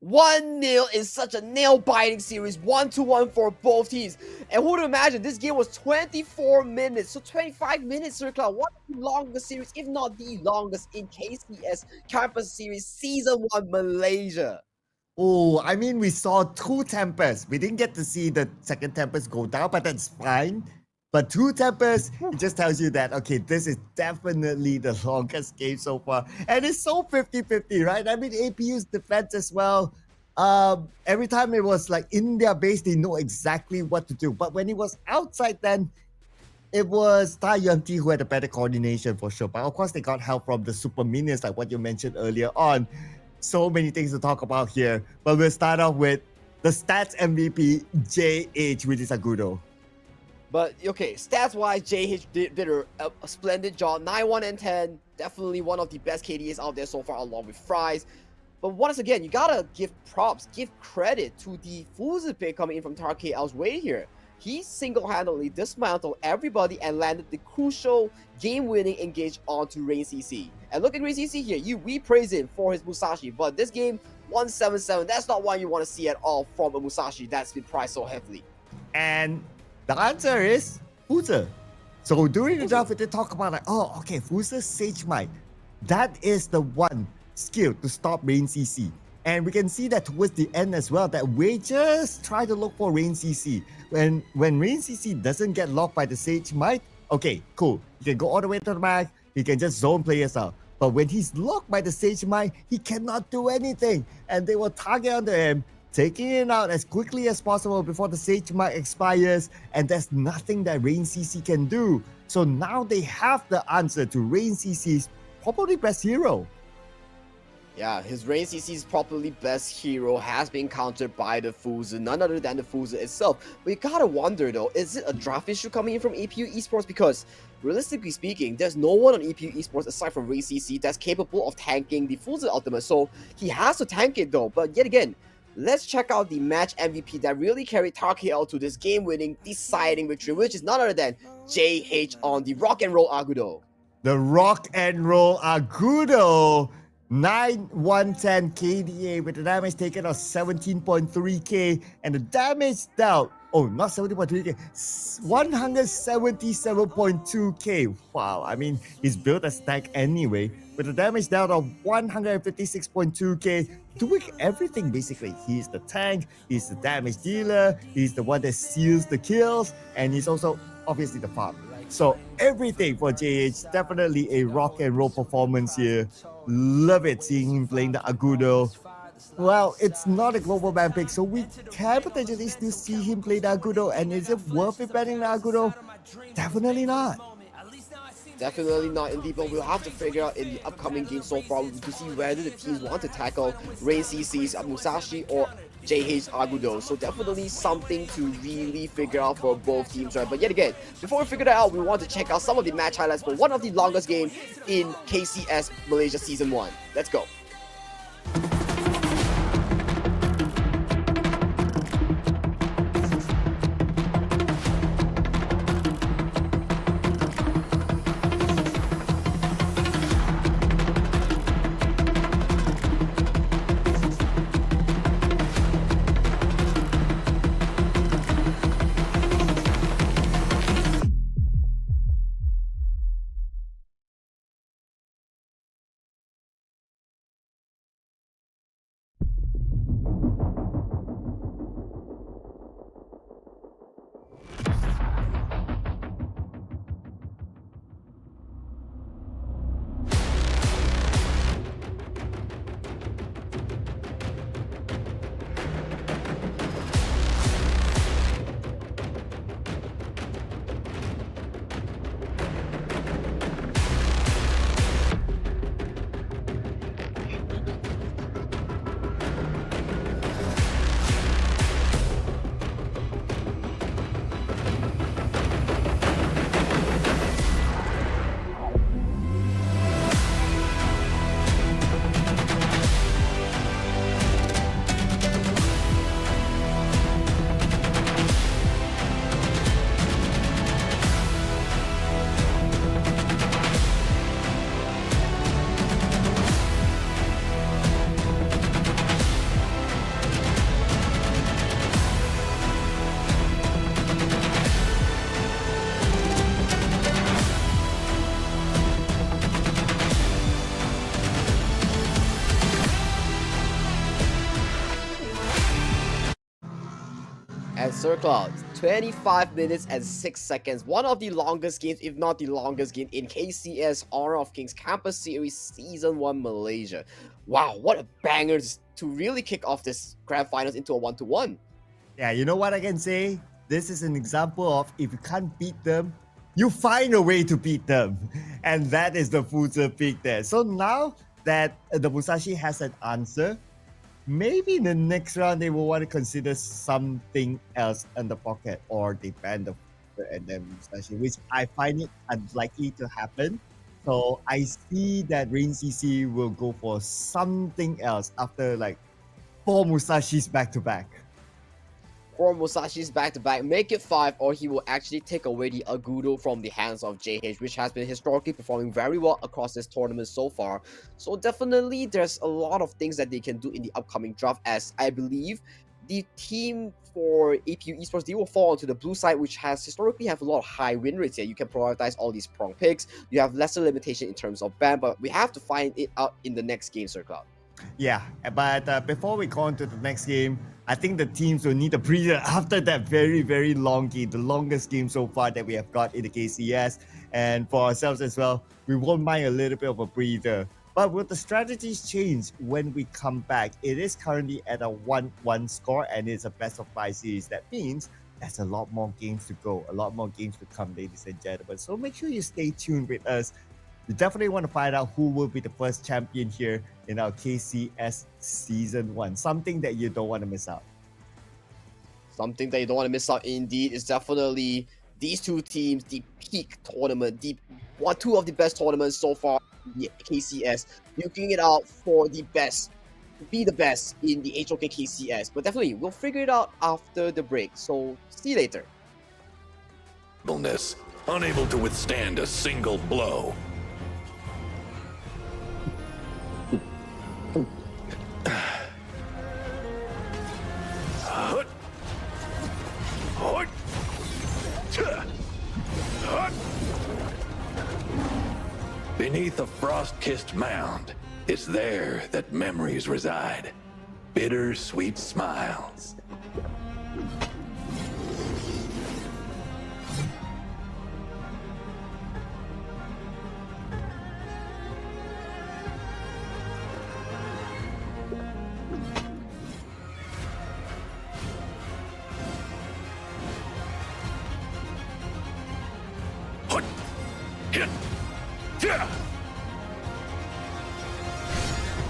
1-0 is such a nail-biting series, 1-1 for both teams. And who would imagine this game was 24 minutes, so 25 minutes, Sir Cloud. One of the longest series, if not the longest, in KCS Campus Series Season 1 Malaysia. Oh, I mean, we saw two tempers. We didn't get to see the second tempest go down, but that's fine. But two tempers, it just tells you that, okay, this is definitely the longest game so far. And it's so 50-50, right? I mean, APU's defense as well. Every time it was like in their base, they know exactly what to do. But when it was outside, then it was TARUMT who had a better coordination for sure. But of course, they got help from the super minions, like what you mentioned earlier on. So many things to talk about here. But we'll start off with the stats MVP, JH, which is Agudo. But okay, stats-wise, JH did a splendid job. 9-1 and 10, definitely one of the best KDAs out there so far, along with Fries. But once again, you gotta give props, give credit to the Fuzi pick coming in from TARUMT KL's way here. He single-handedly dismantled everybody and landed the crucial game-winning engage onto Rain CC. And look at Rain CC here. We praise him for his Musashi, but this game, 177, that's not one you want to see at all from a Musashi that's been priced so heavily. And the answer is Fuzi. So during the draft, we did talk about like, oh, okay, Fuzi's Sage Might. That is the one skill to stop Rain CC. And we can see that towards the end as well, that we just try to look for Rain CC. When Rain CC doesn't get locked by the Sage Might, okay, cool. He can go all the way to the back, he can just zone players out. But when he's locked by the Sage Might, he cannot do anything. And they will target onto him, taking it out as quickly as possible before the Sage Might expires, and there's nothing that Rain CC can do. So now they have the answer to Rain CC's probably best hero. Yeah, his Rain CC's probably best hero has been countered by the Fuzi, none other than the Fuzi itself. But you gotta wonder though, is it a draft issue coming in from APU Esports? Because realistically speaking, there's no one on APU Esports aside from Rain CC that's capable of tanking the Fuzi ultimate. So he has to tank it though. But yet again, let's check out the match MVP that really carried TARUMT KL to this game-winning, deciding victory, which is none other than JH on the Rock and Roll Agudo. The Rock and Roll Agudo. 9-110 KDA with the damage taken of 17.3k and the damage dealt, oh, not 17.3k, 177.2k. Wow, I mean, he's built a stack anyway with the damage dealt of 156.2k, doing everything basically. He's the tank, he's the damage dealer, he's the one that seals the kills, and he's also obviously the farm. So everything for JH, definitely a rock and roll performance here. Love it seeing him playing the Agudo. Well, it's not a global ban pick, so we can potentially still see him play the Agudo. And is it worth it betting the Agudo? Definitely not. Definitely not indeed, but we'll have to figure out in the upcoming game so far to see whether the teams want to tackle Rain CC's Musashi or JH Agudo. So definitely something to really figure out for both teams, right? But yet again, before we figure that out, we want to check out some of the match highlights for one of the longest games in KCS Malaysia Season 1. Let's go. And Circloud, 25 minutes and 6 seconds. One of the longest games, if not the longest game in KCS Honor of Kings Campus Series Season 1 Malaysia. Wow, what a banger to really kick off this grand finals into a 1-1. Yeah, you know what I can say? This is an example of if you can't beat them, you find a way to beat them. And that is the Fuzi pick there. So now that the Musashi has an answer, maybe in the next round they will want to consider something else in the pocket, or they ban the Fuzi and then Musashi, which I find it unlikely to happen. So I see that Rain CC will go for something else after like 4 Musashis back to back. 4 Musashis back-to-back, make it 5, or he will actually take away the Agudo from the hands of JH, which has been historically performing very well across this tournament so far. So definitely there's a lot of things that they can do in the upcoming draft, as I believe the team for APU Esports, they will fall onto the blue side, which has historically have a lot of high win rates here. You can prioritize all these prong picks, you have lesser limitation in terms of ban, but we have to find it out in the next game, Sir Cloud. Yeah, but before we go on to the next game, I think the teams will need a breather after that very, very long game, the longest game so far that we have got in the KCS. And for ourselves as well, we won't mind a little bit of a breather. But will the strategies change when we come back? It is currently at a 1-1 score, and it's a best of 5 series. That means there's a lot more games to go, a lot more games to come, ladies and gentlemen. So make sure you stay tuned with us. You definitely want to find out who will be the first champion here in our KCS Season 1. Something that you don't want to miss out. Something that you don't want to miss out indeed is definitely these two teams, the peak tournament, two of the best tournaments so far in the KCS, duking it out for the best, to be the best in the HOK KCS. But definitely, we'll figure it out after the break. So, see you later. Unable to withstand a single blow. Beneath a frost-kissed mound, it's there that memories reside. Bitter, sweet smiles.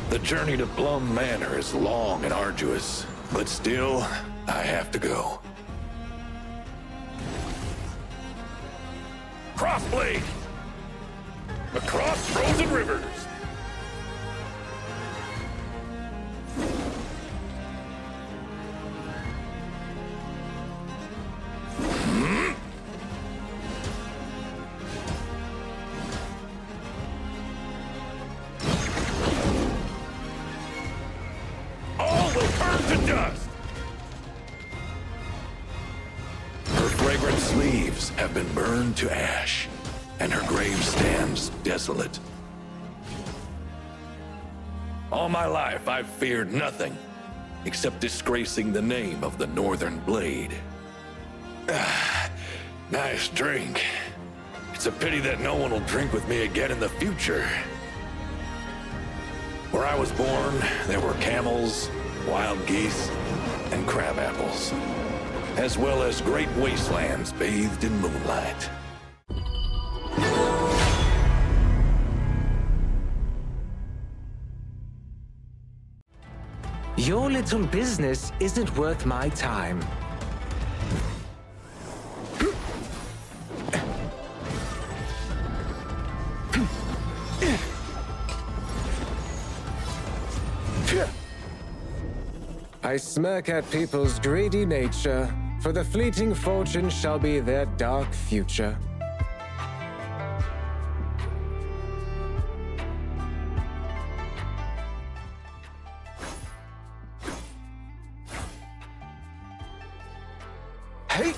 The journey to Plum Manor is long and arduous, but still, I have to go. Crossblade! Across frozen rivers! Have been burned to ash, and her grave stands desolate. All my life I've feared nothing except disgracing the name of the Northern Blade. Nice drink. It's a pity that no one will drink with me again in the future. Where I was born, there were camels, wild geese, and crab apples, as well as great wastelands bathed in moonlight. Your little business isn't worth my time. I smirk at people's greedy nature, for the fleeting fortune shall be their dark future. Hey!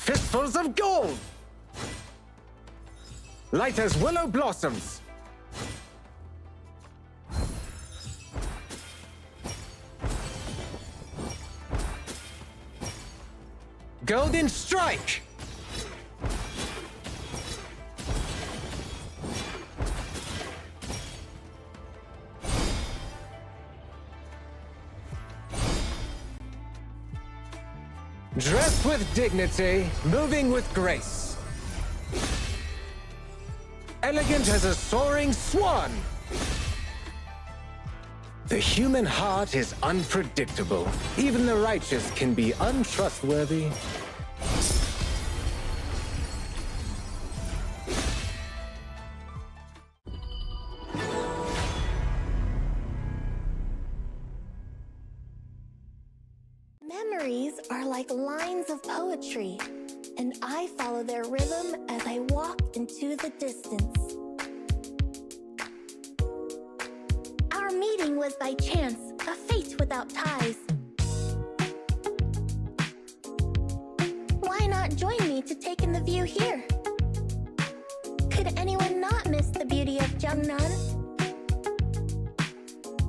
Fistfuls of gold! Light as willow blossoms. Golden strike! Dressed with dignity, moving with grace. Elegant as a soaring swan. The human heart is unpredictable. Even the righteous can be untrustworthy. Memories are like lines of poetry, and I follow their rhythm as I walk into the distance. Our meeting was by chance, a fate without ties. Why not join me to take in the view here? Could anyone not miss the beauty of Jeongnan?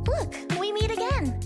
Look, we meet again.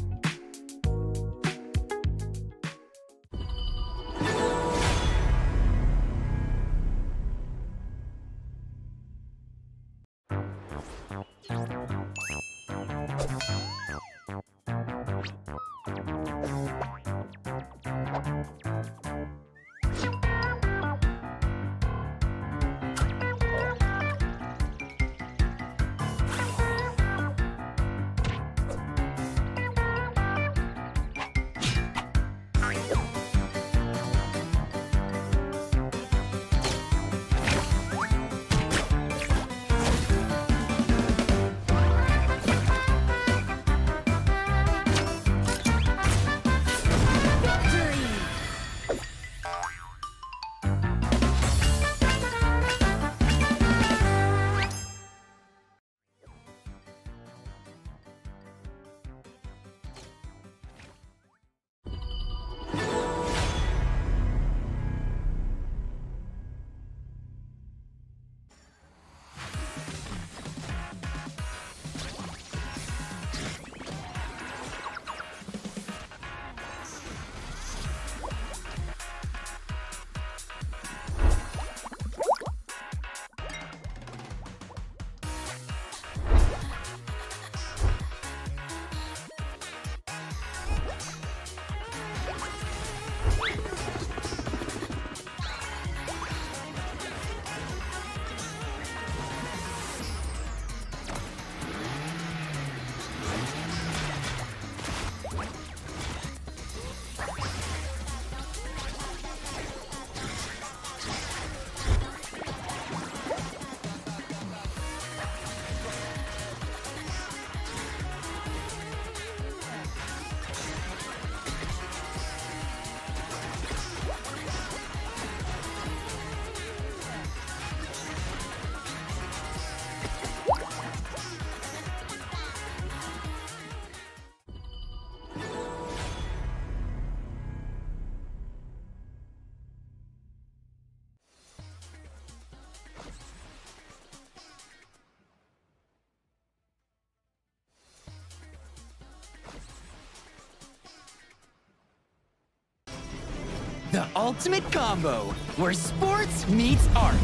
The ultimate combo, where sports meets art.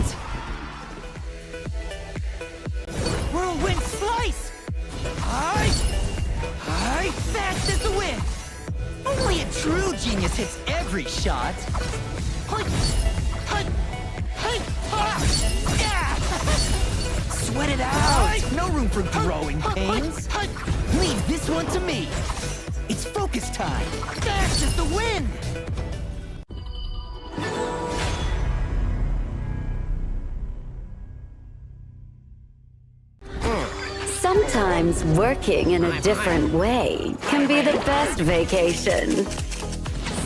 Whirlwind slice! Hi! Fast as the wind! Only a true genius hits every shot. Sweat it out! No room for growing pains. Leave this one to me. It's focus time. Fast as the wind! Sometimes working in a different way can be the best vacation.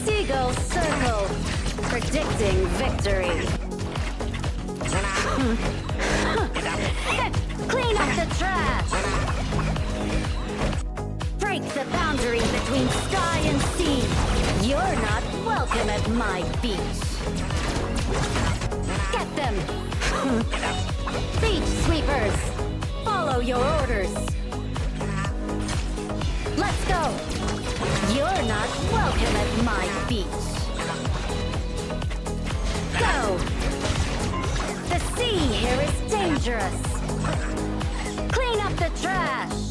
Seagull circle, predicting victory. Clean up the trash. Break the boundary between sky and sea. You're not welcome at my beach. Beach sweepers, follow your orders. Let's go. You're not welcome at my beach. Go. The sea here is dangerous. Clean up the trash.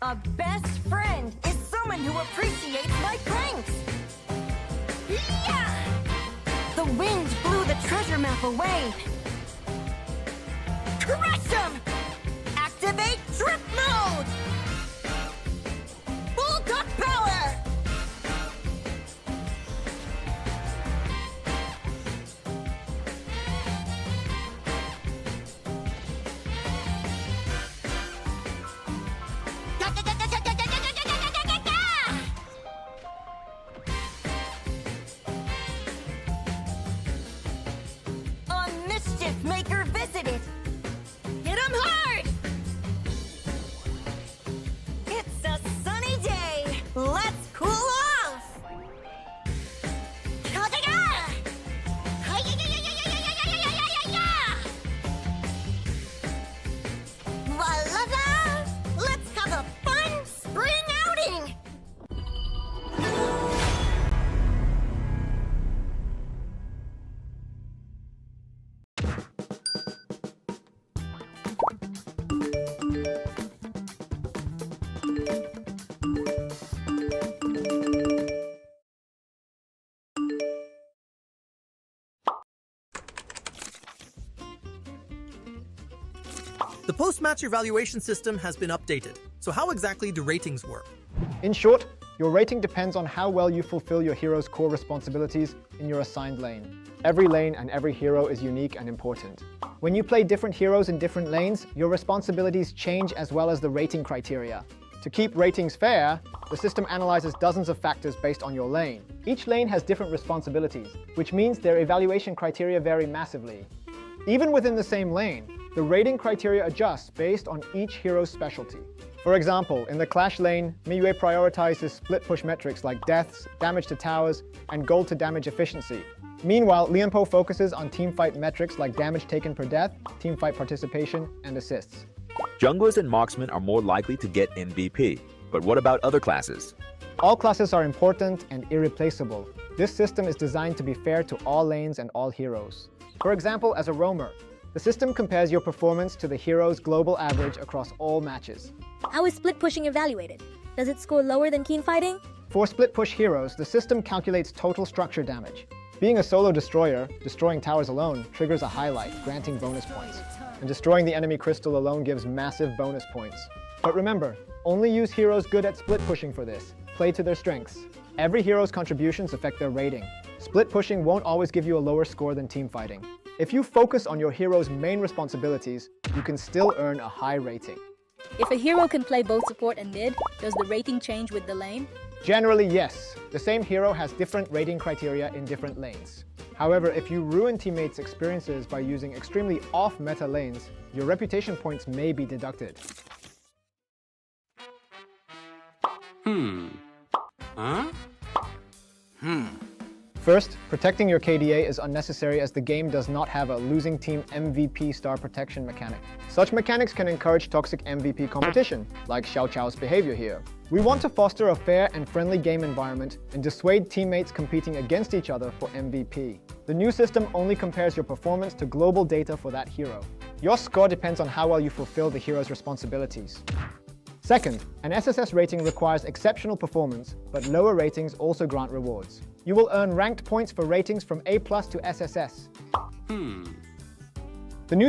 A best friend is someone who appreciates my pranks. Yeah! The wind blew the treasure map away. Crush them! Activate trip mode! Full cut power! Maker visited. Hit 'em hard! It's a sunny day. Let's cool off. Voila! Let's have a fun spring outing. The post-match evaluation system has been updated. So how exactly do ratings work? In short, your rating depends on how well you fulfill your hero's core responsibilities in your assigned lane. Every lane and every hero is unique and important. When you play different heroes in different lanes, your responsibilities change as well as the rating criteria. To keep ratings fair, the system analyzes dozens of factors based on your lane. Each lane has different responsibilities, which means their evaluation criteria vary massively. Even within the same lane, the rating criteria adjusts based on each hero's specialty. For example, in the Clash lane, Miyue prioritizes split push metrics like deaths, damage to towers, and gold to damage efficiency. Meanwhile, Lianpo focuses on teamfight metrics like damage taken per death, teamfight participation, and assists. Junglers and marksmen are more likely to get MVP. But what about other classes? All classes are important and irreplaceable. This system is designed to be fair to all lanes and all heroes. For example, as a roamer, the system compares your performance to the hero's global average across all matches. How is split pushing evaluated? Does it score lower than keen fighting? For split push heroes, the system calculates total structure damage. Being a solo destroyer, destroying towers alone triggers a highlight, granting bonus points. And destroying the enemy crystal alone gives massive bonus points. But remember, only use heroes good at split pushing for this. Play to their strengths. Every hero's contributions affect their rating. Split pushing won't always give you a lower score than teamfighting. If you focus on your hero's main responsibilities, you can still earn a high rating. If a hero can play both support and mid, does the rating change with the lane? Generally, yes. The same hero has different rating criteria in different lanes. However, if you ruin teammates' experiences by using extremely off-meta lanes, your reputation points may be deducted. First, protecting your KDA is unnecessary as the game does not have a losing team MVP star protection mechanic. Such mechanics can encourage toxic MVP competition, like Xiao Chao's behavior here. We want to foster a fair and friendly game environment and dissuade teammates competing against each other for MVP. The new system only compares your performance to global data for that hero. Your score depends on how well you fulfill the hero's responsibilities. Second, an SSS rating requires exceptional performance, but lower ratings also grant rewards. You will earn ranked points for ratings from A+ to SSS. The new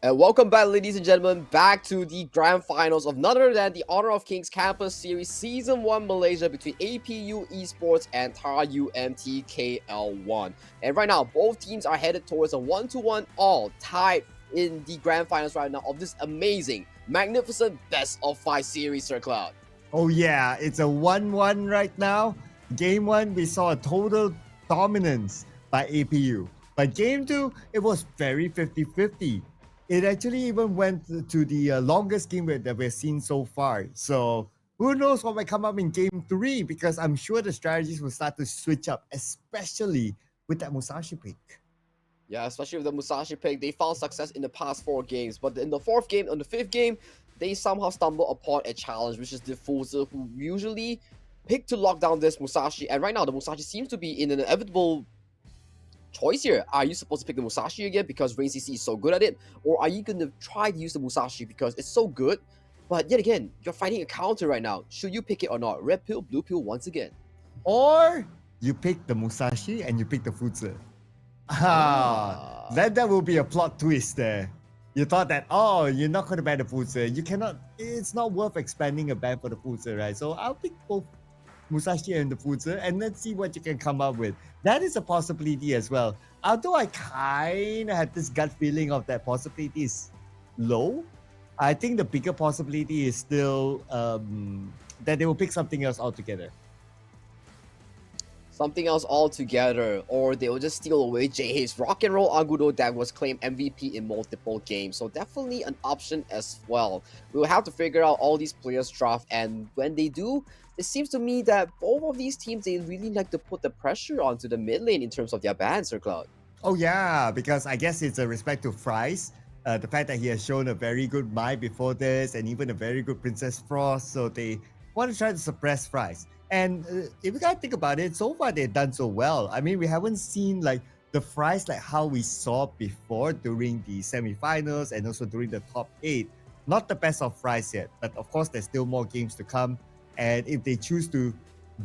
welcome back, ladies and gentlemen, back to the grand finals of none other than the Honor of Kings Campus Series Season 1 Malaysia between APU Esports and TARUMT KL1. And right now, both teams are headed towards a 1-1 all tied in the grand finals right now of this amazing, magnificent best of 5 series, Sir Cloud. Oh yeah, it's a 1-1 right now. Game 1, we saw a total dominance by APU. But Game 2, it was very 50-50. It actually even went to the longest game that we've seen so far. So who knows what might come up in Game 3, because I'm sure the strategies will start to switch up, especially with that Musashi pick. Yeah, especially with the Musashi pick, they found success in the past 4 games. But in the 4th game, on the 5th game, they somehow stumble upon a challenge, which is the Fuzi, who usually pick to lock down this Musashi. And right now, the Musashi seems to be in an inevitable choice here. Are you supposed to pick the Musashi again because Rain CC is so good at it? Or are you going to try to use the Musashi because it's so good? But yet again, you're fighting a counter right now. Should you pick it or not? Red pill, blue pill once again. Or you pick the Musashi and you pick the Fuzi. That will be a plot twist there. You thought that, oh, you're not going to ban the Fuzi. You cannot, it's not worth expanding a ban for the Fuzi, right? So I'll pick both Musashi and the Fuzi, and let's see what you can come up with. That is a possibility as well. Although I kind of had this gut feeling of that possibility is low, I think the bigger possibility is still that they will pick something else altogether. Something else altogether, or they will just steal away JH's Rock and Roll Agudo that was claimed MVP in multiple games. So definitely an option as well. We will have to figure out all these players' draft, and when they do, it seems to me that both of these teams, they really like to put the pressure onto the mid lane in terms of their bans, Sir Cloud. Oh yeah, because I guess it's a respect to Fries. The fact that he has shown a very good Mai before this, and even a very good Princess Frost, so they want to try to suppress Fries. And if you guys think about it, so far they've done so well. I mean, we haven't seen like the Fries like how we saw before during the semifinals and also during the top 8. Not the best of Fries yet, but of course there's still more games to come. And if they choose to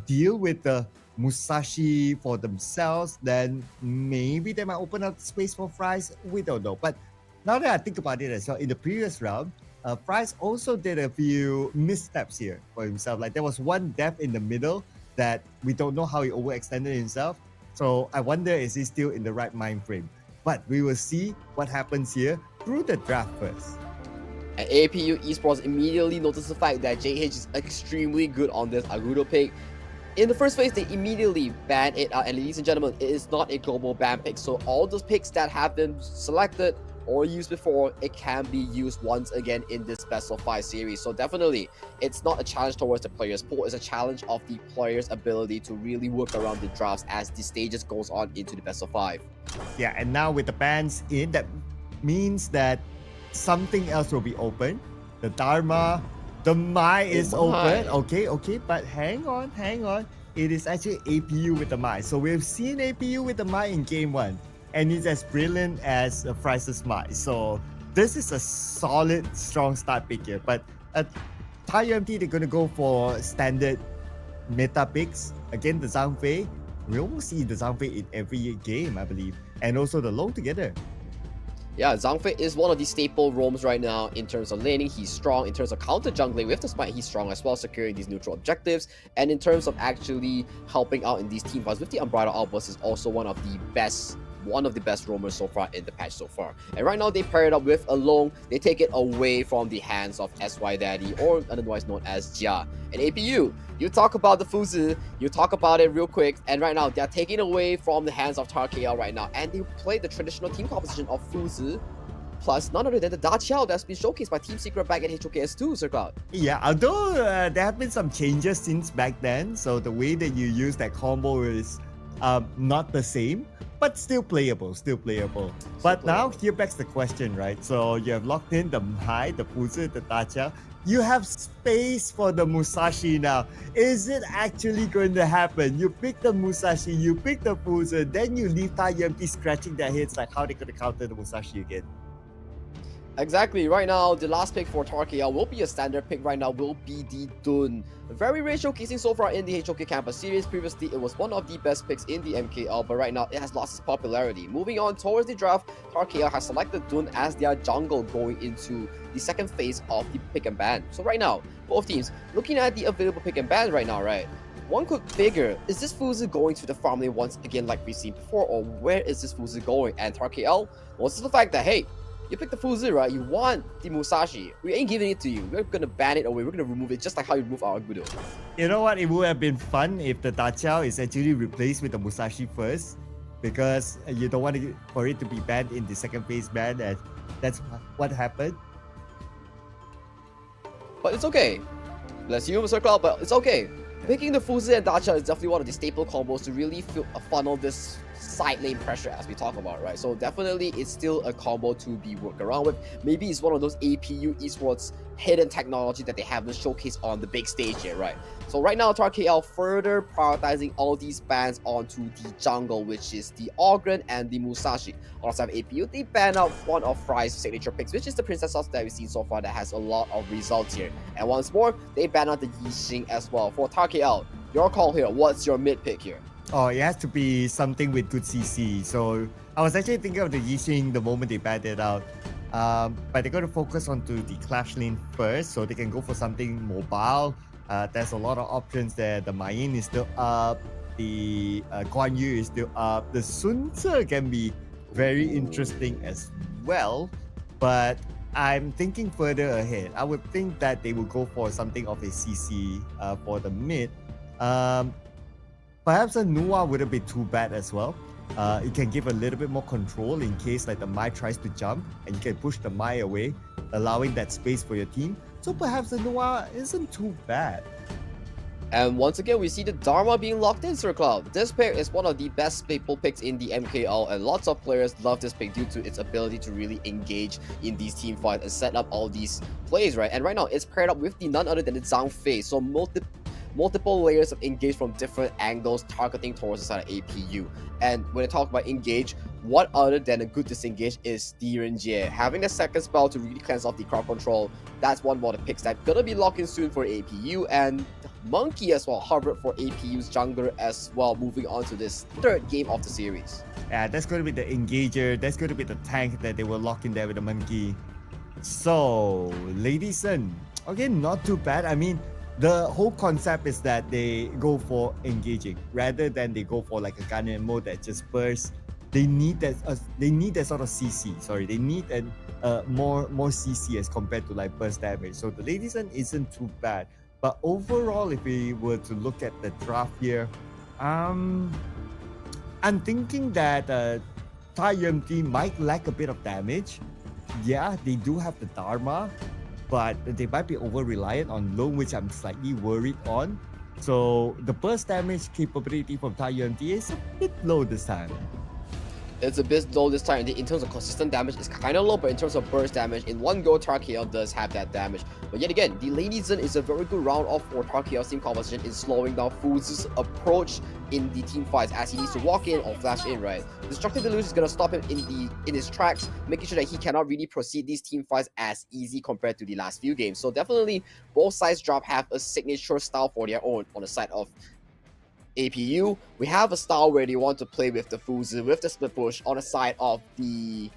deal with the Musashi for themselves, then maybe they might open up space for Fries. We don't know. But now that I think about it as well, in the previous round, Fries also did a few missteps here for himself. Like there was one death in the middle that we don't know how he overextended himself. So I wonder, is he still in the right mind frame? But we will see what happens here through the draft first. And APU Esports immediately noticed the fact that JH is extremely good on this Agudo pick. In the first phase, they immediately banned it out. And ladies and gentlemen, it is not a global ban pick. So all those picks that have been selected or used before, it can be used once again in this best of 5 series. So definitely, it's not a challenge towards the player's pool, it's a challenge of the player's ability to really work around the drafts as the stages goes on into the best of 5. Yeah, and now with the bans in, that means that something else will be open. The Dharma, the Mai is open. Okay, but hang on. It is actually APU with the Mai. So we've seen APU with the Mai in game 1. And it's as brilliant as Fries' Mai. So this is a solid, strong start pick here. But at TARUMT, they're going to go for standard meta picks. Again, the Zhang Fei. We almost see the Zhang Fei in every game, I believe. And also the Long together. Yeah, Zhang Fei is one of the staple roams right now in terms of laning. He's strong in terms of counter jungling. With the Smite, he's strong as well, securing these neutral objectives. And in terms of actually helping out in these team fights with the Unbridled Outburst, is also one of the best roamers so far in the patch so far. And right now they pair it up with Alone. They take it away from the hands of SY Daddy, or otherwise known as Jia. And APU, you talk about the Fuzi, you talk about it real quick, and right now they're taking away from the hands of TARUMT KL right now, and they play the traditional team composition of Fuzi plus none other than the Da Qiao that's been showcased by Team Secret back at HOKS2, Sir Cloud. Yeah, although there have been some changes since back then, so the way that you use that combo is not the same. but still playable, But now, here begs the question, right? So you have locked in the Mai, the Fuzi, the Dacha. You have space for the Musashi now. Is it actually going to happen? You pick the Musashi, you pick the Fuzi, then you leave TARUMT scratching their heads like how they going to counter the Musashi again. Exactly, right now, the last pick for TARUMT KL will be a standard pick right now, will be the Dun. Very rare showcasing so far in the HOK Campus Series. Previously, it was one of the best picks in the MKL, but right now, it has lost its popularity. Moving on towards the draft, TARUMT KL has selected Dun as their jungle going into the second phase of the pick and ban. So right now, both teams, looking at the available pick and ban right now, right? One could figure, is this Fuzi going to the farm lane once again like we've seen before, or where is this Fuzi going? And TARUMT KL wants the fact that, hey, you pick the Fuzi, right? You want the Musashi. We ain't giving it to you. We're gonna ban it away. We're gonna remove it just like how you remove our Gudo. You know what? It would have been fun if the Dachao is actually replaced with the Musashi first, because you don't want for it to be banned in the second phase ban, and that's what happened. But it's okay. Bless you, Mr. Cloud, but it's okay. Picking the Fuzi and Dacha is definitely one of the staple combos to really funnel this side lane pressure as we talk about, right? So definitely it's still a combo to be worked around with. Maybe it's one of those APU Esports hidden technology that they haven't showcased on the big stage yet, right? So right now, TARUMT KL further prioritizing all these bans onto the jungle, which is the Ogren and the Musashi. Alongside APU, they ban out one of Fry's signature picks, which is the Princess Sauce that we've seen so far that has a lot of results here. And once more, they ban out the Yixing as well. For TARUMT KL, your call here, what's your mid pick here? Oh, it has to be something with good CC. So I was actually thinking of the Yixing the moment they banned it out. But they're going to focus onto the Clash lane first, so they can go for something mobile. There's a lot of options there. The Mayin is still up. The Guan Yu is still up. The Sun Tzu can be very interesting as well. But I'm thinking further ahead. I would think that they will go for something of a CC for the mid. Perhaps a Nua wouldn't be too bad as well. It can give a little bit more control in case like the Mai tries to jump, and you can push the Mai away, allowing that space for your team. So perhaps the Nua isn't too bad. And once again, we see the Dharma being locked in, Sir Cloud. This pick is one of the best staple picks in the MKL, and lots of players love this pick due to its ability to really engage in these team fights and set up all these plays, right? And right now, it's paired up with the none other than the Zhang Fei, so multiple layers of engage from different angles targeting towards the side of APU. And when I talk about engage, what other than a good disengage is Direnjie. Having the second spell to really cleanse off the crowd control, that's one more of the picks that's gonna be locked in soon for APU, and Monkey as well, Hubbard for APU's jungler as well, moving on to this third game of the series. Yeah, that's going to be the engager, that's going to be the tank that they will lock in there with the Monkey. So, ladies and, okay, not too bad. I mean, the whole concept is that they go for engaging rather than they go for like a Ghanaian mode that just bursts. They need that. They need that sort of CC. Sorry, they need more CC as compared to like burst damage. So the ladies and isn't too bad. But overall, if we were to look at the draft here, I'm thinking that TARUMT might lack a bit of damage. Yeah, they do have the Dharma, but they might be over-reliant on Lone, which I'm slightly worried on. So the burst damage capability from TARUMT is a bit low this time. It's a bit low this time. In terms of consistent damage, it's kind of low, but in terms of burst damage, in one go, TARUMT KL does have that damage. But yet again, the Lady Zen is a very good round off for TARUMT KL's team composition in slowing down Fuzi's approach in the team fights as he needs to walk in or flash in, right? Destructive Deluge is going to stop him in his tracks, making sure that he cannot really proceed these team fights as easy compared to the last few games. So definitely, both sides drop have a signature style for their own. On the side of APU, we have a style where they want to play with the Fuzi, with the split push. On the side of the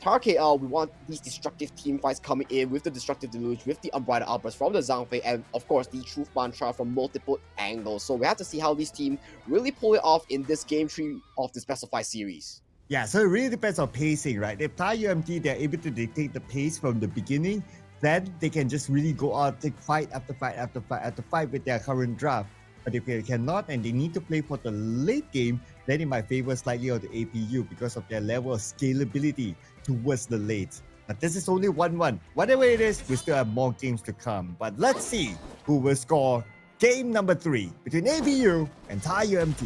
TARUMT KL, we want these destructive team fights coming in with the Destructive Deluge, with the Unbridled Outburst from the Zhang Fei, and of course the Truth Mantra from multiple angles. So we have to see how this team really pull it off in this game 3 of the Specified series. Yeah, so it really depends on pacing, right? If TARUMT, they're able to dictate the pace from the beginning, then they can just really go out, take fight after fight after fight after fight with their current draft. But if they cannot and they need to play for the late game, then it might favor slightly on the APU because of their level of scalability towards the late. But this is only 1-1. Whatever it is, we still have more games to come. But let's see who will score game number 3 between APU and TARUMT.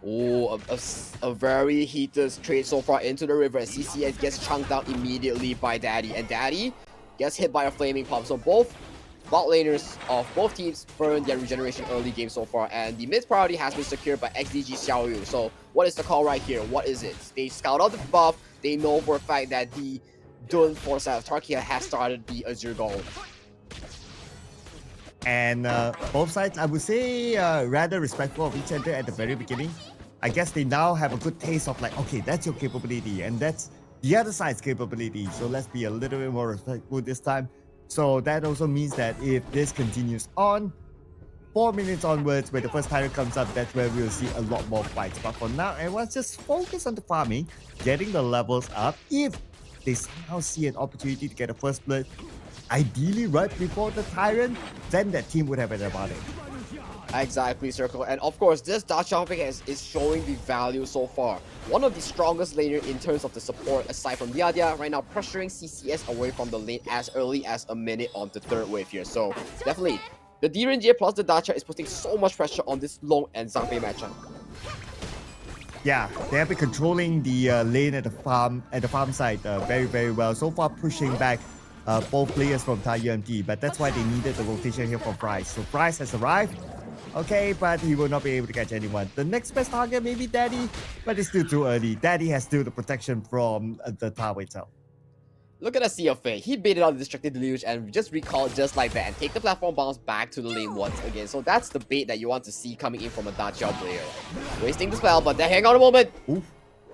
Oh, a very heated trade so far into the river, and CCS gets chunked out immediately by Daddy, and Daddy gets hit by a flaming pump. So both bot laners of both teams burn their regeneration early game so far, and the mid priority has been secured by XDG Xiaoyu. So what is the call right here? What is it? They scout out the buff. They know for a fact that the Dun force out of Turkey has started the Azure Gold. And both sides, I would say, rather respectful of each other at the very beginning. I guess they now have a good taste of like, okay, that's your capability, and that's the other side's capability. So let's be a little bit more respectful this time. So that also means that if this continues on, 4 minutes onwards, where the first tyrant comes up, that's where we'll see a lot more fights. But for now, everyone's just focused on the farming, getting the levels up. If they somehow see an opportunity to get a first blood, ideally right before the tyrant, then that team would have an advantage. Exactly, Circle. And of course, this dart jumping is showing the value so far. One of the strongest laner in terms of the support, aside from Diadia, right now pressuring CCS away from the lane as early as a minute on the third wave here. So definitely, the D-Ranger plus the Dacha is putting so much pressure on this Long and Zhangfei matchup. Yeah, they have been controlling the lane at the farm side very, very well. So far, pushing back both players from TARUMT, but that's why they needed the rotation here from Price. So Price has arrived. Okay, but he will not be able to catch anyone. The next best target may be Daddy, but it's still too early. Daddy has still the protection from the tower itself. Look at the Sea of Fate. He baited out the Destructive Deluge and just recalled just like that and take the platform bounce back to the lane once again. So that's the bait that you want to see coming in from a Dacia player. Wasting the spell, but then hang on a moment. Oof.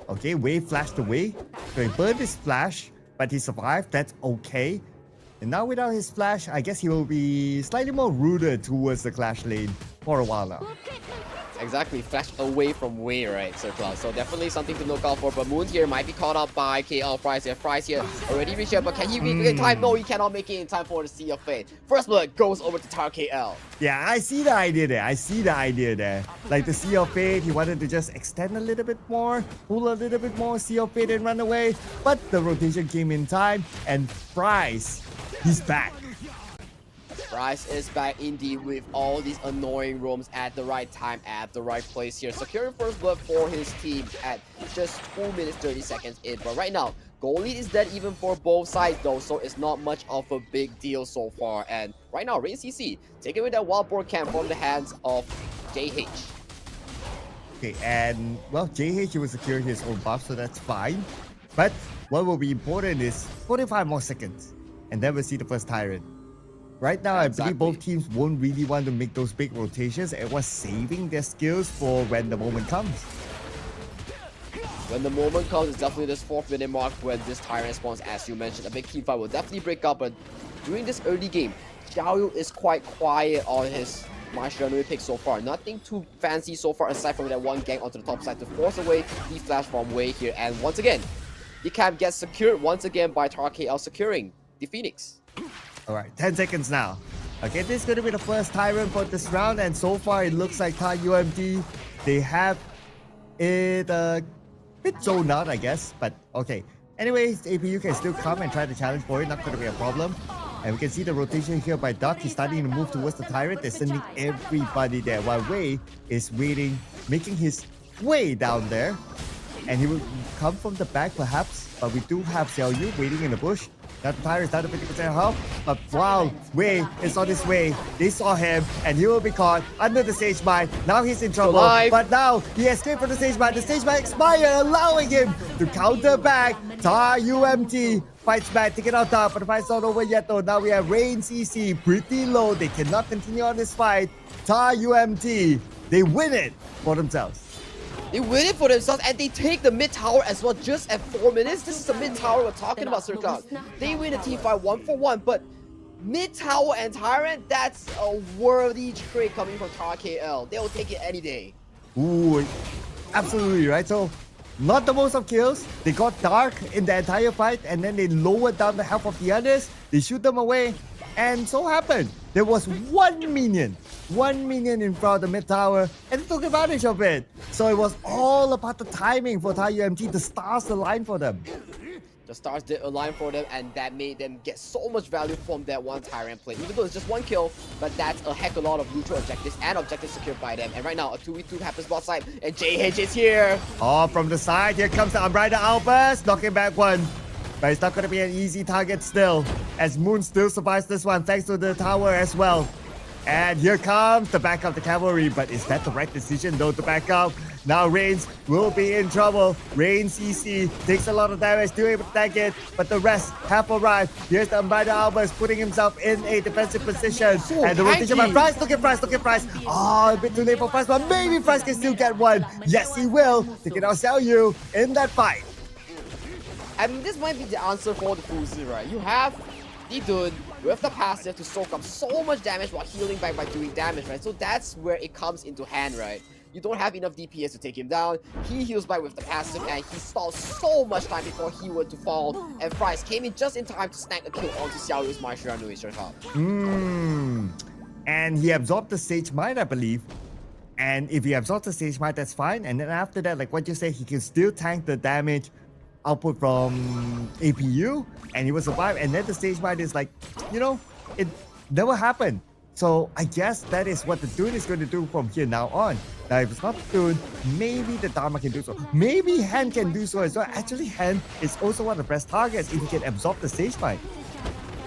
Okay, Wave flashed away. So he burned his flash, but he survived. That's okay. And now without his flash, I guess he will be slightly more rooted towards the Clash lane for a while now. Exactly, flash away from Wei, right, Sir Cloud? So definitely something to look out for. But Moon here might be caught up by KL Fries here. Fries here already reached here, but can he make it in time? No, he cannot make it in time for the Sea of Fate. First blood goes over to TARUMT KL. Yeah, I see the idea there. Like the Sea of Fate, he wanted to just extend a little bit more, pull a little bit more Sea of Fate and run away. But the rotation came in time, and Fries, he's back. Bryce is back indeed with all these annoying roams at the right time, at the right place here. Securing first blood for his team at just 2 minutes 30 seconds in. But right now, goal lead is dead even for both sides though, so it's not much of a big deal so far. And right now, Rain CC taking away that wild boar camp from the hands of JH. Okay, and well, JH will secure his own buff, so that's fine. But what will be important is 45 more seconds, and then we'll see the first Tyrant. Right now, I believe both teams won't really want to make those big rotations and was saving their skills for when the moment comes. When the moment comes, it's definitely this 4th minute mark when this Tyrant spawns, as you mentioned. A big team fight will definitely break up, but during this early game, Xiaoyu is quite quiet on his Malaysia pick so far. Nothing too fancy so far aside from that one gang onto the top side to force away the flash from Wei here. And once again, the camp gets secured once again by TARUMT KL securing the Phoenix. Alright, 10 seconds now. Okay, this is going to be the first Tyrant for this round, and so far it looks like TARUMT, they have it a bit zoned out, I guess, but okay. Anyways, APU can still come and try to challenge for it, not going to be a problem. And we can see the rotation here by Duck. He's starting to move towards the Tyrant. They're sending everybody there, while Wei is waiting, making his way down there. And he will come from the back perhaps, but we do have Xiaoyu waiting in the bush. Now the Tyrant is down to 50% health, but wow, Wei is on his way. They saw him, and he will be caught under the stage mine. Now he's in trouble, but now he escaped from the stage mine. The stage mine expired, allowing him to counter back. TARUMT fights back, taking out top, but the fight's not over yet though. Now we have Rain CC pretty low. They cannot continue on this fight. TARUMT, they win it for themselves. They win it for themselves, and they take the mid tower as well just at 4 minutes. This is the mid tower we're talking about, Sir Cloud. They win the team fight 1-for-1, but mid tower and Tyrant, that's a worthy trade coming from TARUMT KL. They will take it any day. Ooh, absolutely right. So, not the most of kills. They got dark in the entire fight, and then they lowered down the health of the others. They shoot them away, and so happened. There was one minion in front of the mid tower, and they took advantage of it. So it was all about the timing for TARUMT. The stars aligned for them. The stars did align for them, and that made them get so much value from that one TARUMT play. Even though it's just one kill, but that's a heck of a lot of neutral objectives and objectives secured by them. And right now, a 2v2 happens bot side, and JH is here. Oh, from the side, here comes the Umbrella Outburst, knocking back one. But it's not going to be an easy target still, as Moon still survives this one thanks to the tower as well. And here comes the back of the cavalry, but is that the right decision though to back up? Now Reigns will be in trouble. Reigns CC takes a lot of damage, still able to tank it, but the rest have arrived. Here's the Umbrella Albers putting himself in a defensive position. And the rotation by Price, look at Price. Oh, a bit too late for Price, but maybe Price can still get one. Yes, he will. Taking out Xiaoyu in that fight. I mean, this might be the answer for the Fuzi, right? You have the Dun with the passive to soak up so much damage while healing back by doing damage, right? So that's where it comes into hand, right? You don't have enough DPS to take him down. He heals back with the passive, and he stalls so much time before he were to fall. And Price came in just in time to snag a kill onto Xiaoyu's Maishiranu is top. And he absorbed the Sage Mine, I believe. And if he absorbs the Sage Mine, that's fine. And then after that, like what you say, he can still tank the damage output from APU, and he will survive. And then the Sage Mine is like, you know, it never happened. So I guess that is what the Dune is going to do from here now on. Now if it's not the Dune, maybe the Dharma can do so. Maybe Han can do so as well. Actually, Han is also one of the best targets if he can absorb the Sage Mine.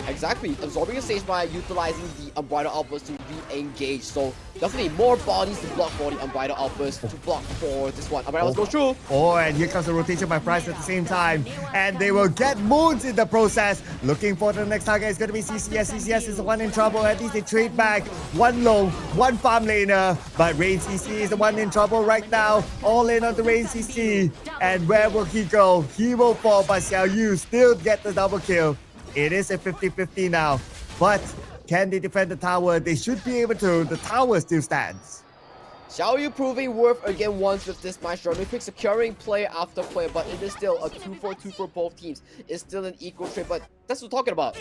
Exactly, absorbing a Sage Mine, utilizing the Unbridled Outburst to re-engage. So definitely more bodies to block for the Unbridled Outburst to block for this one. Unbridled goes through. Oh, and here comes the rotation by Price at the same time. And they will get Moons in the process. Looking for the next target is going to be CCS. CCS is the one in trouble. At least they trade back. One low, one farm laner. But Rain CC is the one in trouble right now. All in on the Rain CC. And where will he go? He will fall, but Xiaoyu still get the double kill. It is a 50-50 now, but can they defend the tower? They should be able to. The tower still stands. Xiaoyu proving worth again once with this Maestro. They pick securing player after player, but it is still a 2-4-2 for both teams. It's still an equal trade, but that's what we're talking about.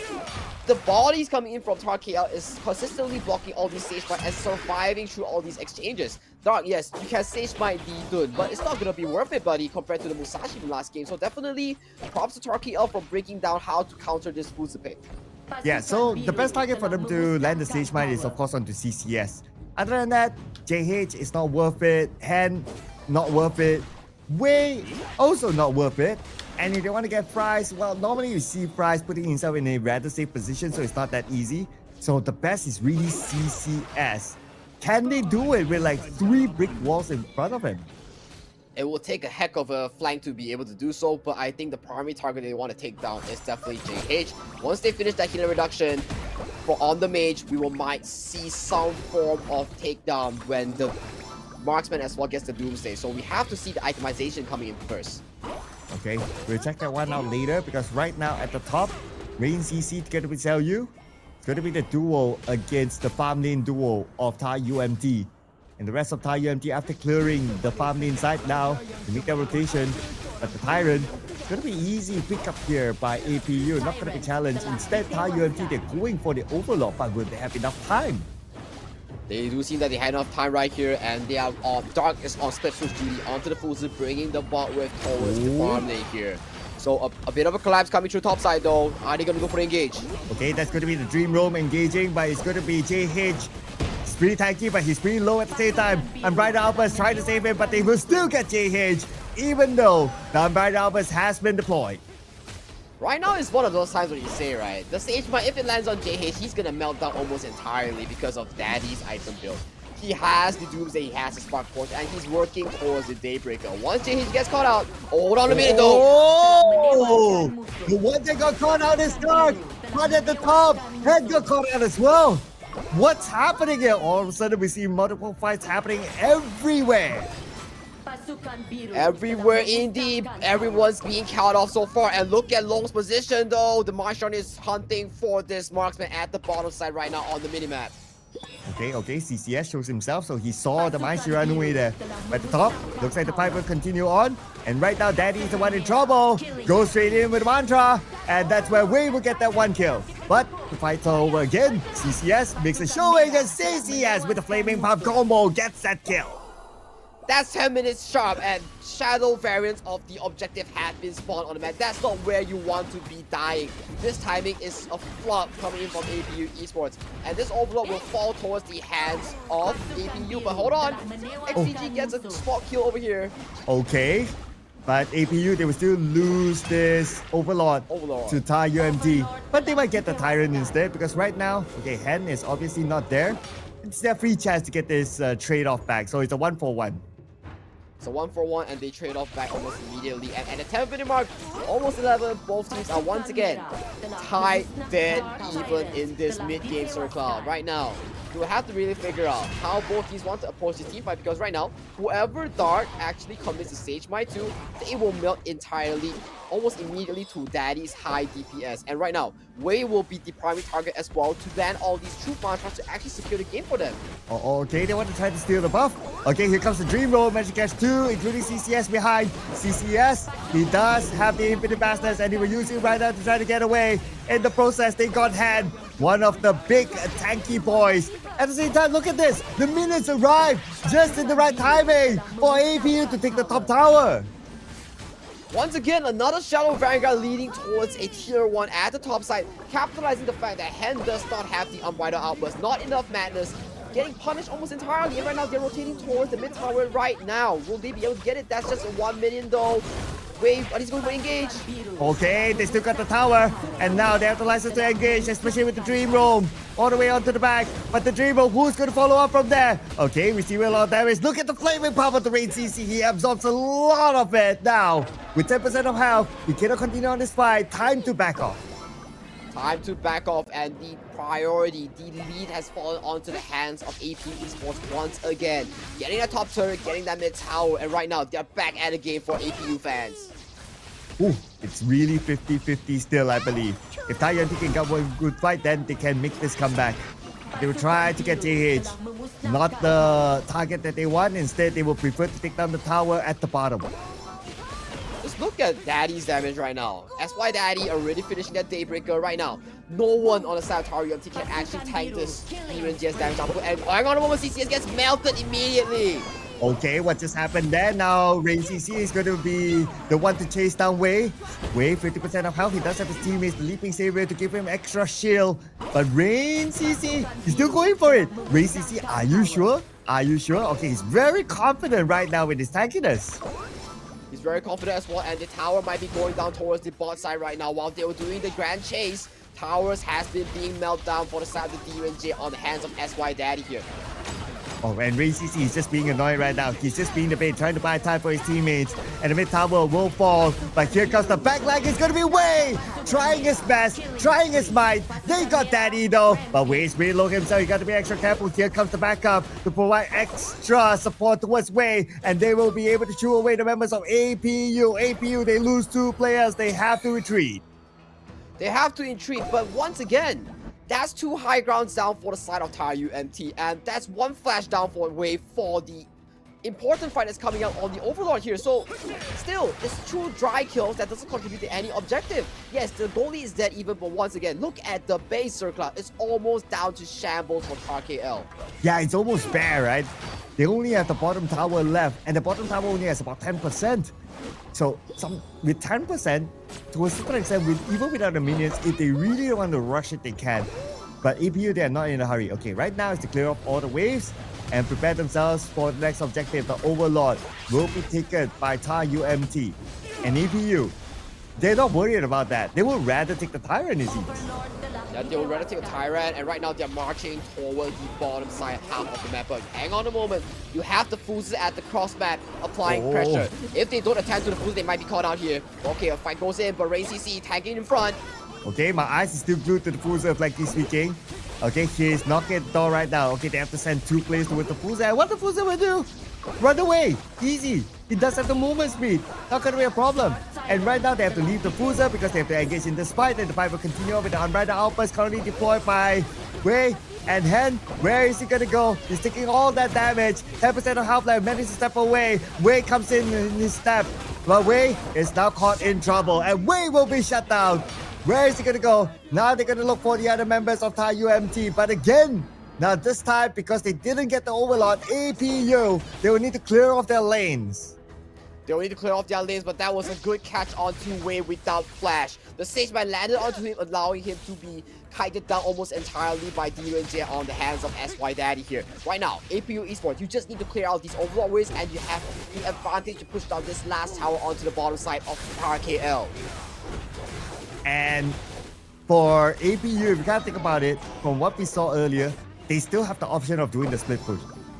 The bodies coming in from TARUMT KL is consistently blocking all these Sage Smite and surviving through all these exchanges. Dark, yes, you can Sage Smite the Dun, but it's not gonna be worth it, buddy, compared to the Musashi from last game. So definitely props to TARUMT KL for breaking down how to counter this Fuzi pick. Yeah, so the best target for them to land the Sage Mine is of course onto CCS. Other than that, JH is not worth it. Han, not worth it. Wei, also not worth it. And if they want to get Price, well, normally you see Price putting himself in a rather safe position, so it's not that easy. So the best is really CCS. Can they do it with like 3 brick walls in front of him? It will take a heck of a flank to be able to do so, but I think the primary target they want to take down is definitely JH. Once they finish that healing reduction on the mage, we might see some form of takedown when the marksman as well gets the Doomsday. So we have to see the itemization coming in first. Okay, we'll check that one out later, because right now at the top, Rain CC together with Xiaoyu, it's going to be the duo against the farm lane duo of TARUMT. And the rest of TARUMT, after clearing the farm lane side now to make that rotation, but the Tyrant, it's going to be easy pick up here by APU, not going to be challenged. Instead, TARUMT, they're going for the Overlord, but will they have enough time? They do seem that they had enough time right here, and they are Dark is on split push duty onto the Fuzi, bringing the bot with towards the farm lane here. So a bit of a collapse coming through top side though. Are they going to go for engage? Okay, that's going to be the Dream Roam engaging, but it's going to be JH. It's pretty tanky, but he's pretty low at the same time. Unbridled Albers trying to save him, but they will still get JH, even though the Unbridled Albers has been deployed. Right now is one of those times where you say, right, the Sage Mine, if it lands on JH, he's going to melt down almost entirely because of Daddy's item build. He has the Doomsday, he has the Spark Force, and he's working towards the Daybreaker. Once JH gets caught out, hold on a minute though. Oh! The one that got caught out is Dark, right at the top. Head got caught out as well. What's happening here? All of a sudden we see multiple fights happening everywhere. Everywhere indeed, everyone's being caught off so far, and look at Long's position though. The Marshawn is hunting for this marksman at the bottom side right now on the minimap. Okay, CCS shows himself, so he saw the Maisha run away there. At the top, looks like the fight will continue on, and right now Daddy is the one in trouble. Goes straight in with Mantra, and that's where Wei will get that one kill. But the fight's over again. CCS makes a showing, and CCS with the Flaming Pump combo gets that kill. That's 10 minutes sharp, and shadow variants of the objective have been spawned on the map. That's not where you want to be dying. This timing is a flop coming in from APU Esports, and this overlord will fall towards the hands of APU. But hold on, XCG gets a spot kill over here. Okay, but APU, they will still lose this Overlord to TARUMT. But they might get the Tyrant instead, because right now, okay, Hen is obviously not there. It's their free chance to get this trade-off back, so it's a 1-for-1. So 1-for-1, and they trade off back almost immediately. And at the 10th minute mark, almost 11, both teams are once again tied dead even in this mid-game circle. Right now, you will have to really figure out how both teams want to approach this team fight, because right now, whoever Dart actually commits to Sage Might to, they will melt entirely, almost immediately to Daddy's high DPS. And right now, Wei will be the primary target as well to ban all these troop mantras to actually secure the game for them. Okay, they want to try to steal the buff. Okay, here comes the Dream Roll, Magic Cash 2, including CCS behind. CCS, he does have the Infinite Bastards, and he will use it right now to try to get away. In the process, they got Hand, one of the big tanky boys. At the same time, look at this. The minions arrived just in the right timing for APU to take the top tower. Once again, another Shadow Vanguard leading towards a tier 1 at the top side, capitalizing the fact that Hen does not have the Unbridled Outburst, not enough madness, getting punished almost entirely. And right now, they're rotating towards the mid tower right now. Will they be able to get it? That's just a 1 million though. Wait, but he's going to engage. Okay, they still got the tower, and now they have the license to engage, especially with the Dream Roam all the way onto the back. But the Dream Roam, who's going to follow up from there? Okay, we see a lot of damage. Look at the flaming power of the Rain CC. He absorbs a lot of it now. With 10% of health, we cannot continue on this fight. Time to back off. Time to back off, and the priority, the lead has fallen onto the hands of APU Esports once again. Getting that top turret, getting that mid tower, and right now they're back at the game for APU fans. Ooh, it's really 50-50 still, I believe. If TARUMT can get one good fight, then they can make this comeback. They will try to get JH, not the target that they want. Instead, they will prefer to take down the tower at the bottom. Just look at Daddy's damage right now. SY Daddy already finishing that Daybreaker right now. No one on the side of TARUMT can actually tank this even just damage output. And hang on a moment, CCS gets melted immediately. Okay, what just happened there? Now Rain CC is going to be the one to chase down Wei. Wei, 50% of health. He does have his teammates, the Leaping Savior, to give him extra shield. But Rain CC, he's still going for it. Rain CC, are you sure? Are you sure? Okay, he's very confident right now with his tankiness. He's very confident as well, and the tower might be going down towards the bot side right now. While they were doing the grand chase, towers has been being melted down for the side of the DUNJ on the hands of SY Daddy here. Oh, and Ray CC is just being annoyed right now. He's just being the bait, trying to buy time for his teammates. And the mid tower will fall. But here comes the backline. It's going to be Wei trying his best, trying his might. They got Daddy though. But Wei's really low himself. You got to be extra careful. Here comes the backup to provide extra support towards Wei. And they will be able to chew away the members of APU. APU, they lose 2 players. They have to retreat. They have to retreat, but once again, that's 2 high grounds down for the side of TARUMT, and that's 1 flash down for Wei for the important fight that's coming out on the Overlord here. So, still, it's 2 dry kills that doesn't contribute to any objective. Yes, the goalie is dead even, but once again, look at the base circle. It's almost down to shambles for TAR KL. Yeah, it's almost bare, right? They only have the bottom tower left, and the bottom tower only has about 10%. So, with 10%, to a certain extent, even without the minions, if they really want to rush it, they can. But APU, they are not in a hurry. Okay, right now is to clear off all the waves and prepare themselves for the next objective. The Overlord will be taken by TARUMT. And APU, they're not worried about that. They would rather take the Tyrant, is it? Yeah, they would rather take a Tyrant, and right now they're marching toward the bottom side half of the map. But hang on a moment, you have the Fuzes at the cross map applying pressure. If they don't attend to the Fuzes, they might be caught out here. Okay, a fight goes in, but Rain CC tanking in front. Okay, my eyes is still glued to the Fuze, frankly speaking. Okay, he's knocking at the door right now. Okay, they have to send 2 players towards the Fuze. And what the Fuze will do? Run away. Easy. He does have the movement speed. Not gonna be a problem. And right now they have to leave the Fuze because they have to engage in this fight, and the fight will continue on with the Unbridled Outburst currently deployed by Wei and Hen. Where is he gonna go? He's taking all that damage. 10% of health left, manages to step away. Wei comes in his step. But Wei is now caught in trouble, and Wei will be shut down. Where is he gonna go? Now they're gonna look for the other members of TARUMT. But again, Now this time, because they didn't get the overlord, APU, they will need to clear off their lanes. They will need to clear off their lanes, but that was a good catch on two-way without flash. The Sage Mine landed onto him, allowing him to be kited down almost entirely by DUNJ on the hands of SY Daddy here. Right now, APU Esports, you just need to clear out these overlord waves, and you have the advantage to push down this last tower onto the bottom side of TARUMT KL. And for APU, if you kind of think about it, from what we saw earlier, they still have the option of doing the split push.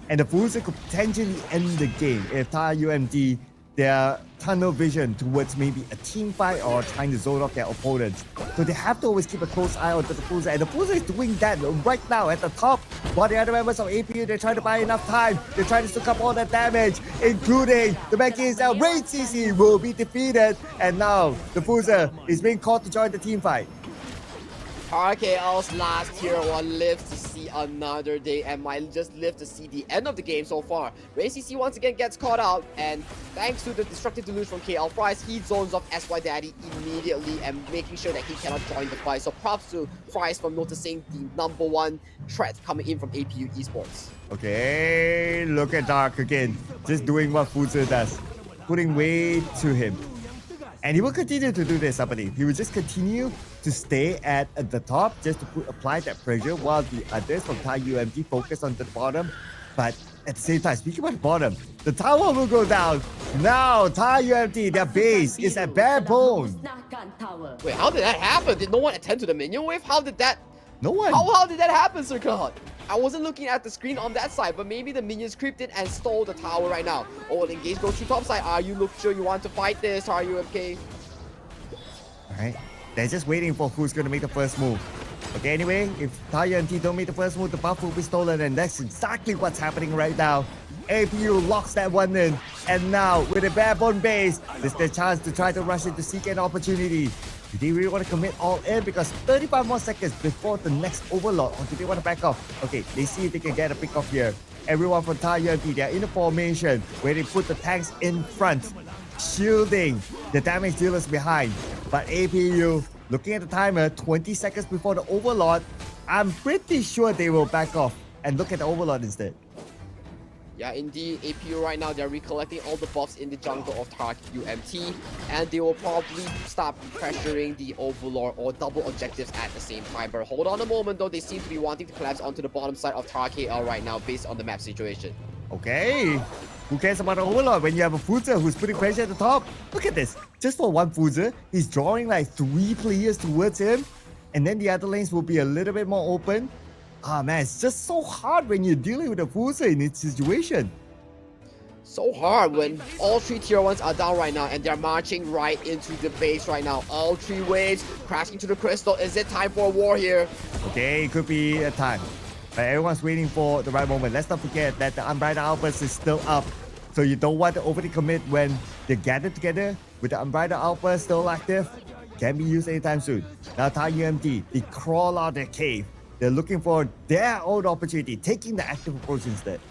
And the Fuser could potentially end the game if TARUMT, their tunnel vision towards maybe a team fight or trying to zone off their opponents. So they have to always keep a close eye on the Fuser, and the Fuser is doing that right now at the top. While the other members of APU, they're trying to buy enough time. They're trying to soak up all that damage, including the Mankey itself. Raid CC will be defeated, and now the Fuser is being called to join the team fight. TARUMT KL's last tier 1 lives to see another day and might just live to see the end of the game so far. Raid CC once again gets caught out, and thanks to the destructive deluge from KL Fries, he zones off SY Daddy immediately and making sure that he cannot join the fight. So props to Fries for noticing the #1 threat coming in from APU Esports. Okay, look at Dark again, just doing what Fuser does, putting weight to him. And he will continue to do this, I believe. He will just continue to stay at the top just to apply that pressure while the others from TARUMT focus on the bottom. But at the same time, speaking about the bottom, the tower will go down. Now, TARUMT, their base is at bare bone. Wait, how did that happen? Did no one attend to the minion wave? How did that... No one. How did that happen, Sir Cloud? I wasn't looking at the screen on that side, but maybe the minions creeped in and stole the tower right now. Oh, the engage goes to top side. Are you sure you want to fight this, TARUMT? Alright, they're just waiting for who's going to make the first move. Okay, anyway, if TARUMT don't make the first move, the buff will be stolen, and that's exactly what's happening right now. APU locks that one in, and now with a bare bone base, there's their chance to try to rush in to seek an opportunity. Do they really want to commit all in? Because 35 more seconds before the next overlord, or do they want to back off? Okay, they see if they can get a pick off here. Everyone from TARUMT, they're in a formation where they put the tanks in front, shielding the damage dealers behind. But APU, looking at the timer, 20 seconds before the overlord, I'm pretty sure they will back off and look at the overlord instead. Yeah, indeed, APU right now, they're recollecting all the buffs in the jungle of TARUMT, and they will probably stop pressuring the overlord or double objectives at the same time. But hold on a moment though, they seem to be wanting to collapse onto the bottom side of TARUMT KL right now based on the map situation. Okay, who cares about the overlord when you have a Fuser who's putting pressure at the top? Look at this, just for one Fuser, he's drawing like 3 players towards him, and then the other lanes will be a little bit more open. Ah man, it's just so hard when you're dealing with a Fuser in its situation. So hard when all 3 tier 1s are down right now and they're marching right into the base right now. All 3 waves crashing to the crystal. Is it time for a war here? Okay, it could be a time. But everyone's waiting for the right moment. Let's not forget that the Unbridled Outburst is still up. So you don't want to overly commit when they gather together with the Unbridled Outburst still active. Can be used anytime soon. Now TARUMT, they crawl out their cave. They're looking for their own opportunity, taking the active approach instead.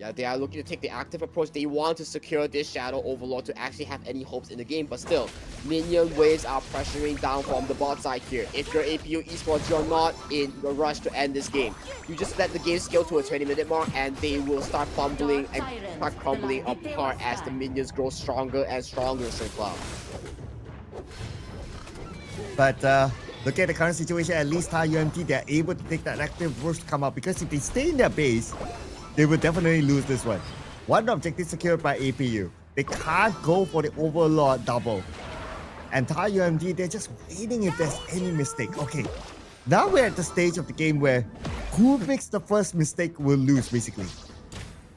Yeah, they are looking to take the active approach. They want to secure this Shadow Overlord to actually have any hopes in the game. But still, minion waves are pressuring down from the bot side here. If you're APU Esports, you're not in a rush to end this game. You just let the game scale to a 20-minute mark and they will start fumbling and start crumbling apart as the minions grow stronger and stronger, Sir Cloud. But look at the current situation, at least TARUMT, they're able to take that active approach to come up, because if they stay in their base, they will definitely lose this one. One objective secured by APU. They can't go for the overlord double. And TARUMT, they're just waiting if there's any mistake. Okay, now we're at the stage of the game where who makes the first mistake will lose, basically.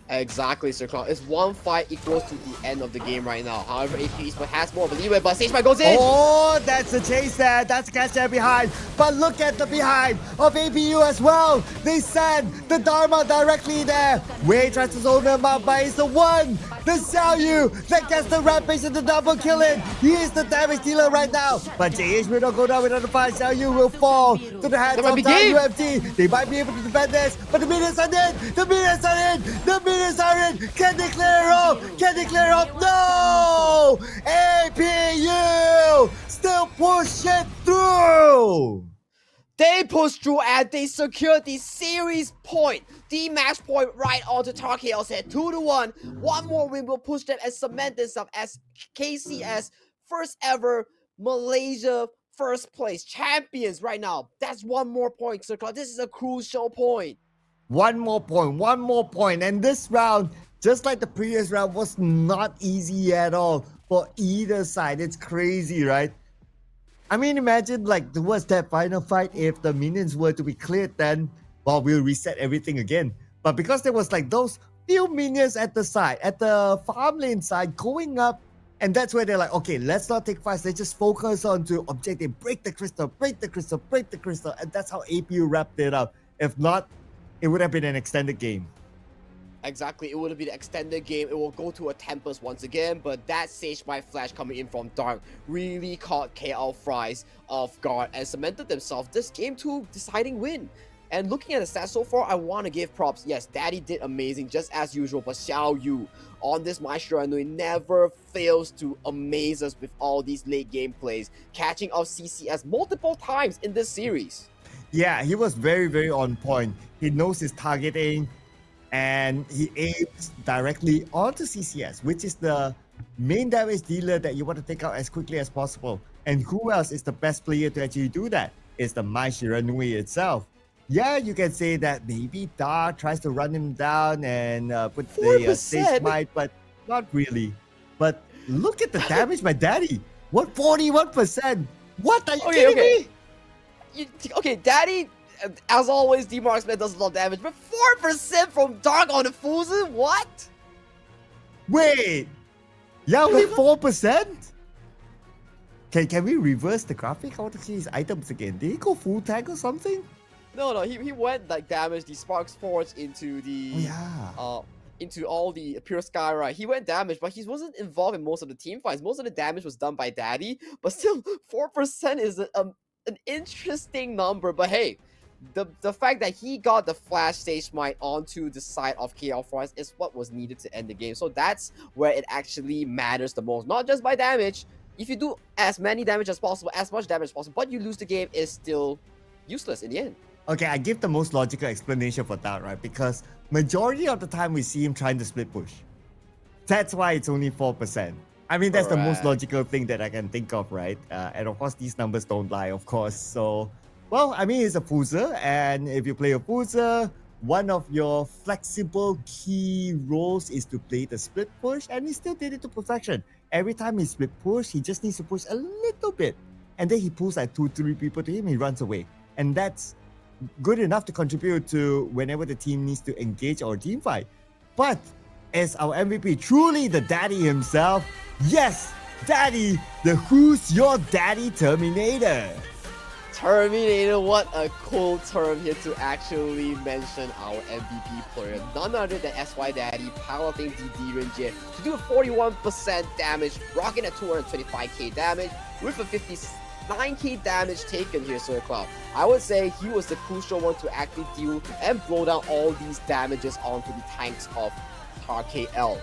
Exactly, Sir Cloud. It's 1 fight equals to the end of the game right now. However, APU Esports has more of a leeway, but Sage Mine goes in! Oh, that's a chase there. That's a catch there behind. But look at the behind of APU as well. They send the Dharma directly there. Wei tries to zone them up, but it's the one, the Xiao Yu, that gets the rampage and the double kill in. He is the damage dealer right now. But JH will not go down without the fight. Xiao Yu will fall to the hands of TARUMT. They might be able to defend this, but the minions are in. The minions are in. The minions are in. Can they clear off? Can they clear off? No! APU still push it through. They pushed through and they secured the series point, the match point right onto TARUMT KL's head, 2-1. One more win will push them and cement themselves as KCS first ever Malaysia first place champions right now. That's one more point, Sir Cloud. This is a crucial point. One more point. And this round, just like the previous round, was not easy at all for either side. It's crazy, right? I mean, imagine like towards that final fight, if the minions were to be cleared, then, well, we'll reset everything again. But because there was like those few minions at the side, at the farm lane side going up, and that's where they're like, okay, let's not take fights. Let's just focus on to objective, break the crystal. And that's how APU wrapped it up. If not, it would have been an extended game. Exactly, it would have been an extended game. It will go to a Tempest once again, but that Sage Smite Flash coming in from Dark really caught KL Fries off guard and cemented themselves this game 2 deciding win. And looking at the stats so far, I want to give props. Yes, Daddy did amazing just as usual, but Xiao Yu on this Maestro and he never fails to amaze us with all these late game plays, catching off CCS multiple times in this series. Yeah, he was very, very on point. He knows his targeting, and he aims directly onto CCS, which is the main damage dealer that you want to take out as quickly as possible. And who else is the best player to actually do that? It's the Mai Shiranui itself. Yeah, you can say that maybe Da tries to run him down and put the Sage Smite, but not really. But look at the damage by Daddy. What, 41%? What, are you kidding me? Okay, Daddy, as always, D-Marksman does a lot of damage, but 4% from Dark on the Fuzu? What? Wait! Yeah, only 4%? Can we reverse the graphic? I want to see his items again. Did he go full tag or something? No, he went like damage the Sparks Forge into the into all the Pure Sky, right? He went damage, but he wasn't involved in most of the team fights. Most of the damage was done by Daddy, but still 4% is an interesting number. But hey, the fact that he got the Flash Stage Smite onto the side of KL Forest is what was needed to end the game. So that's where it actually matters the most. Not just by damage. If you do as many damage as possible, as much damage as possible, but you lose the game, is still useless in the end. Okay, I give the most logical explanation for that, right? Because majority of the time we see him trying to split push. That's why it's only 4%. I mean, that's the most logical thing that I can think of, right? And of course, these numbers don't lie, of course. So, well, I mean, he's a Fuzer, and if you play a Fuzer, one of your flexible key roles is to play the split push, and he still did it to perfection. Every time he split push, he just needs to push a little bit, and then he pulls like 2-3 people to him, he runs away. And that's good enough to contribute to whenever the team needs to engage our team fight. But as our MVP, truly the Daddy himself, yes, Daddy, the Who's Your Daddy Terminator. Terminator, what a cool term here to actually mention our MVP player. None other than SY Daddy piloting the D-Ranger to do a 41% damage, rocking at 225k damage with a 59k damage taken here, Sir Cloud. I would say he was the crucial one to actually deal and blow down all these damages onto the tanks of TARUMT KL.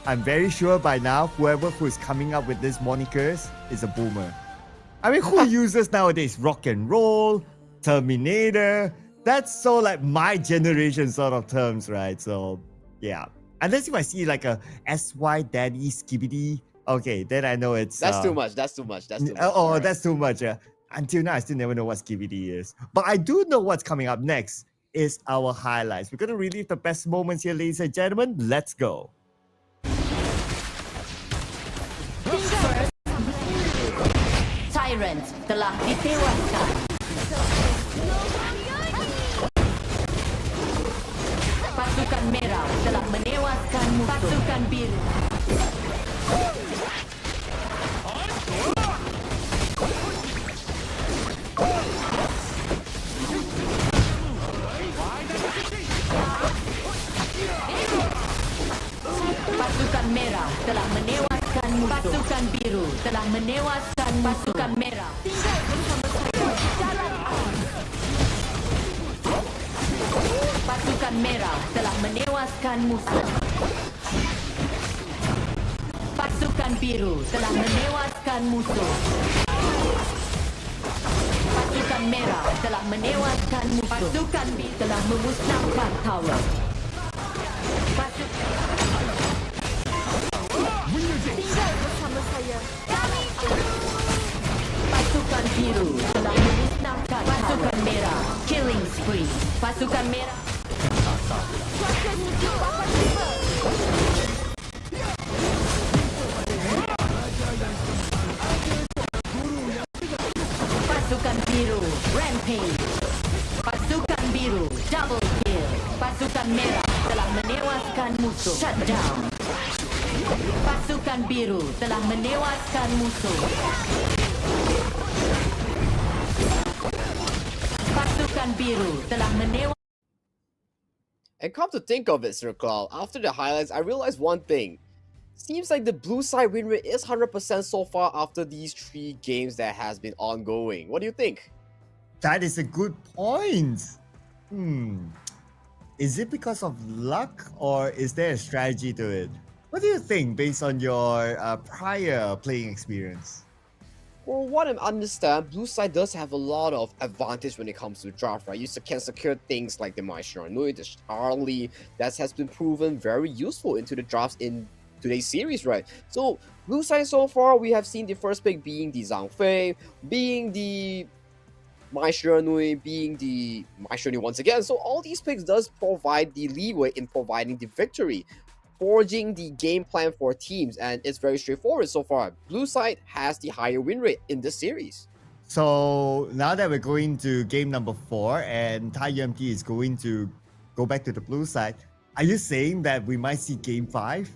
I'm very sure by now, who is coming up with these monikers is a boomer. I mean, who uses nowadays rock and roll, Terminator? That's so like my generation sort of terms, right? So yeah, unless if I see like a SY Daddy Skibidi, okay, then I know it's that's too much. That's too much. That's too much. Oh, right. That's too much. Until now, I still never know what Skibidi is. But I do know what's coming up next is our highlights. We're gonna relive the best moments here, ladies and gentlemen. Let's go. Tyrant telah ditewaskan. Pasukan merah telah menewaskan pasukan biru. Pasukan merah telah menewaskan musuh. Pasukan biru telah menewaskan pasukan merah. Tinggal bersama saya jalan aman. Pasukan merah telah menewaskan musuh. Pasukan biru telah menewaskan musuh. Pasukan Pasukan merah telah menewaskan musuh. Pasukan biru telah memusnahkan tower. Tinggal bersama saya. Pasukan biru telah memusnahkan pasukan merah. Killing spree. Pasukan merah. Cuaca hijau akan tiba. Pasukan biru rampage. Pasukan biru double kill. Pasukan merah telah menewaskan musuh. Shutdown. Pasukan biru telah menewaskan musuh. Pasukan biru telah menewaskan. And come to think of it, Sir Cloud, after the highlights, I realized one thing. Seems like the blue side win rate is 100% so far after these 3 games that has been ongoing. What do you think? That is a good point. Is it because of luck or is there a strategy to it? What do you think based on your prior playing experience? For what I understand, blue side does have a lot of advantage when it comes to draft, right? You can secure things like the Maishiranui, the Charlie, that has been proven very useful into the drafts in today's series, right? So blue side so far, we have seen the first pick being the Zhang Fei, being the Maishiranui, being the Maishiranui once again. So all these picks does provide the leeway in providing the victory, forging the game plan for teams, and it's very straightforward so far. Blue side has the higher win rate in this series. So now that we're going to game number 4 and TARUMT is going to go back to the blue side, are you saying that we might see game 5?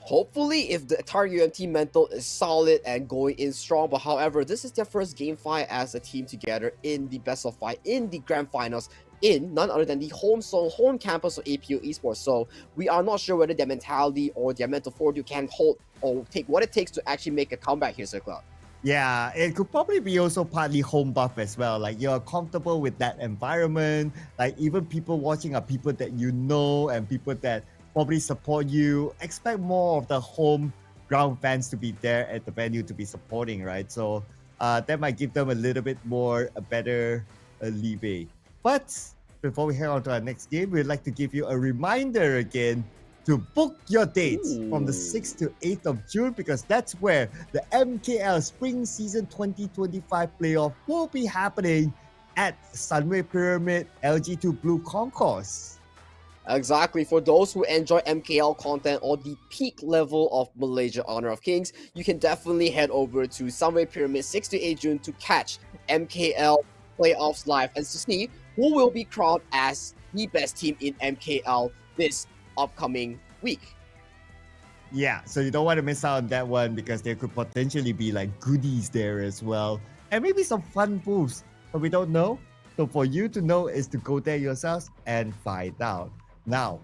Hopefully, if the TARUMT mental is solid and going in strong, but however, this is their first game 5 as a team together in the best of 5 in the grand finals in none other than the home campus of APU Esports. So we are not sure whether their mentality or their mental fortitude can hold or take what it takes to actually make a comeback here, Sir Cloud. Yeah, it could probably be also partly home buff as well. Like you're comfortable with that environment. Like even people watching are people that you know and people that probably support you. Expect more of the home ground fans to be there at the venue to be supporting, right? So that might give them a little bit more, a better leeway. But before we head on to our next game, we'd like to give you a reminder again to book your dates from the 6th to 8th of June because that's where the MKL Spring Season 2025 playoff will be happening at Sunway Pyramid LG2 Blue Concourse. Exactly. For those who enjoy MKL content or the peak level of Malaysia Honor of Kings, you can definitely head over to Sunway Pyramid 6 to 8 June to catch MKL playoffs live and to see who will be crowned as the best team in MKL this upcoming week. Yeah, so you don't want to miss out on that one because there could potentially be like goodies there as well and maybe some fun moves, but we don't know. So for you to know is to go there yourselves and find out. Now,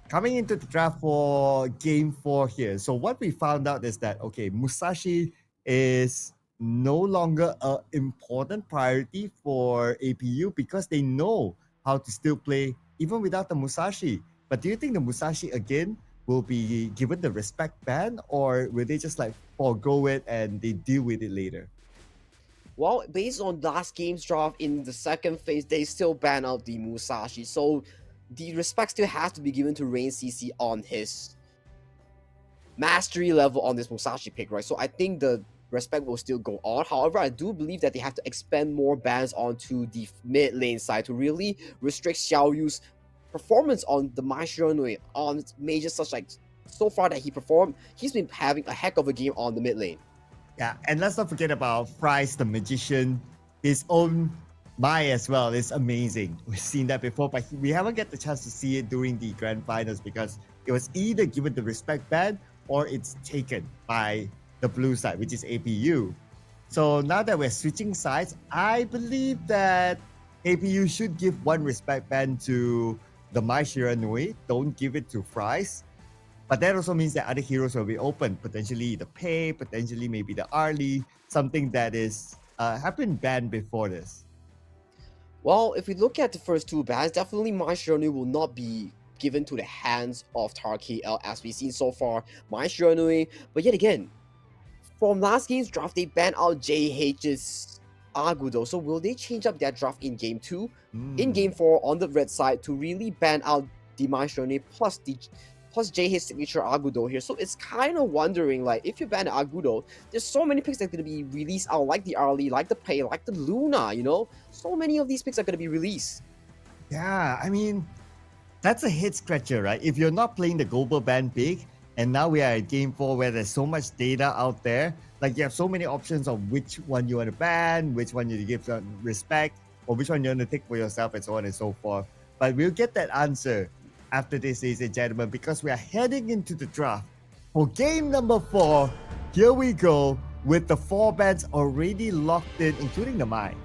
coming into the draft for game 4 here. So what we found out is that, okay, Musashi is no longer an important priority for APU because they know how to still play even without the Musashi. But do you think the Musashi again will be given the respect ban or will they just like forego it and they deal with it later? Well, based on last game's draft in the second phase, they still ban out the Musashi. So the respect still has to be given to Rain CC on his mastery level on this Musashi pick, right? So I think the respect will still go on. However, I do believe that they have to expand more bans onto the mid lane side to really restrict Xiao Yu's performance on the Maishiranui on major such like so far that he performed. He's been having a heck of a game on the mid lane. Yeah, and let's not forget about Fries the Magician. His own Mai as well is amazing. We've seen that before, but we haven't get the chance to see it during the grand finals because it was either given the respect ban or it's taken by the blue side, which is APU. So now that we're switching sides, I believe that APU should give one respect ban to the Mai Shiranui. Don't give it to Fries. But that also means that other heroes will be open, potentially the Pei, potentially maybe the Arlie, something that is have been banned before this. Well, if we look at the first 2 bans, definitely Maishiranui will not be given to the hands of TARUMT KL as we've seen so far. Maishiranui, but yet again, from last game's draft, they banned out JH's Agudo. So will they change up their draft in game 2, in game 4 on the red side to really ban out Dimash plus JH's signature Agudo here? So it's kind of wondering, like, if you ban Agudo, there's so many picks that are going to be released out, like the Arlie, like the Pei, like the Luna, you know? So many of these picks are going to be released. Yeah, I mean, that's a head scratcher, right? If you're not playing the global ban pick, and now we are at game 4 where there's so much data out there, like you have so many options of which one you want to ban, which one you give respect, or which one you want to take for yourself, and so on and so forth. But we'll get that answer after this, ladies and gentlemen, because we are heading into the draft for game number 4. Here we go with the 4 bans already locked in, including the mine.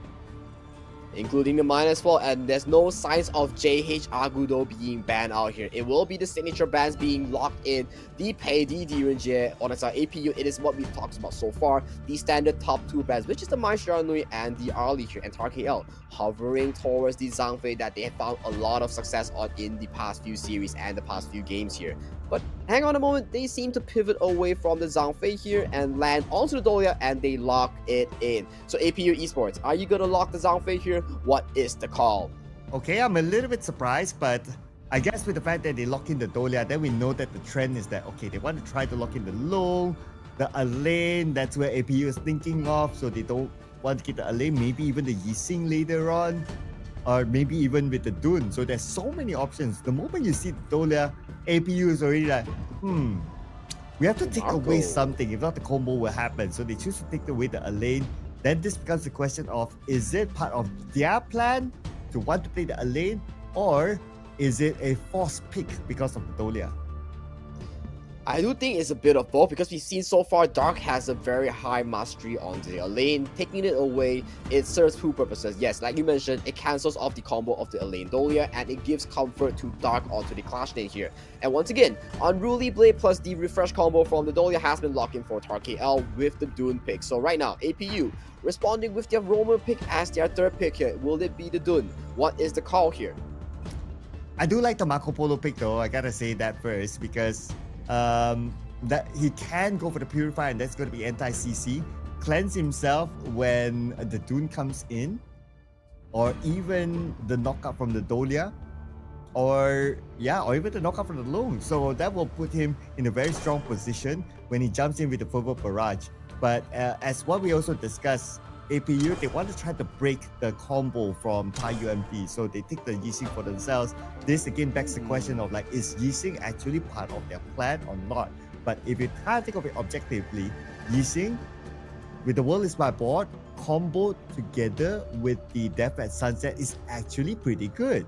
Including the mine as well, and there's no signs of JH Agudo being banned out here. It will be the signature bans being locked in. The Pei, the Direnjie, on its APU, it is what we've talked about so far. The standard top 2 bans, which is the Mai Shiranui and the Arlie here, and TARUMT KL, hovering towards the Zhangfei that they have found a lot of success on in the past few series and the past few games here. But hang on a moment, they seem to pivot away from the Zhangfei here and land onto the Dolia, and they lock it in. So APU Esports, are you gonna lock the Zhangfei here? What is the call? Okay, I'm a little bit surprised, but I guess with the fact that they lock in the Dolia, then we know that the trend is that, okay, they want to try to lock in the Long, the Elaine, that's where APU is thinking of, so they don't want to get the Elaine, maybe even the Yixing later on, or maybe even with the Dun. So there's so many options. The moment you see the Dolia, APU is already like, we have to take away something, if not the combo will happen. So they choose to take away the Elaine. Then this becomes the question of, is it part of their plan to want to play the Elaine, or is it a forced pick because of the Dolia? I do think it's a bit of both, because we've seen so far Dark has a very high mastery on the Elaine. Taking it away, it serves two purposes. Yes, like you mentioned, it cancels off the combo of the Elaine Dolia, and it gives comfort to Dark onto the Clash lane here. And once again, Unruly Blade plus the refresh combo from the Dolia has been locked in for TARUMT KL with the Dune pick. So right now, APU responding with their Roman pick as their third pick here. Will it be the Dune? What is the call here? I do like the Marco Polo pick though, I gotta say that first, because that he can go for the Purify, and that's going to be anti-CC. Cleanse himself when the Dune comes in, or even the knockout from the Dolia, or even the knockout from the Long. So that will put him in a very strong position when he jumps in with the Fervor Barrage. But as what we also discussed, APU, they want to try to break the combo from TARUMT, so they take the Yixing for themselves. This again begs the question of, like, is Yixing actually part of their plan or not? But if you try to think of it objectively, Yixing with the World is my board combo together with the Death at Sunset is actually pretty good.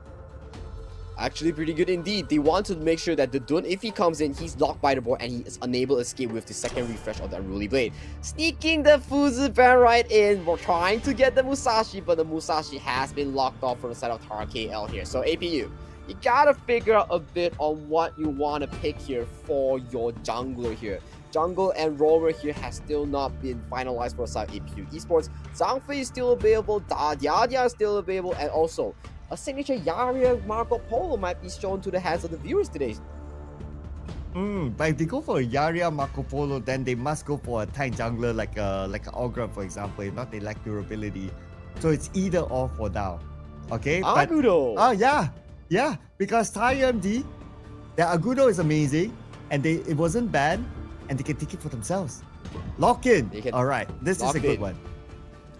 Actually pretty good indeed. They want to make sure that the Dun, if he comes in, he's locked by the board and he is unable to escape with the second refresh of the Unruly Blade. Sneaking the Fuzu Ban right in. We're trying to get the Musashi, but the Musashi has been locked off from the side of TARUMT KL here. So APU, you gotta figure out a bit on what you want to pick here for your jungler here. Jungle and Roamer here has still not been finalized for side APU Esports. Zhangfei is still available, Diadia is still available, and also a signature Yaria Marco Polo might be shown to the hands of the viewers today. But if they go for a Yaria Marco Polo, then they must go for a tank jungler like an Ogre, for example. If not, they lack durability. So it's either or for now. Okay? Agudo! Oh, yeah. Because TARUMT, their Agudo is amazing, and it wasn't banned, and they can take it for themselves. Lock in! Alright, this is a good one.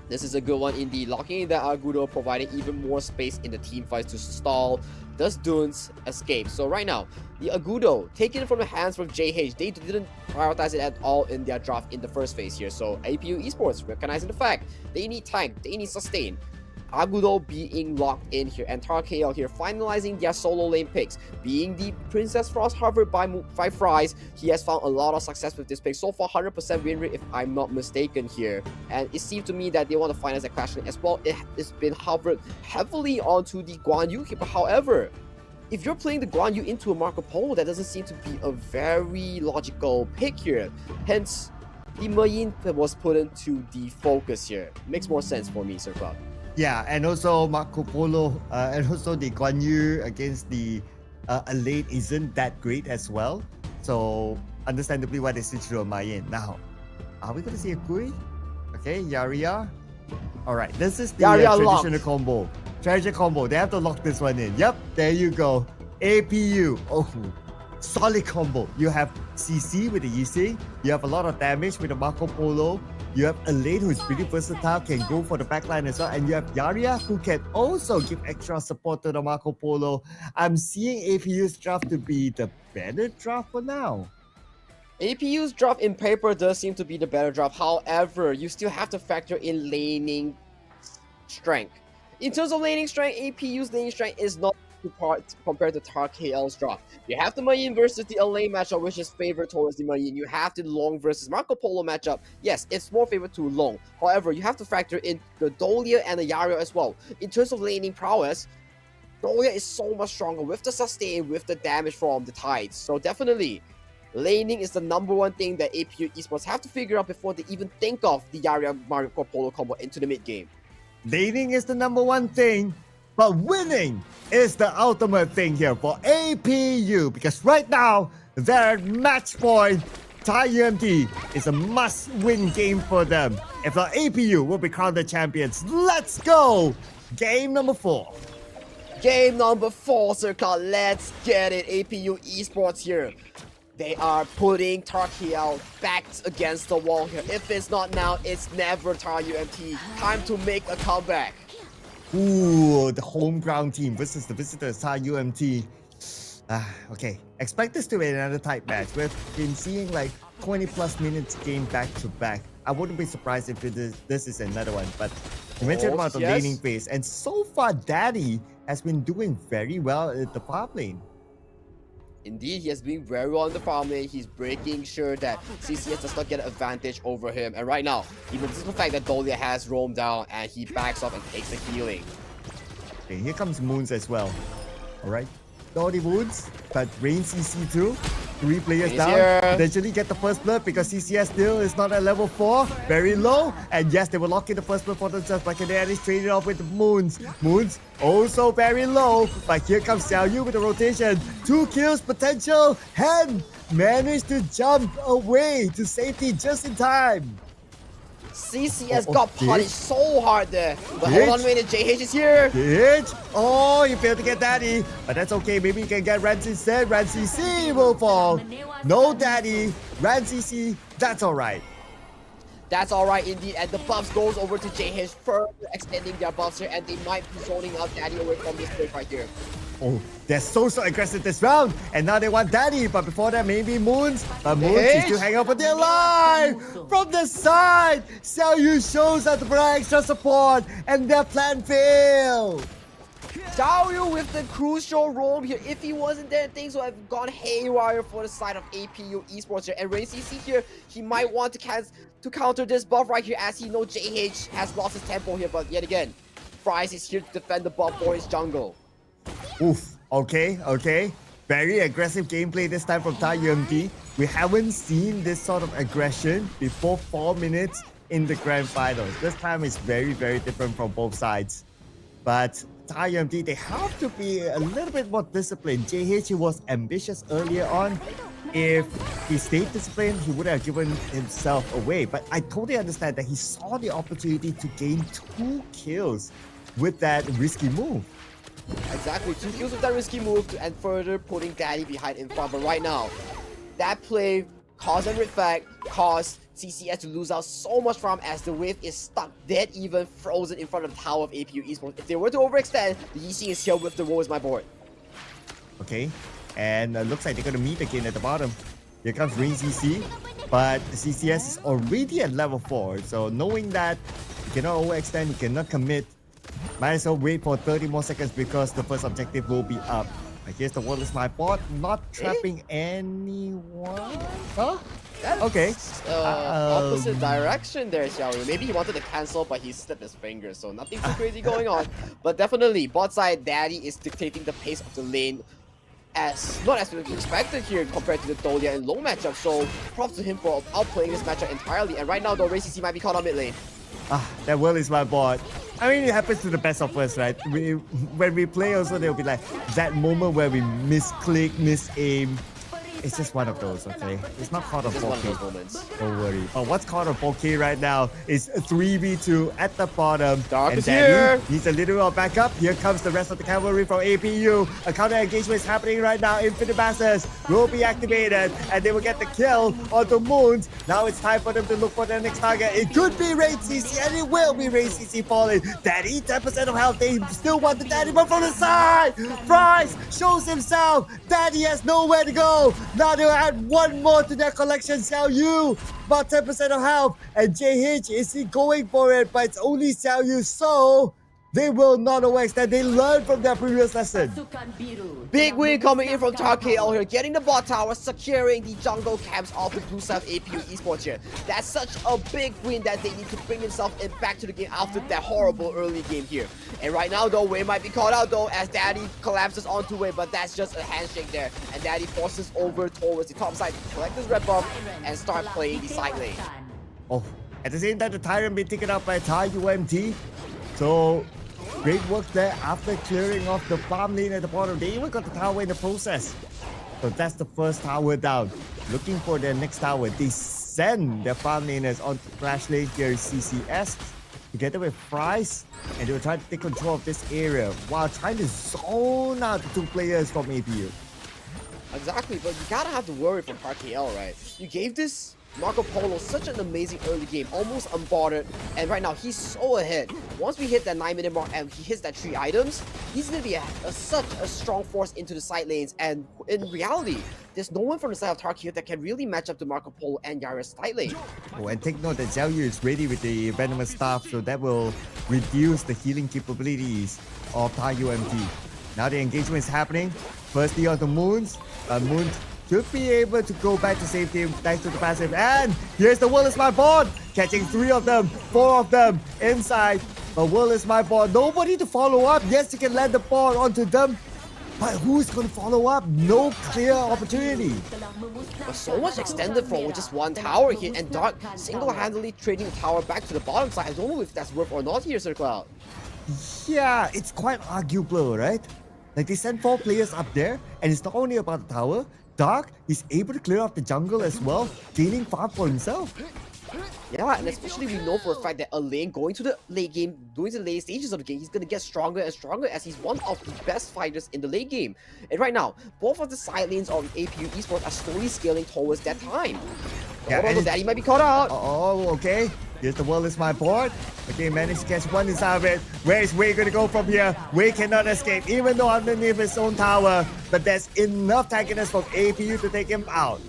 This is a good one indeed. Locking in that Agudo, providing even more space in the team fights to stall the Dunes escape. So right now, the Agudo, taken from the hands of JH, they didn't prioritize it at all in their draft in the first phase here. So APU Esports, recognizing the fact they need tank, they need sustain. Agudo being locked in here, and TARUMT KL here finalizing their solo lane picks. Being the Princess Frost Harvard by Fries, he has found a lot of success with this pick. So far, 100% win rate if I'm not mistaken here. And it seems to me that they want to finalize a Clash lane as well. It's been hovered heavily onto the Guan Yu here. But however, if you're playing the Guan Yu into a Marco Polo, that doesn't seem to be a very logical pick here. Hence, the Mayin was put into the focus here. Makes more sense for me, Sir Cloud. Yeah, and also Marco Polo, and also the Guan Yu against the Elaine isn't that great as well. So, understandably why they switched to a Mayan. Now, are we going to see a Kui? Okay, Yaria. All right, this is the Yaria traditional locked. combo. Treasure combo. They have to lock this one in. Yep, there you go. APU. Oh, solid combo. You have CC with the Yixing. You have a lot of damage with the Marco Polo. You have Elaine who's pretty versatile, can go for the backline as well. And you have Yaria who can also give extra support to the Marco Polo. I'm seeing APU's draft to be the better draft for now. APU's draft in paper does seem to be the better draft. However, you still have to factor in laning strength. In terms of laning strength, APU's laning strength is not compared to TARUMT KL's draft. You have the Marine versus the Elaine matchup, which is favored towards the Marine. You have the Long versus Marco Polo matchup. Yes, it's more favored to Long. However, you have to factor in the Dolia and the Yaria as well. In terms of laning prowess, Dolia is so much stronger with the sustain, with the damage from the tides. So definitely, laning is the #1 thing that APU Esports have to figure out before they even think of the Yaria Marco Polo combo into the mid game. Dating is the #1 thing, but winning is the ultimate thing here for APU, because right now, their match point, TARUMT, is a must-win game for them. If not, APU will be crowned the champions. Let's go! Game number 4. Game number 4, Circle. Let's get it. APU Esports here. They are putting TARUMT KL back against the wall here. If it's not now, it's never TARUMT. Time to make a comeback. Ooh, the home ground team versus the visitors, TARUMT. Okay, expect this to be another tight match. We've been seeing like 20 plus minutes game back to back. I wouldn't be surprised if this is another one, but you mentioned about the laning phase, and so far Daddy has been doing very well at the farm lane. Indeed, he has been very well in the farm lane. He's making sure that CCS does not get an advantage over him. And right now, even despite the fact that Dolia has roamed down and he backs off and takes the healing. Okay, here comes Moons as well. Alright. Naughty Moons, but Rain CC too. 3 players He's down. here. Eventually get the first blood because CCS still is not at level 4. Very low. And yes, they will lock in the first blood for themselves, but can they at least trade it off with the Moons? Moons also very low. But here comes Xiao Yu with the rotation. 2 kills potential. Hen managed to jump away to safety just in time. CCS got punished so hard there. But hold on a minute, JH is here. JH? Oh, you failed to get Daddy. But that's okay. Maybe you can get Rans instead. Rans CC will fall. No Daddy. Rans CC. That's alright. That's alright indeed. And the buffs goes over to JH, further extending their buffs here. And they might be zoning out Daddy away from this place right here. Oh, they're so aggressive this round. And now they want Daddy. But before that, maybe Moons. But Moons is still hanging up for their life. From the side, Xiao Yu shows up to provide extra support. And their plan failed. Xiao Yu with the crucial role here. If he wasn't there, things would have gone haywire for the side of APU Esports here. And Rain CC here, he might want to counter this buff right here, as he knows JH has lost his tempo here. But yet again, Fries is here to defend the buff for his jungle. Oof. Okay. Very aggressive gameplay this time from TARUMT. We haven't seen this sort of aggression before 4 minutes in the grand finals. This time is very, very different from both sides. But TARUMT, they have to be a little bit more disciplined. JH, he was ambitious earlier on. If he stayed disciplined, he would have given himself away. But I totally understand that he saw the opportunity to gain 2 kills with that risky move. Exactly, 2 kills with that risky move and further putting Daddy behind in front. But right now, that play, cause and effect, caused CCS to lose out so much farm as the wave is stuck dead even, frozen in front of the tower of APU Esports. If they were to overextend, the Yixing is here with the woe is my board. Okay, and looks like they're going to meet again at the bottom. Here comes Rain CC, but CCS is already at level 4. So knowing that you cannot overextend, you cannot commit, might as well wait for 30 more seconds because the first objective will be up. I guess the world is my bot, not trapping anyone. Huh? Okay. Opposite direction there, Xiao Yu. Maybe he wanted to cancel, but he slipped his fingers, so nothing too crazy going on. But definitely, bot side, Daddy is dictating the pace of the lane not as expected here compared to the Dolia and Long matchup. So props to him for outplaying this matchup entirely. And right now, though, RayCC might be caught on mid lane. That world is my bot. I mean, it happens to the best of us, right? When we play also, there'll be like that moment where we misclick, misaim. It's just one of those, okay? It's not caught on Just one of 4K. those moments. Don't worry. But what's caught on 4K right now is a 3v2 at the bottom. Dark and is Daddy here. needs a little bit of backup. Here comes the rest of the cavalry from APU. A counter engagement is happening right now. Infinite Masters will be activated and they will get the kill on the Moons. Now it's time for them to look for their next target. It could be Raid CC and it will be Raid CC falling. Daddy, 10% of health. They still want the Daddy, but from the side, Price shows himself. Daddy has nowhere to go. Now they'll add one more to their collection. Xiao Yu, about 10% of health. And JH, is he going for it? But it's only Xiao Yu, so they will not overextend. They learned from their previous lesson. Big win coming in from TARUMT KL here, getting the bot tower, securing the jungle camps of the blue side of APU Esports here. That's such a big win that they need to bring themselves back to the game after that horrible early game here. And right now though, Wei might be caught out though as Daddy collapses onto Wei, but that's just a handshake there. And Daddy forces over towards the top side to collect his red buff and start playing the side lane. Oh, at the same time, the Tyrant being taken out by TARUMT. So great work there after clearing off the farm lane at the bottom. They even got the tower in the process. So that's the first tower down. Looking for their next tower. They send their farm laners onto the flash lane. Here is CCS together with Price. And they will try to take control of this area while trying to zone out the two players from APU. Exactly, but you gotta have to worry for TARUMT KL, right? You gave this Marco Polo such an amazing early game, almost unbothered, and right now he's so ahead. Once we hit that 9-minute mark and he hits that 3 items, he's gonna be such a strong force into the side lanes, and in reality, there's no one from the side of TARUMT KL that can really match up to Marco Polo and Yara's side lane. Oh, and take note that Xiao Yu is ready with the Venomous Staff, so that will reduce the healing capabilities of TARUMT. Now the engagement is happening. Firstly on the Moons. Moons should be able to go back to safety thanks to the passive. And here's the World is my board, catching 3 of them, 4 of them inside. But World is my board, nobody to follow up. Yes, you can land the ball onto them, but who's going to follow up? No clear opportunity. But so much extended for just one tower here, and Dark single-handedly trading the tower back to the bottom side. I don't know if that's worth or not here, Sir Cloud. Yeah, it's quite arguable, right? Like they sent 4 players up there, and it's not only about the tower. Dark is able to clear off the jungle as well, gaining farm for himself. Yeah, and especially we know for a fact that a lane going to the late game, doing the late stages of the game, he's going to get stronger and stronger as he's one of the best fighters in the late game. And right now, both of the side lanes of APU Esports are slowly scaling towards that time. Yeah, although Daddy might be caught out. Oh, okay. Here's the World is my board. Okay, managed to catch one inside of it. Where is Wei going to go from here? Wei cannot escape, even though underneath his own tower. But there's enough tankiness from APU to take him out.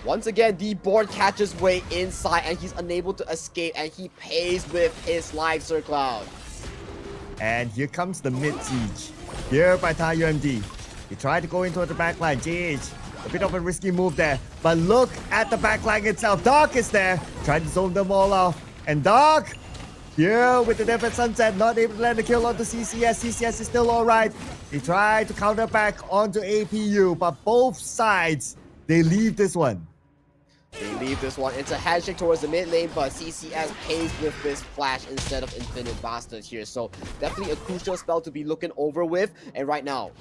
Once again, the board catches Wei inside and he's unable to escape, and he pays with his life, Sir Cloud. And here comes the mid-siege. Here by TARUMT. He tried to go into the backline. JH, a bit of a risky move there. But look at the backline itself. Dark is there. Trying to zone them all off. And Dark, here with the Death Sunset, not able to land the kill onto CCS. CCS is still alright. He tried to counter back onto APU, but both sides, they leave this one. They leave this one. It's a handshake towards the mid lane, but CCS pays with this flash instead of Infinite Bastard here. So definitely a crucial spell to be looking over with. And right now,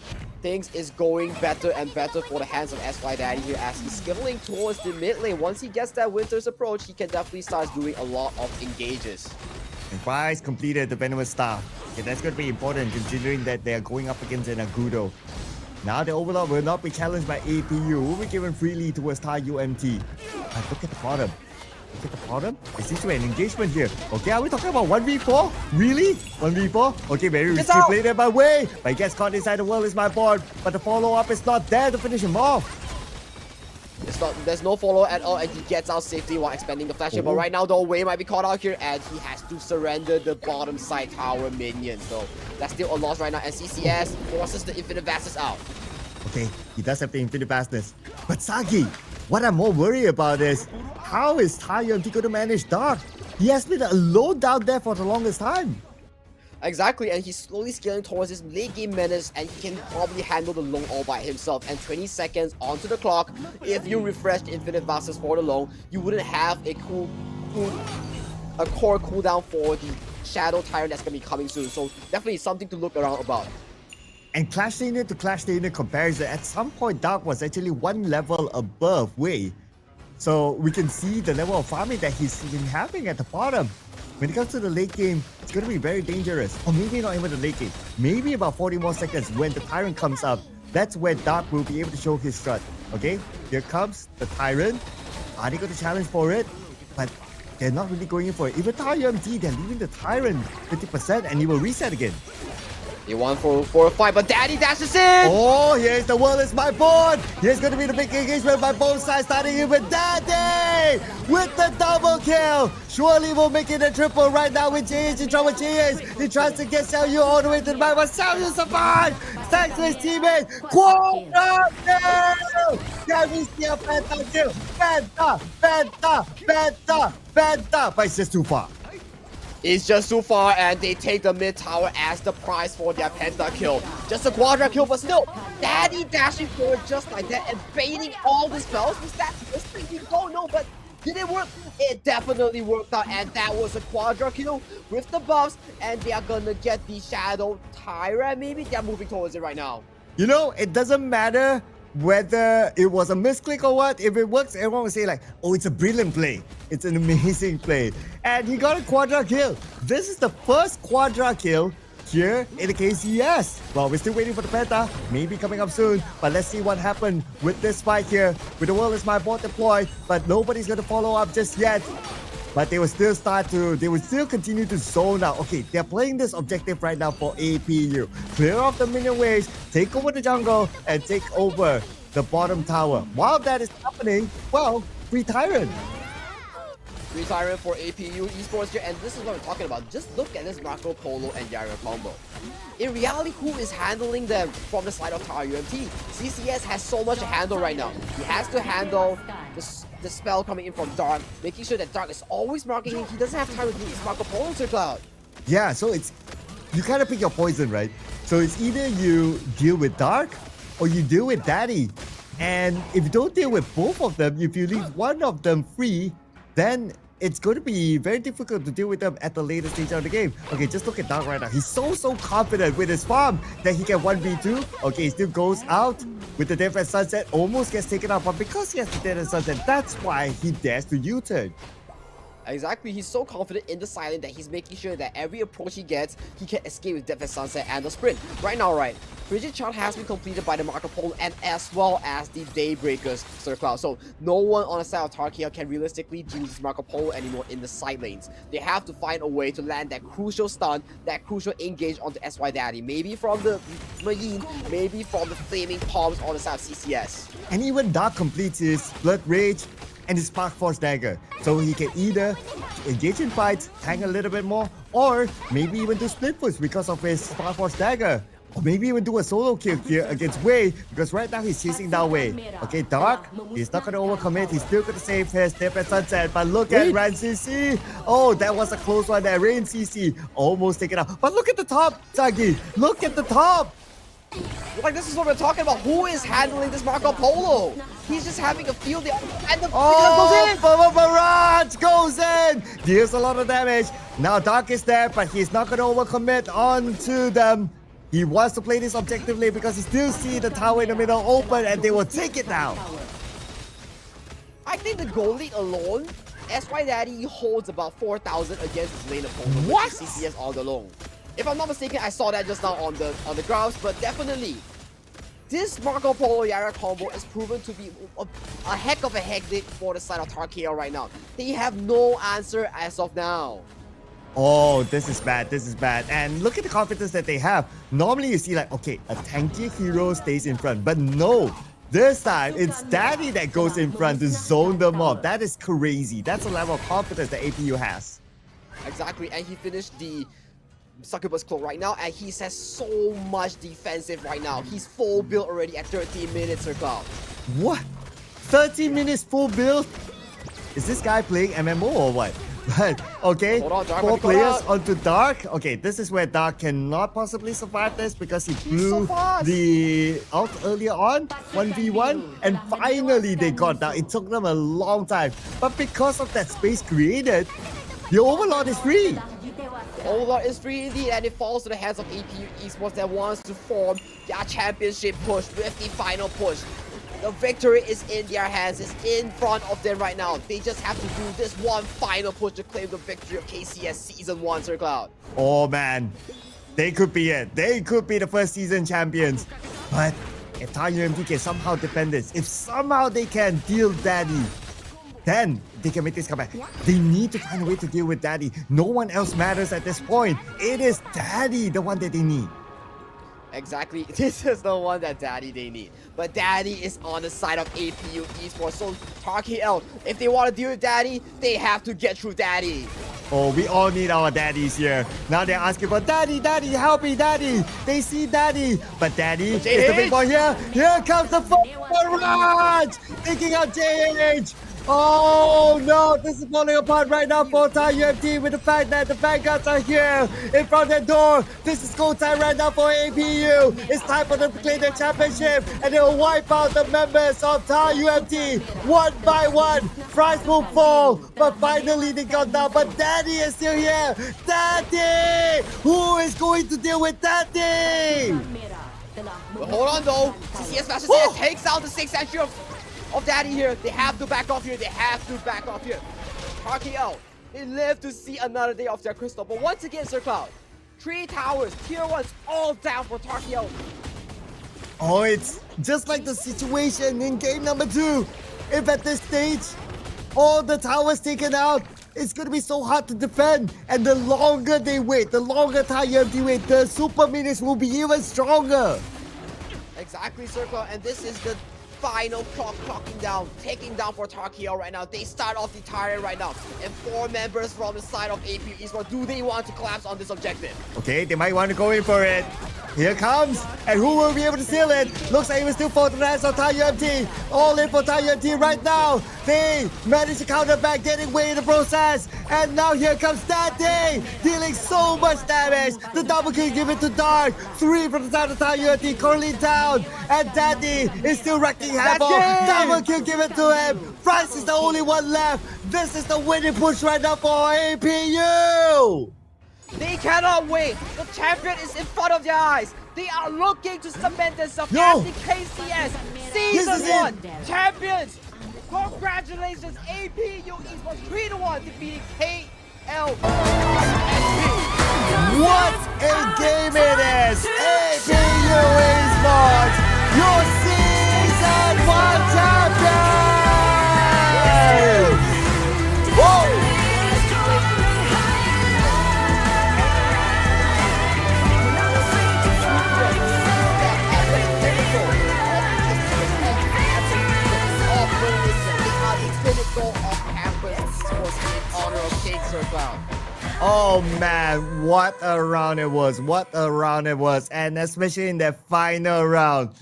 things is going better and better for the hands of SY Daddy here as he's scaling towards the mid lane. Once he gets that Winter's approach, he can definitely start doing a lot of engages. And Price completed the Venomous Staff. Okay, that's going to be important considering that they are going up against an Agudo. Now the Overlord will not be challenged by APU, will be given freely towards TARUMT. Look at the bottom. Look at the bottom. There seems to be an engagement here. Okay, are we talking about 1v4? Really? 1v4? Okay, very risky play there by Wei. But he gets caught inside the World is my board. But the follow-up is not there to finish him off. There's no follow at all, and he gets out safely while expanding the flash. But right now, though, Wei might be caught out here, and he has to surrender the bottom side tower minions. So that's still a loss right now, and CCS forces the Infinite Vastus out. Okay, he does have the Infinite Vastus. But Sagi, what I'm more worried about is, how is TARUMT going to manage Dark? He has been alone down there for the longest time. Exactly, and he's slowly scaling towards his late game menace, and he can probably handle the long all by himself. And 20 seconds onto the clock, if you refresh the Infinite Vastus for the long, you wouldn't have a core cooldown for the Shadow Tyrant that's going to be coming soon. So definitely something to look around about. And Clash Trainer to Clash Trainer comparison, at some point Dark was actually one level above Wei. So we can see the level of farming that he's been having at the bottom. When it comes to the late game, it's going to be very dangerous. Or maybe not even the late game. Maybe about 40 more seconds when the Tyrant comes up. That's where Dark will be able to show his strut. Okay, here comes the Tyrant. Are they going to challenge for it? But they're not really going in for it. Even TARUMT, they're leaving the Tyrant 50% and he will reset again. He won for a fight, but Daddy dashes in! Oh, here's the world is my board! Here's going to be the big engagement by both sides, starting in with Daddy! With the double kill! Surely will make it a triple right now with JH in trouble. JH, he tries to get Xiaoyu all the way to the back, but Xiaoyu survives! Thanks to his teammate! Quadra kill! Can we see a Penta kill? Penta! But it's just too far. It's just too far, and they take the mid tower as the prize for their penta kill. Just a quadra kill, but still, Daddy dashing forward just like that and baiting all the spells. Was that first thinking go? No, but did it work? It definitely worked out, and that was a quadra kill with the buffs, and they are gonna get the Shadow Tyrant. Maybe they're moving towards it right now. You know, it doesn't matter whether it was a misclick or what. If it works, everyone will say like, oh, it's a brilliant play. It's an amazing play. And he got a quadra kill. This is the first quadra kill here in the KCS. Well, we're still waiting for the Penta. Maybe coming up soon. But let's see what happened with this fight here. With the world is my board deployed. But nobody's going to follow up just yet. But they will still continue to zone out. Okay, they're playing this objective right now for APU. Clear off the minion waves, take over the jungle, and take over the bottom tower. While that is happening, well, free Tyrant. Free Tyrant for APU Esports here, and this is what we're talking about. Just look at this Marco Polo and Yara combo. In reality, who is handling them from the side of TARUMT? CCS has so much to handle right now. He has to handle the spell coming in from Dark, making sure that Dark is always marking him. He doesn't have time to do his Marco Polo to Cloud. Yeah, so it's, you kind of pick your poison, right? So it's either you deal with Dark or you deal with Daddy. And if you don't deal with both of them, if you leave one of them free, then it's going to be very difficult to deal with them at the later stage of the game. Okay, just look at Dark right now. He's so confident with his farm that he can 1v2. Okay, he still goes out with the Death and Sunset. Almost gets taken out, but because he has the Death and Sunset, that's why he dares to U-turn. Exactly, he's so confident in the silent that he's making sure that every approach he gets, he can escape with Death and Sunset and the sprint. Right now, right, Frigid Child has been completed by the Marco Polo and as well as the Daybreakers Sir Cloud. So no one on the side of TARUMT KL can realistically do this Marco Polo anymore in the side lanes. They have to find a way to land that crucial stun, that crucial engage onto SY Daddy. Maybe from the Marine, maybe from the Flaming Palms on the side of CCS. And even Dark completes his Blood Rage and his Spark Force Dagger. So he can either engage in fights, tank a little bit more, or maybe even do split push because of his Spark Force Dagger. Or maybe even do a solo kill here against Wei, because right now he's chasing down Wei. Okay, Dark, he's not going to overcommit. He's still going to save his Death and Sunset. But look at Ran CC. Oh, that was a close one there. Rain CC almost taken out. But look at the top, Sagi. Look at the top. Like, this is what we're talking about. Who is handling this Marco Polo? He's just having a field day, and the Barrage goes in! Deals a lot of damage. Now Dark is there, but he's not going to overcommit onto them. He wants to play this objectively because he still sees the tower in the middle open, and they will take it now. I think the goal lead alone, SY Daddy holds about 4,000 against his lane opponent. What? With CCS all alone. If I'm not mistaken, I saw that just now on the graphs, but definitely, this Marco Polo Yara combo is proven to be a heck of a hectic for the side of TARUMT KL right now. They have no answer as of now. Oh, this is bad. This is bad. And look at the confidence that they have. Normally you see like, okay, a tanky hero stays in front, but no. This time, it's Daddy that goes in front to zone them up. That is crazy. That's a level of confidence that APU has. Exactly, and he finished the Succubus Cloak right now, and he has so much defensive right now. He's full build already at 13 minutes, Sir Cloud. What? 30 minutes full build? Is this guy playing MMO or what? But, okay, Hold on, Dark, 4 players onto Dark. Okay, this is where Dark cannot possibly survive this because he blew the ult earlier on, 1v1, and finally they got down. It took them a long time. But because of that space created, The Overlord is free. Overlord is free indeed, and it falls to the hands of APU Esports that wants to form their championship push with the final push. The victory is in their hands, it's in front of them right now. They just have to do this one final push to claim the victory of KCS Season 1, Sir Cloud. Oh man, they could be it. They could be the first season champions. But if TARUMT can somehow defend this, if somehow they can deal Daddy, then they can make this comeback. They need to find a way to deal with Daddy. No one else matters at this point. It is Daddy, the one that they need. Exactly, this is the one that Daddy they need. But Daddy is on the side of APU Esports, so TARUMT KL, if they want to deal with Daddy, they have to get through Daddy. Oh, we all need our daddies here. Now they're asking for Daddy, Daddy, help me, Daddy. They see Daddy, but Daddy is the big boy here. Here comes the barrage, taking out JH. Oh no, this is falling apart right now for TARUMT with the fact that the Vanguards are here in front of their door. This is go time right now for APU. It's time for them to claim their championship and they will wipe out the members of TARUMT one by one. Prize will fall, but finally they got down. But Daddy is still here. Daddy! Who is going to deal with Daddy? But hold on though, CCS Master takes out the 6th entry of Daddy here. They have to back off here. They have to back off here. TARUMT KL, they live to see another day of their crystal. But once again, Sir Cloud, 3 towers, tier 1s, all down for TARUMT KL. Oh, it's just like the situation in game number 2. If at this stage, all the towers taken out, it's going to be so hard to defend. And the longer they wait, the longer TARUMT wait, the super minions will be even stronger. Exactly, Sir Cloud, and this is the final clock clocking down, taking down for TARUMT KL right now. They start off the tyrant right now. And 4 members from the side of APU Esports, do they want to collapse on this objective? Okay, they might want to go in for it. Here comes, and who will be able to seal it? Looks like it will still fall to the hands of TARUMT. All in for TARUMT right now. They managed to counter back, getting away in the process. And now here comes Daddy, dealing so much damage. The double kill given to Dark. 3 from the side of TARUMT, currently down. And Daddy is still wrecking havoc. Double kill given to him. Price is the only one left. This is the winning push right now for APU. They cannot wait. The champion is in front of their eyes. They are looking to cement themselves Yo. as the KCS Season 1 champions. Congratulations, APU Esports 3-1 defeating KL. What a game it is! APU Esports, your Season 1 champion! Whoa! Oh man, what a round it was. What a round it was. And especially in that final round.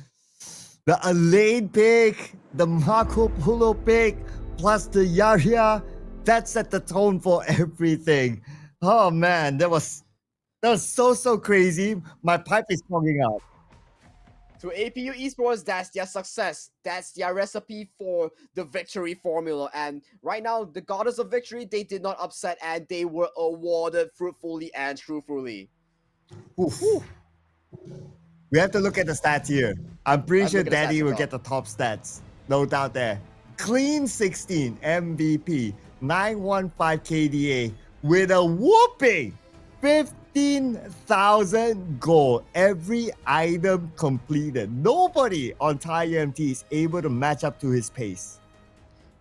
The Elaine pick, the Marco Polo pick, plus the Yaria, that set the tone for everything. Oh man, that was so crazy. My pipe is fogging out. To APU Esports, that's their success. That's their recipe for the victory formula. And right now, the goddess of victory, they did not upset and they were awarded fruitfully and truthfully. Oof. We have to look at the stats here. I'm pretty sure Daddy will get the top stats. No doubt there. Clean 16 MVP, 915 KDA with a whooping 15,000 gold. Every item completed. Nobody on TARUMT is able to match up to his pace.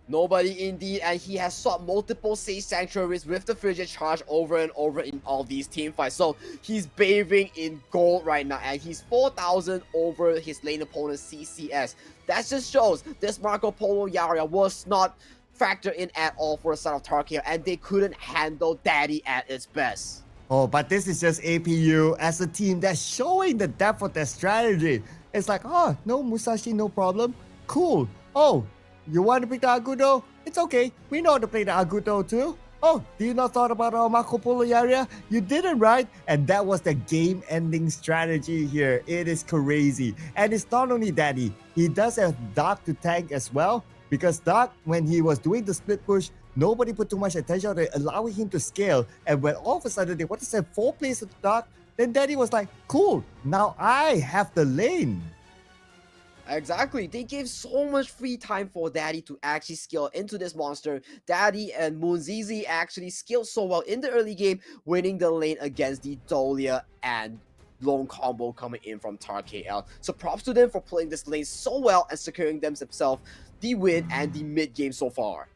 Nobody indeed, and he has sought multiple Sage Sanctuaries with the Frigid Charge over and over in all these team fights. So he's bathing in gold right now, and he's 4,000 over his lane opponent CCS. That just shows this Marco Polo Yaria was not factored in at all for the side of TARUMT KL, and they couldn't handle Daddy at its best. Oh, but this is just APU as a team that's showing the depth of their strategy. It's like, oh, no Musashi, no problem. Cool. Oh, you want to pick the Agudo? It's okay. We know how to play the Agudo too. Oh, do you not thought about our Marco Polo area? You didn't, right? And that was the game-ending strategy here. It is crazy. And it's not only Daddy. He does have Dark to tank as well. Because Dark, when he was doing the split push, Nobody put too much attention on it, allowing him to scale. And when all of a sudden they want to send 4 players to the dark, then Daddy was like, cool, now I have the lane. Exactly. They gave so much free time for Daddy to actually scale into this monster. Daddy and Moonzizi actually scaled so well in the early game, winning the lane against the Dolia and lone combo coming in from TARUMT KL. So props to them for playing this lane so well and securing themselves the win and the mid game so far.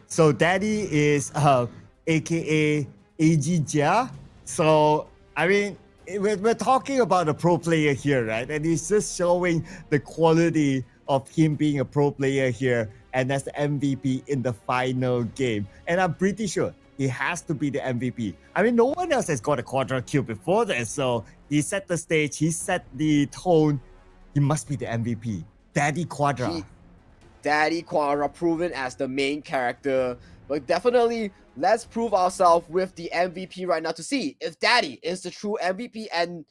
So Daddy is aka AG Jia. So I mean, we're talking about a pro player here, right? And he's just showing the quality of him being a pro player here, and as the MVP in the final game. And I'm pretty sure he has to be the MVP. I mean, no one else has got a quadra kill before this, so he set the stage, he set the tone. He must be the MVP. Daddy Quadra. Daddy Quadra proven as the main character. But definitely, let's prove ourselves with the MVP right now to see if Daddy is the true MVP. And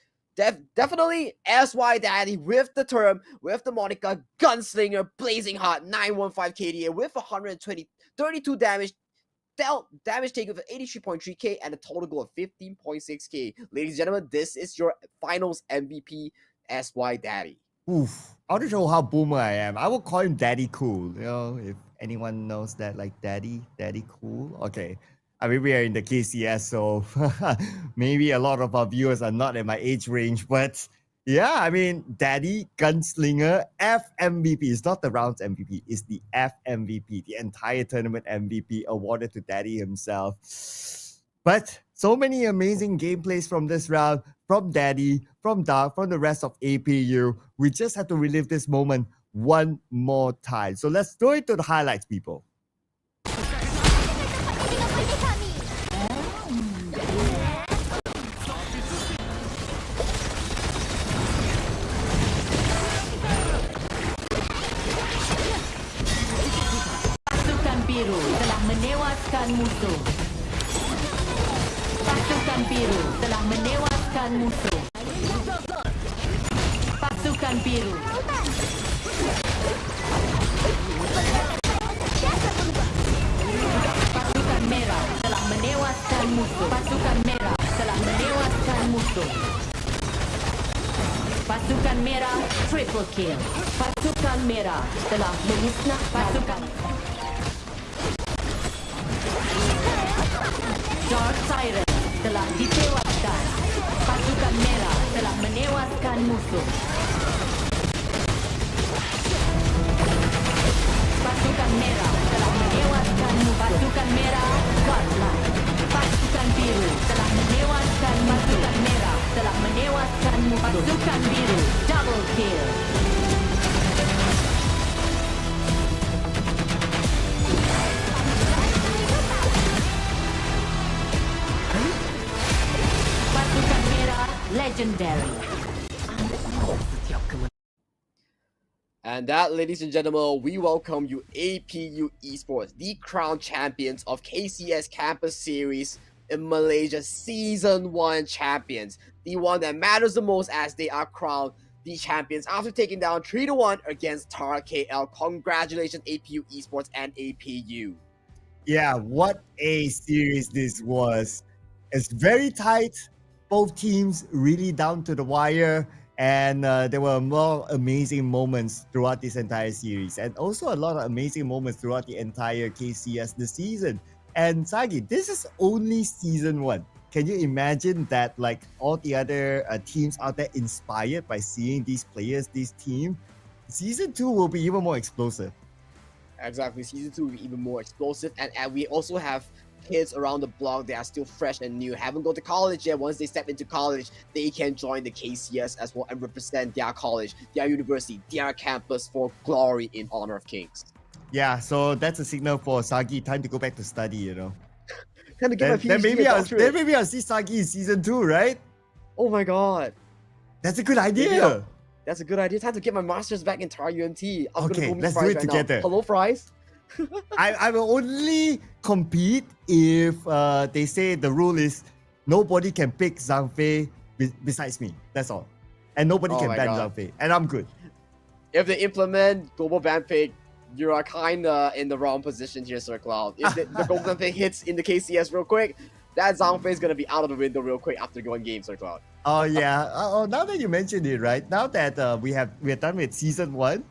definitely SY Daddy with the term, with the moniker Gunslinger, blazing hot, 915 KDA with 32 damage. Dealt damage taken for 83.3k and a total goal of 15.6k. Ladies and gentlemen, this is your finals MVP, SY Daddy. Oof. I want to show how boomer I am. I will call him Daddy Cool. You know, if anyone knows that, like Daddy Cool. Okay. I mean, we are in the KCS, so maybe a lot of our viewers are not at my age range, but yeah, I mean, Daddy Gunslinger FMVP. It's not the rounds MVP, it's the FMVP, the entire tournament MVP awarded to Daddy himself. But so many amazing gameplays from this round, from Daddy, from Dark, from the rest of APU. We just have to relive this moment one more time. So let's go into the highlights, people. Pasukan biru telah menewaskan musuh. Pasukan biru telah menewaskan musuh. Pasukan biru. Pasukan merah telah menewaskan musuh. Pasukan merah telah menewaskan musuh. Pasukan merah triple kill. Pasukan merah telah memusnah pasukan. Dark Siren telah ditewaskan. Pasukan merah telah menewaskan musuh. Pasukan merah telah menewaskan musuh. Pasukan merah godlike. Pasukan biru telah menewaskan pasukan merah telah menewaskan musuh. Pasukan biru double kill. Pasukan merah legendary. And that, ladies and gentlemen, we welcome you APU Esports, the crown champions of KCS Campus Series in Malaysia Season 1 champions. The one that matters the most as they are crowned the champions after taking down 3-1 against TARUMT KL. Congratulations APU Esports and APU. Yeah, what a series this was. It's very tight. Both teams really down to the wire. And there were more amazing moments throughout this entire series. And also a lot of amazing moments throughout the entire KCS this season. And Sagi, this is only season 1. Can you imagine that like all the other teams out there inspired by seeing these players, this team? Season 2 will be even more explosive. Exactly, season 2 will be even more explosive. And we also have kids around the block that are still fresh and new, haven't gone to college yet. Once they step into college, they can join the KCS as well and represent their college, their university, their campus for glory in honor of Kings. Yeah, so that's a signal for Sagi, time to go back to study, you know. Time to get my PhD. Then maybe I'll see Sagi in season 2, right? Oh my god. That's a good idea. That's a good idea. Time to get my master's back in TARUMT. Okay, let's do it together. Now. Hello, Fries. I will only compete if they say the rule is nobody can pick Zhang Fei besides me. That's all. And nobody can ban Zhang Fei. And I'm good. If they implement global ban pick, you are kinda in the wrong position here, Sir Cloud. If the Golden Thing hits in the KCS real quick, that Zhangfei is gonna be out of the window real quick after going game, Sir Cloud. Oh yeah. Oh, now that you mentioned it, right? Now that we're done with season 1,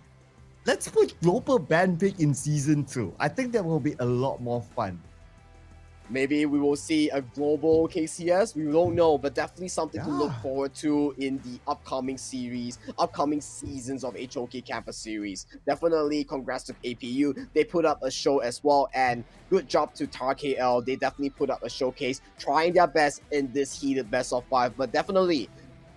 let's put global ban pick in season 2. I think that will be a lot more fun. Maybe we will see a global KCS. We don't know, but definitely something to look forward to in the upcoming seasons of HOK Campus Series. Definitely congrats to APU. They put up a show as well, and good job to TARUMT KL. They definitely put up a showcase, trying their best in this heated best of 5. But definitely,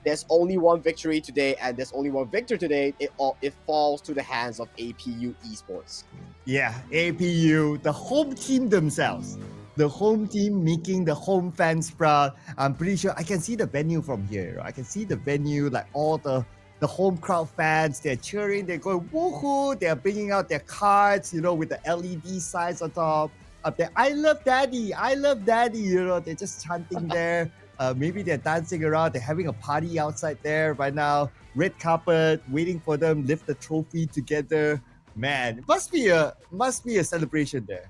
there's only one victory today, and there's only one victor today. It falls to the hands of APU Esports. Yeah, APU, the home team themselves. The home team making the home fans proud. I'm pretty sure I can see the venue from here. I can see the venue, like all the home crowd fans. They're cheering, they're going woohoo. They're bringing out their cards, with the LED signs on top. Up there, I love daddy, I love daddy. They're just chanting there. Maybe they're dancing around. They're having a party outside there right now. Red carpet, waiting for them, lift the trophy together. Man, it must be a celebration there.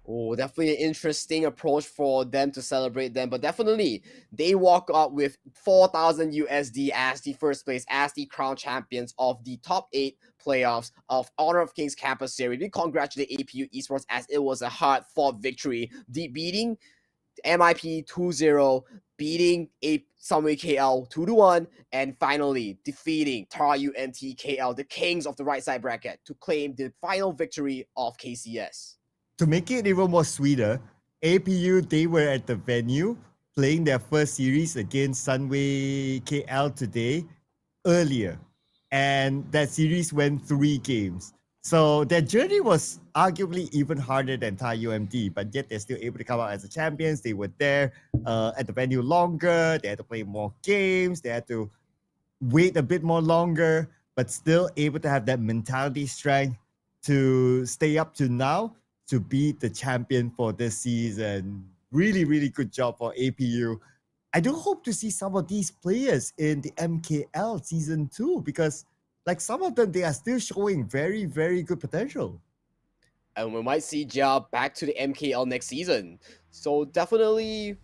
Oh, definitely an interesting approach for them to celebrate them. But definitely, they walk up with 4,000 USD as the first place, as the crown champions of the top 8 playoffs of Honor of Kings Campus Series. We congratulate APU Esports as it was a hard-fought victory, beating MIP 2-0, beating Sunway KL 2-1, and finally defeating TARUMT KL, the kings of the right side bracket, to claim the final victory of KCS. To make it even more sweeter, APU, they were at the venue playing their first series against Sunway KL today, earlier. And that series went 3 games. So their journey was arguably even harder than TARUMT, but yet they're still able to come out as the champions. They were there at the venue longer. They had to play more games. They had to wait a bit more longer, but still able to have that mentality strength to stay up to now, to be the champion for this season. Really, really good job for APU. I do hope to see some of these players in the MKL season 2, because like some of them, they are still showing very, very good potential. And we might see Jia back to the MKL next season. So definitely,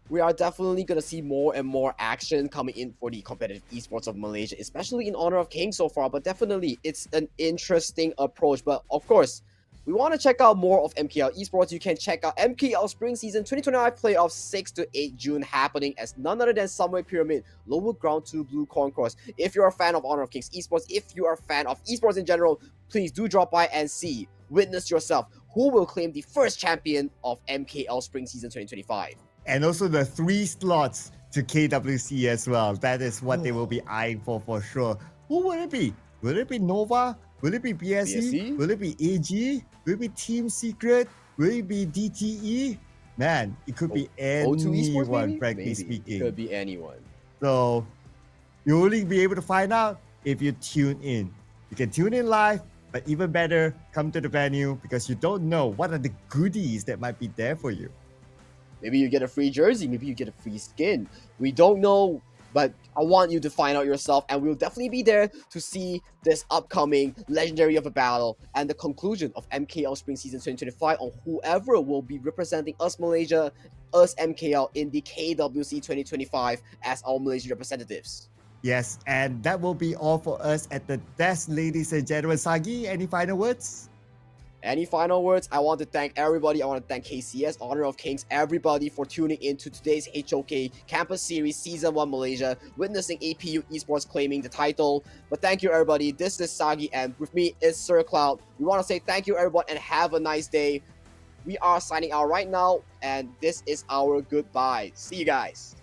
we are definitely going to see more and more action coming in for the competitive esports of Malaysia, especially in Honor of Kings so far. But definitely, it's an interesting approach. But of course, we want to check out more of MKL Esports. You can check out MKL Spring Season 2025 playoffs 6 to 8 June happening as none other than Sunway Pyramid, Lower Ground 2 Blue Concourse. If you're a fan of Honor of Kings Esports, if you are a fan of esports in general, please do drop by and see, witness yourself, who will claim the first champion of MKL Spring Season 2025. And also the 3 slots to KWC as well. That is what they will be eyeing for sure. Who will it be? Will it be Nova? Will it be BSE? Will it be AG? Will it be Team Secret? Will it be DTE? Man, it could be anyone, frankly speaking. It could be anyone. So, you'll only be able to find out if you tune in. You can tune in live, but even better, come to the venue, because you don't know what are the goodies that might be there for you. Maybe you get a free jersey, maybe you get a free skin. We don't know, but I want you to find out yourself, and we'll definitely be there to see this upcoming Legendary of a Battle and the conclusion of MKL Spring Season 2025 on whoever will be representing us Malaysia, us MKL in the KWC 2025 as our Malaysian representatives. Yes, and that will be all for us at the desk, ladies and gentlemen. Sagi, any final words? Any final words? I want to thank everybody. I want to thank KCS, Honor of Kings, everybody for tuning in to today's HOK Campus Series Season 1 Malaysia, witnessing APU Esports claiming the title. But thank you, everybody. This is Sagi, and with me is Sir Cloud. We want to say thank you, everyone, and have a nice day. We are signing out right now, and this is our goodbye. See you guys.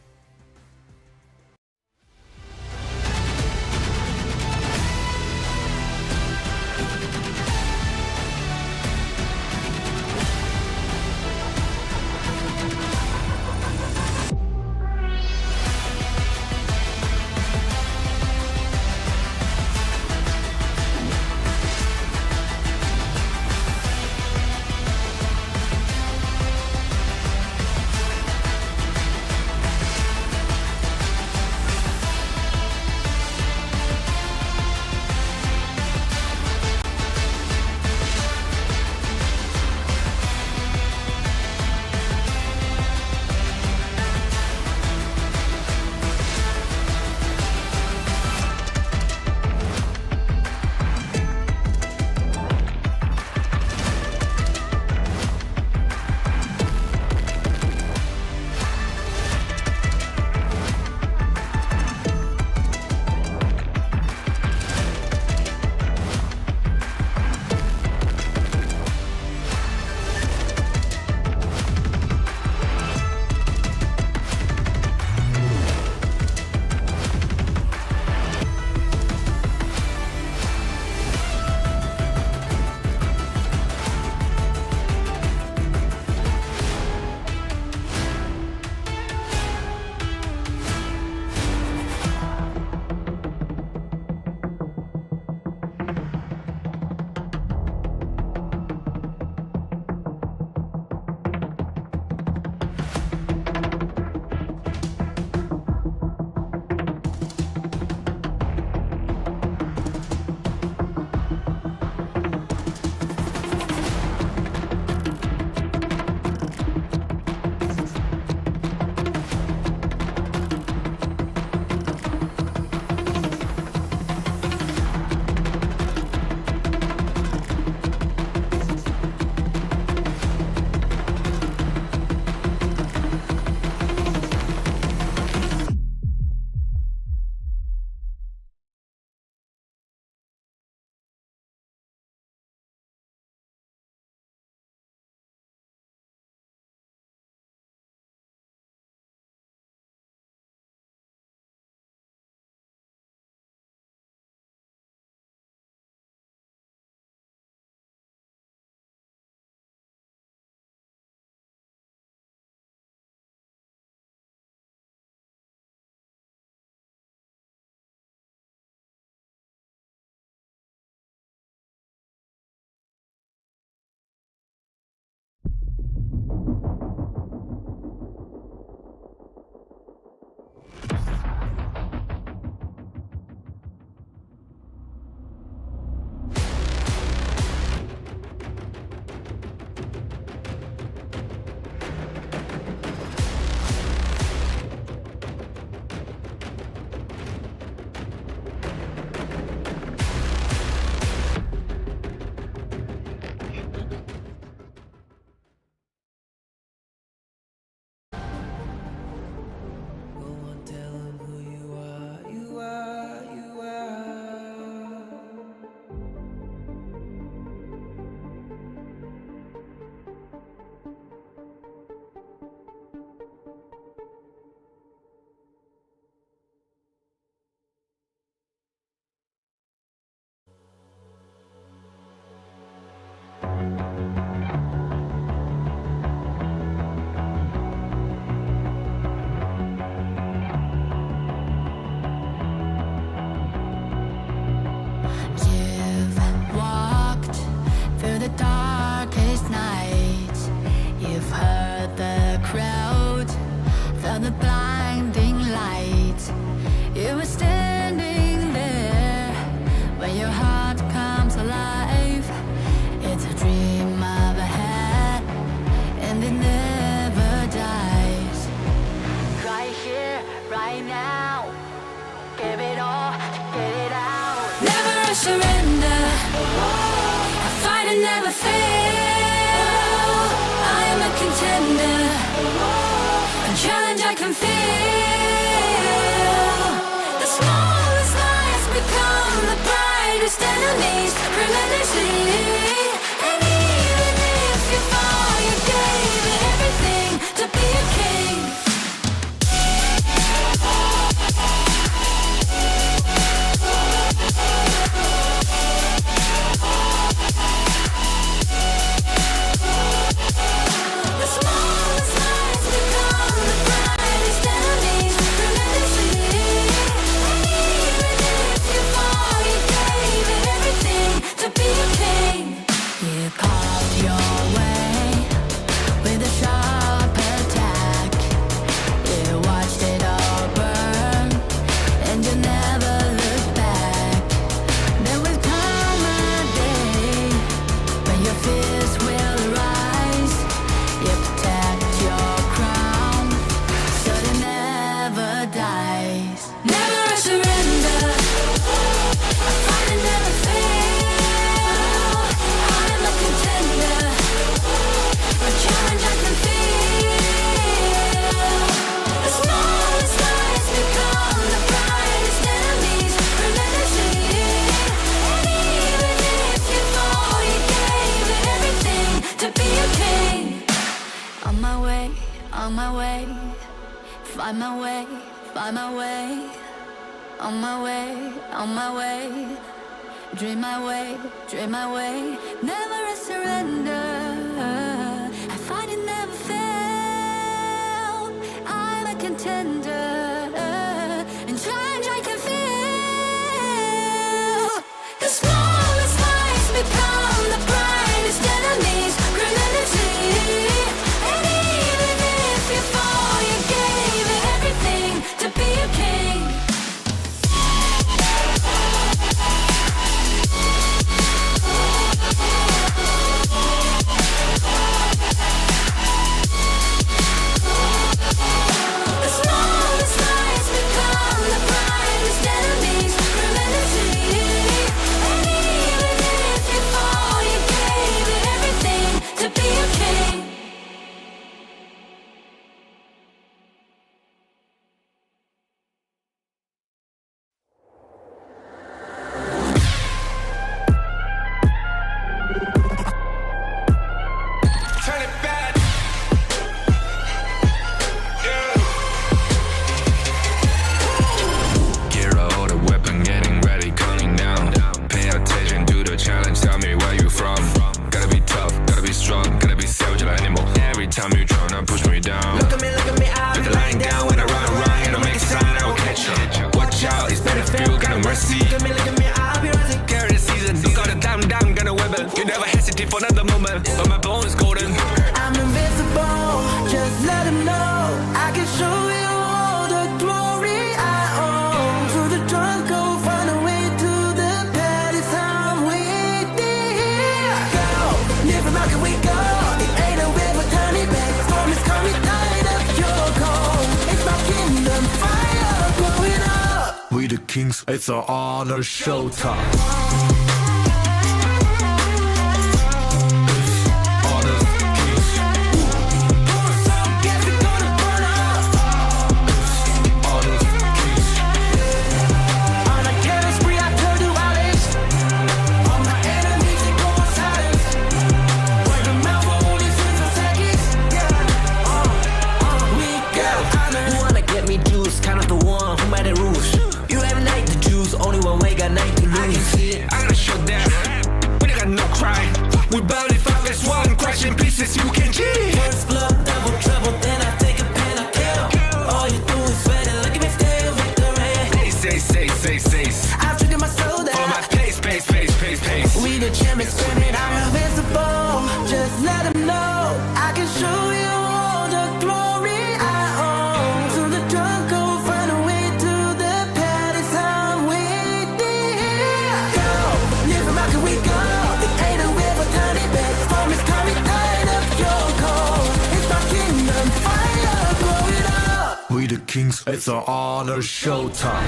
surrender. I fight and never fail. I am a contender. A challenge I can feel. The smallest lies become the brightest enemies relentlessly. And even if you fall, you gave it everything to be a king. The smallest lies become the brightest enemies relentlessly. And even if you fall, you gave it everything to be a king. You carved your way with a sharp attack. You watched it all burn, and you never looked back. There will come a day when your fears will rise. You protect your crown, so it never dies. Never a surrender. I fight and never fail. I'm a contender. A challenge I can feel. The smallest lies become the brightest enemies relentlessly. And even if you fall, you gave it everything to be a king. On my way, on my way. Find my way, find my way. On my way, on my way. Dream my way, dream my way. Never a surrender. I fight and never fail. I'm a contender. And challenge I can feel. The smallest lies become the brightest enemies relentlessly. And even if you fall, you gave it everything to be a king. The smallest lies become the brightest enemies relentlessly. And even if you fall, you gave it everything to be a king. Turn it back. Gear out the weapon, getting ready, counting down. Pay attention to the challenge, tell me where you from. Gotta be tough, gotta be strong, gotta be savage like animal. Every time you tryna push me down. Look at me, I'll be lying down when I run, it'll make a sign, I will catch you. Watch out, it's better feel, got no mercy. Look at me, I'll be rising. Carry the season, you got a damn, got a weapon. You never hesitate for another moment, but my bone is golden. I'm invincible, just let them know. I can show you all the glory I own. Through the jungle, find a way to the palace. I'm waiting. Go, never mind, can we go? It ain't a way for turning back. Storm is coming, light up your cold. It's my kingdom, fire blowing up. We the kings, it's our honor showtime. On a killing spree, I told you all this. All my enemies, they go on silence. Word of mouth for only 6 seconds. We got honor. You wanna get me juice, kind of the one who made the rules. You have night to choose, only one way, got night to I can lose. see it, I gotta show them. We got no cry. We burn it 5 as 1, crash in pieces, you can cheat. First blood, double trouble, then I take a pen, I kill. All you do is sweat and look at me still victory. Say. I've triggered my soul down. For my pace. We the champions screaming, I'm invincible. Just let them know I can show you all the glory I own. Through the jungle, find a way to the palace. I'm waiting. Go, never mind, can we go? It ain't a way for turning back. Storm is coming, light up your cold. It's my kingdom, fire blowing up. We the kings, it's our honor showtime.